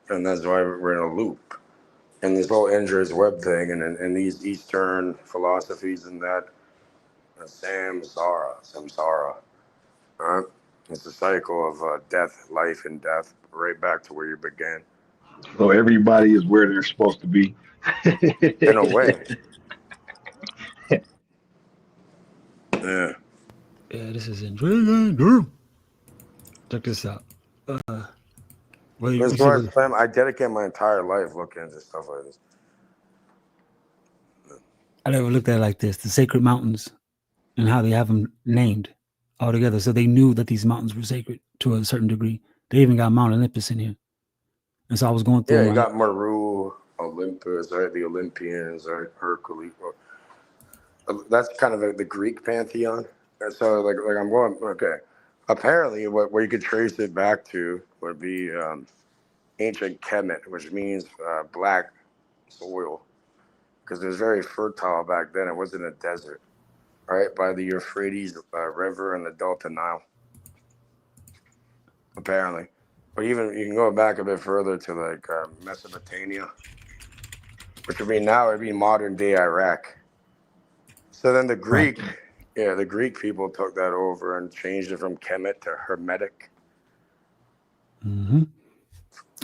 And that's why we're in a loop. And this whole Indra's web thing and these Eastern philosophies and that samsara. It's a cycle of death, life, and death, right back to where you began. So everybody is where they're supposed to be. In a way. Yeah. Yeah, this is intriguing. Check this out. Well, you As see far as what Clem, I dedicate my entire life looking into stuff like this. I never looked at it like this: the sacred mountains and how they have them named all together. So they knew that these mountains were sacred to a certain degree. They even got Mount Olympus in here. And so I was going Yeah, through you like, got Maru, Olympus, right? The Olympians, right? Hercules. That's kind of the Greek pantheon. And so, like I'm going, okay. Apparently, what you could trace it back to would be ancient Kemet, which means black soil, because it was very fertile back then. It wasn't a desert, right? By the Euphrates River and the Delta Nile, apparently. But even you can go back a bit further to like Mesopotamia, which would be now it'd be modern day Iraq. So then the right. Greek people took that over and changed it from Kemet to Hermetic Mm-hmm.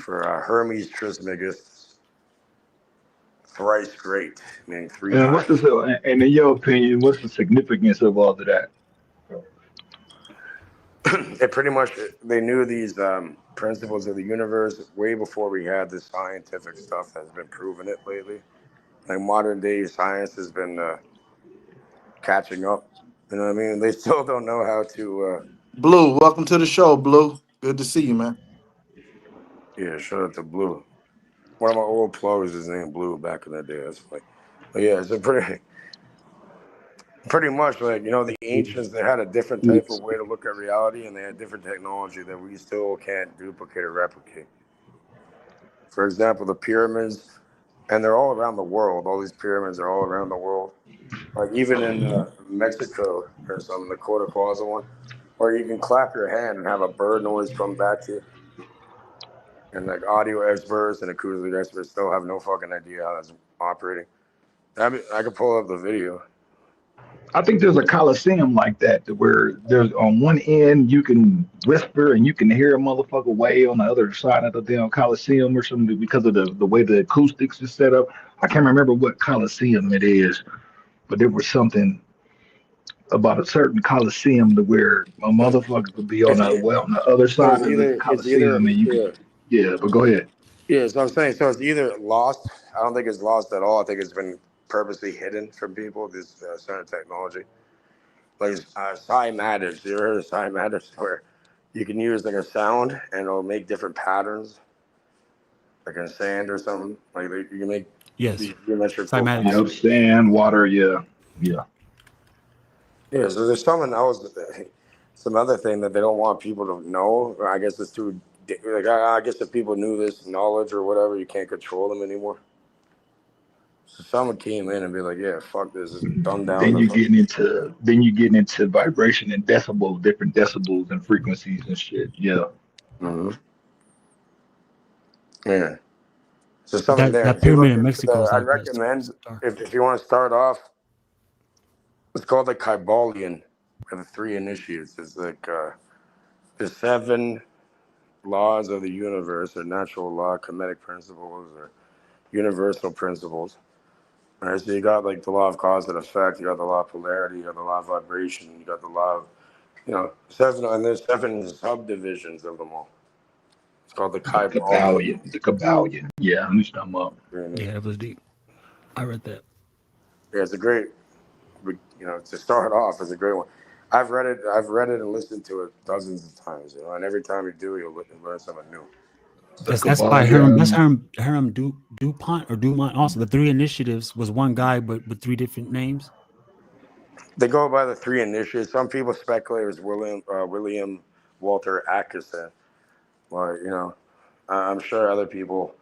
for Hermes Trismegistus, thrice great, meaning three And times. and in your opinion, what's the significance of all of that? It pretty much they knew these principles of the universe way before we had this scientific stuff that's been proven it lately. Like modern day science has been catching up. You know what I mean? They still don't know how to. Blue, welcome to the show, Blue. Good to see you, man. Shout out to Blue. One of my old plugs is named Blue back in the day. That's funny. But yeah, it's a pretty much like the ancients. They had a different type of way to look at reality, and they had different technology that we still can't duplicate or replicate. For example, the pyramids, and they're all around the world. All these pyramids are all around the world. Like even in Mexico or something, the Cotacaza one, where you can clap your hand and have a bird noise come back to you. And like audio experts and acoustic experts still have no fucking idea how that's operating. I could pull up the video. I think there's a coliseum like that where there's on one end you can whisper and you can hear a motherfucker way on the other side of the damn coliseum or something because of the way the acoustics is set up. I can't remember what coliseum it is, but there was something about a certain coliseum to where a motherfucker could be on It's, on the other so side of the it's either coliseum and you could yeah. But go ahead. yeah. So I'm saying so it's either lost. I don't think it's lost at all. I think it's been purposely hidden from people. This certain technology, like psi matters. You ever heard of psi matters, where you can use like a sound and it'll make different patterns, like in sand or something. Like you can make Yes. these geometrical Cymatics. Yep, patterns. sand, water, yeah. Yeah, so there's something else, some other thing that they don't want people to know. I guess it's too, like, I guess if people knew this knowledge or whatever, you can't control them anymore. So someone came in and be like, yeah, fuck this, just dumb down Then the you fuck. getting into vibration and decibels, different decibels and frequencies and shit. Yeah. Hmm. Yeah. So But something there. that If you pyramid look in at Mexico is I'd like that. recommend, if you want to start off, it's called the Kybalion, or the three initiates. It's like the seven laws of the universe, or natural law, kinetic principles, or universal principles. All right, so you got like the law of cause and effect, you got the law of polarity, you got the law of vibration, you got the law of, seven, and there's seven subdivisions of them all. It's called the The Kybalion. Kabbalion. The Kabbalion. Yeah, I'm just talking about. Yeah, that was deep. I read that. Yeah, it's a great, to start off, it's a great one. I've read it and listened to it dozens of times, and every time you do, you'll learn something new. The That's by Herm. That's Kabbalion. Herm Dupont or Dumont. Also, the three initiatives was one guy, but with three different names. They go by the three initiates. Some people speculate it was William Walter Atkinson. Well, I'm sure other people.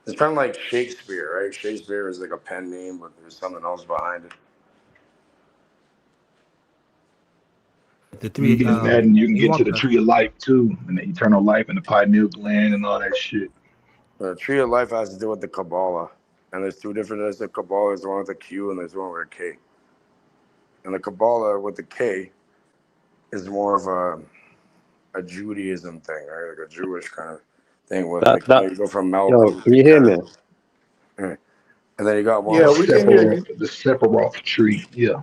It's kind of like Shakespeare, right? Shakespeare is like a pen name, but there's something else behind it. The You three get that, and you can get to the Ewok. tree of life too, and the eternal life, and the pineal gland, and all that shit. The tree of life has to do with the Kabbalah, and there's two different. There's the Kabbalah. There's one with a Q, and there's one with a K. And the Kabbalah with the K is more of a Judaism thing, right? Like a Jewish kind of thing with That like that you go from yo, Malkuth can to you hear me? Keter. Right. And then you got one The Yeah, with we can hear you. Sephiroth tree. Yeah.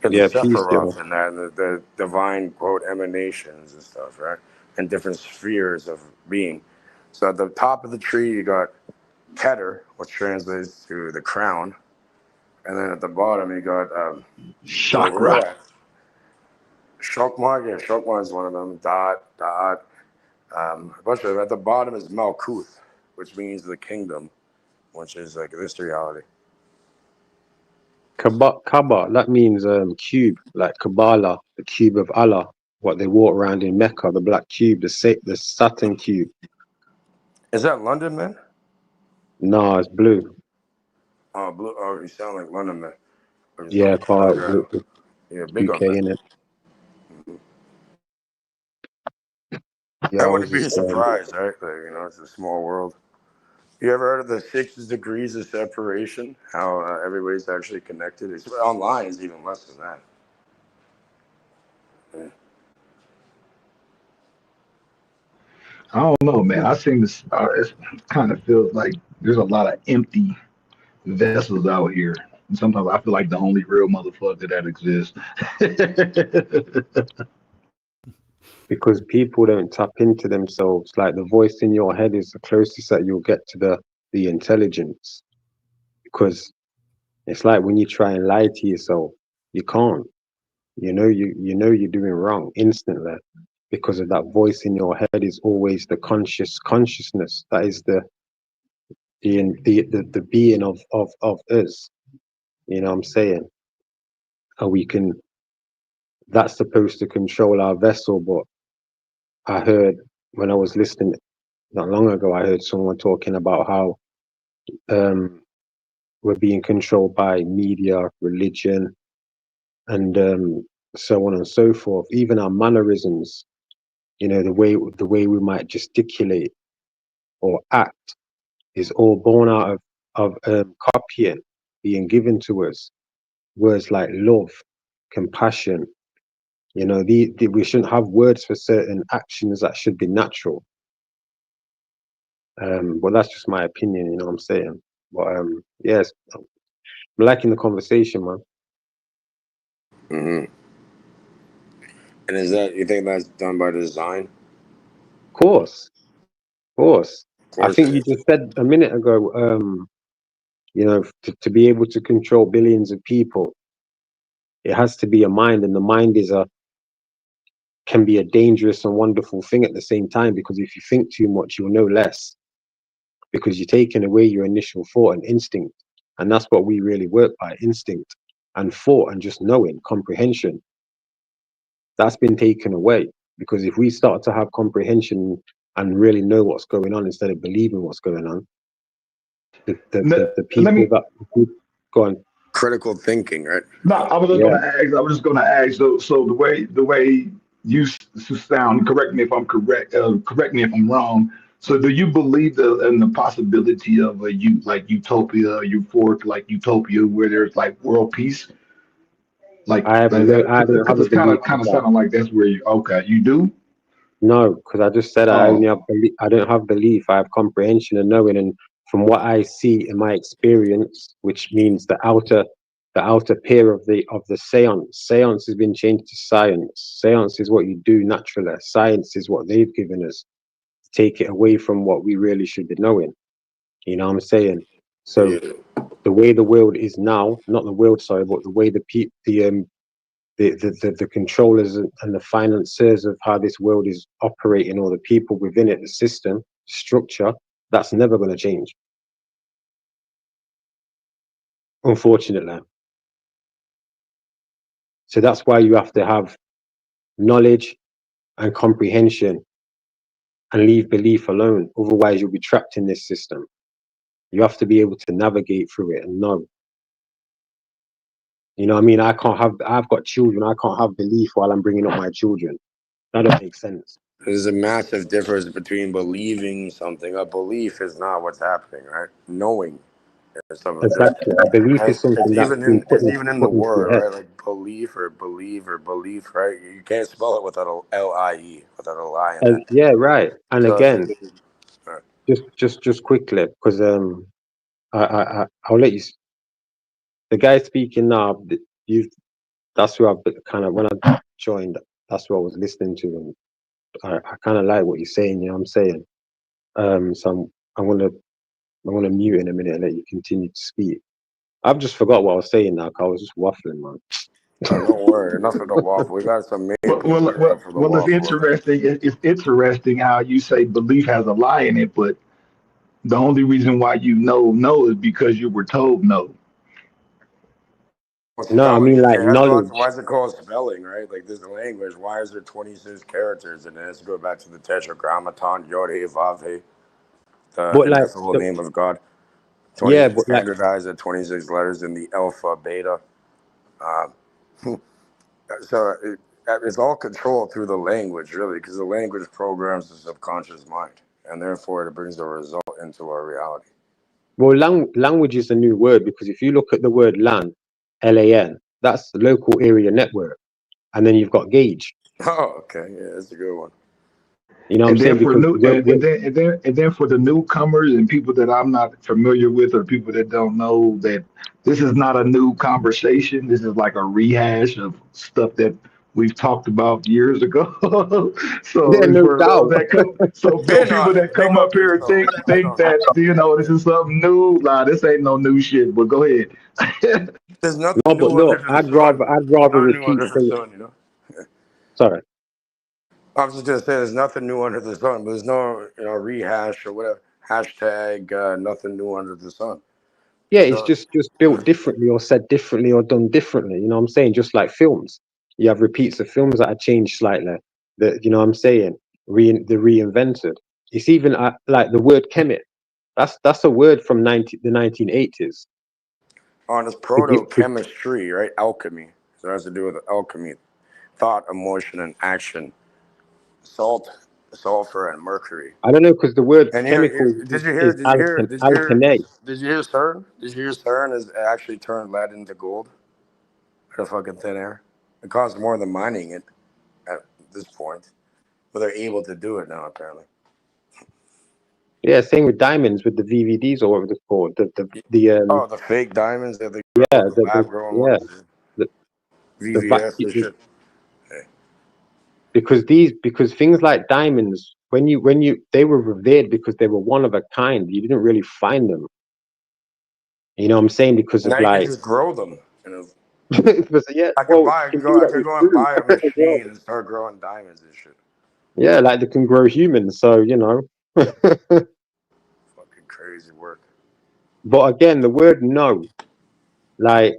the Yeah, peace, Sephiroth yo. and that, and the divine quote emanations and stuff, right? And different spheres of being. So at the top of the tree, you got Keter, which translates to the crown, and then at the bottom you got the Chakra. real Shokmar. Yeah, Shokmar is one of them. Dot. A bunch of them. At the bottom is Malkuth, which means the kingdom, which is like this reality. Kaaba, that means cube, like Kabbalah, the cube of Allah, what they walk around in Mecca, the black cube, the Saturn cube. Is that London, man? No, it's blue. Oh, blue. Oh, you sound like London, man. Or you sound Yeah, like quite Telegram. Yeah, big UK on that. in it. Yeah, I I was wouldn't be just surprised, right? Like, it's a small world. You ever heard of the 6 degrees of separation? How everybody's actually connected? It's online is even less than that. Yeah. I don't know, man. I seen this. It kind of feels like there's a lot of empty vessels out here. And sometimes I feel like the only real motherfucker that exists. because people don't tap into themselves. Like the voice in your head is the closest that you'll get to the intelligence. Because it's like when you try and lie to yourself, you can't. You know you're doing wrong instantly because of that voice in your head is always the consciousness that is the being of us. You know what I'm saying? And we can that's supposed to control our vessel, but I heard when I was listening not long ago, I heard someone talking about how um, we're being controlled by media, religion, and so on and so forth. Even our mannerisms, the way we might gesticulate or act, is all born out of copying, being given to us. Words like love, compassion. We shouldn't have words for certain actions that should be natural. But that's just my opinion, you know what I'm saying? But yes, I'm liking the conversation, man. Mm-hmm. And you think that's done by design? Of course. Of I course think it you is. just said a minute ago, to be able to control billions of people, it has to be a mind, and the mind can be a dangerous and wonderful thing at the same time, because if you think too much, you'll know less, because you're taking away your initial thought and instinct. And that's what we really work by, instinct and thought and just knowing, comprehension. That's been taken away, because if we start to have comprehension and really know what's going on instead of believing what's going on, the Let people me. that go on. Critical thinking, right? No, I was just Yeah, gonna ask. I was just gonna ask. So the way you sound. Correct me if I'm correct. Correct me if I'm wrong. So, do you believe in the possibility of like utopia, euphoric like utopia, where there's like world peace, I have like no, that? I don't Because have a it's kind belief of of kind of that. sounding like that's where you. Okay, you do. No, because I just said I only Oh, have I don't have belief. I have comprehension and knowing, and from what I see in my experience, which means the outer peer of the seance. Seance has been changed to science. Seance is what you do naturally. Science is what they've given us. Take it away from what we really should be knowing. You know what I'm saying? So Yeah. the way the world is now, not the world, sorry, but the way the controllers and the financiers of how this world is operating, or the people within it, the system structure, that's never going to change, unfortunately. So that's why you have to have knowledge and comprehension and leave belief alone. Otherwise, you'll be trapped in this system. You have to be able to navigate through it and know. You know what I mean? I've got children. I can't have belief while I'm bringing up my children. That don't make sense. There's a massive difference between believing something. A belief is not what's happening, right? Knowing is something different. Exactly. Belief is It's something that's even been in it's even in the put into your word, head. right? Like belief or believe or belief, right? You can't spell it without a L-I-E, without a lie in And it. yeah, right. And So again, just quickly, because I'll let you. The guy speaking now, you. That's who I've kind of when I joined. That's what I was listening to, and I kind of like what you're saying. You know what I'm saying? So I'm gonna mute in a minute and let you continue to speak. I've just forgot what I was saying now, 'cause I was just waffling, man. don't worry, enough of the waffle. We got some main Well, people well, here well, up for the well, it's waffle. interesting. It's interesting how you say belief has a lie in it, but the only reason why you know no is because you were told no. Well, No, I spelling. mean like It has to go to, why knowledge. is it called spelling, right? Like this language. Why is there 26 characters? And it has to go back to the Tetragrammaton, Yod He Vav He, the But like, ineffable name of God. yeah, 26 but like, standardized at 26 letters in the alpha, beta. Um, so it's all controlled through the language, really, because the language programs the subconscious mind, and therefore it brings the result into our reality. well, language is a new word because if you look at the word LAN, LAN, that's local area network, and then you've got gauge. Oh, okay, yeah, that's a good one. You know what I'm And then saying? for Because new and then for the newcomers and people that I'm not familiar with or people that don't know that this is not a new conversation. This is like a rehash of stuff that we've talked about years ago. So yeah, it's no for those doubt. that come so Been people on that it. Been come up on this here and though. Been think on it. that this is something new. Nah, this ain't no new shit, but go ahead. There's nothing No, but new under look, the sun. I'd There's rather nothing new repeat. under the sun, you know. Sorry. I was just gonna say there's nothing new under the sun, but there's no rehash or whatever hashtag nothing new under the sun. Yeah, it's So just built differently or said differently or done differently. You know what I'm saying? Just like films, you have repeats of films that are changed slightly. That you know what I'm saying? The reinvented. It's even like the word chemet. That's a word from the 1980s. on this To proto get to, chemistry, right? Alchemy. So it has to do with alchemy, thought, emotion, and action. Salt, sulfur, and mercury. I don't know because the word And chemical did you hear? is Did you hear? Did you hear? alkanate. Did you hear CERN? Did you hear CERN has actually turned lead into gold out of fucking thin air? It costs more than mining it at this point, but they're able to do it now apparently. Yeah, same with diamonds with the VVDs or whatever they're called. Oh, the fake diamonds that they Yeah, grow, the lab grown yeah ones, the the VVS and vacuum shit. Hey. because things like diamonds when you they were revered because they were one of a kind. You didn't really find them. You know what I'm saying? Because of Now you can like just grow them. You know, because, yeah, I could well, buy. you can do I that could with go and food buy a as well. machine and start growing diamonds and shit. Yeah, like they can grow humans, so you know. Fucking crazy work. But again, the word no, like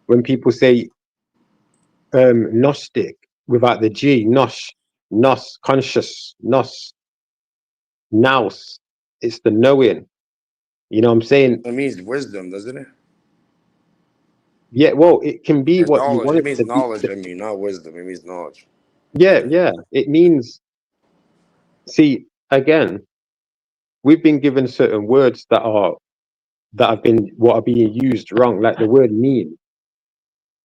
when people say gnostic without the G, nos, conscious, nous, it's the knowing. You know what I'm saying? It means wisdom, doesn't it? Yeah, well, it can be It's what you knowledge. want It it means to be. knowledge. I mean, not wisdom. It means knowledge. Yeah, yeah. It means, see, again, we've been given certain words that have been what are being used wrong. Like the word mean.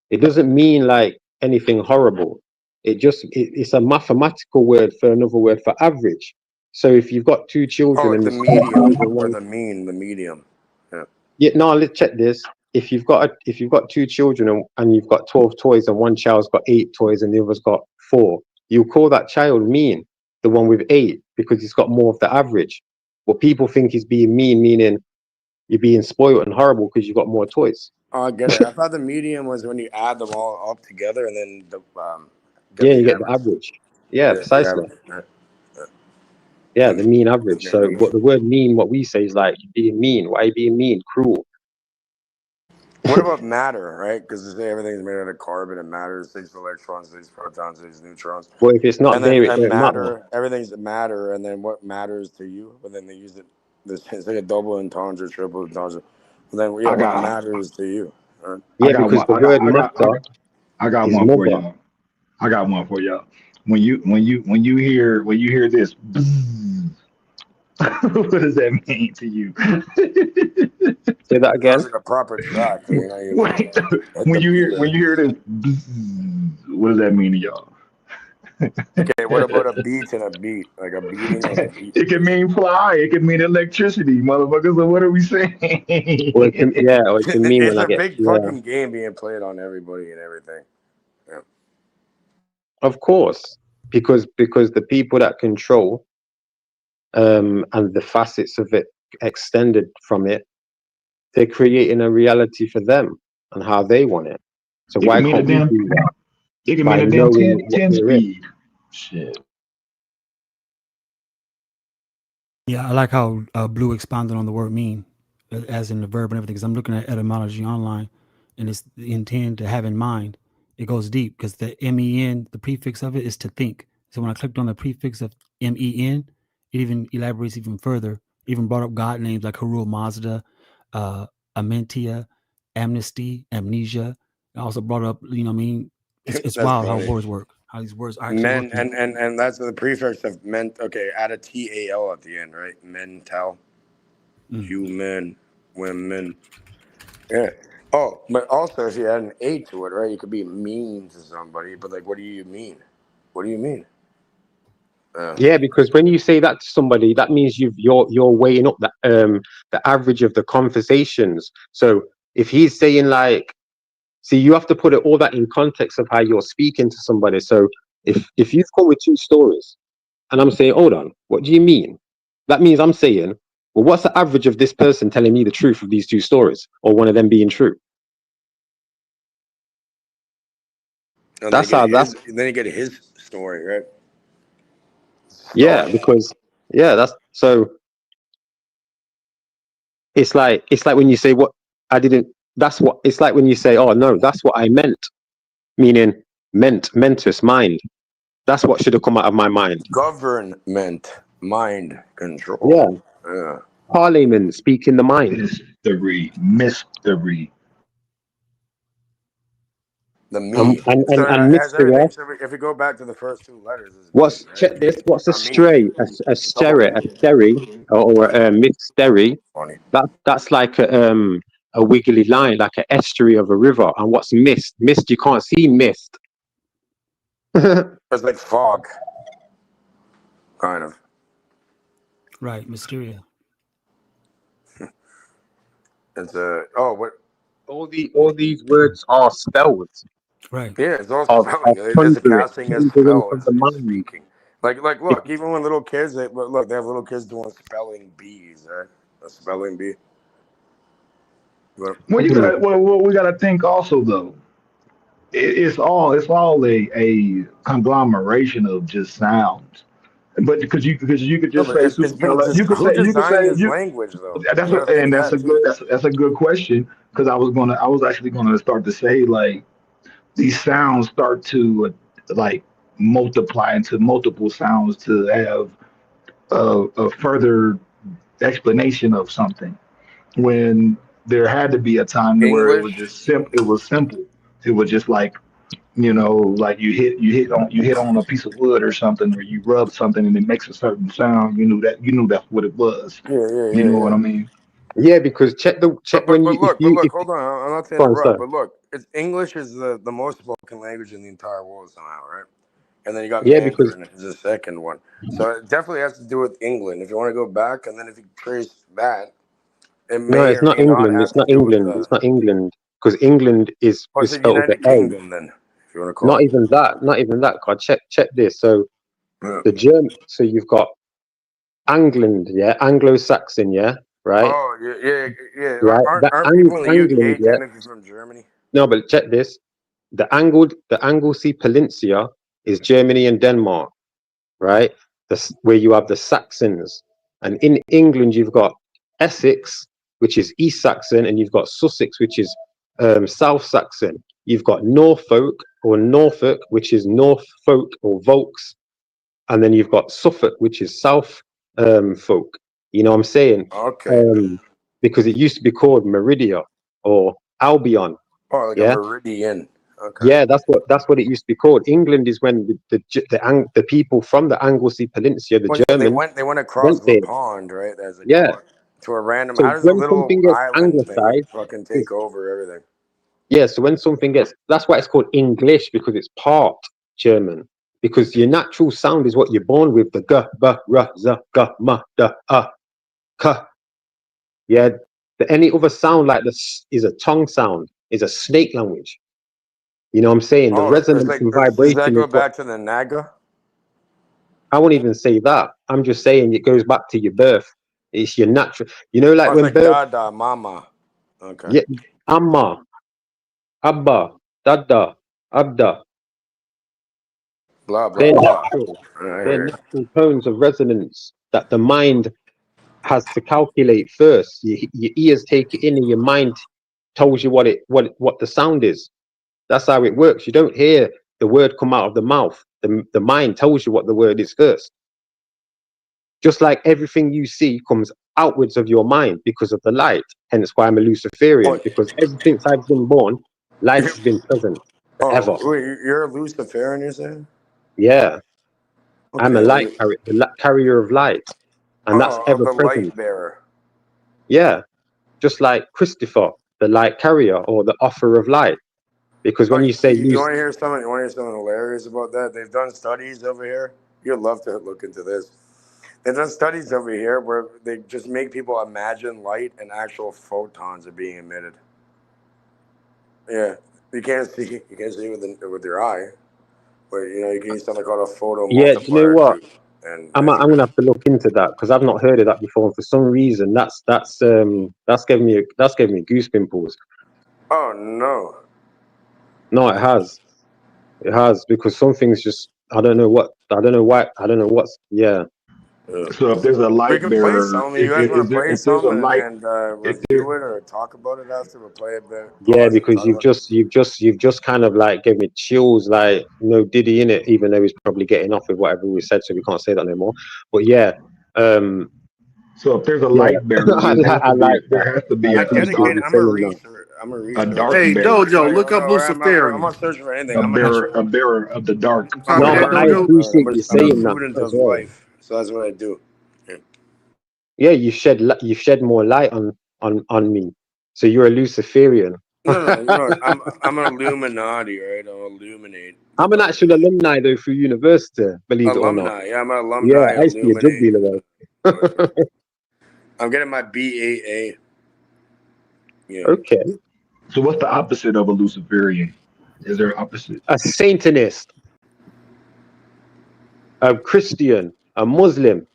It doesn't mean like anything horrible. It's a mathematical word for another word for average. So if you've got two Oh, children like and the there's two toys medium and or one, the mean, the medium. Yeah. yeah, no, let's check this. If you've got two children and you've got 12 toys and one child's got 8 toys and the other's got 4, you call that child mean, the one with 8, because he's got more of the average. What people think he's being mean, meaning you're being spoiled and horrible because you've got more toys. Oh, I get it. I thought the medium was when you add them all up together and then get Yeah, the you get the average. average. Yeah, Yeah, the precisely. average. Right. Yeah. Yeah, And the mean average. yeah, So, mean. but the word mean, what we say is like you're being mean. Why are you being mean? Cruel. What about matter, right? Because they say everything's made out of carbon and matter, 6 electrons, 6 protons, 6 neutrons. Well, if it's not And then there, it don't matter. everything's matter, and then what matters to you? But then they use it. This it's like a double entendre, triple entendre. But then, yeah, I what got matters to you? I Yeah, got because one. the word matter I got is one for mother. y'all. I got one for y'all. When you hear this, what does that mean to you? Say that It sounds again. like a proper track. You know, you Wait, hit the beat. when you hear this, what does that mean to y'all? Okay, what about a beat and a beat? Like a beating, like a beat. It can mean fly. It can mean electricity, motherfuckers. So what are we saying? Or it can, yeah, or it can mean when It's I a get, big yeah, fucking game being played on everybody and everything. Yeah. of course, because the people that control and the facets of it extended from it, they're creating a reality for them and how they want it. So It why can mean a can't we damn. do that It can mean by a damn knowing 10, what 10 we're in? speed. Shit. Yeah, I like how Blue expounded on the word mean, as in the verb and everything. Because I'm looking at etymology online, and it's the intent to have in mind. It goes deep because the men, the prefix of it is to think. So when I clicked on the prefix of men, it even elaborates even further. Even brought up God names like Harul Mazda, Amentia, Amnesty, Amnesia. It also brought up, you know what I mean? It's That's wild how funny. words work, how these words are actually Men working. and that's the prefix of meant. Okay, add a tal at the end, right? Mental, human, women. Yeah. Oh, but also if you add an A to it, right? You could be mean to somebody, but like, what do you mean? What do you mean? Yeah, because when you say that to somebody, that means you're weighing up the average of the conversations. So if he's saying like, see, you have to put it all that in context of how you're speaking to somebody. So if you've come with two stories and I'm saying, hold on, what do you mean? That means I'm saying, well, what's the average of this person telling me the truth of these two stories, or one of them being true? And That's how that's then you get his story, right? yeah, Story. because yeah, that's so it's like when you say what I didn't that's what it's like when you say, oh no, that's what I meant, meaning mentus mind. That's what should have come out of my mind. Government, mind Yeah. control. Yeah. Parliament speaking the mind. Mystery. The me. So And it has everything. mystery. So if we go back to the first two letters, is me, What's right? check this? What's a Not me. stray? A Double steri, me. a steri, or a mystery? Funny. That's like a wiggly line, like an estuary of a river. And what's mist? Mist, you can't see mist. It's like fog, kind of. Right, Mysteria. It's a what? All these words are spells Right. Yeah, it's all of spelling. It's a casting a conjuring spell. from the It's mind. speaking. Like look, even when little kids, they have little kids doing spelling bees, right? A spelling bee. But, Well, you gotta. Well, we gotta think also though. It's all a conglomeration of just sounds. But because you could no, just but say it's being supercell. just You who could say designed this you. language though. That's You got what, to think and of that's a that too. good that's a good question because I was actually gonna start to say like these sounds start to like multiply into multiple sounds to have a further explanation of something when there had to be a time to where it was English. just simple. It was simple. It was just like like you hit on a piece of wood or something, or you rub something and it makes a certain sound. You knew that's what it was. You know what I Yeah. mean? Yeah, because check when you But if look, hold on. I'm not to go on, interrupt, sorry. but look, it's English is the most spoken language in the entire world somehow, right? And then you got Yeah, because Mandarin is the second one. So it definitely has to do with England. If you want to go back, and then if you trace that, it no, may it's or not may not England. have It's to not do with England. It's not England because England is what's the spelled with United the A. Kingdom then, if you want to call Not it. even that. Not even that. God, check this. So Yeah. the German. So you've got England, yeah, Anglo-Saxon, yeah, right, Oh yeah. right. Aren't people in the England, UK yeah. technically from Germany? No, but check this. The Anglesey Peninsula is Germany and Denmark, right? Where you have the Saxons, and in England you've got Essex, which is East Saxon, and you've got Sussex, which is South Saxon. You've got Norfolk, which is Norfolk or Volks, and then you've got Suffolk, which is South folk. You know what I'm saying? Okay. Um, because it used to be called Meridia or Albion. Oh, like a Yeah, meridian. Okay. yeah, that's what it used to be called. England is when the people from the Anglesey Peninsula, the Well, yeah, they Germans, went across went the there. pond, right, as they Yeah. call it, to a random. So How does a when little something gets island thing anglicized, fucking is take over everything? yeah. So when something gets, that's why it's called English, because it's part German. Because your natural sound is what you're born with, the g, b, r, z, g, m, d, k. Yeah. Any other sound like this is a tongue sound, is a snake language. You know what I'm saying? The Oh, it's resonance like, and does that vibration is go what, back to the Naga? I won't even say that. I'm just saying it goes back to your birth. It's your natural, Oh, like it's when like birds, Dada, Mama. Okay. yeah, Amma, Abba, Dada, Abda, Blah blah they're blah. natural. I They're hear. natural tones of resonance that the mind has to calculate first. Your ears take it in, and your mind tells you what the sound is. That's how it works. You don't hear the word come out of the mouth. The mind tells you what the word is first. Just like everything you see comes outwards of your mind because of the light. Hence why I'm a Luciferian, Oh, because ever since I've been born, light has been present forever. oh, wait, you're a Luciferian, you're saying? Yeah, I'm a Okay. light carrier, carrier of light, and that's Oh, of ever the present. light bearer. Yeah, just like Christopher, the light carrier or the offer of light. Because Oh, when you say you Luc, want to hear something? You want to hear something hilarious about that? They've done studies over here. You'd love to look into this. They've done studies over here where they just make people imagine light and actual photons are being emitted. Yeah, you can't see with your eye, but you can use something called a photo yeah, do you know multiplier what? too, and I'm gonna have to look into that because I've not heard of that before. And for some reason, that's giving me goose pimples. oh no. No, it has because some things just I don't know why I don't know what's yeah. Yeah. So if there's a We light can play bearer, some. You guys want to play if there's some a light, and if there review it or talk about it after? We'll play a bit, Yeah, pause it, because talk about it. you've just kind of like gave me chills, like no Diddy in it, even though he's probably getting off with whatever we said, so we can't say that no more. But yeah, um, so if there's a yeah, light bearer, I like that. there has to I be I get appreciate it. you I'm a saying that. researcher. I'm a a dark researcher. Hey, bearer, Dojo, Like, look up I'm Luciferian. not searching for anything. You a bearer of the dark. I'm a copy No, but that, I learner. Dojo? appreciate you I'm a saying that student as of well. life. So that's what I do. Yeah. Yeah, you shed more light on me. So you're a Luciferian. No. I'm an Illuminati, right? I'll illuminate the I'm an dark. actual alumni though through university, believe it or not. Alumni. Yeah, I'm an Yeah, alumni I used to be a drug illuminate. dealer though. I'm getting my BAA. Yeah. Okay, So what's the opposite of a Luciferian? Is there an opposite? a Satanist, a Christian, a Muslim,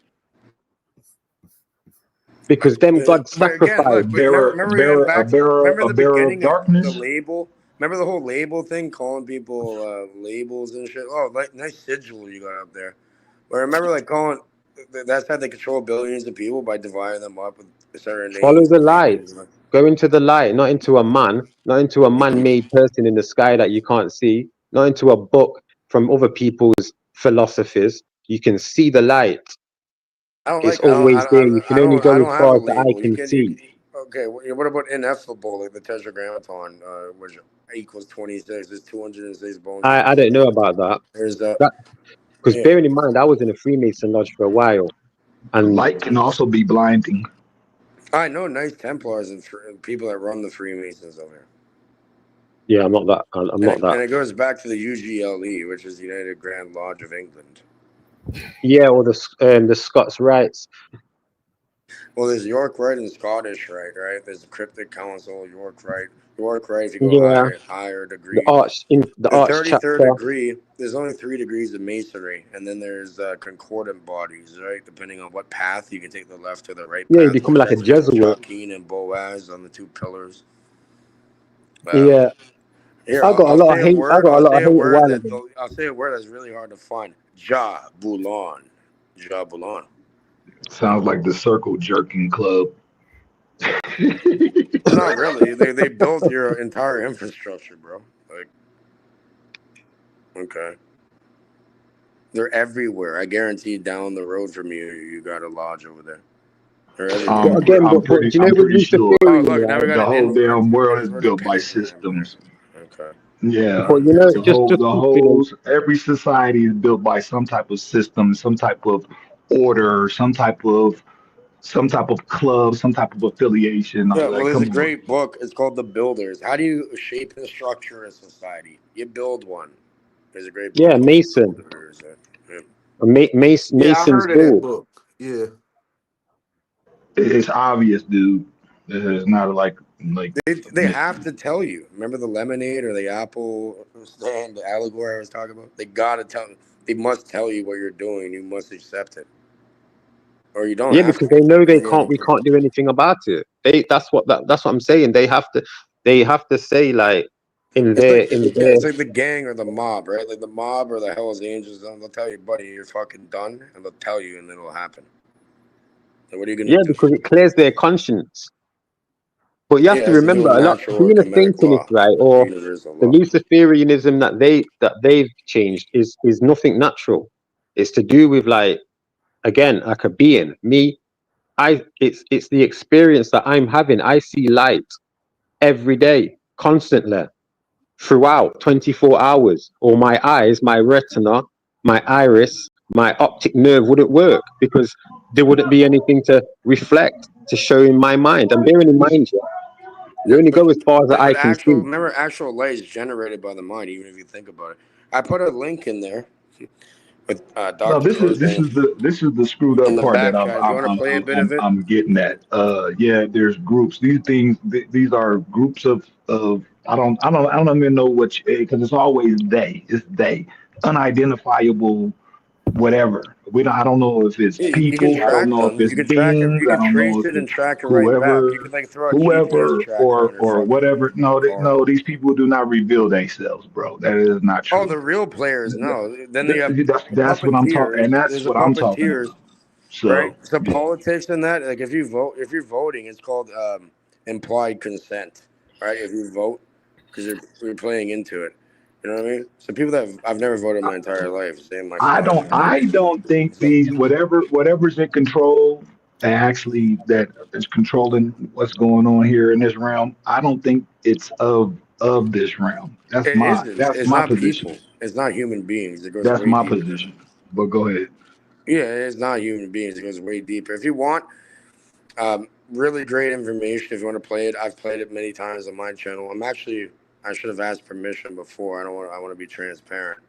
because them gods But again, sacrifice. look. Wait, remember we went back to remember A the bearer of beginning of the darkness. label. Remember the whole label thing, calling people labels and shit. Oh, like nice sigil you got up there. But remember, like calling that's how they control billions of people by dividing them up with certain Follow names the and light. labels. Go into the light, not into a man, not into a man-made person in the sky that you can't see, not into a book from other people's philosophies. You can see the light. I don't It's like. I don't. always there. You can only I go as don't have far a as the eye label. You can can. see. Okay. What about ineffable? Like the Tetragrammaton, which equals 26. There's 206 bones in I each don't know leg. about that. There's That because yeah. bearing in mind, I was in a Freemason lodge for a while, and Light can also be blinding. I know Knights Templars and people that run the Freemasons over here. yeah, I'm not that. I'm And not that. it goes back to the UGLE, which is the United Grand Lodge of England. Yeah, or the Scots rights. Well, there's York Rite and Scottish Rite, right? There's the Cryptic Council, York Rite. York Rite, if you go Yeah, higher degree. the The arch 33rd chapter. degree, there's only 3 degrees of masonry, and then there's concordant bodies, right? Depending on what path, you can take the left or the right Yeah, you path, become which like a is Jesuit. Joaquin and Boaz on the 2 pillars. Yeah, Here, I got a I'll lot say of a hate. I word. got a I'll lot say of a hate a word while that ago. I'll say a word that's really hard to find. Jabulon. Jabulon. Sounds like the circle jerking club. Well, not really. They built your entire infrastructure, bro. Like, okay, they're everywhere. I guarantee down the road from you, you got a lodge over there. or everything. Again, I'm but do you know I'm with pretty sure Oh, Luciferian, look, now we right? got the an whole invert. damn world is There's already built by pennies in there. systems. Okay. Yeah, But you know, the just whole just the you know, whole every society is built by some type of system, some type of order, some type of club, some type of affiliation. Yeah, well, Like, there's a come on. great book. It's called The Builders. How do you shape and structure a society? You build one. There's a great book yeah, called The Mason, Builders. Yeah. Yeah, I Mason's heard of that build. book. Yeah. It's obvious, dude. It's not like They have mystery. to tell you. Remember the lemonade or the apple stand, the allegory I was talking about? They gotta tell. They must tell you what you're doing. You must accept it, or you don't Yeah, have because to. they know And they then you have can't. a We choice. can't do anything about it. That's what I'm saying. They have to say like in their It's like the gang or the mob, right? Like the mob or the Hell's Angels. They'll tell you, buddy, you're fucking done, and they'll tell you, and it'll happen. So what are you gonna yeah, do? because it clears their conscience. But you have Yeah, it to has to do remember with a lot natural or being a comedic Satanist, law, right, or or universal the law. Luciferianism that they've changed is nothing natural. It's to do with like again like a being. Me, it's the experience that I'm having. I see light every day, constantly, throughout 24 hours, or my eyes, my retina, my iris, my optic nerve wouldn't work because there wouldn't be anything to reflect to show in my mind. And bearing in mind, yeah, you Yeah, only go as far as I can see. remember, actual light is generated by the mind, even if you think about it. I put a link in there with No, Dr. Tarzan this is the screwed in up the part that back chat. If you want to play a bit of it, I'm getting at. Yeah, there's groups. These things, these are groups of I don't even know which because it's always they. It's they, unidentifiable whatever. We don't. I don't know if it's yeah, you can people. I don't track know if them. it's You can track it. beings. You I can don't know trace if it and it's track it right back. You whoever, could like throw a GPS tracker on your or fucking whatever. No, car. no, these people do not reveal themselves, bro. That is not Oh, true. the real players, no. Then you have That's what I'm talking, puppeteers. and that's There's a what I'm talking puppeteers, about. right? So So yeah. politics and that, like if you're voting, it's called implied consent, right? If you vote, because you're playing into it. You know what I mean? So people that I've never voted my entire life, same my side. I don't think So, these whatever's in control actually that is controlling what's going on here in this realm. I don't think it's of this realm. it isn't. That's It's my not position. people. It's not human beings. It goes That's way my deeper than position. But go ahead. yeah. It's not human beings. It goes way deeper. If you want really great information, if you want to play it, I've played it many times on my channel. I should have asked permission before. I want to be transparent.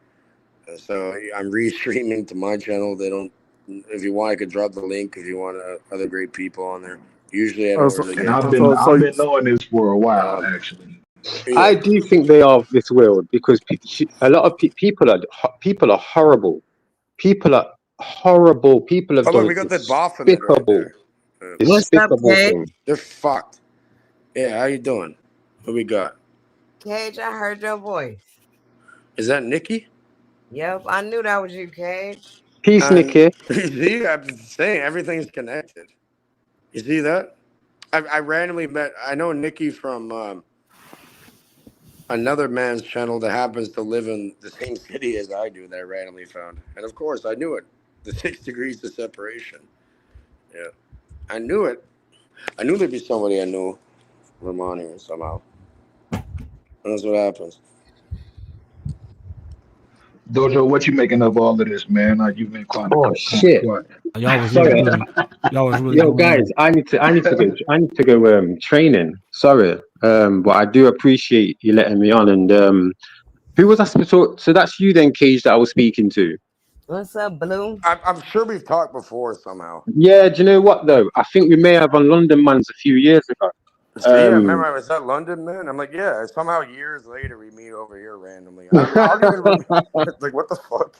So I'm restreaming to my channel. They don't. If you want, I could drop the link. If you want other great people on there. Usually, I don't really And get to. I've been knowing this for a while Um, actually. I yeah. do think they are of this world because a lot of people are horrible. People are horrible. People have Oh look, done we got that Baphomet right despicable, there. What's up, despicable Cage? things. They're fucked. Yeah, how you doing? What we got? Cage, I heard your voice. Is that Nikki? Yep, I knew that was you, Cage. Peace, Nikki. You see, I've been saying everything's connected. You see that? I randomly met. I know Nikki from another man's channel that happens to live in the same city as I do. That I randomly found, and of course, I knew it. The 6 degrees of separation. Yeah, I knew it. I knew there'd be somebody I knew from on here somehow. And that's what happens. Dojo, what you making of all of this, man? You've been Oh kind of shit! quiet. Y'all was really Sorry. good. Y'all was really Yo, going guys, in. I need to go training. Sorry, but I do appreciate you letting me on. And who was I supposed to talk? So that's you then, Cage, that I was speaking to. What's up, Blue? I'm sure we've talked before somehow. Yeah, do you know what though? I think we may have on London Mans a few years ago. See, I remember I was at London, man. I'm like, yeah. Somehow years later, we meet over here randomly. I don't even remember. Like, what the fuck?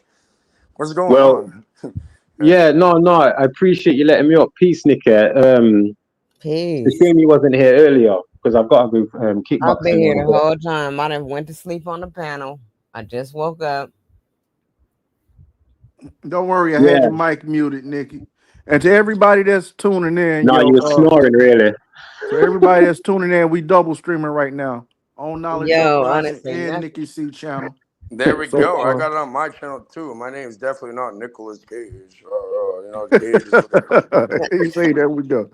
What's going Well, on? yeah, no, I appreciate you letting me up. Peace, Nicky. It's Peace. a shame you wasn't here earlier because I've got to go I've been kickboxing here now. the But whole time. I done went to sleep on the panel. I just woke up. Don't worry, I had yeah, your mic muted, Nikki. And to everybody that's tuning in, no, you were snoring really. to everybody that's tuning in, we double streaming right now on Knowledge Yo, Uprising honestly, and nothing. Nikki C channel. There we So, go. I got it on my channel too. My name's definitely not Nicolas Cage. Cage is what they call. you say there we go.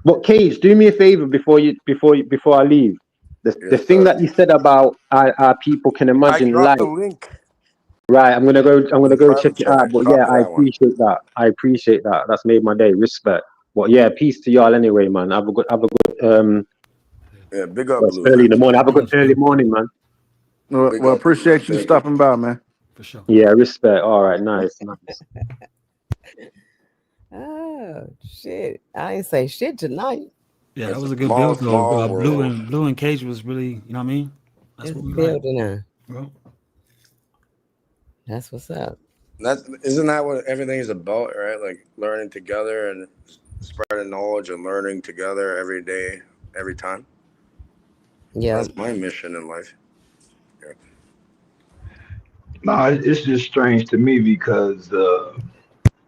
But Cage, do me a favor before I leave. The Yes, thing sir. that you said about our people can I imagine dropped the light. link Right, I'm in gonna the go check private it out. chat. But yeah, Copy I that one. appreciate that. I appreciate that. That's made my day. Respect. But yeah, peace to y'all anyway, man. Have a good Yeah, big up, well, it's Blue, early man. in the morning. Have a good Much, early bro. morning, man. Big Well, up, Blue, man. appreciate you Thank you. stopping by, man. For sure. Yeah, respect. All right, nice. Oh shit! I ain't say shit tonight. Yeah, that It's a was a good small, build though. small Blue world. and Cage was really, you know what I mean? That's It's what we like, building on. bro. That's what's up. Isn't that what everything is about, right? Like learning together and spreading knowledge and learning together every day, every time. Yeah. That's my mission in life. Yeah. No, it's just strange to me because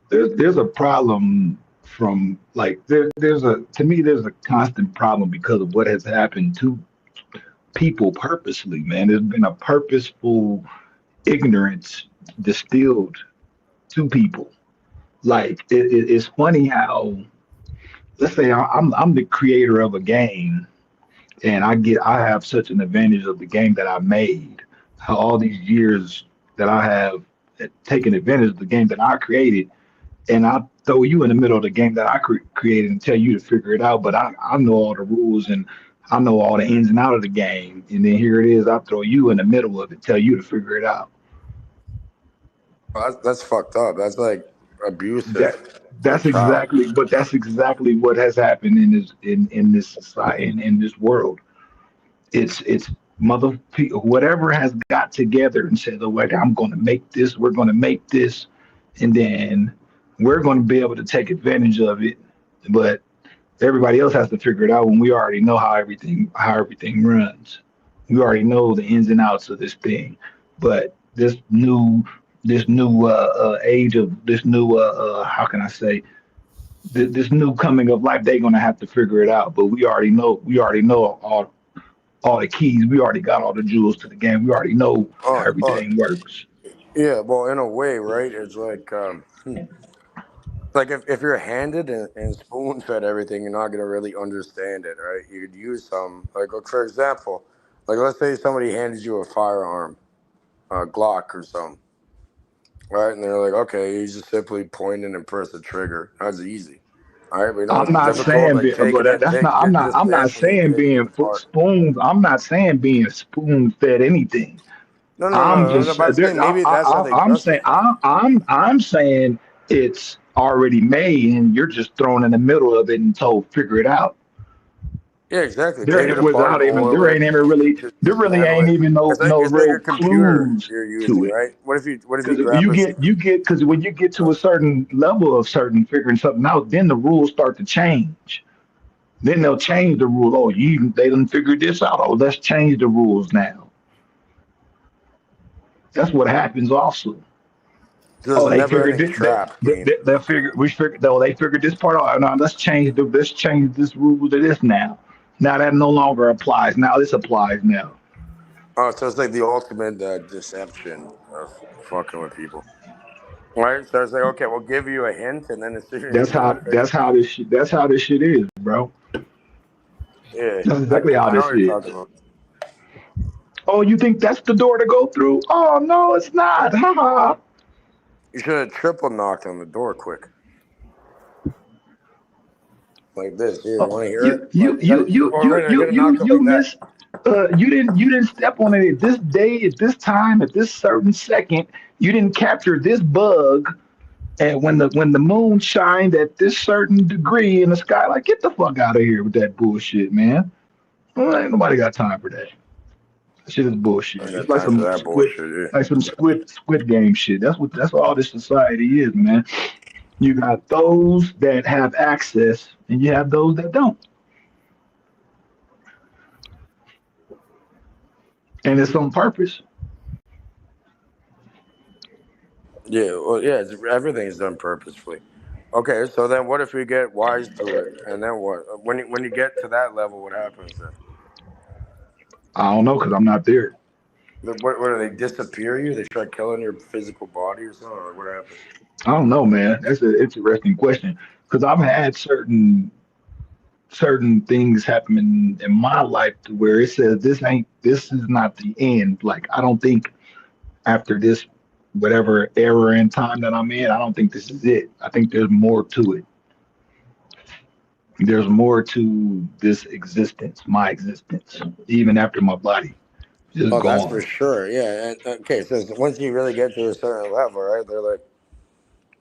there's a problem from like there's a to me there's a constant problem because of what has happened to people purposely, man. There's been a purposeful ignorance distilled to people. Like it's funny how let's say I'm the creator of a game and I have such an advantage of the game that I made. How all these years that I have taken advantage of the game that I created, and I throw you in the middle of the game that I created and tell you to figure it out. But I know all the rules and I know all the ins and out of the game, and then here it is. I throw you in the middle of it, tell you to figure it out. That's fucked up. That's like abusive, like That's child. exactly, but that's exactly what has happened in this society in this world. It's mother whatever has got together and said, "Oh wait, I'm going to make this. We're going to make this, and then we're going to be able to take advantage of it." But everybody else has to figure it out when we already know how everything runs. We already know the ins and outs of this thing. But this new age of this new how can I say this new coming of life, they're gonna have to figure it out. But we already know all the keys. We already got all the jewels to the game. We already know how Oh, everything works. yeah. Well, in a way, right? It's like if you're handed and spoon fed everything, you're not gonna really understand it, right? You could use some, like, look, for example, like let's say somebody handed you a firearm, a Glock or something, right? And they're like, okay, you just simply point it and press the trigger. That's easy. All right, but you know I'm it's not difficult, saying, like but taking it, that's not. I'm not dismantling it, saying taking it being apart. spoons. I'm not saying being spoon fed anything. No, no, I'm no, no. just But I'm saying maybe that's how they I'm saying justify it. I'm saying it's already made and you're just thrown in the middle of it and told figure it out. Yeah, exactly. Take There it apart, without even boil there it, ain't even really there really dismantle ain't it. even no It's like real a computer clues you're to using, it. right? What if you Because grab because when you get to a certain level of certain figuring something out, then the rules start to change. Then they'll change the rule. Oh, they done figured this out. Oh, let's change the rules now. That's what happens also. this Oh, they never figured ending this. trap game? They figured we figured. Oh, they figured this part out. Now let's change this rule to this now. Now that no longer applies. Now this applies now. Oh, so it's like the ultimate deception of fucking with people. Right? So it's like, okay, we'll give you a hint, and then as soon as That's you how. like, That's how this shit is, bro. yeah, That's I, exactly how I know what this you're talking is. about. Oh, you think that's the door to go through? Oh no, it's not. Ha ha. You should have triple knocked on the door quick, like this. Here, you Oh, want to hear you it? you Like, you you gotta, you or you wait, I you gotta you knock it you like that. miss. You didn't step on it at this day, at this time, at this certain second. You didn't capture this bug, and when the moon shined at this certain degree in the sky. Like, get the fuck out of here with that bullshit, man. Well, ain't nobody got time for that. That shit is I bullshit. ain't It's got like time for some that squid, bullshit. Yeah. like some squid game shit. That's what all this society is, man. You got those that have access, and you have those that don't, and it's on purpose. Yeah, well, yeah, everything's done purposefully. Okay, so then what if we get wise to it, and then what? When you get to that level, what happens then? I don't know because I'm not there. What do they disappear you? They try killing your physical body or something? Or what happened? I don't know, man. That's an interesting question because I've had certain things happen in my life to where it says this is not the end. Like I don't think after this whatever era in time that I'm in, I don't think this is it. I think there's more to it. There's more to this existence, my existence, even after my body is Oh, that's for gone. sure. Yeah. And, okay. So once you really get to a certain level, right?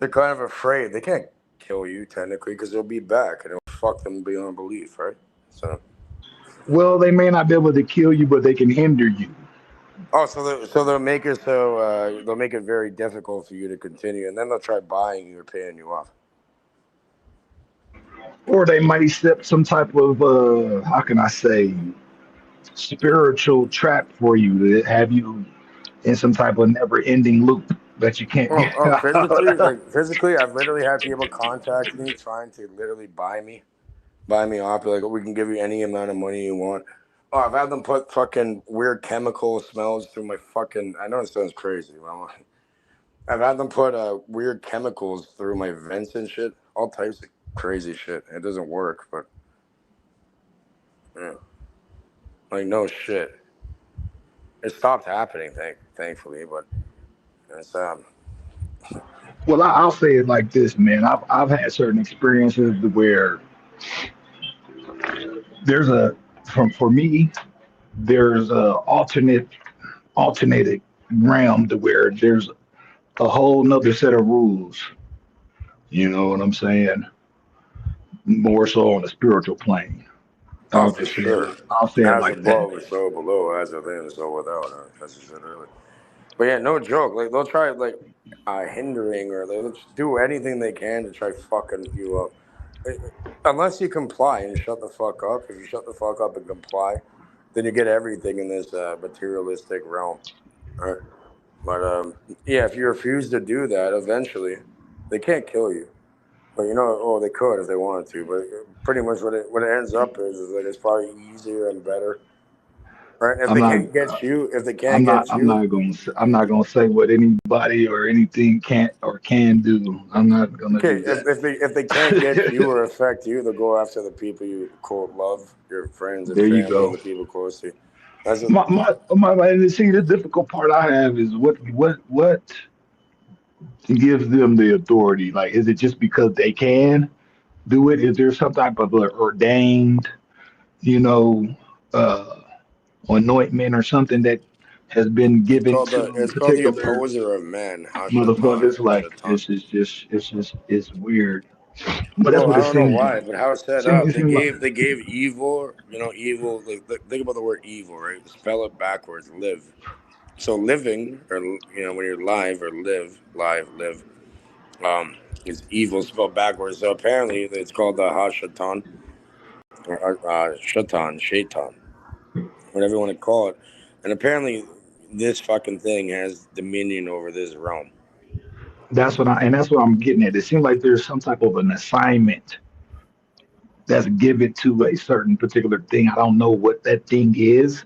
They're kind of afraid. They can't kill you technically because they'll be back and it'll fuck them beyond belief, right? So. Well, they may not be able to kill you, but they can hinder you. Oh, so they'll make it very difficult for you to continue, and then they'll try buying you or paying you off. Or they might set some type of how can I say spiritual trap for you to have you in some type of never ending loop that you can't get out. Physically, I've literally had people contact me trying to literally buy me off. Like, we can give you any amount of money you want. Oh, I've had them put fucking weird chemical smells through my fucking. I know it sounds crazy. Well, I've had them put weird chemicals through my vents and shit. All types of crazy shit. It doesn't work, but yeah. Like no shit. It stopped happening, thankfully, but it's Well, I'll say it like this, man. I've had certain experiences where there's a for me there's a alternated realm to where there's a whole nother set of rules. You know what I'm saying? More so on a spiritual plane. oh for sure. I'll say it As like that. above, so below, as within, so without. As you said earlier. But yeah, no joke. Like they'll try hindering or they'll just do anything they can to try fucking you up. Unless you comply and shut the fuck up. If you shut the fuck up and comply, then you get everything in this materialistic realm. Right? But yeah, if you refuse to do that, eventually they can't kill you. But they could if they wanted to. But pretty much what it ends up is that it's probably easier and better. Right? If I'm they not. can't get you, if they I'm can't not. get I'm you, not going. I'm not going to say what anybody or anything can't or can do. I'm not going to okay, do if they can't get you that. or affect you, they'll go after the people you quote love, your friends and There you family and go. the people close to you. That's a, My see the difficult part I have is what gives them the authority? Like, is it just because they can do it? Is there some type of ordained, you know, uh, anointment or something that has been it's given called the to it's called the particular opposer of men, motherfuckers? Like, H.O.T.C. it's weird. But that's Well, what I it don't know seems why, like. but how it's set Seem- up, It they seems like gave they gave evil, evil. Like, think about the word evil, right? Spell it backwards, live. So living, or when you're live or live, is evil spelled backwards. So apparently, it's called the Hashatan or Shaitan, whatever you want to call it. And apparently, this fucking thing has dominion over this realm. that's what I'm getting at. It seems like there's some type of an assignment that's given to a certain particular thing. I don't know what that thing is,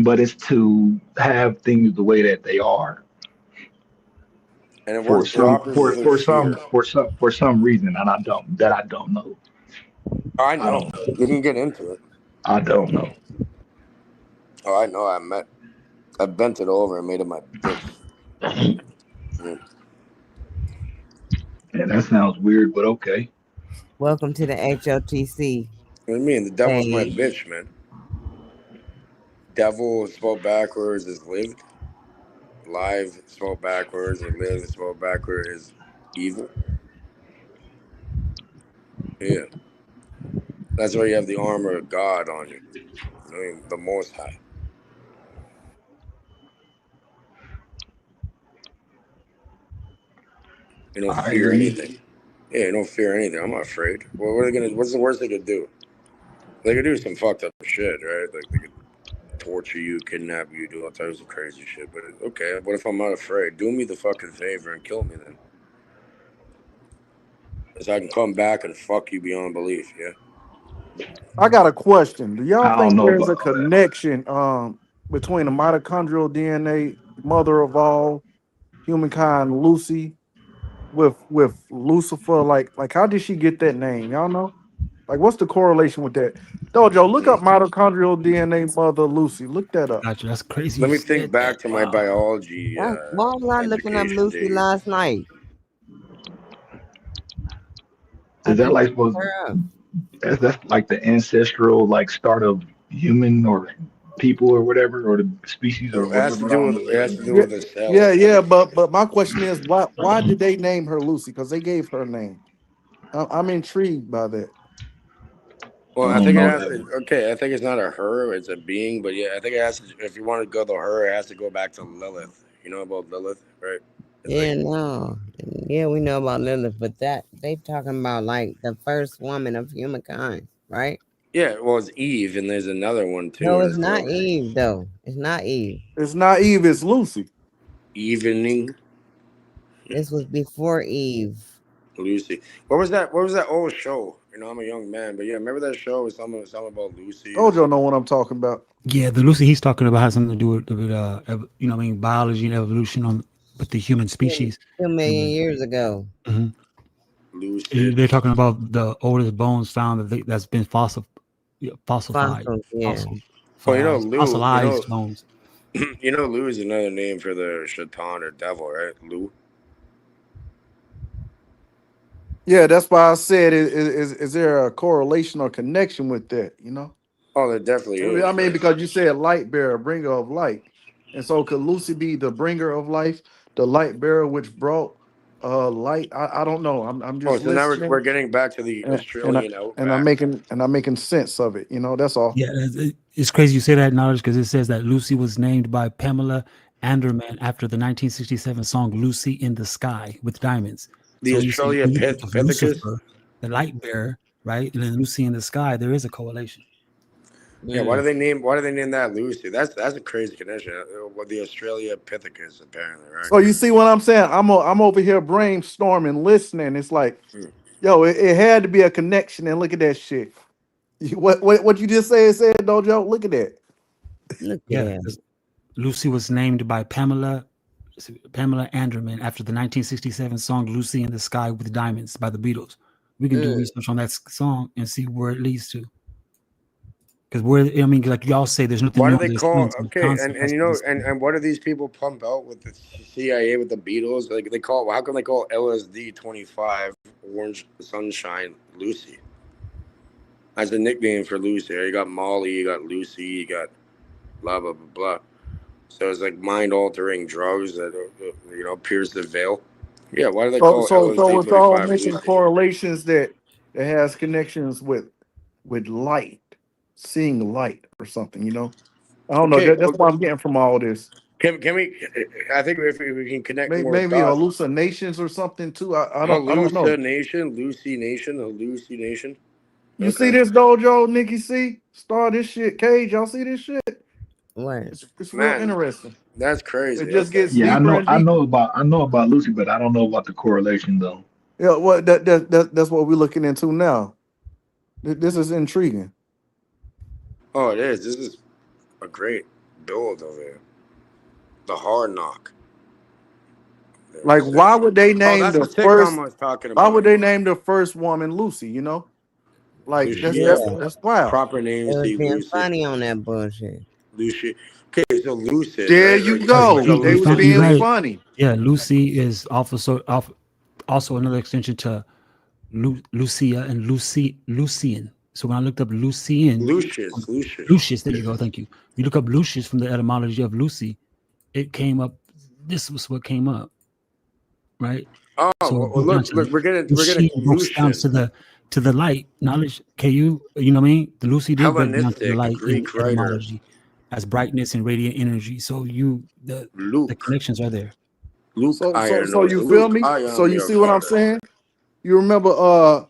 but it's to have things the way that they are And it works the opposite of fear. for some reason, and I don't know. I I know. don't You can get into it. I don't know. Oh, I know. I bent it over and made it my bitch. Mm. Yeah, that sounds weird, but okay. Welcome to the H.O.T.C. What do you mean? The devil's my stage. bitch, man. Devil spelled backwards is lived. Live spelled backwards or live spelled backwards is evil. Yeah. That's why you have the armor of God on you. I mean, the Most High. You don't I fear hear you. anything. Yeah, you don't fear anything. I'm not afraid. Well, what's the worst they could do? They could do some fucked up shit, right? Like they could torture you, kidnap you, do all types of crazy shit. But okay, what if I'm not afraid? Do me the fucking favor and kill me then. So I can come back and fuck you beyond belief, yeah? I got a question. Do y'all I don't think know there's about a all that. connection between the mitochondrial DNA, mother of all humankind, Lucy, with Lucifer? Like how did she get that name? Y'all know? Like what's the correlation with that? Dojo, look up mitochondrial DNA, mother Lucy. Look that up. Gotcha. That's crazy. Let You me think said that. back to my Wow. biology Why was I looking up education Lucy days. last night? I Is that just like looked supposed? her up. That's like the ancestral like start of human or people or whatever or the species or It has to whatever. I do don't with know what it that has to is. do Yeah, with the yeah, cells. yeah. But my question is, why did they name her Lucy? Because they gave her a name. I'm intrigued by that. Well, I I don't think it know has that to. one. Okay, I think it's not a her; it's a being. But yeah, I think it has to. If you want to go to her, it has to go back to Lilith. You know about Lilith, right? It's like Yeah, no. Yeah, we know about Lilith, but that they talking about like the first woman of humankind, right? yeah, well, it's Eve, and there's another one too. No, And it's it's not called Eve though. It's not Eve. It's not Eve, it's Lucy. Evening This was before Eve. Lucy. What was that? What was that old show? You know, I'm a young man, but yeah, remember that show? It was something about Lucy or Dojo something. know what I'm talking about. Yeah, the Lucy he's talking about has something to do with you know, what I mean, biology and evolution on with the human Two, species. 2 million And years ago. mhm. Lucid. They're talking about the oldest bones found that's been yeah, fossified, Fossils, yeah. Well, you know, fossilized bones. You know, Lou is another name for the shaitan or devil, right? Lou. Yeah, that's why I said, is there a correlation or connection with that? You know, Oh, there definitely I is, mean, right? because you said light bearer, bringer of light, and so could Lucy be the bringer of life, the light bearer which brought light? I don't know. I'm Oh, just so now we're listening, getting back to the and Australian I'm outback. making sense of it. You know, that's all. Yeah, it's crazy you say that knowledge because it says that Lucy was named by Pamela Anderman after the 1967 song "Lucy in the Sky with Diamonds." The So when you say Australia when you think of Pithecus. Lucifer, the light bearer, right, and then Lucy in the sky, there is a correlation. Yeah, why do they name that Lucy? That's a crazy connection. Well, the Australia Pithecus, apparently, right? So you see what I'm saying? I'm over here brainstorming, listening. It's like, yo, it had to be a connection. And look at that shit. What you just said, Dojo? Look at that. Look at Yeah, that. Lucy was named by Pamela Anderman after the 1967 song "Lucy in the Sky with Diamonds" by the Beatles. We can do research on that song and see where it leads to. Because I mean, like y'all say, there's nothing Why new do under they the sun. call So the okay? concept And has you to be the know, same. and what do these people pump out with the CIA with the Beatles? Like they call how come they call LSD 25 Orange Sunshine Lucy as a nickname for Lucy? You got Molly, you got Lucy, you got blah blah blah blah. So it's like mind altering drugs that pierce the veil. Yeah, why do they So call so LSD so it's all 25 making Lucy? correlations that has connections with light, seeing light or something. You know, I don't know. Okay, That's what I'm getting from all this. can we? I think if we can connect more Maybe dots. hallucinations or something too. I don't know. Hallucination, Lucy Nation, hallucination. You see Okay. this Dojo, Nikki C? Star this shit. Cage, y'all see this shit? What? It's real Man, interesting. that's It crazy. just Okay. gets Yeah, deeper and deeper. I know about Lucy, but I don't know about the correlation though. Yeah, well, that's what we're looking into now. This is intriguing. Oh, it is. This is a great build over here. The hard knock. Like, why would they Oh, name that's the the sitcom first? I was talking Why about. would they name the first woman Lucy? You know, like that's Lucia. that's Yeah. that's wild. Proper name They was Steve being Lucy. funny on that bullshit. Lucia. Okay, so lucid, There right? you Right, Like go. a They was lucid being dream. right. funny. Yeah, Lucy is also another extension to Lucia and Lucian. So when I looked up Lucian, Lucius. Lucius, there you go, thank you. You look up Lucius from the etymology of Lucy, it came up. This was what came up, right? Oh, So it well, broke down look, to look, we're getting Lucian broke down Lucian. to the light knowledge. You know what I mean? The Lucy did break down to the Hellenistic light in Greek writers. etymology as brightness and radiant energy. So the Luke. connections are there. Luke Iron So knows. you feel Luke, me? I So am you your see what I'm father. saying? You remember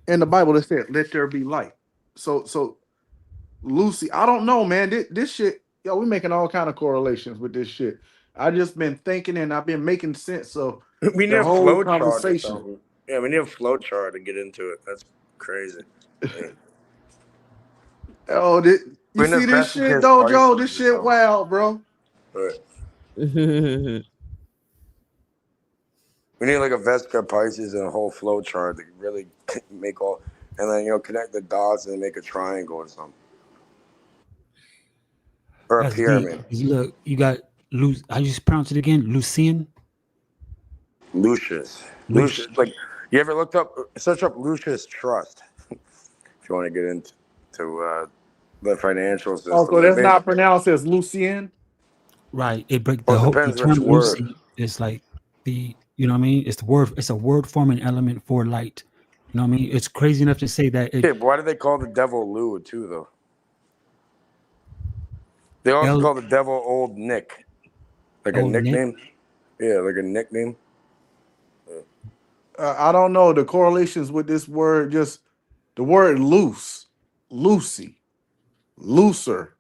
in the Bible it said, "Let there be light." So Lucy, I don't know, man. This shit, yo, we making all kind of correlations with this shit. I just been thinking and I've been making sense of We need the a whole flow chart or conversation. something. Yeah, we need a flow chart to get into it. That's crazy. Yeah. Oh, you We see this shit investigate though, Joe? Pisces This or shit something. wild, bro. But we need like a Vesica Pisces and a whole flow chart to really make all, and then connect the dots and make a triangle or something, or a That's deep. pyramid. Look, you got how you pronounce it again? Lucian? Lucius. Like, you ever looked up, search up Lucius Trust if you want to get into the financial Oh, system. so that's not pronounced as Lucien? Right. It break Well, it the depends which term word. Lucy is like you know what I mean? It's the word. It's a word forming element for light. You know what I mean? It's crazy enough to say that Yeah, but why do they call the devil Lou too, though? They also call the devil Old Nick, like a Old Nick. nickname. Yeah, like a nickname. I don't know the correlations with this word. Just the word loose, Lucy, looser,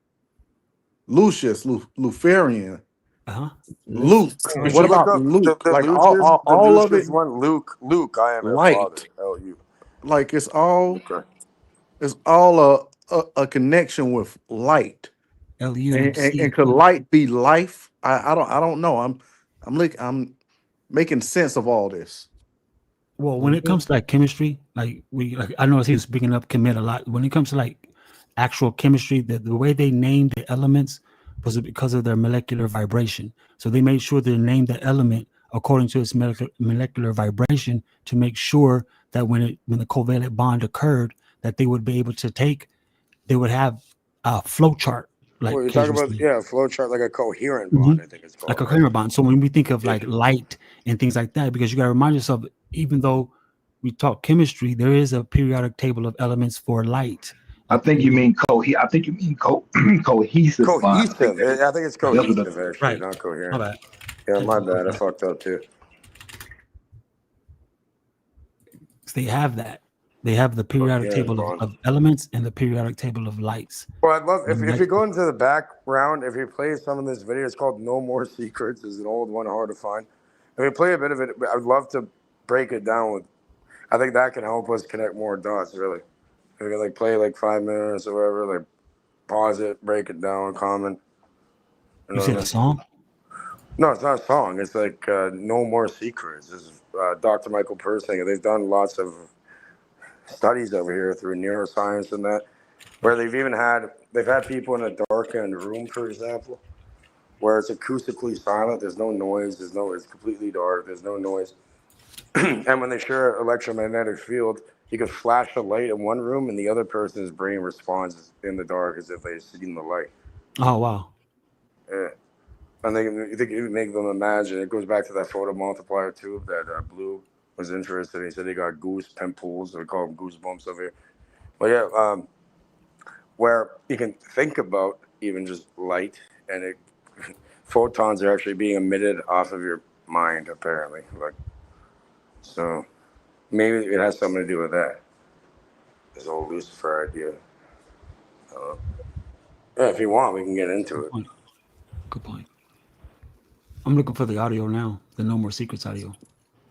Lucius, Luciferian, Uh-huh. Luke. You What should look about up Luke? the Like Lucius, the all of it Lucius one. Luke, I am your father. light. L-U. Like Okay. it's all a connection with light. And could Lucy. light be life? I don't know. I'm making sense of all this. Well, when it comes to like chemistry, like I know he was speaking up commit a lot. When it comes to like actual chemistry, the way they named the elements was because of their molecular vibration. So they made sure they named the element according to its molecular vibration to make sure that when the covalent bond occurred, that they would be able to they would have a flow chart, Well, like you're Case talking was about saying. flow chart, like a coherent bond. Mhm. I think it's Like called, a right? coherent bond. So when we think of Yeah. like light and things like that, because you got to remind yourself, even though we talk chemistry, there is a periodic table of elements for light. I think you mean I think you mean cohesive bond. I think Cohesive. that is. I think it's That's what cohesive, actually, Right. not My coherent. bad. Yeah, I my bad. I apologize. fucked up too. They have that. They have the periodic Coherent table bond. of elements and the periodic table of lights. Well, I'd love And if you go into the background, if you play some of this video, it's called "No More Secrets." It's an old one, hard to find. If you play a bit of it, I'd love to break it down with. I think that can help us connect more dots. Really, if you like play like 5 minutes or whatever, like pause it, break it down, comment. You said a song? No, it's not a song. It's like "No More Secrets." This is Dr. Michael Persinger. They've done lots of studies over here through neuroscience and that, where they've had people in a darkened room, for example, where it's acoustically silent. There's no noise. It's completely dark. There's no noise. And when they share electromagnetic field, you can flash a light in one room, and the other person's brain responds in the dark as if they've seen the light. Oh wow. Yeah. And they can make them imagine. It goes back to that photo multiplier tube that Blue was interested in. He said he got goose pimples. We call them goosebumps over here. But yeah, where you can think about even just light, and photons are actually being emitted off of your mind, apparently. Like, so maybe it has something to do with that. This whole Lucifer idea. Yeah, if you want, we can get into it. Good point. I'm looking for the audio now. The No More Secrets audio.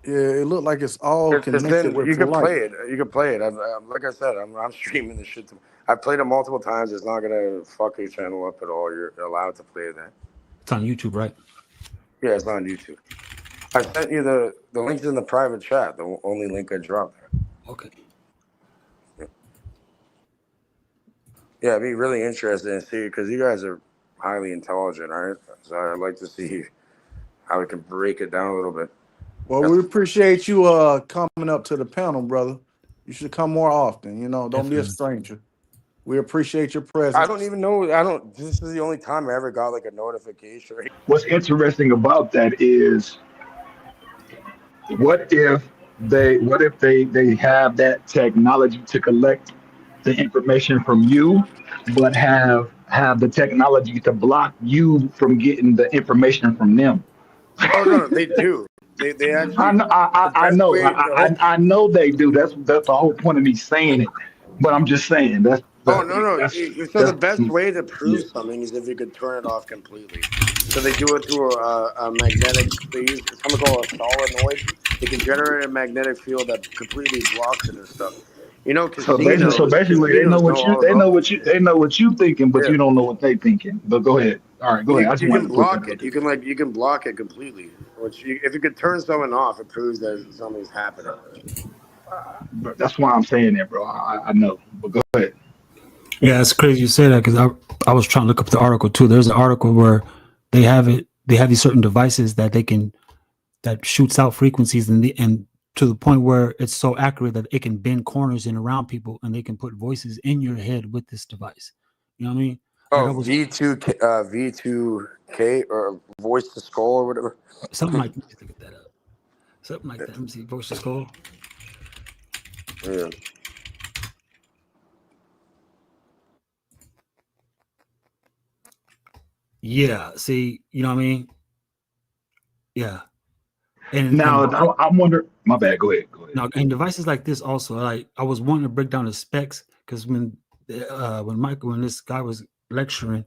Yeah, it looked like it's all connected with You can light. play it. You can play it. Like I said, I'm streaming this shit. I've played it multiple times. It's not gonna fuck your channel up at all. You're allowed to play that. It's on YouTube, right? Yeah, it's on YouTube. I sent you the links in the private chat. The only link I dropped there. Okay. Yeah, it'd be really interesting to see because you guys are highly intelligent, right? So I'd like to see how we can break it down a little bit. Well, we appreciate you coming up to the panel, brother. You should come more often. Don't be a stranger. We appreciate your presence. I don't even know. This is the only time I ever got like a notification. What's interesting about that is, what if they have that technology to collect the information from you, but have the technology to block you from getting the information from them? Oh no, they do. They actually. I know they do. That's the whole point of me saying it. But I'm just saying that's. Oh no. So the best way to prove something is if you could turn it off completely. So they do it through a magnetic. They use something called a solenoid. They can generate a magnetic field that completely blocks it and stuff. You know, So basically, they know casinos know what you all about this shit. they know what you thinking, but Yeah. you don't know what they thinking. But go ahead. All right, go ahead. I just You wanted can to put that block out it. there. You can block it completely. If you could turn someone off, it proves that something's happening. But that's why I'm saying that, bro. I know. But go ahead. Yeah, it's crazy you say that because I was trying to look up the article too. There's an article where they have it. They have these certain devices that they can that shoots out frequencies and to the point where it's so accurate that it can bend corners and around people, and they can put voices in your head with this device. You know what I mean? Like I Oh, was V2K or voice to skull or whatever. something like. Let me look that up. Something like that. Let me see. Voice to skull. Yeah. Yeah. See, you know what I mean? Yeah. Now And I'm wondering. My bad. Go ahead. Go ahead. now and devices like this also, like I was wanting to break down the specs because when this guy was lecturing,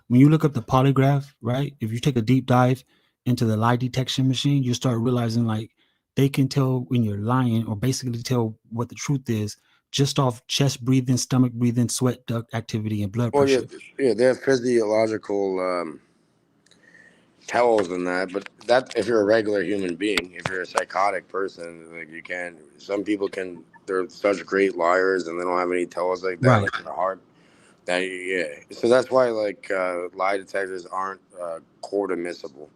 when you look up the polygraph, right? If you take a deep dive into the lie detection machine, you start realizing like they can tell when you're lying or basically tell what the truth is just off chest breathing, stomach breathing, sweat duct activity, and blood Well, pressure. yeah, they have physiological tells in that, but that if you're a regular human being, if you're a psychotic person, like you can. Some people can. They're such great liars, and they don't have any tells like that, Right. like in the heart. That yeah. So that's why like lie detectors aren't court admissible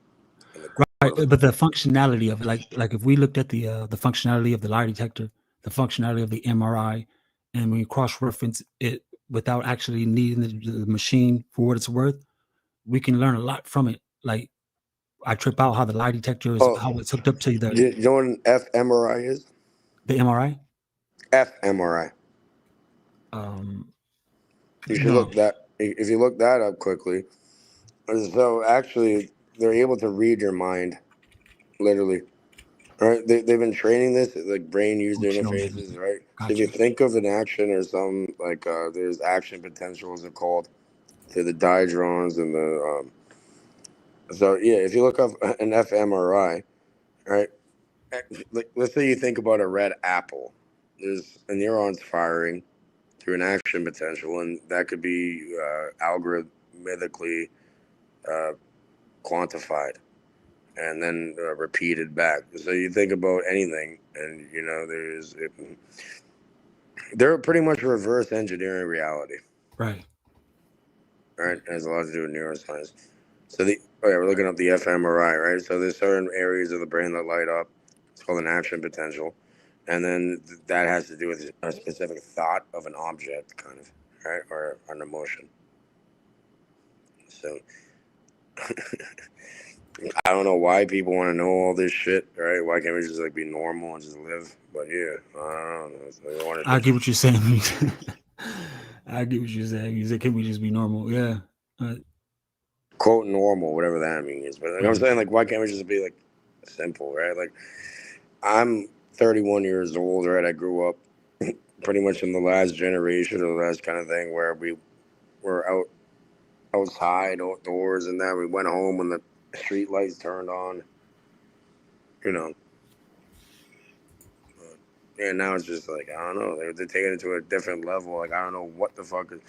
in the court. Right, but the functionality of it, like if we looked at the functionality of the lie detector, the functionality of the MRI, and we cross-reference it without actually needing the machine for what it's worth, we can learn a lot from it. Like I trip out how the lie detector is, Oh, how it's hooked up to you know what an fMRI is? the MRI. fMRI. You should No, look that if you look that up quickly. So actually, they're able to read your mind, literally. Right? They've been training this like brain user functional interfaces, memory. right? So if you Gotcha. think of an action or something like there's action potentials are called to the dihedrons and the so yeah, if you look up an fMRI, right? Like let's say you think about a red apple, there's a neurons firing through an action potential, and that could be algorithmically uh, quantified and then repeated back. So you think about anything, and you know they're pretty much reverse engineering reality. Right. Right, it has a lot to do with neuroscience. So we're looking up the fMRI, right? So there's certain areas of the brain that light up. It's called an action potential, and then that has to do with a specific thought of an object, kind of, right, or an emotion. So I don't know why people want to know all this shit, right? Why can't we just like be normal and just live? But yeah, I don't know. So they want to I get what you're saying. I get what you're saying. You said, can we just be normal? Yeah. quote normal, whatever that means. But like I'm Right. saying, like, why can't we just be like simple, right? Like I'm 31 years old, right? I grew up pretty much in the last generation or the last kind of thing where we were outside, outdoors, and then we went home when the street lights turned on, you know. And now it's just like I don't know. They're taking it to a different level. Like I don't know what the fuck is.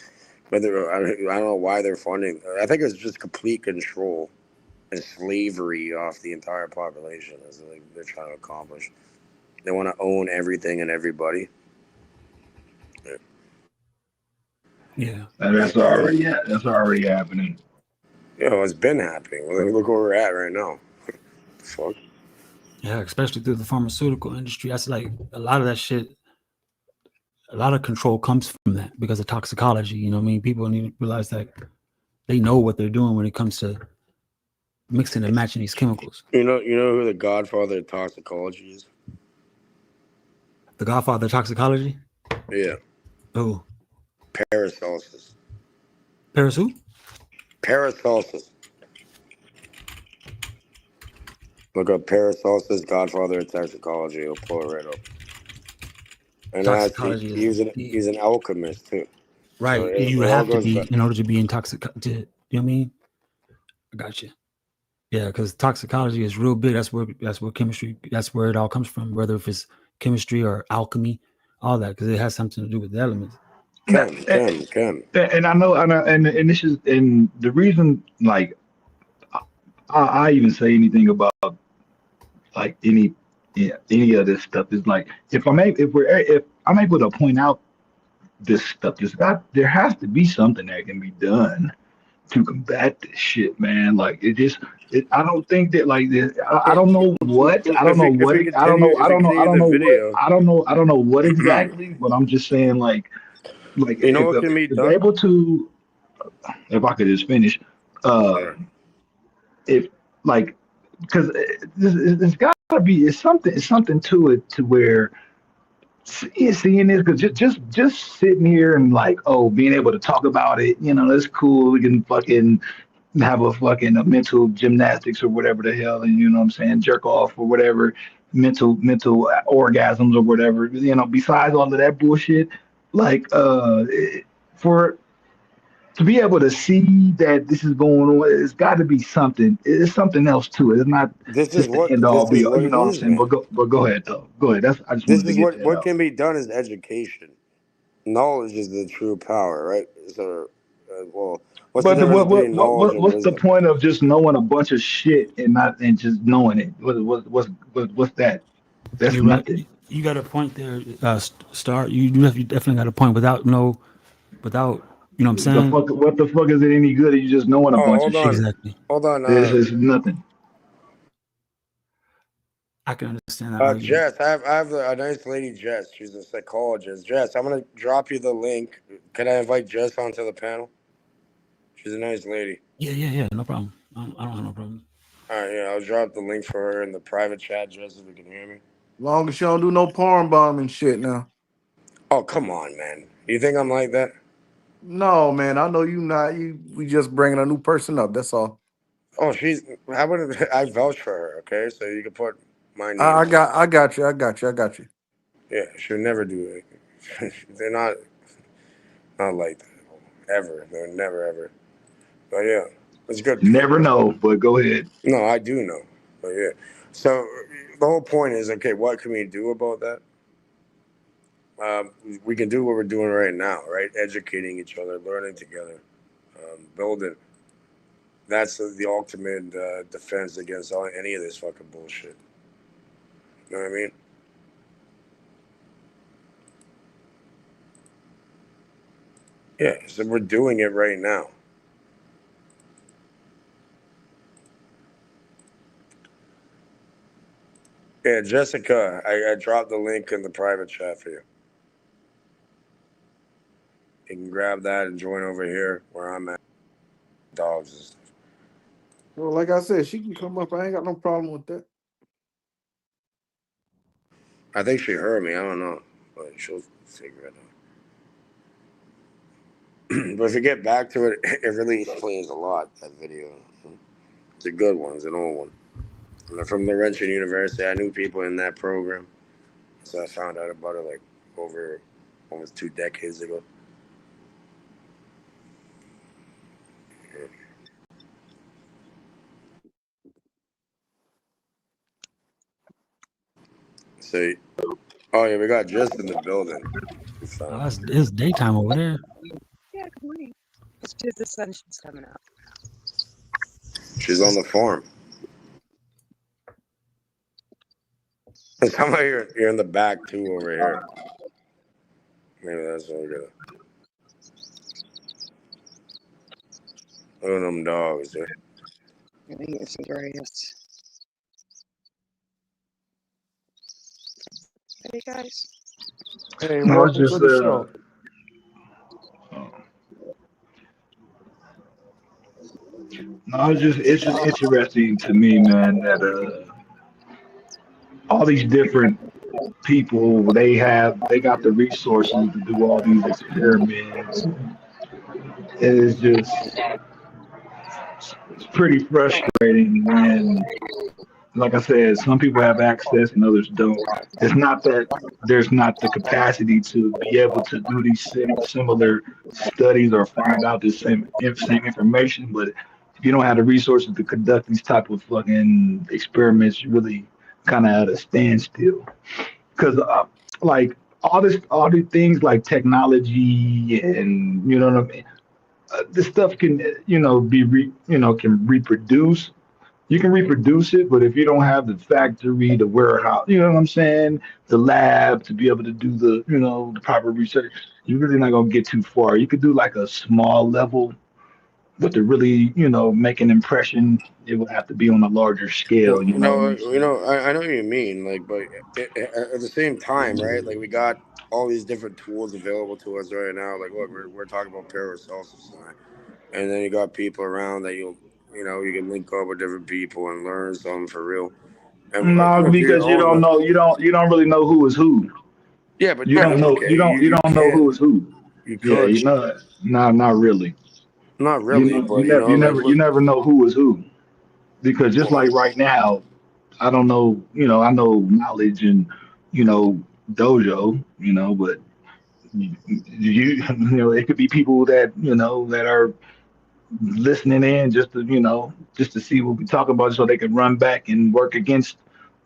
But I don't know why they're funding. I think it's just complete control and slavery off the entire population. Is like they're trying to accomplish. They want to own everything and everybody. Yeah. And that's already happening. You know, it's been happening. Look where we're at right now. Fuck. Yeah, especially through the pharmaceutical industry. That's like a lot of that shit. A lot of control comes from that because of toxicology. You know what I mean? People need to realize that they know what they're doing when it comes to mixing and matching these chemicals. You know who the godfather of toxicology is? The godfather of toxicology? Yeah. Oh. Paracelsus. Paris who? Paracelsus. Look up Paracelsus, godfather of toxicology. He'll pull it right up. And Toxicology he's an alchemist too. Right. So You it all have to goes be back. in order to be intoxicated. You know what I mean? I got you. Yeah, because toxicology is real big. That's where chemistry. That's where it all comes from. Whether if it's chemistry or alchemy, all that, because it has something to do with the elements. And I know, and this is, and the reason, like, I even say anything about like any of this stuff is like, if I'm able to point out this stuff, there has to be something that can be done to combat this shit, man. Like I don't think that like this. I don't know what. I don't know what. I don't know. I don't know. I don't know what. I don't know. I don't know what exactly. But I'm just saying, like You know what can be if they're done? able to, if I could just finish, if like, because there's got to be it's something to it to where seeing this, because just sitting here and like, oh, being able to talk about it, that's cool. We can fucking have a mental gymnastics or whatever the hell, and you know what I'm saying, jerk off or whatever, mental orgasms or whatever. Besides all of that bullshit, like for to be able to see that this is going on, it's got to be something. It's something else to it. It's not This is just the what end all this is be all. what You it know what I'm is, saying? man. But go ahead though. Go ahead. I just This wanted to is get that what out. can be done is education. Knowledge is the true power, right? So, well, what's the But difference between knowledge and what's the wisdom? point of just knowing a bunch of shit and just knowing it? What's that? That's You're right. nothing. You got a point there, Star. You definitely got a point. Without you know what I'm saying. What the fuck is it any good if you just knowing a Oh, bunch of hold on, shit? Exactly. hold on. This is nothing. I can understand that argument. Jess, I have a nice lady, Jess. She's a psychologist. Jess, I'm gonna drop you the link. Can I invite Jess onto the panel? She's a nice lady. Yeah. No problem. I don't have no problem. All right, yeah, I'll drop the link for her in the private chat, Jess, if you can hear me. Long as you don't do no porn bomb and shit now. Oh, come on, man. You think I'm like that? No, man, I know you not. We just bringing a new person up. That's all. Oh, I would I vouch for her, okay? So you can put my name I on it. got, I got you. I got you. I got you. Yeah, she'll never do it. They're not like that. Ever. They're never, ever. But yeah, it's good. You never know, but go ahead. No, I do know. But yeah. So the whole point is, okay, what can we do about that? We can do what we're doing right now, right? Educating each other, learning together, building. That's the ultimate defense against any of this fucking bullshit. You know what I mean? Yeah, so we're doing it right now. Yeah, Jessica, I dropped the link in the private chat for you. You can grab that and join over here where I'm at. Dogs and stuff. Well, like I said, she can come up. I ain't got no problem with that. I think she heard me. I don't know, but she'll figure it out. But if you get back to it, it really explains a lot. That video, it's a good one. It's an old one. And from Laurentian University, I knew people in that program, so I found out about it like over almost 2 decades ago. So, oh yeah, we got just in the building. It's daytime over there. Yeah, good morning. It's just the sun's coming up. She's on the farm. Somehow you're in the back too over here. Maybe that's what we're gonna. Look at them dogs. Yeah. I think it's grass. Hey guys. Hey, No, it's welcome just to the show. no, it's just interesting to me, man, that all these different people they got the resources to do all these experiments. It is just it's pretty frustrating when, like I said, some people have access and others don't. It's not that there's not the capacity to be able to do these similar studies or find out the same information, but if you don't have the resources to conduct these type of fucking experiments, you really kind of at a standstill. Because like all these things like technology and you know what I mean. This stuff can can reproduce. You can reproduce it, but if you don't have the factory, the warehouse, you know what I'm saying, the lab to be able to do the proper research, you're really not gonna get too far. You could do like a small level, but to really make an impression, it would have to be on a larger scale. You know what I'm saying? I know what you mean. Like, but at the same time, right? Like, we got all these different tools available to us right now. Like, look, we're talking about Paracelsus tonight, and then you got people around that you can link up with different people and learn something for real. And like, No, look, do your because you own. don't know, you don't really know who is who. Yeah, but You don't know, okay, you don't know who is who. you Yeah, could, not really. not You really, know, but like, you look, never know who is who because just well, like right now, I don't know, I know knowledge and dojo, but it could be people that that are listening in just to see what we talk about, so they can run back and work against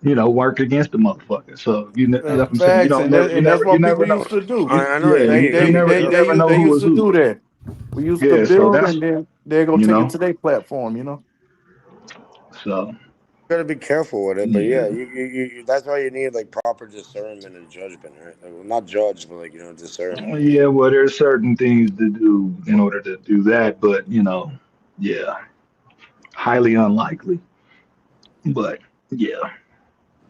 the motherfucker. So that's what I'm saying. You Facts, don't and never, that's you what people never know. used to do. I know what Yeah, you mean. You gotta be you careful. never know They who used is they who. used to do that. We used to Yeah, so build, that's and then they're gonna take it you to their platform. You know. so Gotta be careful with it, but yeah. yeah, that's why you need like proper discernment and judgment, right? Like, well, not judge, but like discernment. Yeah, well, there's certain things to do in order to do that, but yeah, highly unlikely. But yeah,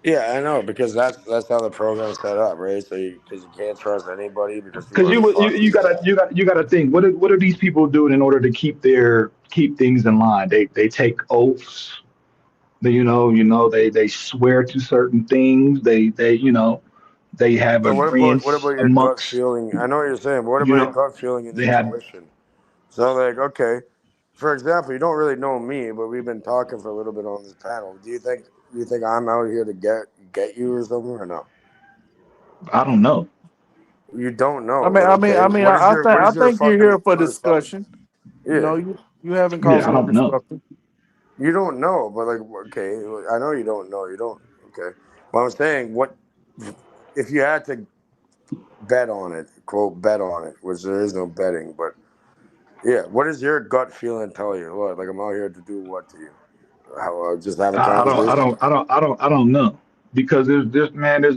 Yeah, I know because that's how the program's set up, right? So because you can't trust anybody because people because are you fucking. gotta think what are these people doing in order to keep things in line? They take oaths. They swear to certain things. They have So what agreements about your gut amongst feeling? I know what you're saying, but what you about your know gut feeling and they have. intuition? So like, okay, for example, you don't really know me, but we've been talking for a little bit on this panel. Do you think I'm out here to get you or something or no? I don't know. You don't know, I mean, but I mean, okay. I mean, What I is your think you're fucking here for what is fucking discussion. You yeah? know, you having Yeah, cause I for don't know. discussion. You don't know, but like okay, I know you don't know. You don't okay. Well, I'm saying what if you had to bet on it, quote bet on it, which there is no betting, but yeah, what does your gut feeling tell you? What like I'm out here to do what to you? How just have a conversation? I don't know because there's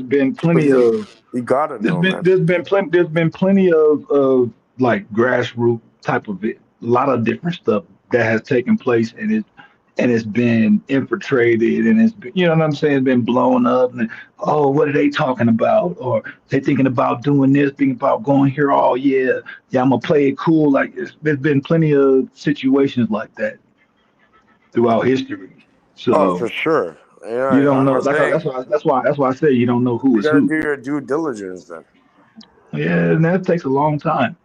been But plenty of you gotta know, man. there's been plenty of like grassroots type of it, a lot of different stuff that has taken place, and it's been infiltrated, and it's been, what I'm saying, it's been blown up, and oh, what are they talking about? Or they thinking about doing this, thinking about going here. Oh yeah, I'm gonna play it cool. Like there's been plenty of situations like that throughout history. Oh, So for sure. you Yeah, don't know. I'm saying That's why I say you don't know who you is gotta who. do your due diligence then. Yeah, and that takes a long time.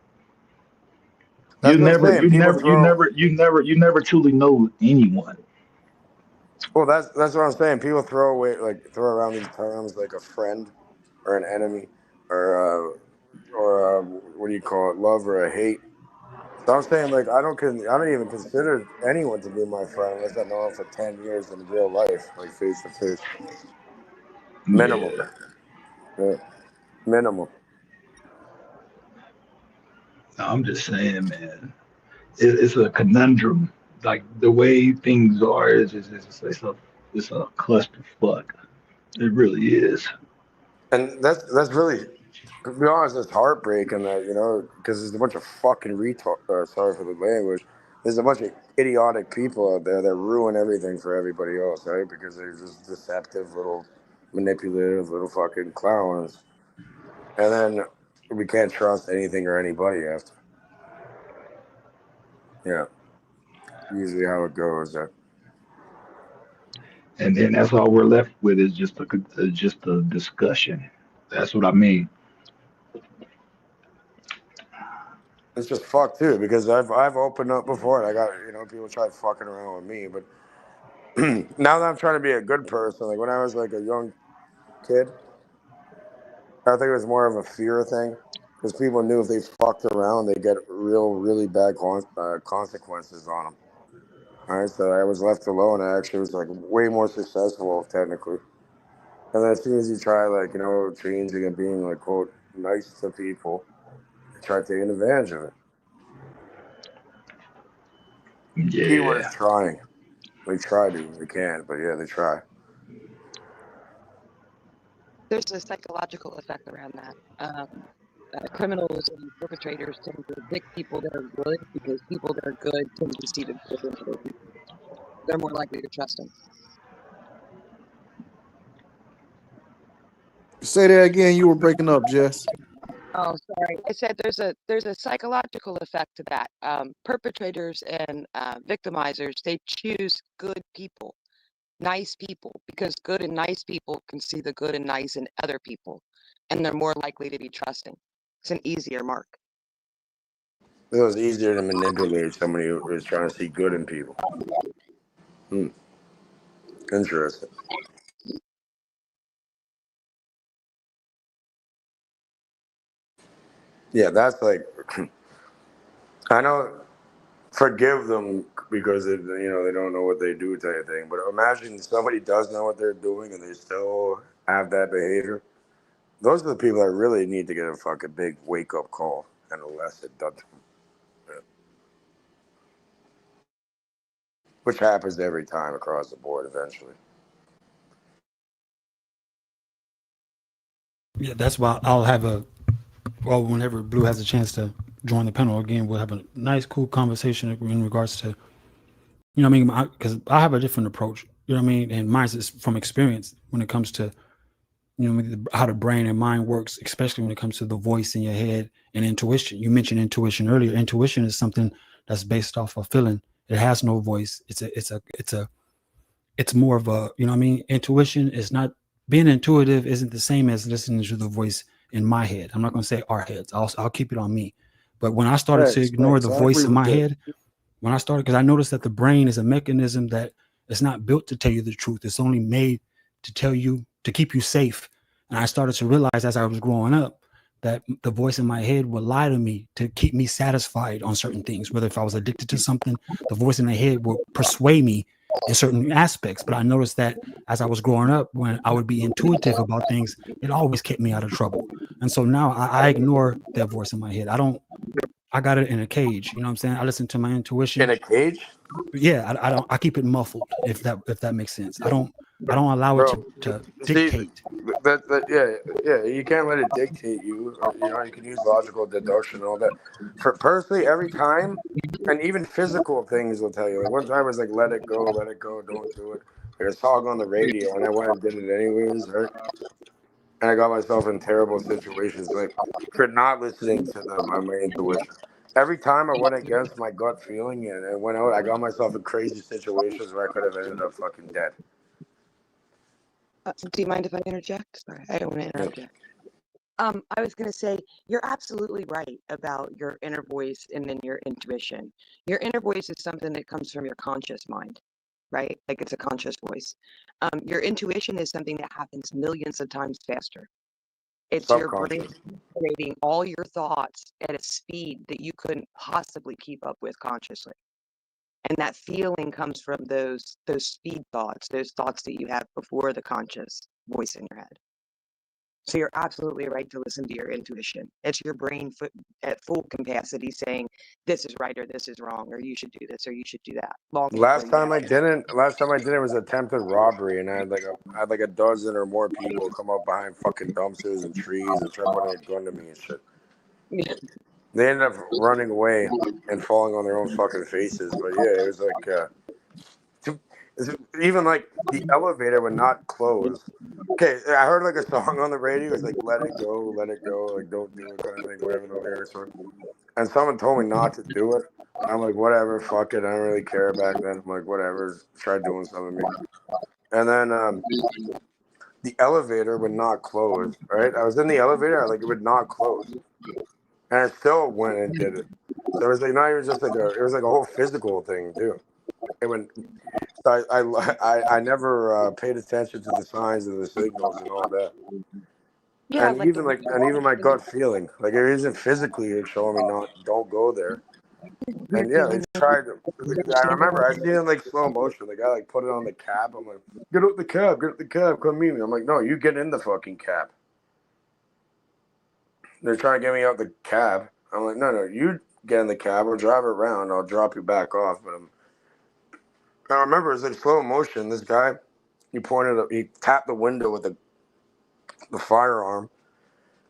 That's what I'm saying. People throw. You never truly know anyone. Well, that's what I'm saying. People throw away throw around these terms like a friend or an enemy or what do you call it, love or a hate. So I'm saying like I don't even consider anyone to be my friend unless I know them for 10 years in real life, like face to face. Minimum, Yeah, yeah, minimum. I'm just saying, man. It's a conundrum. Like the way things are it's a clusterfuck. It really is. And that's really, to be honest, it's heartbreaking that because there's a bunch of fucking retard. Sorry for the language. There's a bunch of idiotic people out there that ruin everything for everybody else, right? Because they're just deceptive little, manipulative little fucking clowns, and then we can't trust anything or anybody after. Yeah, usually how it goes. And then that's all we're left with is just a discussion. That's what I mean. It's just fucked too because I've opened up before and I got people try fucking around with me, but now that I'm trying to be a good person, like when I was like a young kid, I think it was more of a fear thing because people knew if they fucked around, they get really bad consequences on them. All right, so I was left alone. I actually was like way more successful technically. And then as soon as you try like changing and being like quote nice to people, they try taking advantage of it. Keyword is Yeah. trying. They try to. They can't, but yeah, they try. There's a psychological effect around that. Criminals and perpetrators tend to evict people that are good because people that are good tend to see the good in other people. They're more likely to trust them. Say that again. You were breaking up, Jess. Oh, sorry. I said there's a psychological effect to that. Perpetrators and victimizers, they choose good people, nice people, because good and nice people can see the good and nice in other people, and they're more likely to be trusting. It's an easier mark. It was easier to manipulate somebody who was trying to see good in people. Interesting. Yeah, that's like, I know, forgive them because they don't know what they do type of thing. But imagine somebody does know what they're doing and they still have that behavior. Those are the people that really need to get a fucking big wake up call and a lesson done to them. Yeah. Which happens every time across the board eventually. Yeah, that's why I'll have whenever Blue has a chance to join the panel again, we'll have a nice, cool conversation in regards to, you know what I mean? Because I have a different approach, you know what I mean? And mine is from experience when it comes to, you know, how the brain and mind works, especially when it comes to the voice in your head and intuition. You mentioned intuition earlier. Intuition is something that's based off of feeling. It has no voice. It's more of a, you know what I mean? Intuition is not, being intuitive isn't the same as listening to the voice in my head. I'm not going to say our heads. I'll keep it on me. But when I started to ignore the I agree voice in with my that. head, when I started, because I noticed that the brain is a mechanism that is not built to tell you the truth. It's only made to tell you, to keep you safe. And I started to realize as I was growing up that the voice in my head would lie to me to keep me satisfied on certain things. Whether if I was addicted to something, the voice in my head would persuade me in certain aspects. But I noticed that as I was growing up, when I would be intuitive about things, it always kept me out of trouble. And so now I ignore that voice in my head. I got it in a cage. You know what I'm saying? I listen to my intuition. In a cage? Yeah, I keep it muffled, if that makes sense. I don't allow it Bro, to see, dictate. yeah, you can't let it dictate you. Or, you can use logical deduction and all that. For personally, every time, and even physical things will tell you. Like one time, I was like, let it go, don't do it. Like a song on the radio, and I went and did it anyways, right? And I got myself in terrible situations, like for not listening to my intuition. Every time I went against my gut feeling and went out, I got myself in crazy situations where I could have ended up fucking dead. Do you mind if I interject? Sorry, I don't want to interject. I was going to say, you're absolutely right about your inner voice and then your intuition. Your inner voice is something that comes from your conscious mind, right? Like it's a conscious voice. Your intuition is something that happens millions of times faster. It's your brain Subconscious. creating all your thoughts at a speed that you couldn't possibly keep up with consciously. And that feeling comes from those speed thoughts, those thoughts that you have before the conscious voice in your head. So you're absolutely right to listen to your intuition. It's your brain at full capacity saying this is right or this is wrong or you should do this or you should do that. Long before you Last time I did it was attempted robbery, and I had like a dozen or more people come up behind fucking dumpsters and trees and try putting a gun to me and shit. They ended up running away and falling on their own fucking faces. But yeah, it was like even like the elevator would not close. Okay, I heard like a song on the radio. It's like let it go, like don't do it kind of thing, whatever the lyrics were. And someone told me not to do it. I'm like, whatever, fuck it. I don't really care back then. I'm like, whatever, try doing something to me. And then the elevator would not close. Right, I was in the elevator, like it would not close, and I still went and did it. So it was like not even just like it was like a whole physical thing too. It went. So I never paid attention to the signs and the signals and all that. Yeah, And even my gut feeling, like it isn't physically showing me don't go there. And yeah, they tried. I remember I seen it in like slow motion. The guy like put it on the cab. I'm like, get out the cab, come meet me. I'm like, no, you get in the fucking cab. They're trying to get me out the cab. I'm like, no, you get in the cab. We'll drive it around. I'll drop you back off. But I remember it was in slow motion. This guy, he tapped the window with the firearm.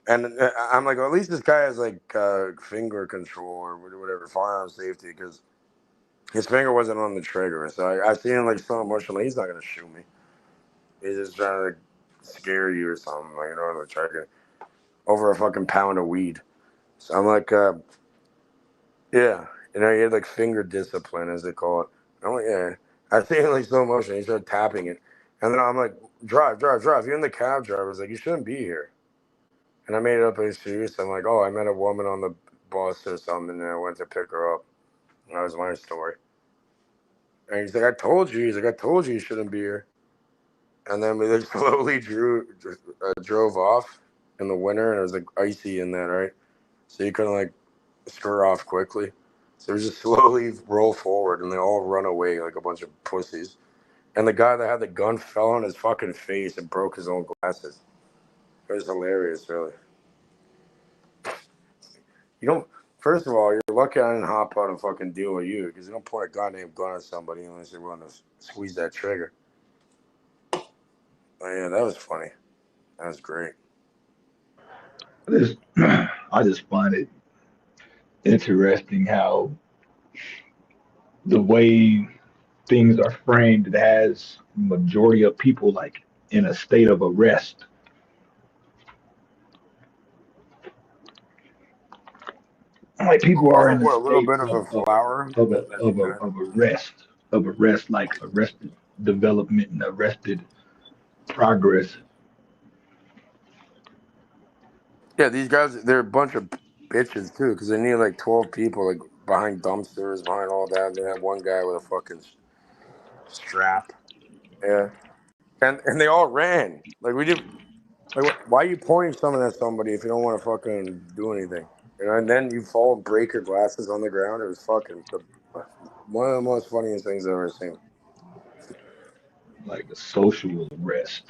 And I'm like, well, at least this guy has like finger control or whatever, firearm safety, because his finger wasn't on the trigger. So I seen him like slow motion. Like, he's not going to shoot me. He's just trying to scare you or something. Like, like try to over a fucking pound of weed. So I'm like, yeah, he had like finger discipline, as they call it. I'm like, yeah. I see him like slow motion. He started tapping it, and then I'm like, drive. You're in the cab driver. I was like, you shouldn't be here. And I made it up an excuse. I'm like, oh, I met a woman on the bus or something, and I went to pick her up. And that was my story. And he's like, I told you. He's like, I told you shouldn't be here. And then we just slowly drove off in the winter, and it was like icy in that, right? So you couldn't like screw off quickly. So we just slowly roll forward, and they all run away like a bunch of pussies. And the guy that had the gun fell on his fucking face and broke his own glasses. It was hilarious, really. You don't. First of all, you're lucky I didn't hop out and fucking deal with you, because you don't point a goddamn gun at somebody unless you're willing to squeeze that trigger. But yeah, that was funny. That was great. I just find it interesting how the way things are framed, it has majority of people like in a state of arrest. Like people are Also, in a what, a little state bit of a flower that they had. of arrest, like arrested development and arrested progress. Yeah, these guys, they're a bunch of bitches too, because they need like 12 people like behind dumpsters, behind all that. They had one guy with a fucking strap. Yeah, and they all ran. Like, we did. Like, why are you pointing something at somebody if you don't want to fucking do anything? And then you fall and break your glasses on the ground. It was fucking one of the most funniest things I've ever seen. Like a social arrest.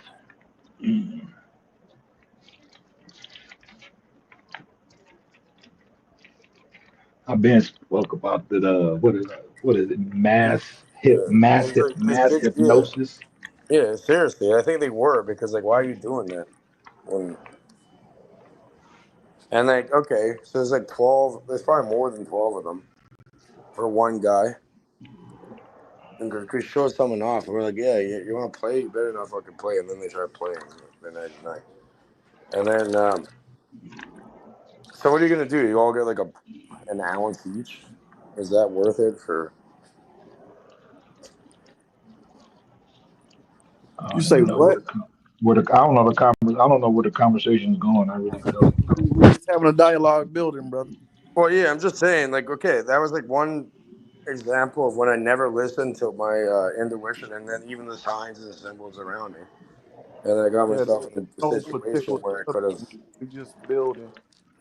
Mm. I've been spoke about that. What is it? Yeah, it's like this Mass bitch. Yeah, hypnosis. yeah. Seriously, I think they were, because like, why are you doing that? When and like, okay, so there's like 12. There's probably more than 12 of them for one guy. And could show someone off, and we're like, yeah, you want to play? You better not fucking play. And then they start playing the night. And then, so what are you gonna do? You all get like an ounce each? Is that worth it for? I You don't say even know what? I don't know I don't know where the conversation's going. I really don't. We just having a dialogue building, brother. Well, yeah, I'm just saying, like, okay, that was like one example of when I never listened to my intuition, and then even the signs and the symbols around me, and then I got Yeah, myself in a no situation particular where I could subject. have. We just building.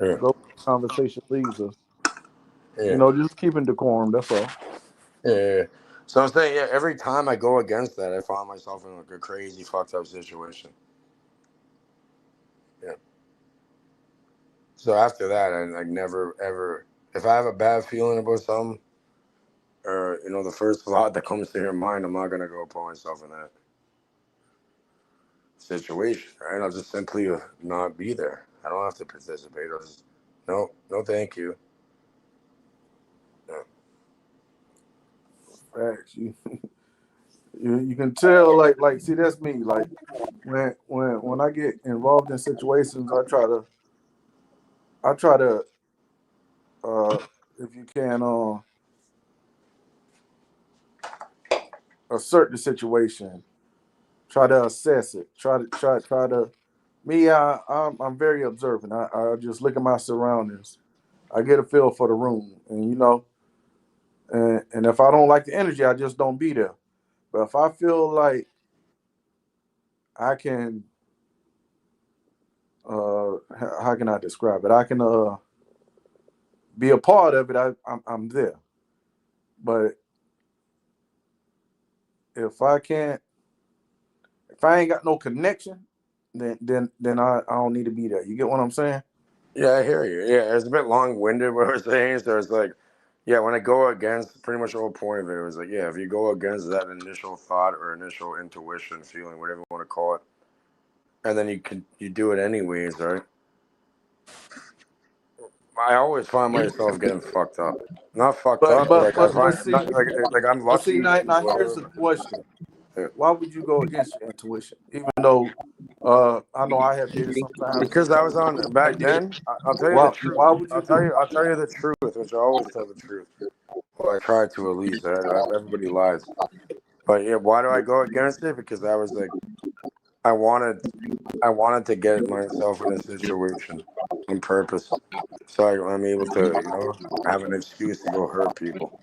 Yeah, Go conversation leads us. yeah, Just keeping decorum. That's all. yeah. So I'm saying, yeah, every time I go against that, I find myself in like a crazy fucked up situation. Yeah. So after that, I like never ever. If I have a bad feeling about something, or the first thought that comes to your mind, I'm not gonna go put myself in that situation, right? I'll just simply not be there. I don't have to participate. I'll just no, no, thank you. Yeah. Facts. You can tell, like see, that's me. Like when I get involved in situations, I try to uh if you can assert the situation, try to assess it, try to me. I'm very observant. I just look at my surroundings. I get a feel for the room, and and if I don't like the energy, I just don't be there. But if I feel like I can, how can I describe it? I can be a part of it. I'm there. But if I can't, if I ain't got no connection, then I don't need to be there. You get what I'm saying? Yeah, I hear you. Yeah, it's a bit long-winded what we're saying. So it's like, yeah, when I go against, pretty much the whole point of it was like, yeah, if you go against that initial thought or initial intuition, feeling, whatever you want to call it, and then you do it anyways, right? I always find myself getting fucked up. Not fucked up, but like I But find see, not, like I'm but see lucky, now here's whatever. the But question: yeah. why would you go against your intuition, even though I know I have did it sometimes? Because I was on I back did. then. I'll tell you the truth. Why would you do? I'll tell you the truth, which I always tell the truth. Well, I try to at least. Everybody lies. But yeah, why do I go against it? Because I was like, I wanted, I wanted to get myself in a situation on purpose, so I'm able to, have an excuse to go hurt people.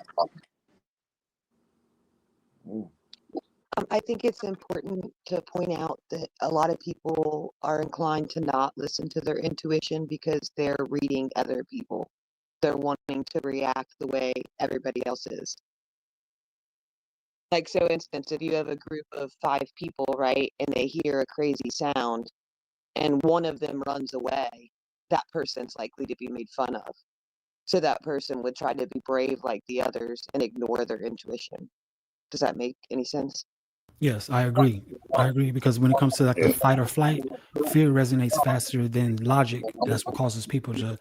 I think it's important to point out that a lot of people are inclined to not listen to their intuition because they're reading other people. They're wanting to react the way everybody else is. Like, so instance, if you have a group of 5 people, right, and they hear a crazy sound and one of them runs away, that person's likely to be made fun of. So that person would try to be brave like the others and ignore their intuition. Does that make any sense? Yes, I agree. I agree because when it comes to like the fight or flight, fear resonates faster than logic. That's what causes people to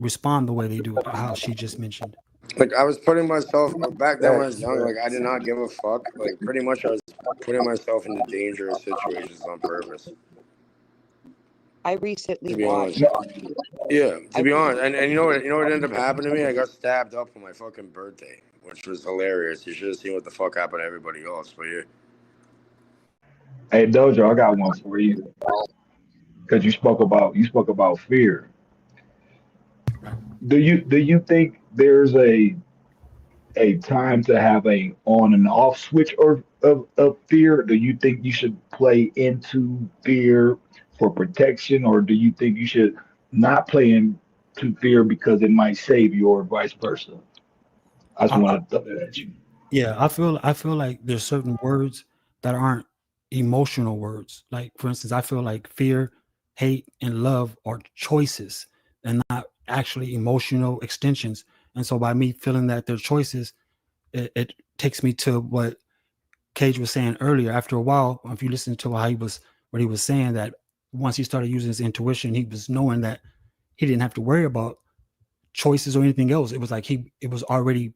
respond the way they do, how she just mentioned. Like I was putting myself back then when I was young. Like I did not give a fuck. Like pretty much, I was putting myself into dangerous situations on purpose. I recently To be honest, watched. yeah. To be honest, and you know what ended up happening to me? I got stabbed up on my fucking birthday, which was hilarious. You should have seen what the fuck happened to everybody else. But yeah. Hey Dojo, I got one for you because you spoke about fear. Do you think there's a time to have a on and off switch or of fear? Do you think you should play into fear for protection, or do you think you should not play into fear because it might save you, or vice versa? I just I, I, want to throw that at you. yeah, I feel like there's certain words that aren't emotional words. Like for instance, I feel like fear, hate, and love are choices and not actually emotional extensions. And so by me feeling that they're choices, it takes me to what Cage was saying earlier. After a while, if you listen to how what he was saying, that once he started using his intuition, he was knowing that he didn't have to worry about choices or anything else. It was like it was already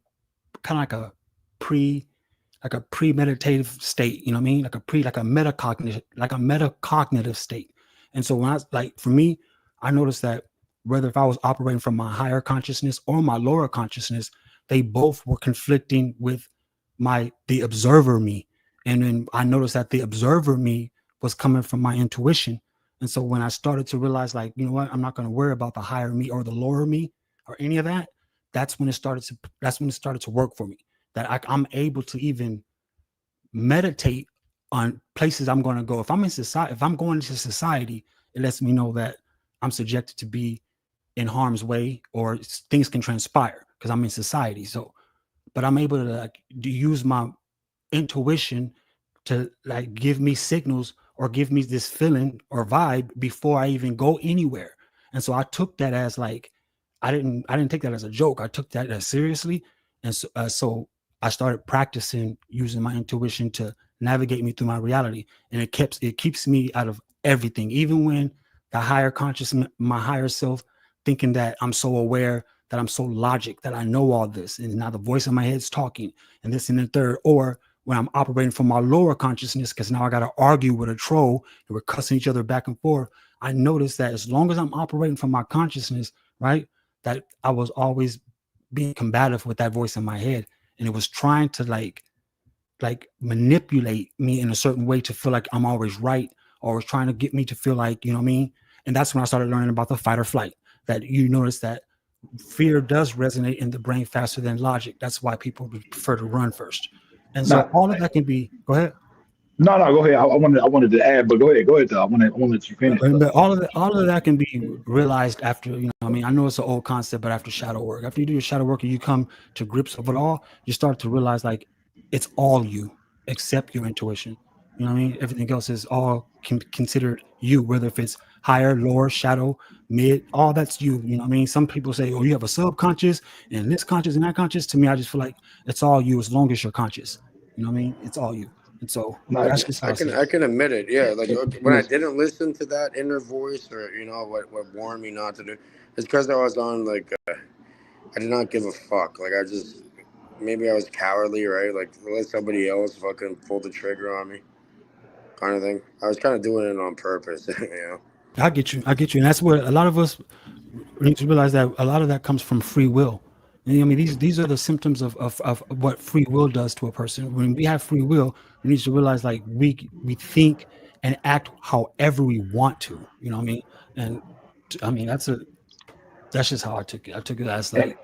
kind of pre like a premeditative state, you know what I mean? Like a metacognitive state. And so when I like for me, I noticed that whether if I was operating from my higher consciousness or my lower consciousness, they both were conflicting with the observer me. And then I noticed that the observer me was coming from my intuition. And so when I started to realize, like, you know what, I'm not going to worry about the higher me or the lower me or any of that, that's when it started to work for me. That I'm able to even meditate on places I'm going to go. If I'm in society, if I'm going into society, it lets me know that I'm subjected to be in harm's way or things can transpire because I'm in society. So, but I'm able to like use my intuition to like give me signals or give me this feeling or vibe before I even go anywhere. And so I took that as like I didn't take that as a joke. I took that as seriously, and so I started practicing using my intuition to navigate me through my reality, and it keeps me out of everything, even when the higher consciousness, my higher self, thinking that I'm so aware, that I'm so logic, that I know all this, and now the voice in my head's talking, and this and the third, or when I'm operating from my lower consciousness, because now I got to argue with a troll and we're cussing each other back and forth. I noticed that as long as I'm operating from my consciousness, right, that I was always being combative with that voice in my head, and it was trying to like manipulate me in a certain way to feel like I'm always right, or was trying to get me to feel like, you know what I mean? And that's when I started learning about the fight or flight. That you notice that fear does resonate in the brain faster than logic. That's why people would prefer to run first. And so Not, all of that can be, go ahead. no, go ahead. I wanted to add, but go ahead. Though. I want to let you finish though. But all of that can be realized after, I mean, I know it's an old concept, but after shadow work, after you do your shadow work and you come to grips of it all, you start to realize like it's all you except your intuition. You know what I mean? Everything else is all considered you, whether if it's higher, lower, shadow, mid, all that's you. You know what I mean? Some people say, oh, you have a subconscious and this conscious and that conscious. To me, I just feel like it's all you as long as you're conscious. You know what I mean? It's all you. And so that's just how I see it. I can admit it. Yeah, like when I didn't listen to that inner voice, or what warned me not to do, it's because I was on I did not give a fuck. Like I just maybe I was cowardly, right? Like let somebody else fucking pull the trigger on me, kind of thing. I was kind of doing it on purpose, you know. I get you. And that's where a lot of us need to realize that a lot of that comes from free will. And I mean, these are the symptoms of what free will does to a person. When we have free will, we need to realize like we think and act however we want to. You know what I mean? And I mean that's just how I took it. I took it as like.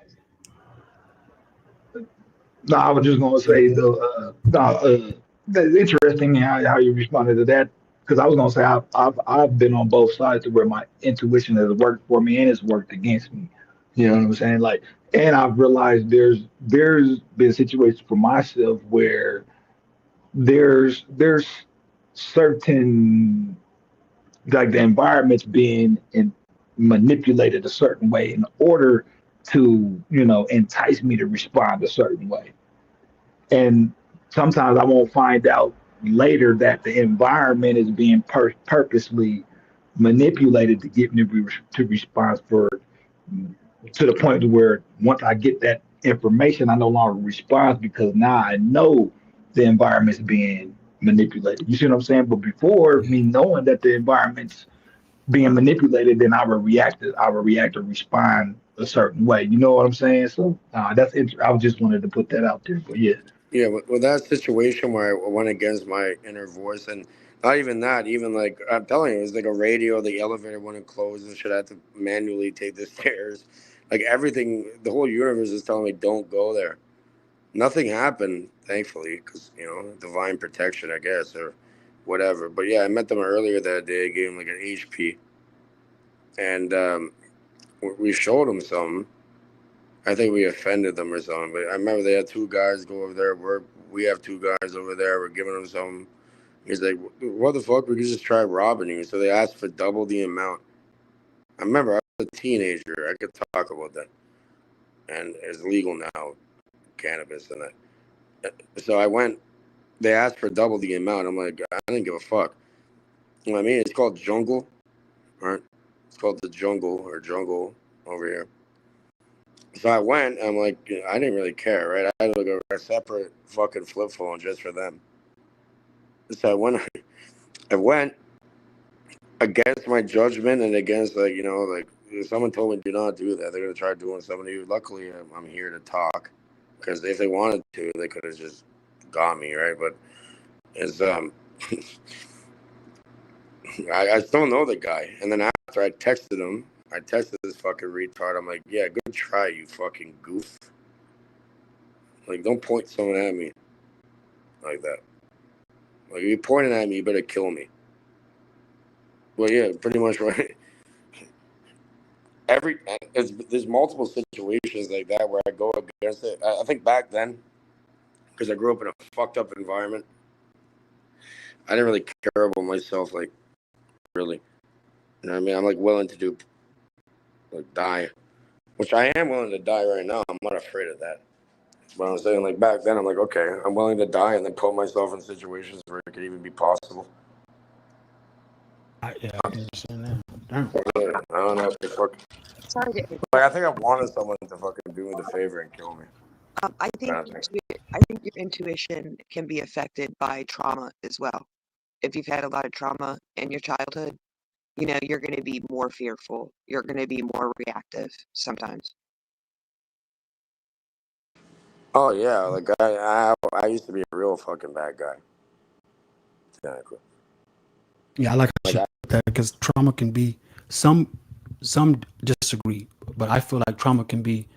No, I was just gonna say that's interesting how you responded to that, because I was gonna say I've been on both sides to where my intuition has worked for me and it's worked against me. You know what I'm saying? Like, and I've realized there's been situations for myself where there's certain, like, the environment's being manipulated a certain way in order to entice me to respond a certain way. And sometimes I won't find out later that the environment is being purposely manipulated to get me to respond for, to the point to where once I get that information, I no longer respond because now I know the environment's being manipulated. You see what I'm saying? But before me knowing that the environment's being manipulated, then I would react or respond a certain way. You know what I'm saying? So that's I just wanted to put that out there. But yeah. Yeah, with that situation where I went against my inner voice, and not even that, even like I'm telling you, it was like a radio, the elevator wouldn't close and shit. I had to manually take the stairs. Like everything, the whole universe is telling me don't go there. Nothing happened, thankfully, because divine protection, I guess, or whatever. But yeah, I met them earlier that day. I gave them like an HP, and we showed them something. I think we offended them or something, but I remember they had two guys go over there. We have two guys over there. We're giving them something. He's like, "What the fuck? We could just try robbing you." So they asked for double the amount. I remember I was a teenager. I could talk about that, and it's legal now, cannabis and that. So I went. They asked for double the amount. I'm like, I didn't give a fuck. You know what I mean? It's called jungle, right? It's called the jungle or jungle over here. So I went, I'm like, I didn't really care, right? I had like a separate fucking flip phone just for them. So I went against my judgment and against, like, if someone told me do not do that, they're going to try doing something to you. Luckily, I'm here to talk, because if they wanted to, they could have just got me, right? But it's, I still know the guy. And then after I texted this fucking retard. I'm like, yeah, good try, you fucking goof. Like, don't point someone at me like that. Like, if you're pointing at me, you better kill me. Well, yeah, pretty much right. There's multiple situations like that where I go against it. I think back then, because I grew up in a fucked up environment, I didn't really care about myself, like, really. You know what I mean? I'm like willing to die, which I am willing to die right now. I'm not afraid of that. But I'm saying, like, back then, I'm like, okay, I'm willing to die and then put myself in situations where it could even be possible. Yeah, I can understand that. Damn. I don't know if they fucking. Like, I think I wanted someone to fucking do me the favor and kill me. I think your intuition can be affected by trauma as well. If you've had a lot of trauma in your childhood, you're going to be more fearful. You're going to be more reactive sometimes. Oh yeah, like I used to be a real fucking bad guy. Exactly. Yeah, I like that, because trauma can be some disagree, but I feel like trauma can be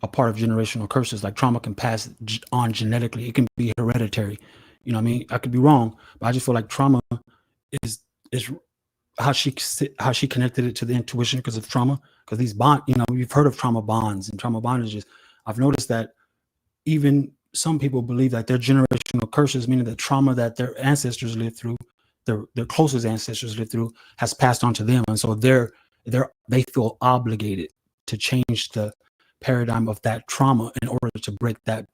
a part of generational curses. Like, trauma can pass on genetically. It can be hereditary. You know what I mean? I could be wrong, but I just feel like trauma is how she connected it to the intuition because of trauma. Because these you've heard of trauma bonds and trauma bondages. I've noticed that even some people believe that their generational curses, meaning the trauma that their ancestors lived through, their closest ancestors lived through has passed on to them, and so they feel obligated to change the paradigm of that trauma in order to break that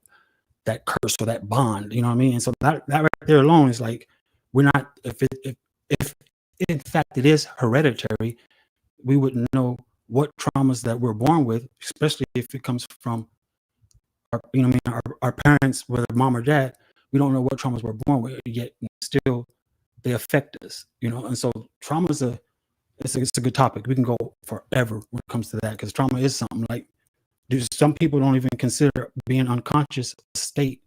curse or that bond. You know what I mean? And so that right there alone is like, we're not, if in fact it is hereditary, we wouldn't know what traumas that we're born with, especially if it comes from our, you know what I mean, our parents, whether mom or dad. We don't know what traumas we're born with, yet still they affect us, you know. And so trauma is it's a good topic. We can go forever when it comes to that, because trauma is something like, some people don't even consider being unconscious a state.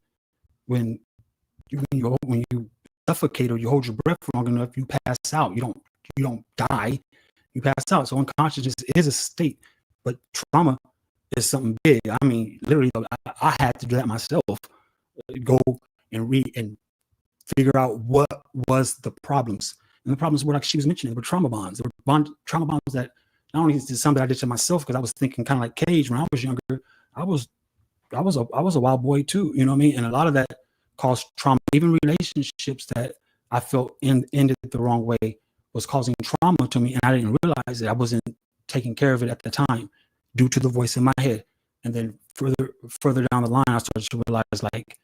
When you suffocate or you hold your breath long enough, you pass out. You don't die. You pass out. So unconsciousness is a state, but trauma is something big. I mean, literally, I had to do that myself. Go and read and figure out what was the problems. And the problems were, like she was mentioning, they were trauma bonds. They were trauma bonds that not only is it something I did to myself, because I was thinking kind of like Cage when I was younger. I was a wild boy too, you know what I mean? And a lot of that caused trauma. Even relationships that I felt ended the wrong way was causing trauma to me, and I didn't realize that I wasn't taking care of it at the time due to the voice in my head. And then further down the line, I started to realize, like,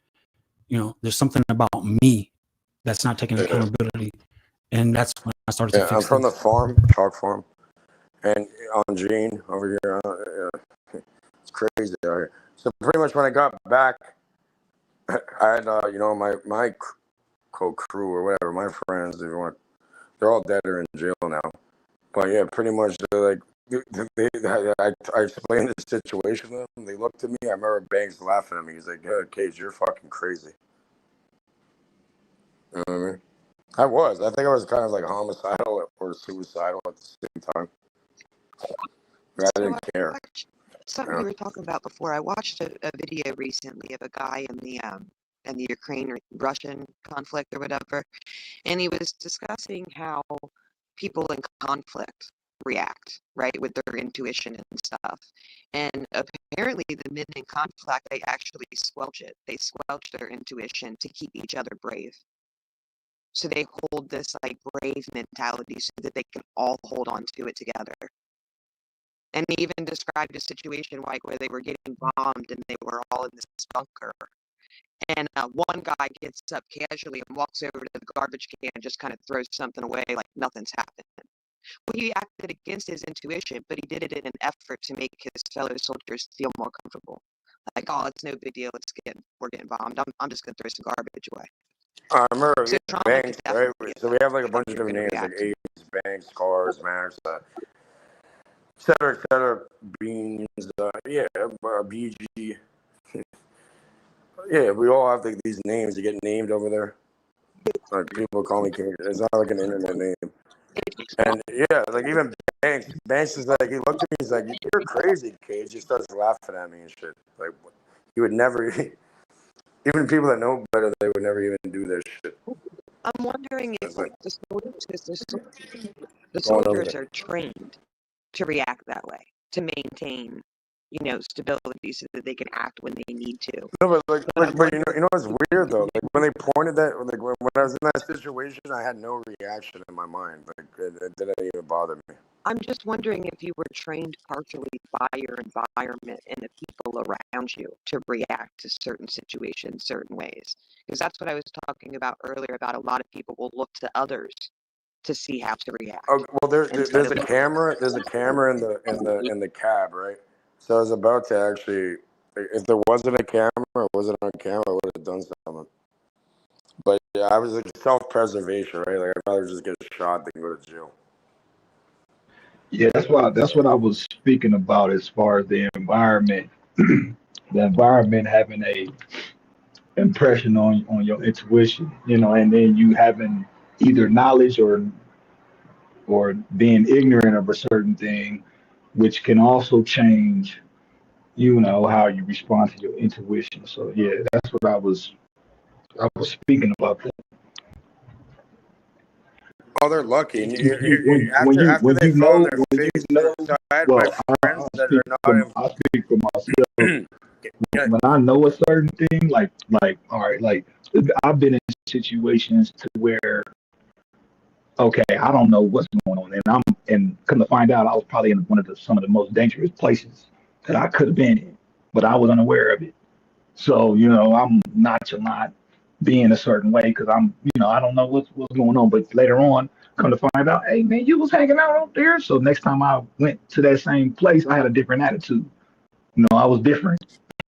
you know, there's something about me that's not taking accountability, and that's when I started to fix I'm from things. the farm, chalk farm, and on Gene over here. It's crazy out here. So pretty much when I got back, I had you know, my co-crew or whatever, my friends, if you want, they're all dead or in jail now. But yeah, pretty much they're like, I explained the situation to them. They looked at me. I remember Banks laughing at me. He's like, "Yeah, Cage, you're fucking crazy." You know what I mean? I think I was kind of like homicidal or suicidal at the same time. I didn't care. Something we were talking about before. I watched a video recently of a guy in the Ukraine-Russian conflict or whatever, and he was discussing how people in conflict react, right, with their intuition and stuff. And apparently the men in conflict, they actually squelch it. They squelch their intuition to keep each other brave. So they hold this like brave mentality so that they can all hold on to it together. And he even described a situation like where they were getting bombed and they were all in this bunker. And one guy gets up casually and walks over to the garbage can and just kind of throws something away like nothing's happened. Well, he acted against his intuition, but he did it in an effort to make his fellow soldiers feel more comfortable. Like, oh, it's no big deal. We're getting bombed. I'm just going to throw some garbage away. I remember So Banks, right? So we have like a bunch of different names, like A's, Banks, Cars, Max, et cetera, Beans, BG. Yeah, we all have like these names that get named over there. Like, people call me King. It's not like an internet name. And yeah, like even Banks is like, he looked at me, he's like, "You're crazy, Cage." He starts laughing at me and shit. Like, he would never, even people that know better, they would never even do this shit. I'm wondering if like the soldiers, because the Going over soldiers there. are trained to react that way, to maintain, you know, stability so that they can act when they need to. No, but you know what's weird though? Like when they pointed that, like when I was in that situation, I had no reaction in my mind. Like it didn't even bother me. I'm just wondering if you were trained partially by your environment and the people around you to react to certain situations certain ways. Because that's what I was talking about earlier, about a lot of people will look to others to see how to react. Oh, well, there's a camera. There's a camera in the cab, right? So I was about to actually, if there wasn't a camera or wasn't on camera, I would have done something. But yeah, I was like self-preservation, right? Like I'd rather just get shot than go to jail. Yeah, that's what I was speaking about as far as the environment. The environment having a impression on your intuition, you know, and then you having either knowledge or being ignorant of a certain thing, which can also change, you know, how you respond to your intuition. So yeah, that's what I was speaking about that. Oh, they're lucky. And after When they you fall on know, their when you face, know, so I had well, my friends that are not. I speak for myself. When I know a certain thing, like all right, like I've been in situations to where okay, I don't know what's going on, and come to find out, I was probably in one of some of the most dangerous places that I could have been in, but I was unaware of it. So, I'm nonchalant being a certain way because I don't know what's going on. But later on, come to find out, hey man, you was hanging out up there. So next time I went to that same place, I had a different attitude. I was different.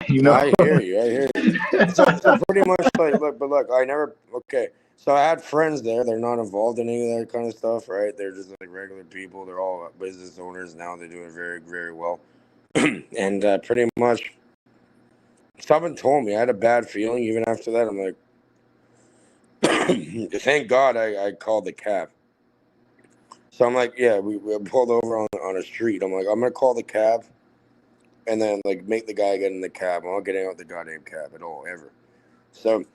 No, I hear you. I hear you. So pretty much like, look, I never. Okay, so I had friends there. They're not involved in any of that kind of stuff, right? They're just like regular people. They're all business owners now. They're doing very, very well. And pretty much, someone told me I had a bad feeling. Even after that, I'm like, thank God I called the cab. So I'm like, yeah, we pulled over on a street. I'm like, I'm gonna call the cab, and then like make the guy get in the cab. I'm not getting out the goddamn cab at all ever. So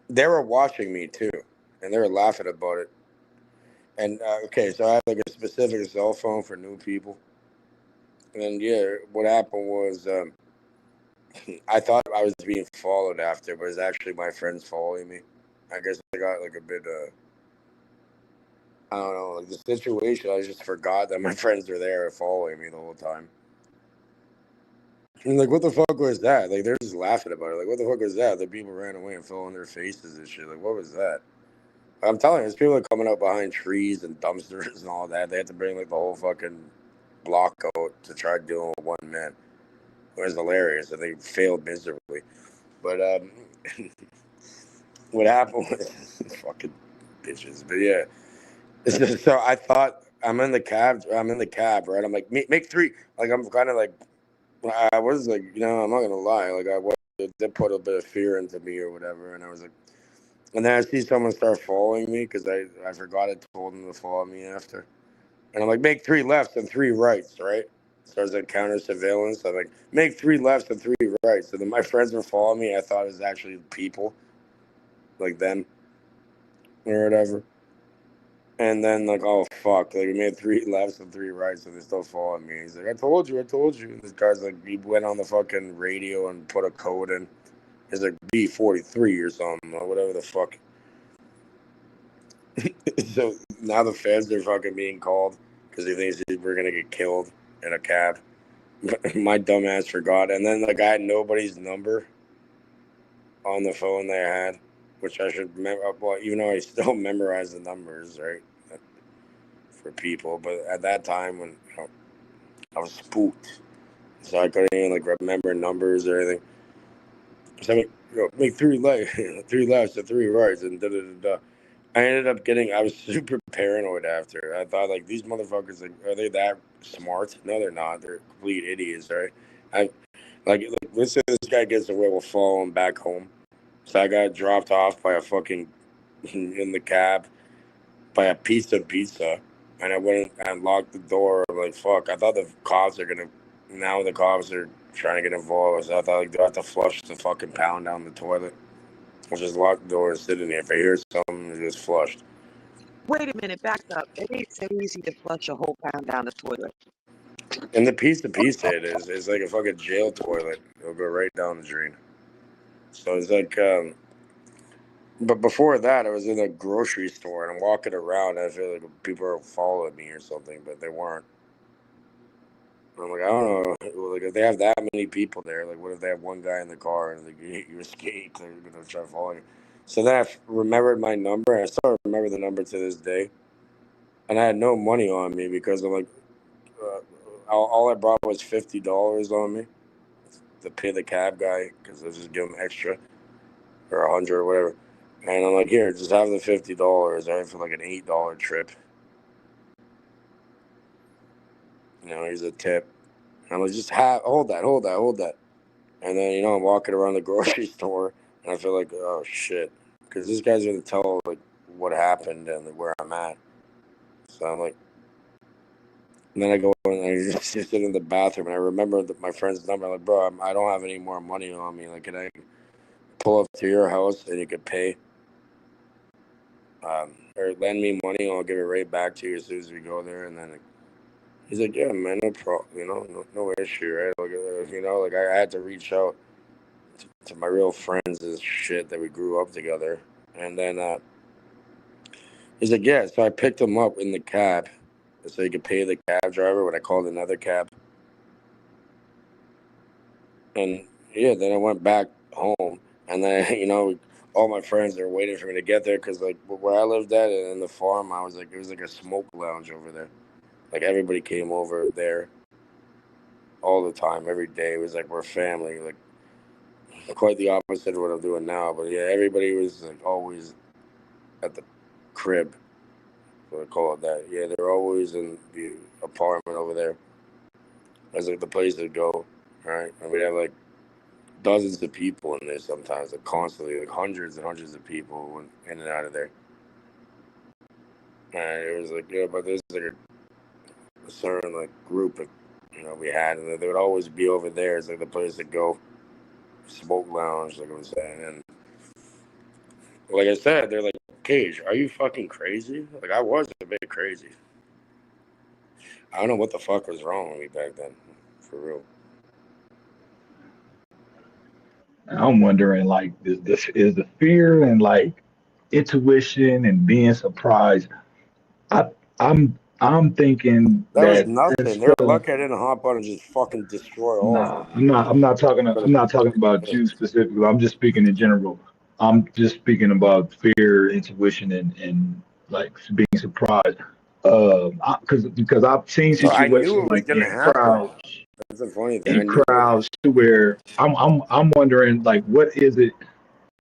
they were watching me too, and they were laughing about it. And okay, so I had like a specific cell phone for new people. And yeah, what happened was I thought I was being followed after, but it's actually my friends following me. I guess I got like a bit I don't know, like the situation. I just forgot that my friends were there following me the whole time. And like, what the fuck was that? Like, they're just laughing about it. Like, what the fuck was that? The people ran away and fell on their faces and shit. Like, what was that? I'm telling you, there's people coming up behind trees and dumpsters and all that. They had to bring like the whole fucking block out to try dealing with one man. It was hilarious, and they failed miserably. But what happened was fucking bitches. But yeah, so I thought I'm in the cab, right? I'm like, make three. Like I'm kind of like, I was like, I'm not gonna lie. Like they put a bit of fear into me or whatever, and I was like. And then I see someone start following me because I forgot I told them to follow me after. And I'm like, make 3 lefts and 3 rights, right? So it's like counter surveillance. I'm like, make 3 lefts and 3 rights. So then my friends were following me. I thought it was actually people, like them or whatever. And then like, oh fuck, like we made 3 lefts and 3 rights, and they're still following me. He's like, I told you. And this guy's like, he went on the fucking radio and put a code in. He's like B43 or something or whatever the fuck. So now the feds are fucking being called because he thinks we're gonna get killed in a cab. My dumbass forgot, and then like I had nobody's number on the phone they had, which I should remember. Well, even though I still memorize the numbers, right, for people, but at that time when I was spooked, so I couldn't even like remember numbers or anything. So I make 3 lefts, 3 lefts and 3 rights, and da da da da. I was super paranoid after. I thought, like, these motherfuckers, like, are they that smart? No, they're not. They're complete idiots, right? Like let's say this guy gets away, we'll follow him back home. So I got dropped off by a fucking, in the cab, by a piece of pizza. And I went and locked the door. I'm like, fuck, I thought the cops are now the cops are trying to get involved. So I thought, like, do I have to flush the fucking pound down the toilet? I'll just lock the door and sit in there. If I hear something, it's just flushed. Wait a minute, back up. It ain't so easy to flush a whole pound down the toilet. And the piece to pizza it is, it's like a fucking jail toilet. It'll go right down the drain. So it's like, but before that, I was in a grocery store and I'm walking around and I feel like people are following me or something, but they weren't. And I'm like, I don't know. Like, if they have that many people there, like, what if they have one guy in the car and like, you escape? They're going to try to follow you. So then I remembered my number, and I still remember the number to this day. And I had no money on me because I'm like, all I brought was $50 on me to pay the cab guy because I just give him extra or 100 or whatever. And I'm like, here, just have the $50, right, for like an $8 trip. Here's a tip. And I'm like, just hold that. And then, I'm walking around the grocery store and I feel like, oh shit, because this guy's gonna tell like what happened and where I'm at. So I'm like, and then I go and I just sit in the bathroom and I remember my friend's number. I'm like, bro, I don't have any more money on me. Like, can I pull up to your house and you could pay? Or lend me money and I'll give it right back to you as soon as we go there. And then he's like, yeah, man, no problem, no issue, right? Like I had to reach out to my real friends and shit that we grew up together. And then He's like, yeah. So I picked him up in the cab, so he could pay the cab driver when I called another cab. And yeah, then I went back home, and then all my friends are waiting for me to get there because like where I lived at and in the farm, I was like, it was like a smoke lounge over there. Like everybody came over there all the time, every day. It was like we're family. Like quite the opposite of what I'm doing now. But yeah, everybody was like always at the crib. What I call it that. Yeah, they're always in the apartment over there. That's like the place to go, right? And we'd have like dozens of people in there sometimes, like constantly, like hundreds and hundreds of people went in and out of there. And it was like, yeah, but there's like a certain like group of, we had, and they would always be over there. It's like the place to go, smoke lounge, like I was saying. And like I said, they're like, Cage, are you fucking crazy? Like I was a bit crazy. I don't know what the fuck was wrong with me back then, for real. I'm wondering, like, is the fear and like intuition and being surprised? I'm thinking That was that nothing. They're instead, lucky I didn't hop on and just fucking destroy all of nah, them. I'm not talking about you specifically. I'm just speaking in general. I'm just speaking about fear, intuition, and like being surprised. Because I've seen So I knew situations it was like gonna happen. That's the funny thing. I in knew it. crowds to where I'm wondering, like, what is it?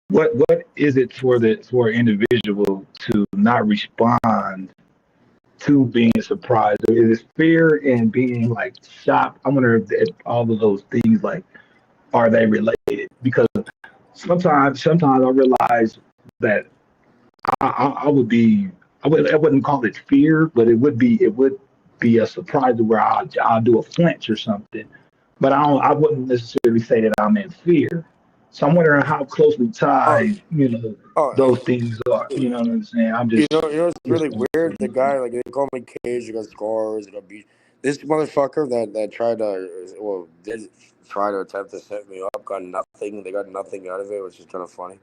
What is it for an individual to not respond to being surprised? Is it fear and being like shocked? I wonder if all of those things, like, are they related? Because sometimes I realize that I would be, I wouldn't call it fear, but it would be a surprise to where I'll do a flinch or something. But I wouldn't necessarily say that I'm in fear. So I'm wondering how closely tied, those things are. You know what I'm saying? It's really weird. The guy, like, they call me Cage. He got scars. He got beat. This motherfucker that tried to, did try to attempt to set me up, got nothing. They got nothing out of it, which is kind of funny.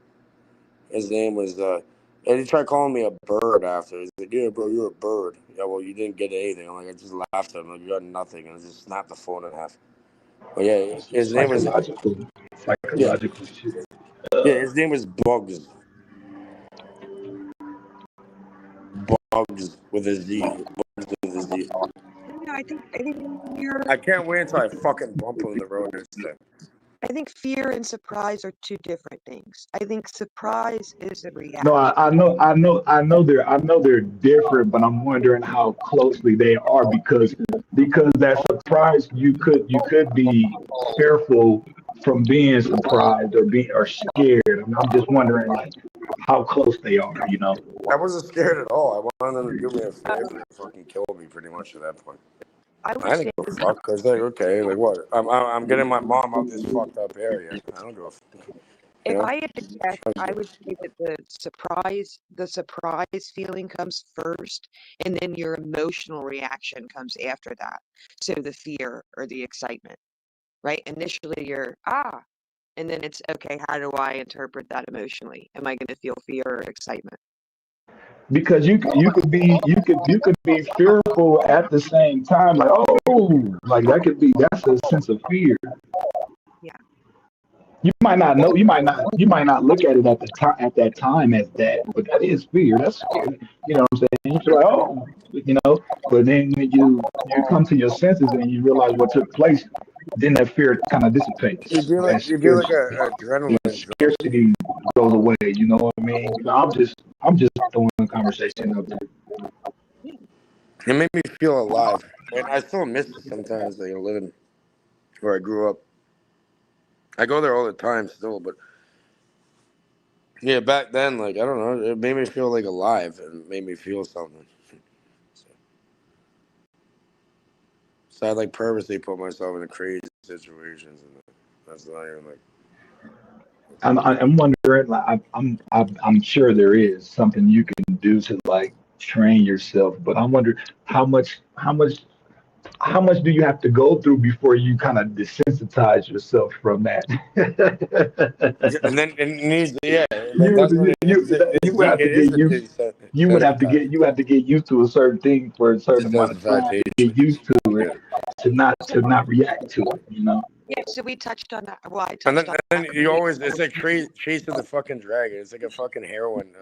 His name was, and he tried calling me a bird after. He's like, yeah, bro, you're a bird. Yeah, well, you didn't get anything. I'm like, I just laughed at him. Like, you got nothing. And I just snapped the phone in half. But yeah, his name was, psychological shit. yeah, his name was Bugs. Bugs with a Z. Bugs with a Z. I think you're. I can't wait until I fucking bump him in the road next time. I think fear and surprise are two different things. I think surprise is a reaction. No, I know they're different, but I'm wondering how closely they are because that surprise you could be fearful from being surprised or scared. I'm just wondering, like, how close they are. I wasn't scared at all. I wanted them to do me a favor and fucking kill me pretty much at that point. I didn't give a fuck. I was like, okay, like what? I'm getting my mom out this fucked up area. I don't give a fuck. If I had to guess, I would say that the surprise feeling comes first, and then your emotional reaction comes after that. So the fear or the excitement, right? Initially you're, and then it's, okay, how do I interpret that emotionally? Am I going to feel fear or excitement? Because you could be fearful at the same time, like, oh, like that's a sense of fear. Yeah. You might not know, you might not look at it at that time as that, but that is fear. That's scary. You know what I'm saying? You feel like, oh, but then when you come to your senses and you realize what took place, then that fear kind of dissipates. You feel like an adrenaline. Scarcity goes away. You know what I mean? I'm just throwing a conversation up there. It made me feel alive, and I still miss it sometimes. Like, living where I grew up. I go there all the time still, but yeah, back then, like, I don't know, it made me feel like alive and made me feel something. So I like purposely put myself in crazy situations, and that's not even like. I'm wondering, like, I'm sure there is something you can do to, like, train yourself, but I'm wondering how much do you have to go through before you kind of desensitize yourself from that? And then it needs, yeah, you that's what it is. have to get used. you would have to get used to a certain thing for a certain amount of 75 time page. to get used to it Yeah. to not react to it, you know. Yeah, so we touched on that. Well, I And touched then, on and that. then you always, it's like chasing the fucking dragon. It's like a fucking heroin.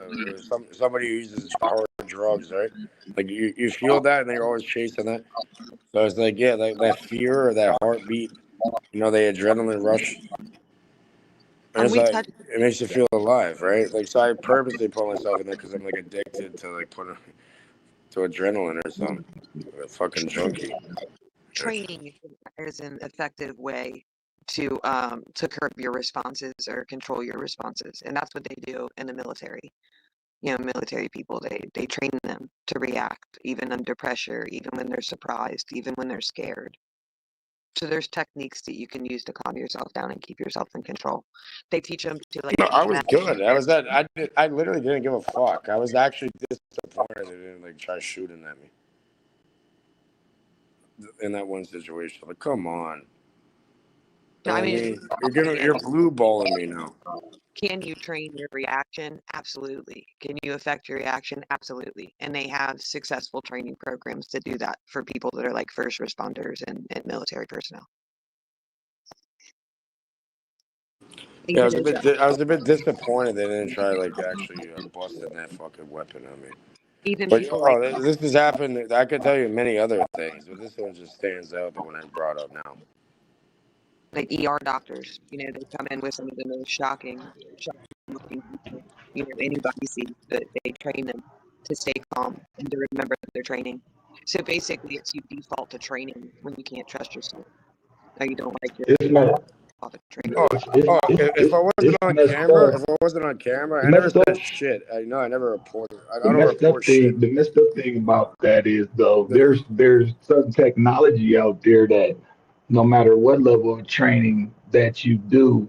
Somebody who uses hard drugs, right? Like you feel that, and then you're always chasing that. So it's like, yeah, like that fear or that heartbeat, the adrenaline rush. And And it's we like, touched. it makes you feel alive, right? Like, so I purposely put myself in there because I'm like addicted to like putting to adrenaline or something. Like a fucking junkie. Training is an effective way to curb your responses or control your responses, and that's what they do in the military. Military people, they train them to react even under pressure, even when they're surprised, even when they're scared. So there's techniques that you can use to calm yourself down and keep yourself in control. They teach them to No, I was good. I literally didn't give a fuck. I was actually disappointed they didn't like try shooting at me in that one situation. Like, come on. You know what I mean? You're blue balling me now. Can you train your reaction? Absolutely. Can you affect your reaction? Absolutely. And they have successful training programs to do that for people that are like first responders and military personnel. Yeah, I was a bit disappointed they didn't try like actually busting that fucking weapon on me. Even But people like this has happened. I could tell you many other things, but this one just stands out. The one I brought up now. ER doctors, they come in with some of the most shocking looking people, anybody sees, but they train them to stay calm and to remember their training. So basically, it's you default to training when you can't trust yourself. Or you don't like your It's not. Oh, if I wasn't on camera, I never Messed up. said shit. I never reported. I The don't messed up report shit. thing, the messed up thing about that is though, there's certain technology out there that no matter what level of training that you do,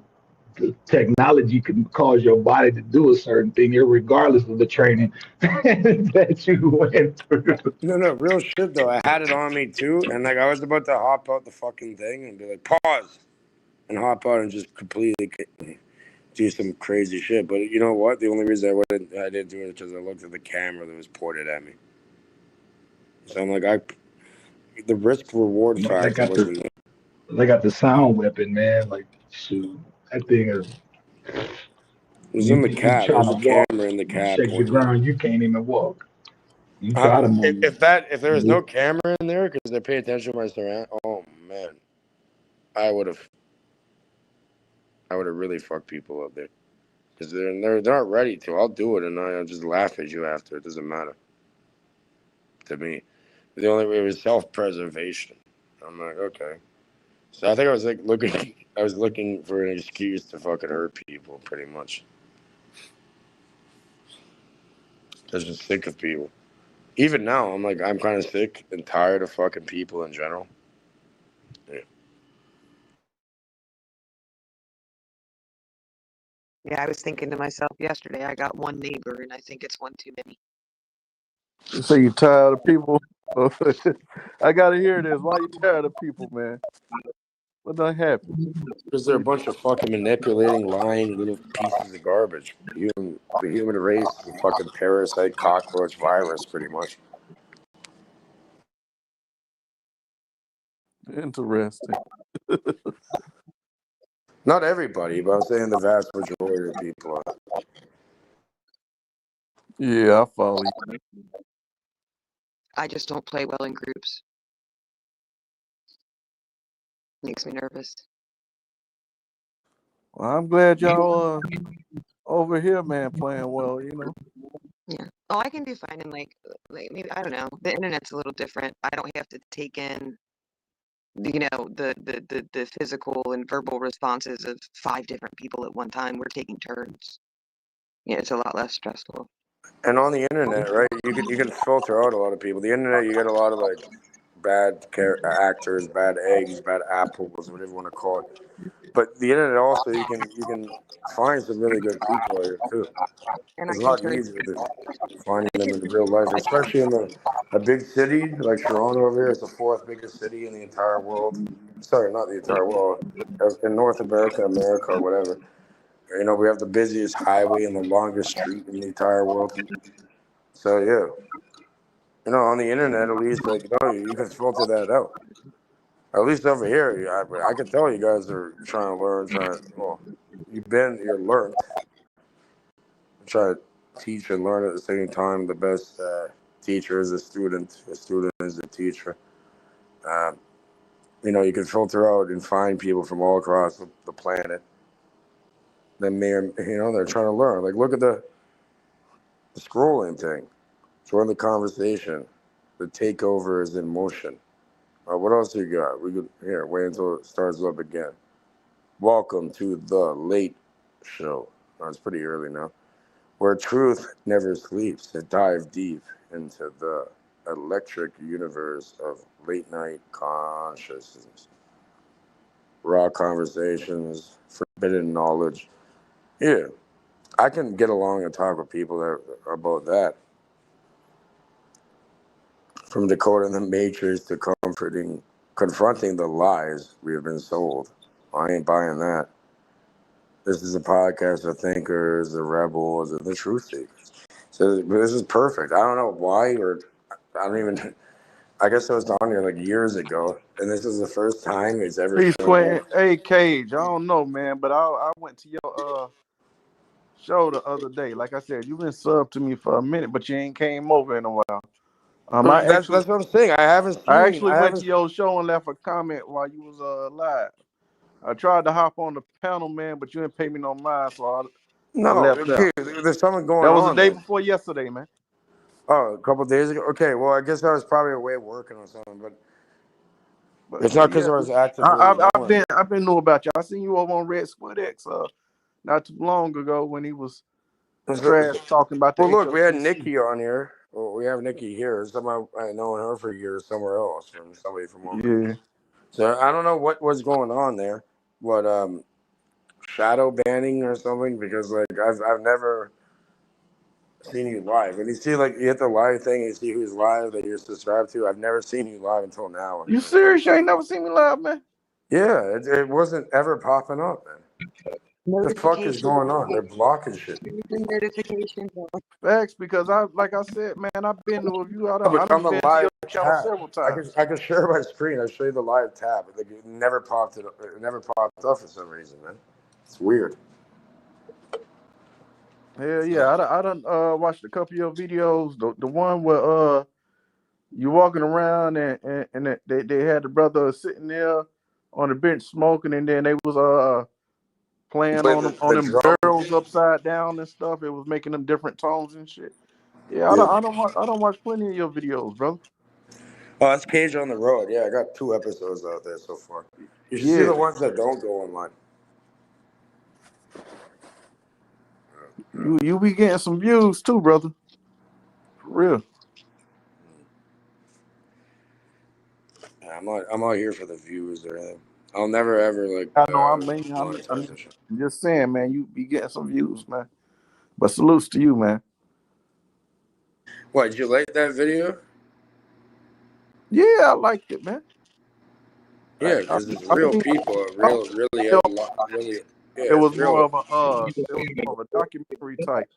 the technology can cause your body to do a certain thing, regardless of the training that you went through. No, real shit though. I had it on me too, and like I was about to hop out the fucking thing and be like, pause, and hop out and just completely do some crazy shit. But you know what? The only reason I didn't do it because I looked at the camera that was pointed at me. So I'm like, the risk reward You know, factor wasn't there. they got the sound weapon, man. Like shoot, that thing is. It was in the You cab. There trying was to a walk, camera in the you cab shake the pointing at me. ground, you can't even walk. You try to move. If there was no camera in there because they pay attention to my surround, oh man, I would have really fucked people up there because they're not ready to. I'll do it and I'll just laugh at you after. It doesn't matter to me. The only way was self-preservation. I'm like, okay. So I think I was like looking for an excuse to fucking hurt people, pretty much. I was just sick of people. Even now, I'm kind of sick and tired of fucking people in general. Yeah. Yeah, I was thinking to myself yesterday, I got one neighbor and I think it's one too many. So you tired of people? I gotta hear this. Why you tired of people, man? What done happened? Because they're a bunch of fucking manipulating, lying little pieces of garbage. The human race is a fucking parasite, cockroach, virus, pretty much. Interesting. Not everybody, but I'm saying the vast majority of people are. Yeah, I follow you. I just don't play well in groups. Makes me nervous. Well, I'm glad y'all over here, man, playing well. Yeah. Oh, I can do fine in like maybe I don't know. The internet's a little different. I don't have to take in the physical and verbal responses of 5 different people at one time. We're taking turns. Yeah, it's a lot less stressful. And on the internet, right? You can filter out a lot of people. The internet, you get a lot of like bad actors, bad eggs, bad apples, whatever you want to call it. But the internet also, you can find some really good people here too. And It's I a can lot turn. easier than finding them in real life, especially in a big city like Toronto over here. It's the 4th biggest city in the entire world. Sorry, not the entire world. In North America, or whatever. We have the busiest highway and the longest street in the entire world. So yeah, on the internet at least, like you can filter that out. At least over here, I can tell you guys are trying to learn. Well, you're learned. Try to teach and learn at the same time. The best teacher is a student. A student is a teacher. You can filter out and find people from all across the planet. Then they're trying to learn. Like look at the scrolling thing. Join the conversation. The takeover is in motion. What else you got? We could wait until it starts up again. Welcome to the late show. It's pretty early now. Where truth never sleeps. To dive deep into the electric universe of late night consciousness. Raw conversations, forbidden knowledge. Yeah, I can get along and talk with people about that. From decoding the matrix to confronting the lies we have been sold. I ain't buying that. This is a podcast of thinkers, the rebels, and the truth seekers. So this is perfect. I don't know why, or I don't even. I guess I was on here like years ago, and this is the first time it's ever Peace, shown Quentin. up. Hey, Cage. I don't know, man, but I went to your show the other day. Like I said, you've been sub to me for a minute, but you ain't came over in a while. That's what I'm saying. I actually went to haven't. your show and left a comment while you was live. I tried to hop on the panel, man, but you didn't pay me no mind, so I No, left out. there's something going That was the on day then. before yesterday, man. Oh, a couple days ago. Okay, well, I guess I was probably away working or something, but it's not But because yeah, I was actively going. I've been know about you. I seen you over on Red Squid X not too long ago when he was trash talking about the Well, look, we had H.O.T.C. Nikki on here. Well, we have Nikki here. Somehow I known her for years somewhere else from somebody from over there. Yeah. So I don't know what was going on there. What shadow banning or something? Because like I've never seen you live. And you see like you hit the live thing and you see who's live that you're subscribed to. I've never seen you live until now. You serious? You ain't never seen me live, man? Yeah, it wasn't ever popping up, man. What the fuck is going on? They're blocking shit. Notifications. Facts, because like I said, man, I've been with you. I But done on the been to live your channel tab, several times. I can share my screen. I show you the live tab. Like it never popped it. It never popped up for some reason, man. It's weird. Hell yeah, I done watched a couple of your videos. The one where you walking around and they had the brother sitting there on the bench smoking, and then they was playing Play on the them drum. barrels upside down and stuff. It was making them different tones and shit. Yeah, Yeah. I don't watch plenty of your videos, brother. Oh, that's Cage on the Road. Yeah, I got 2 episodes out there so far. You should see Yeah. the ones that don't go online. You be getting some views too, brother. For real. I'm not here for the views or anything. I'll never ever like I know. I'm monetize and shit. just saying, man. You be getting some views, man. But salutes to you, man. What, did you like that video? Yeah, I liked it, man. Yeah, because it's real people. Really have a lot. Really, yeah, It it's was more real. of a documentary type.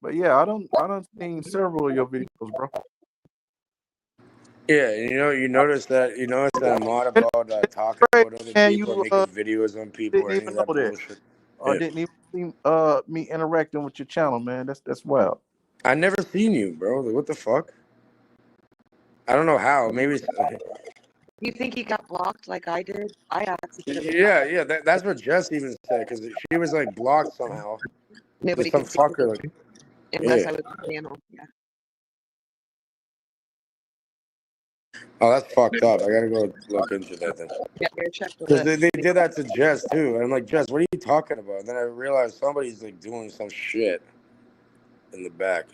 But yeah, I don't seen several of your videos, bro. Yeah, you notice that I'm not about talking about other And people or you making videos on people or didn't any of even know that that. bullshit. Or Yeah. didn't even see me interacting with your channel, man. That's wild. I never seen you, bro. Like, what the fuck? I don't know how. Maybe. You think he got blocked like I did? I accidentally. Yeah. That's what Jess even said because she was like blocked somehow. Nobody Some could see fucker. Like, unless yeah. I was on the panel. Yeah. Oh, that's fucked up. I gotta go look into that then. Yeah, check the Because list. they did that to Jess too. And I'm like, Jess, what are you talking about? And then I realized somebody's like doing some shit in the back.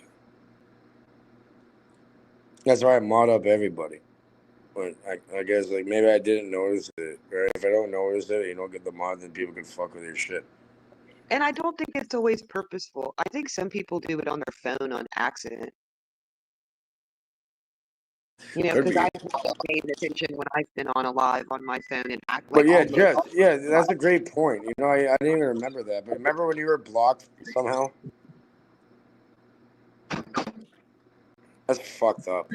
That's why I mod up everybody. But I guess like maybe I didn't notice it. Or if I don't notice it, you don't get the mod, then people can fuck with your shit. And I don't think it's always purposeful. I think some people do it on their phone on accident. Because I've not paid attention when I've been on a live on my phone and act like. But yeah, Jess, yeah, that's a great point. I didn't even remember that. But remember when you were blocked somehow? That's fucked up.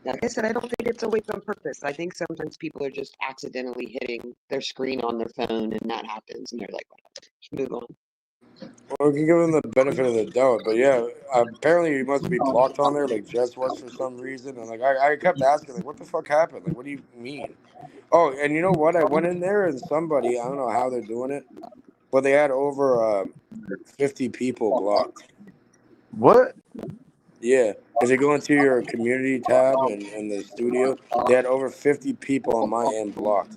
Like I said, I don't think it's always on purpose. I think sometimes people are just accidentally hitting their screen on their phone, and that happens, and they're like, whatever, just move on. Well, we can give him the benefit of the doubt, but yeah, apparently he must be blocked on there, like Jess was for some reason. And like I kept asking, like, what the fuck happened? Like, what do you mean? Oh, and you know what? I went in there and somebody, I don't know how they're doing it, but they had over 50 people blocked. What? Yeah. If you go into your community tab and the studio, they had over 50 people on my end blocked.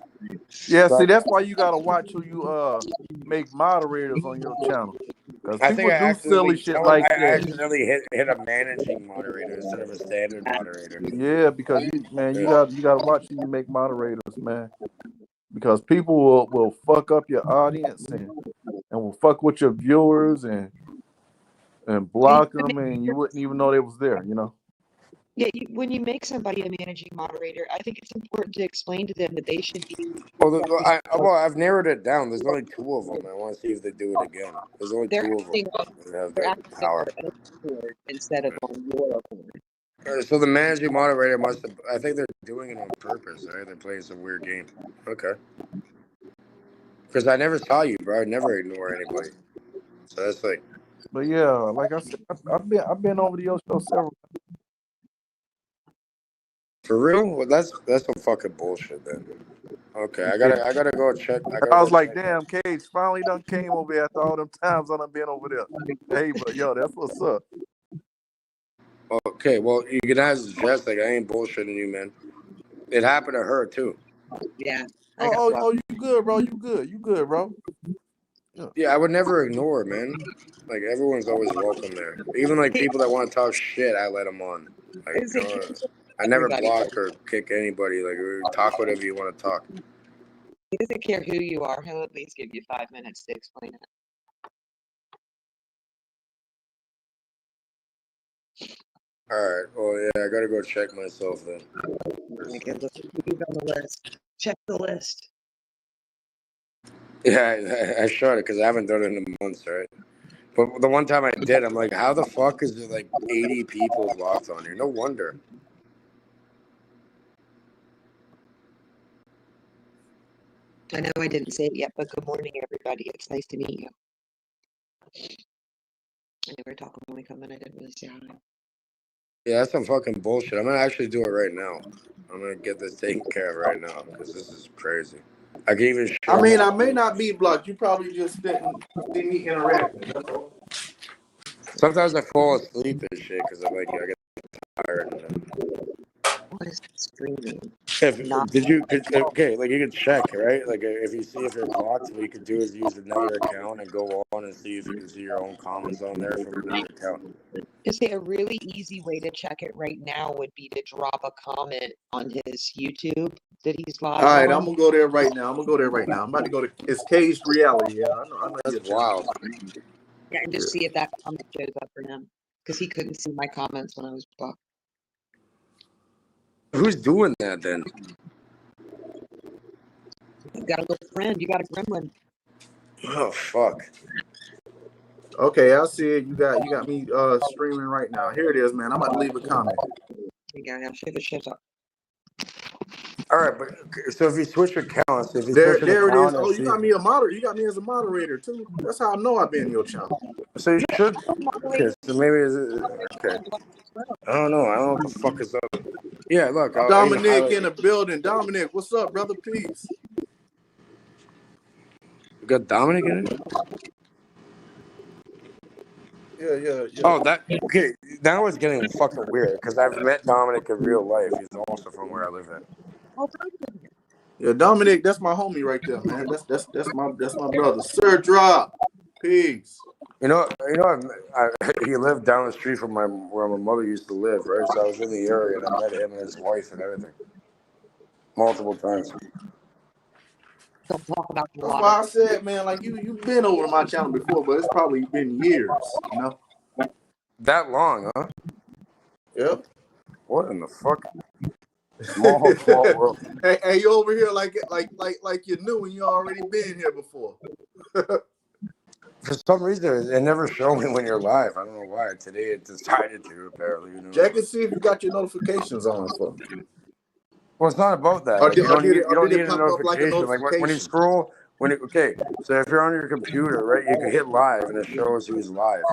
Yeah, So see, that's why you gotta watch who you make moderators on your channel, because I think people I do silly accidentally shit like I that. accidentally hit a managing moderator instead of a standard moderator. Yeah, because you Yeah. gotta watch who you make moderators, man. Because people will fuck up your audience and will fuck with your viewers and block them, and you wouldn't even know they was there. You know. Yeah, when you make somebody a managing moderator, I think it's important to explain to them that they should be. Well, I've narrowed it down. There's only 2 of them. I want to see if they do it again. There's only They're 2 of them acting on, that have they're that acting on power. their own accord instead of on your accord. So the managing moderator must have. I think they're doing it on purpose. Right? They're playing some weird game. Okay. Because I never saw you, bro. I never ignore anybody. So that's like. But yeah, like I said, I've been over to your show several. For real? Well, that's some fucking bullshit then. Okay, I gotta go check. I gotta I go was like, check. damn, Cage finally done came over here after all them times I done been over there. Hey, but yo, that's what's up. Okay, well, you can ask Jess. Like, I ain't bullshitting you, man. It happened to her too. Yeah. Oh, you good, bro? You good, bro? Yeah, I would never ignore, man. Like, everyone's always welcome there. Even like people that want to talk shit, I let them on. Like, you know, I never block or kick anybody. Like, talk whatever you want to talk. He doesn't care who you are. He'll at least give you 5 minutes to explain it. All right. Well, yeah, I gotta go check myself then. Okay, look, who's on the list? Check the list. Yeah, I shot it because I haven't done it in months, right? But the one time I did, I'm like, how the fuck is there like 80 people blocked on here? No wonder. I know I didn't say it yet, but good morning, everybody. It's nice to meet you. I know we're talking when we come in. I didn't really say hi. Yeah, that's some fucking bullshit. I'm gonna actually do it right now. I'm gonna get this taken care of right now because this is crazy. I can even I share mean, my I may not be blocked. You probably just didn't see me interacting. That's all. Sometimes I fall asleep and shit because I'm like, I get tired. And then... What is streaming? Okay, like you can check, right? Like if you see if you're blocked, what you can do is use another account and go on and see if you can see your own comments on there from another account. Just say a really easy way to check it right now would be to drop a comment on his YouTube that he's live. All right, on. I'm gonna go there right now. I'm about to go to it's Caged Reality. Yeah, I know. That's wild. Yeah, and just see if that comment shows up for him because he couldn't see my comments when I was blocked. Who's doing that then? You got a little friend. You got a gremlin. Oh fuck. Okay, I see it. You got me streaming right now. Here it is, man. I'm about to leave a comment. Yeah, see if it shows up. All right, but so if you switch accounts, if you There switch an it is. account, Oh, you got me a moderator. You got me as a moderator too. That's how I know I've been in your channel. So you should. Okay, so maybe okay. I don't know. I don't know what the fuck is up. Yeah, look. Dominic in the building. Dominic, what's up, brother? Peace. We got Dominic in it. Yeah. Oh, that okay. Now it's getting fucking weird because I've met Dominic in real life. He's also from where I live at. Yeah, Dominic, that's my homie right there, man. That's my brother. Sir Drop. Peace. You know. He lived down the street from where my mother used to live, right? So I was in the area and I met him and his wife and everything, multiple times. Don't talk about That's why I said, man, like you've been over to my channel before, but it's probably been years, you know. That long, huh? Yep. What in the fuck? Small world. Hey, you over here like you knew and you already been here before. For some reason, it never showed me when you're live. I don't know why. Today it decided to, apparently. You know? Check and see if you got your notifications on for me. Well, it's not about that. Or Like, you don't did need it a pop up like a notification. Like when you notification? scroll, okay. So if you're on your computer, right, you can hit live and it shows who's live.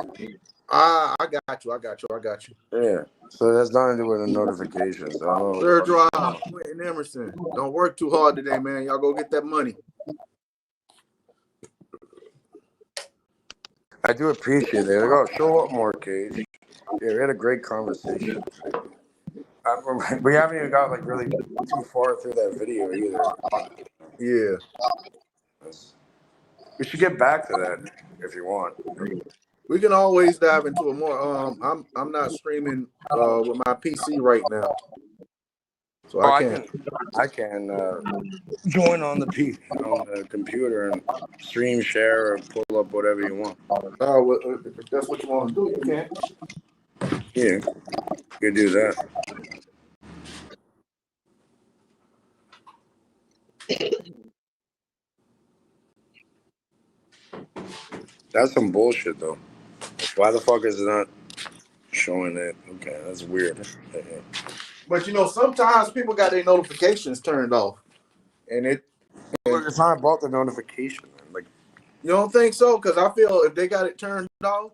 I got you. Yeah. So that's nothing to do with the notifications. I don't know. Sir Drive, Quentin Emerson. Don't work too hard today, man. Y'all go get that money. I do appreciate it. Like, oh, show up more, Cage. Yeah, we had a great conversation. We haven't even got like really too far through that video either. Yeah. We should get back to that if you want. We can always dive into a more. I'm not streaming with my PC right now, so I can't. I can join on the computer and stream, share, or pull up whatever you want. Oh, well, if that's what you want to do, you can. Yeah, you can do that. That's some bullshit, though. Why the fuck is it not showing it? Okay, that's weird. But you know, sometimes people got their notifications turned off, and it's not about the notification, man. Like, you don't think so? Because I feel if they got it turned off,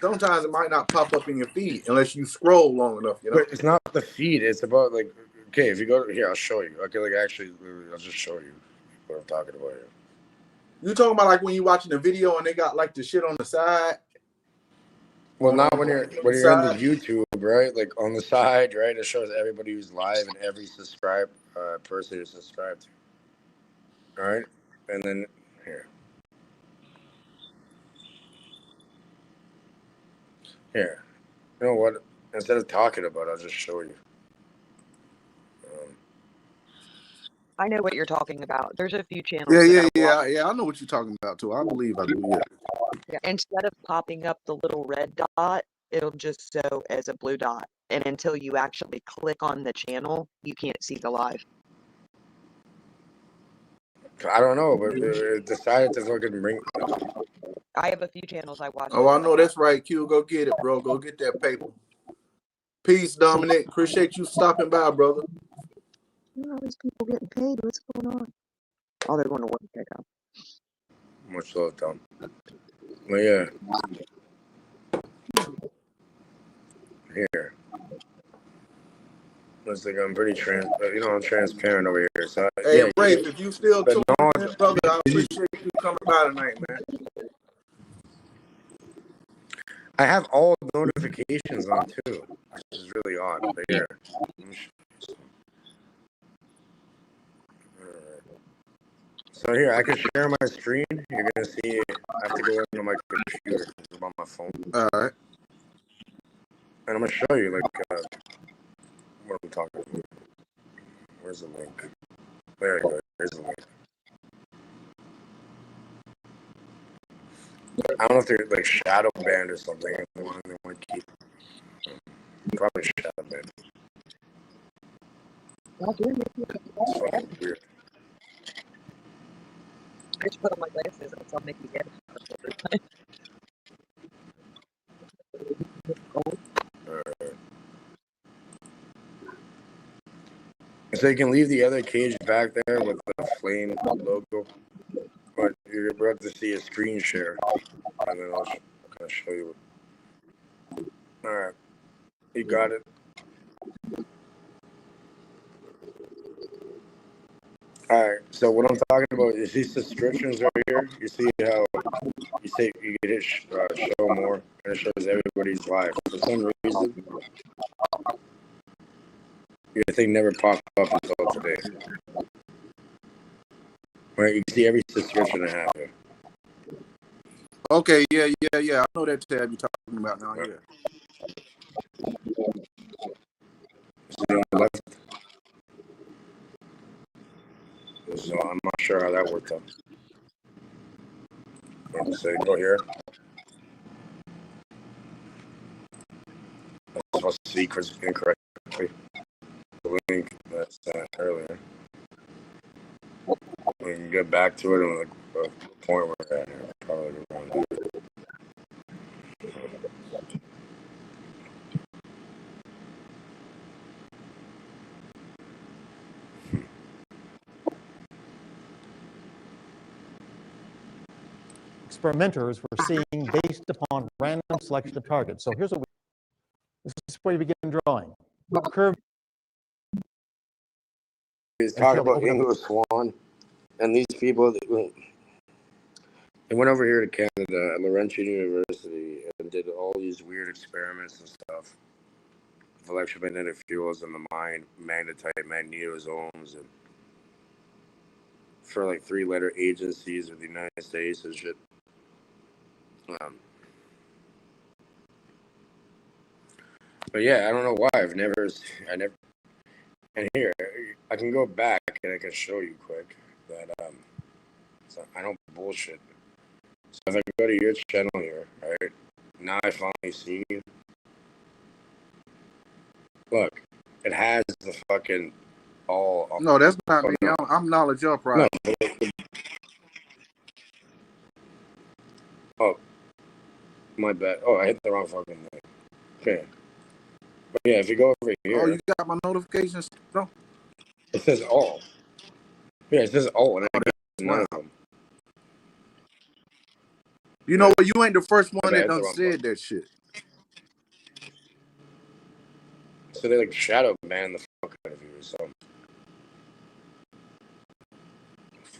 sometimes it might not pop up in your feed unless you scroll long enough. You know, but it's not the feed. It's about like, okay, if you go here, I'll show you. Okay, like actually, I'll just show you what I'm talking about here. You talking about like when you're watching a video and they got like the shit on the side? Well, not when you're into YouTube, right? Like on the side, right? It shows everybody who's live and every subscribed person who's subscribed to. All right, and then here. You know what? Instead of talking about it, I'll just show you. I know what you're talking about. There's a few channels. Yeah. I know what you're talking about too. I believe I do. Yeah. Yeah. Instead of popping up the little red dot, it'll just show as a blue dot, and until you actually click on the channel, you can't see the live. I don't know, but it decided to fucking bring. I have a few channels I watch. Oh, I know that's right, Q. Go get it, bro. Go get that paper. Peace, Dominic. Appreciate you stopping by, brother. All these people getting paid. What's going on? Oh, they're going to work. Okay, go. Much love, Tom. Well, yeah. Here. Looks like I'm pretty I'm transparent over here. So, hey, yeah, Rafe, if you still tuning in, brother, I appreciate you coming by tonight, man. I have all notifications on too, which is really odd. But here. So here, I can share my screen. You're gonna see. I have to go into my computer. I'm on my phone. All right. And I'm gonna show you like what I'm talking about. Where's the link? There you go. Here's the link. I don't know if they're like shadow banned or something. They want to keep. Probably shadow banned. It's fucking weird. I just put on my glasses and I'll make you get it. So you can leave the other cage back there with the flame logo, but you're about to see a screen share, and then I'll kind of show you. All right, you got it. All right, so what I'm talking about is these subscriptions right here. You see how you say you get show more, and it shows everybody's live. For some reason, your thing never popped up until today. Right, you can see every subscription I have here. Okay, yeah. I know that tab you're talking about now. Right. Yeah. See on the left. So I'm not sure how that worked out. Let's say go here. I was supposed to see Chris incorrectly. The link that's earlier. We can get back to it and like the point we're at here. Probably around here. Experimenters were seeing based upon random selection of targets. So here's what this is where you begin drawing. Curve. He's talking about English Swan, and these people, they went over here to Canada at Laurentian University and did all these weird experiments and stuff with electromagnetic fields in the mind, magnetite, magnetosomes, and for like 3-letter agencies of the United States and shit. But yeah, I don't know why. I never, and here, I can go back and I can show you quick that, so I don't bullshit. So if I go to your channel here, right, now I finally see you. Look, it has the fucking all. No, that's not me. No. I'm Knowledge Uprising. No. Oh, my bad. Oh, I hit the wrong fucking thing. Okay. But yeah, if you go over here. Oh, you got my notifications? No. It says all. Yeah, it says all, and I got none of them. You know what? You ain't the first one that done wrong said that shit. So they like shadow ban the fuck out of you or something.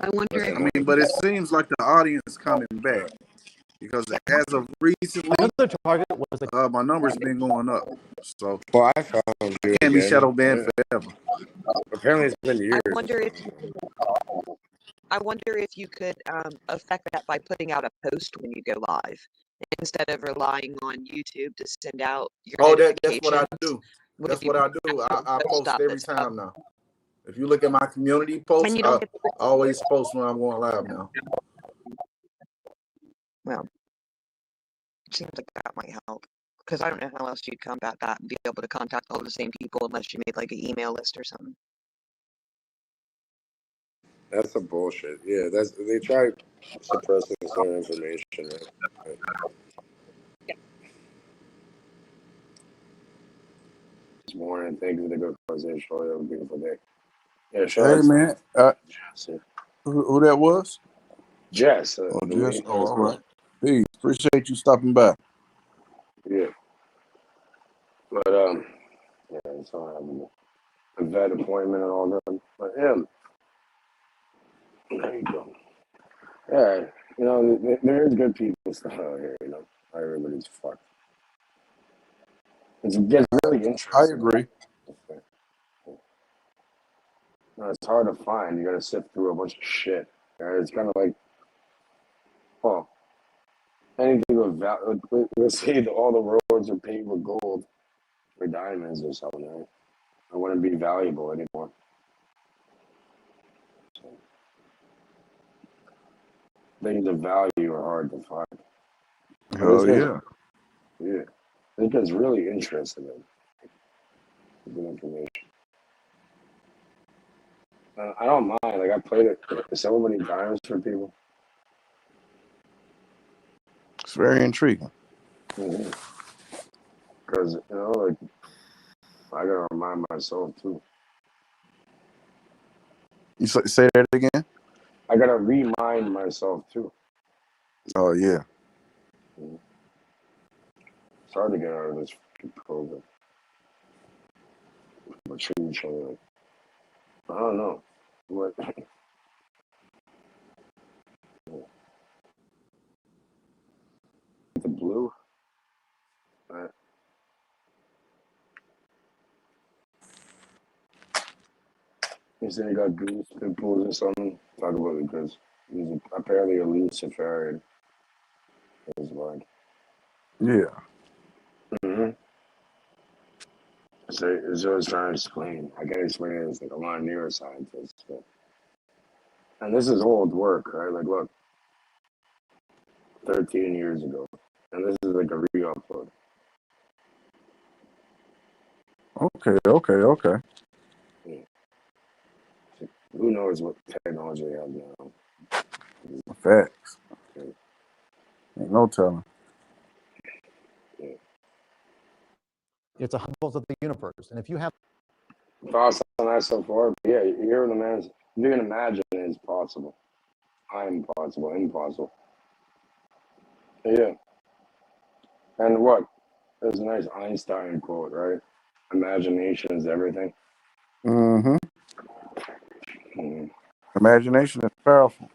I wonder if... I mean, but it seems like the audience coming back because as of recently, my numbers been going up. So well, I found you can't be again. shadow banned forever. Apparently, it's been years. I wonder if you could affect that by putting out a post when you go live instead of relying on YouTube to send out your That's what I do. That's what I do. I post every time now. If you look at my community posts, I always post when I'm going live now. Well, it seems like that might help because I don't know how else you'd combat that and be able to contact all the same people unless you made like an email list or something. That's some bullshit. Yeah, they try suppressing certain information. Right? This morning, thank you for the good conversation. Have a beautiful day. Yeah, hey man, who that was? Jess. Jess. Oh, all right. Peace. Appreciate you stopping by. Yeah. But yeah, so I have a vet appointment and all that. But yeah, there you go. Yeah, you know, there is good people still out here. You know, not everybody's fucked. It gets really interesting. I agree. No, it's hard to find. You got to sift through a bunch of shit. It's kind of like, well, anything with value. Let's say that all the roads are paved with gold or diamonds or something. Right? I wouldn't be valuable anymore. So, things of value are hard to find. Oh yeah. Yeah, it gets really interesting. Good information. I don't mind. Like I played it so many times for people. It's very intriguing. Because you know, like I gotta remind myself too. You say that again? I gotta remind myself too. Oh yeah. It's hard to get out of this program. But treat each other like, I don't know. What? The blue? You say you got goose pimples or something? Talk about it because he's apparently a Luciferian. His mind. Yeah. So it's always trying to explain. I can't explain it as like I'm not a neuroscientist. But, and this is old work, right? Like, look, 13 years ago. And this is like a re-upload. Okay. Yeah. Who knows what technology they have now? Facts. Ain't no telling. It's a pulse of the universe. And if you have thoughts on that so far, but yeah, you hear the man. If you can imagine, it's possible. I'm possible, impossible. Yeah. And what? There's a nice Einstein quote, right? Imagination is everything. Mm-hmm. Imagination is powerful.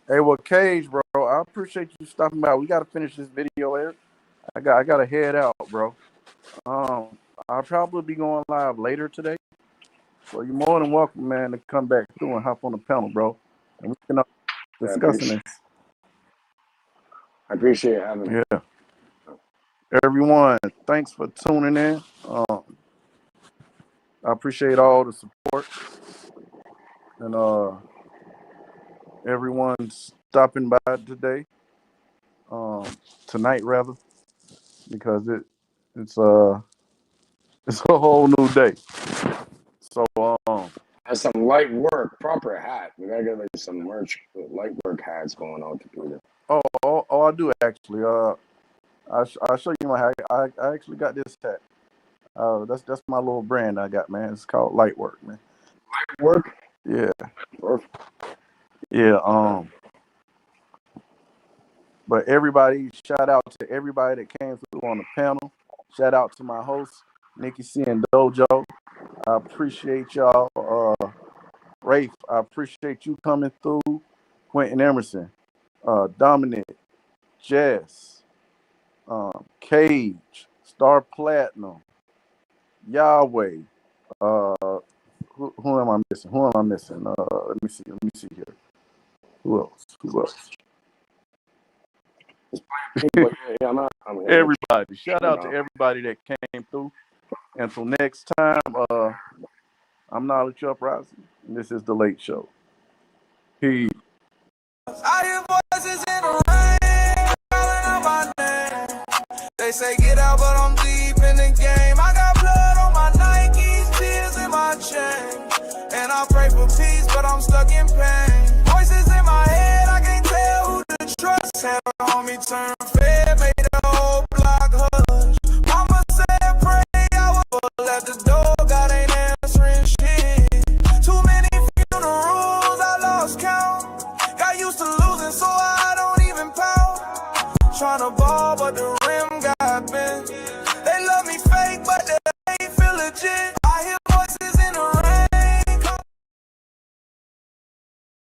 Hey, well, Cage, bro, I appreciate you stopping by. We got to finish this video here. I got to head out, bro. I'll probably be going live later today. So you're more than welcome, man, to come back through and hop on the panel, bro. And we can discussing this. I appreciate having me. Yeah. Everyone, thanks for tuning in. I appreciate all the support. And everyone stopping by today. Tonight rather, because it's a whole new day. So That's some light work, proper hat. We gotta get like some merch, light work hats going out to Peter. Oh, I do actually. I'll show you my hat. I actually got this hat. That's my little brand I got, man. It's called Lightwork, man. Lightwork? Yeah. Perfect. Yeah. But everybody, shout out to everybody that came through on the panel. Shout out to my host, Nikki C and Dojo. I appreciate y'all. Rafe, I appreciate you coming through. Quentin Emerson, Dominic, Jess, Cage, Star Platinum, Yahweh. Who am I missing? Let me see here. Who else? Everybody. Shout out to everybody that came through. Until next time, I'm Knowledge Uprising, and this is The Late Show. Peace. I hear voices in the rain, calling out my name. They say get out, but I'm deep in the game. I got blood on my Nikes, tears in my chain. And I pray for peace, but I'm stuck in pain. Voices in my head, I can't tell who to trust. Had a homie turn fed, made the whole block hush. Mama said pray, I was at the door, God ain't answering shit. Too many funerals, I lost count. Got used to losing, so I don't even pout. Tryna ball, but the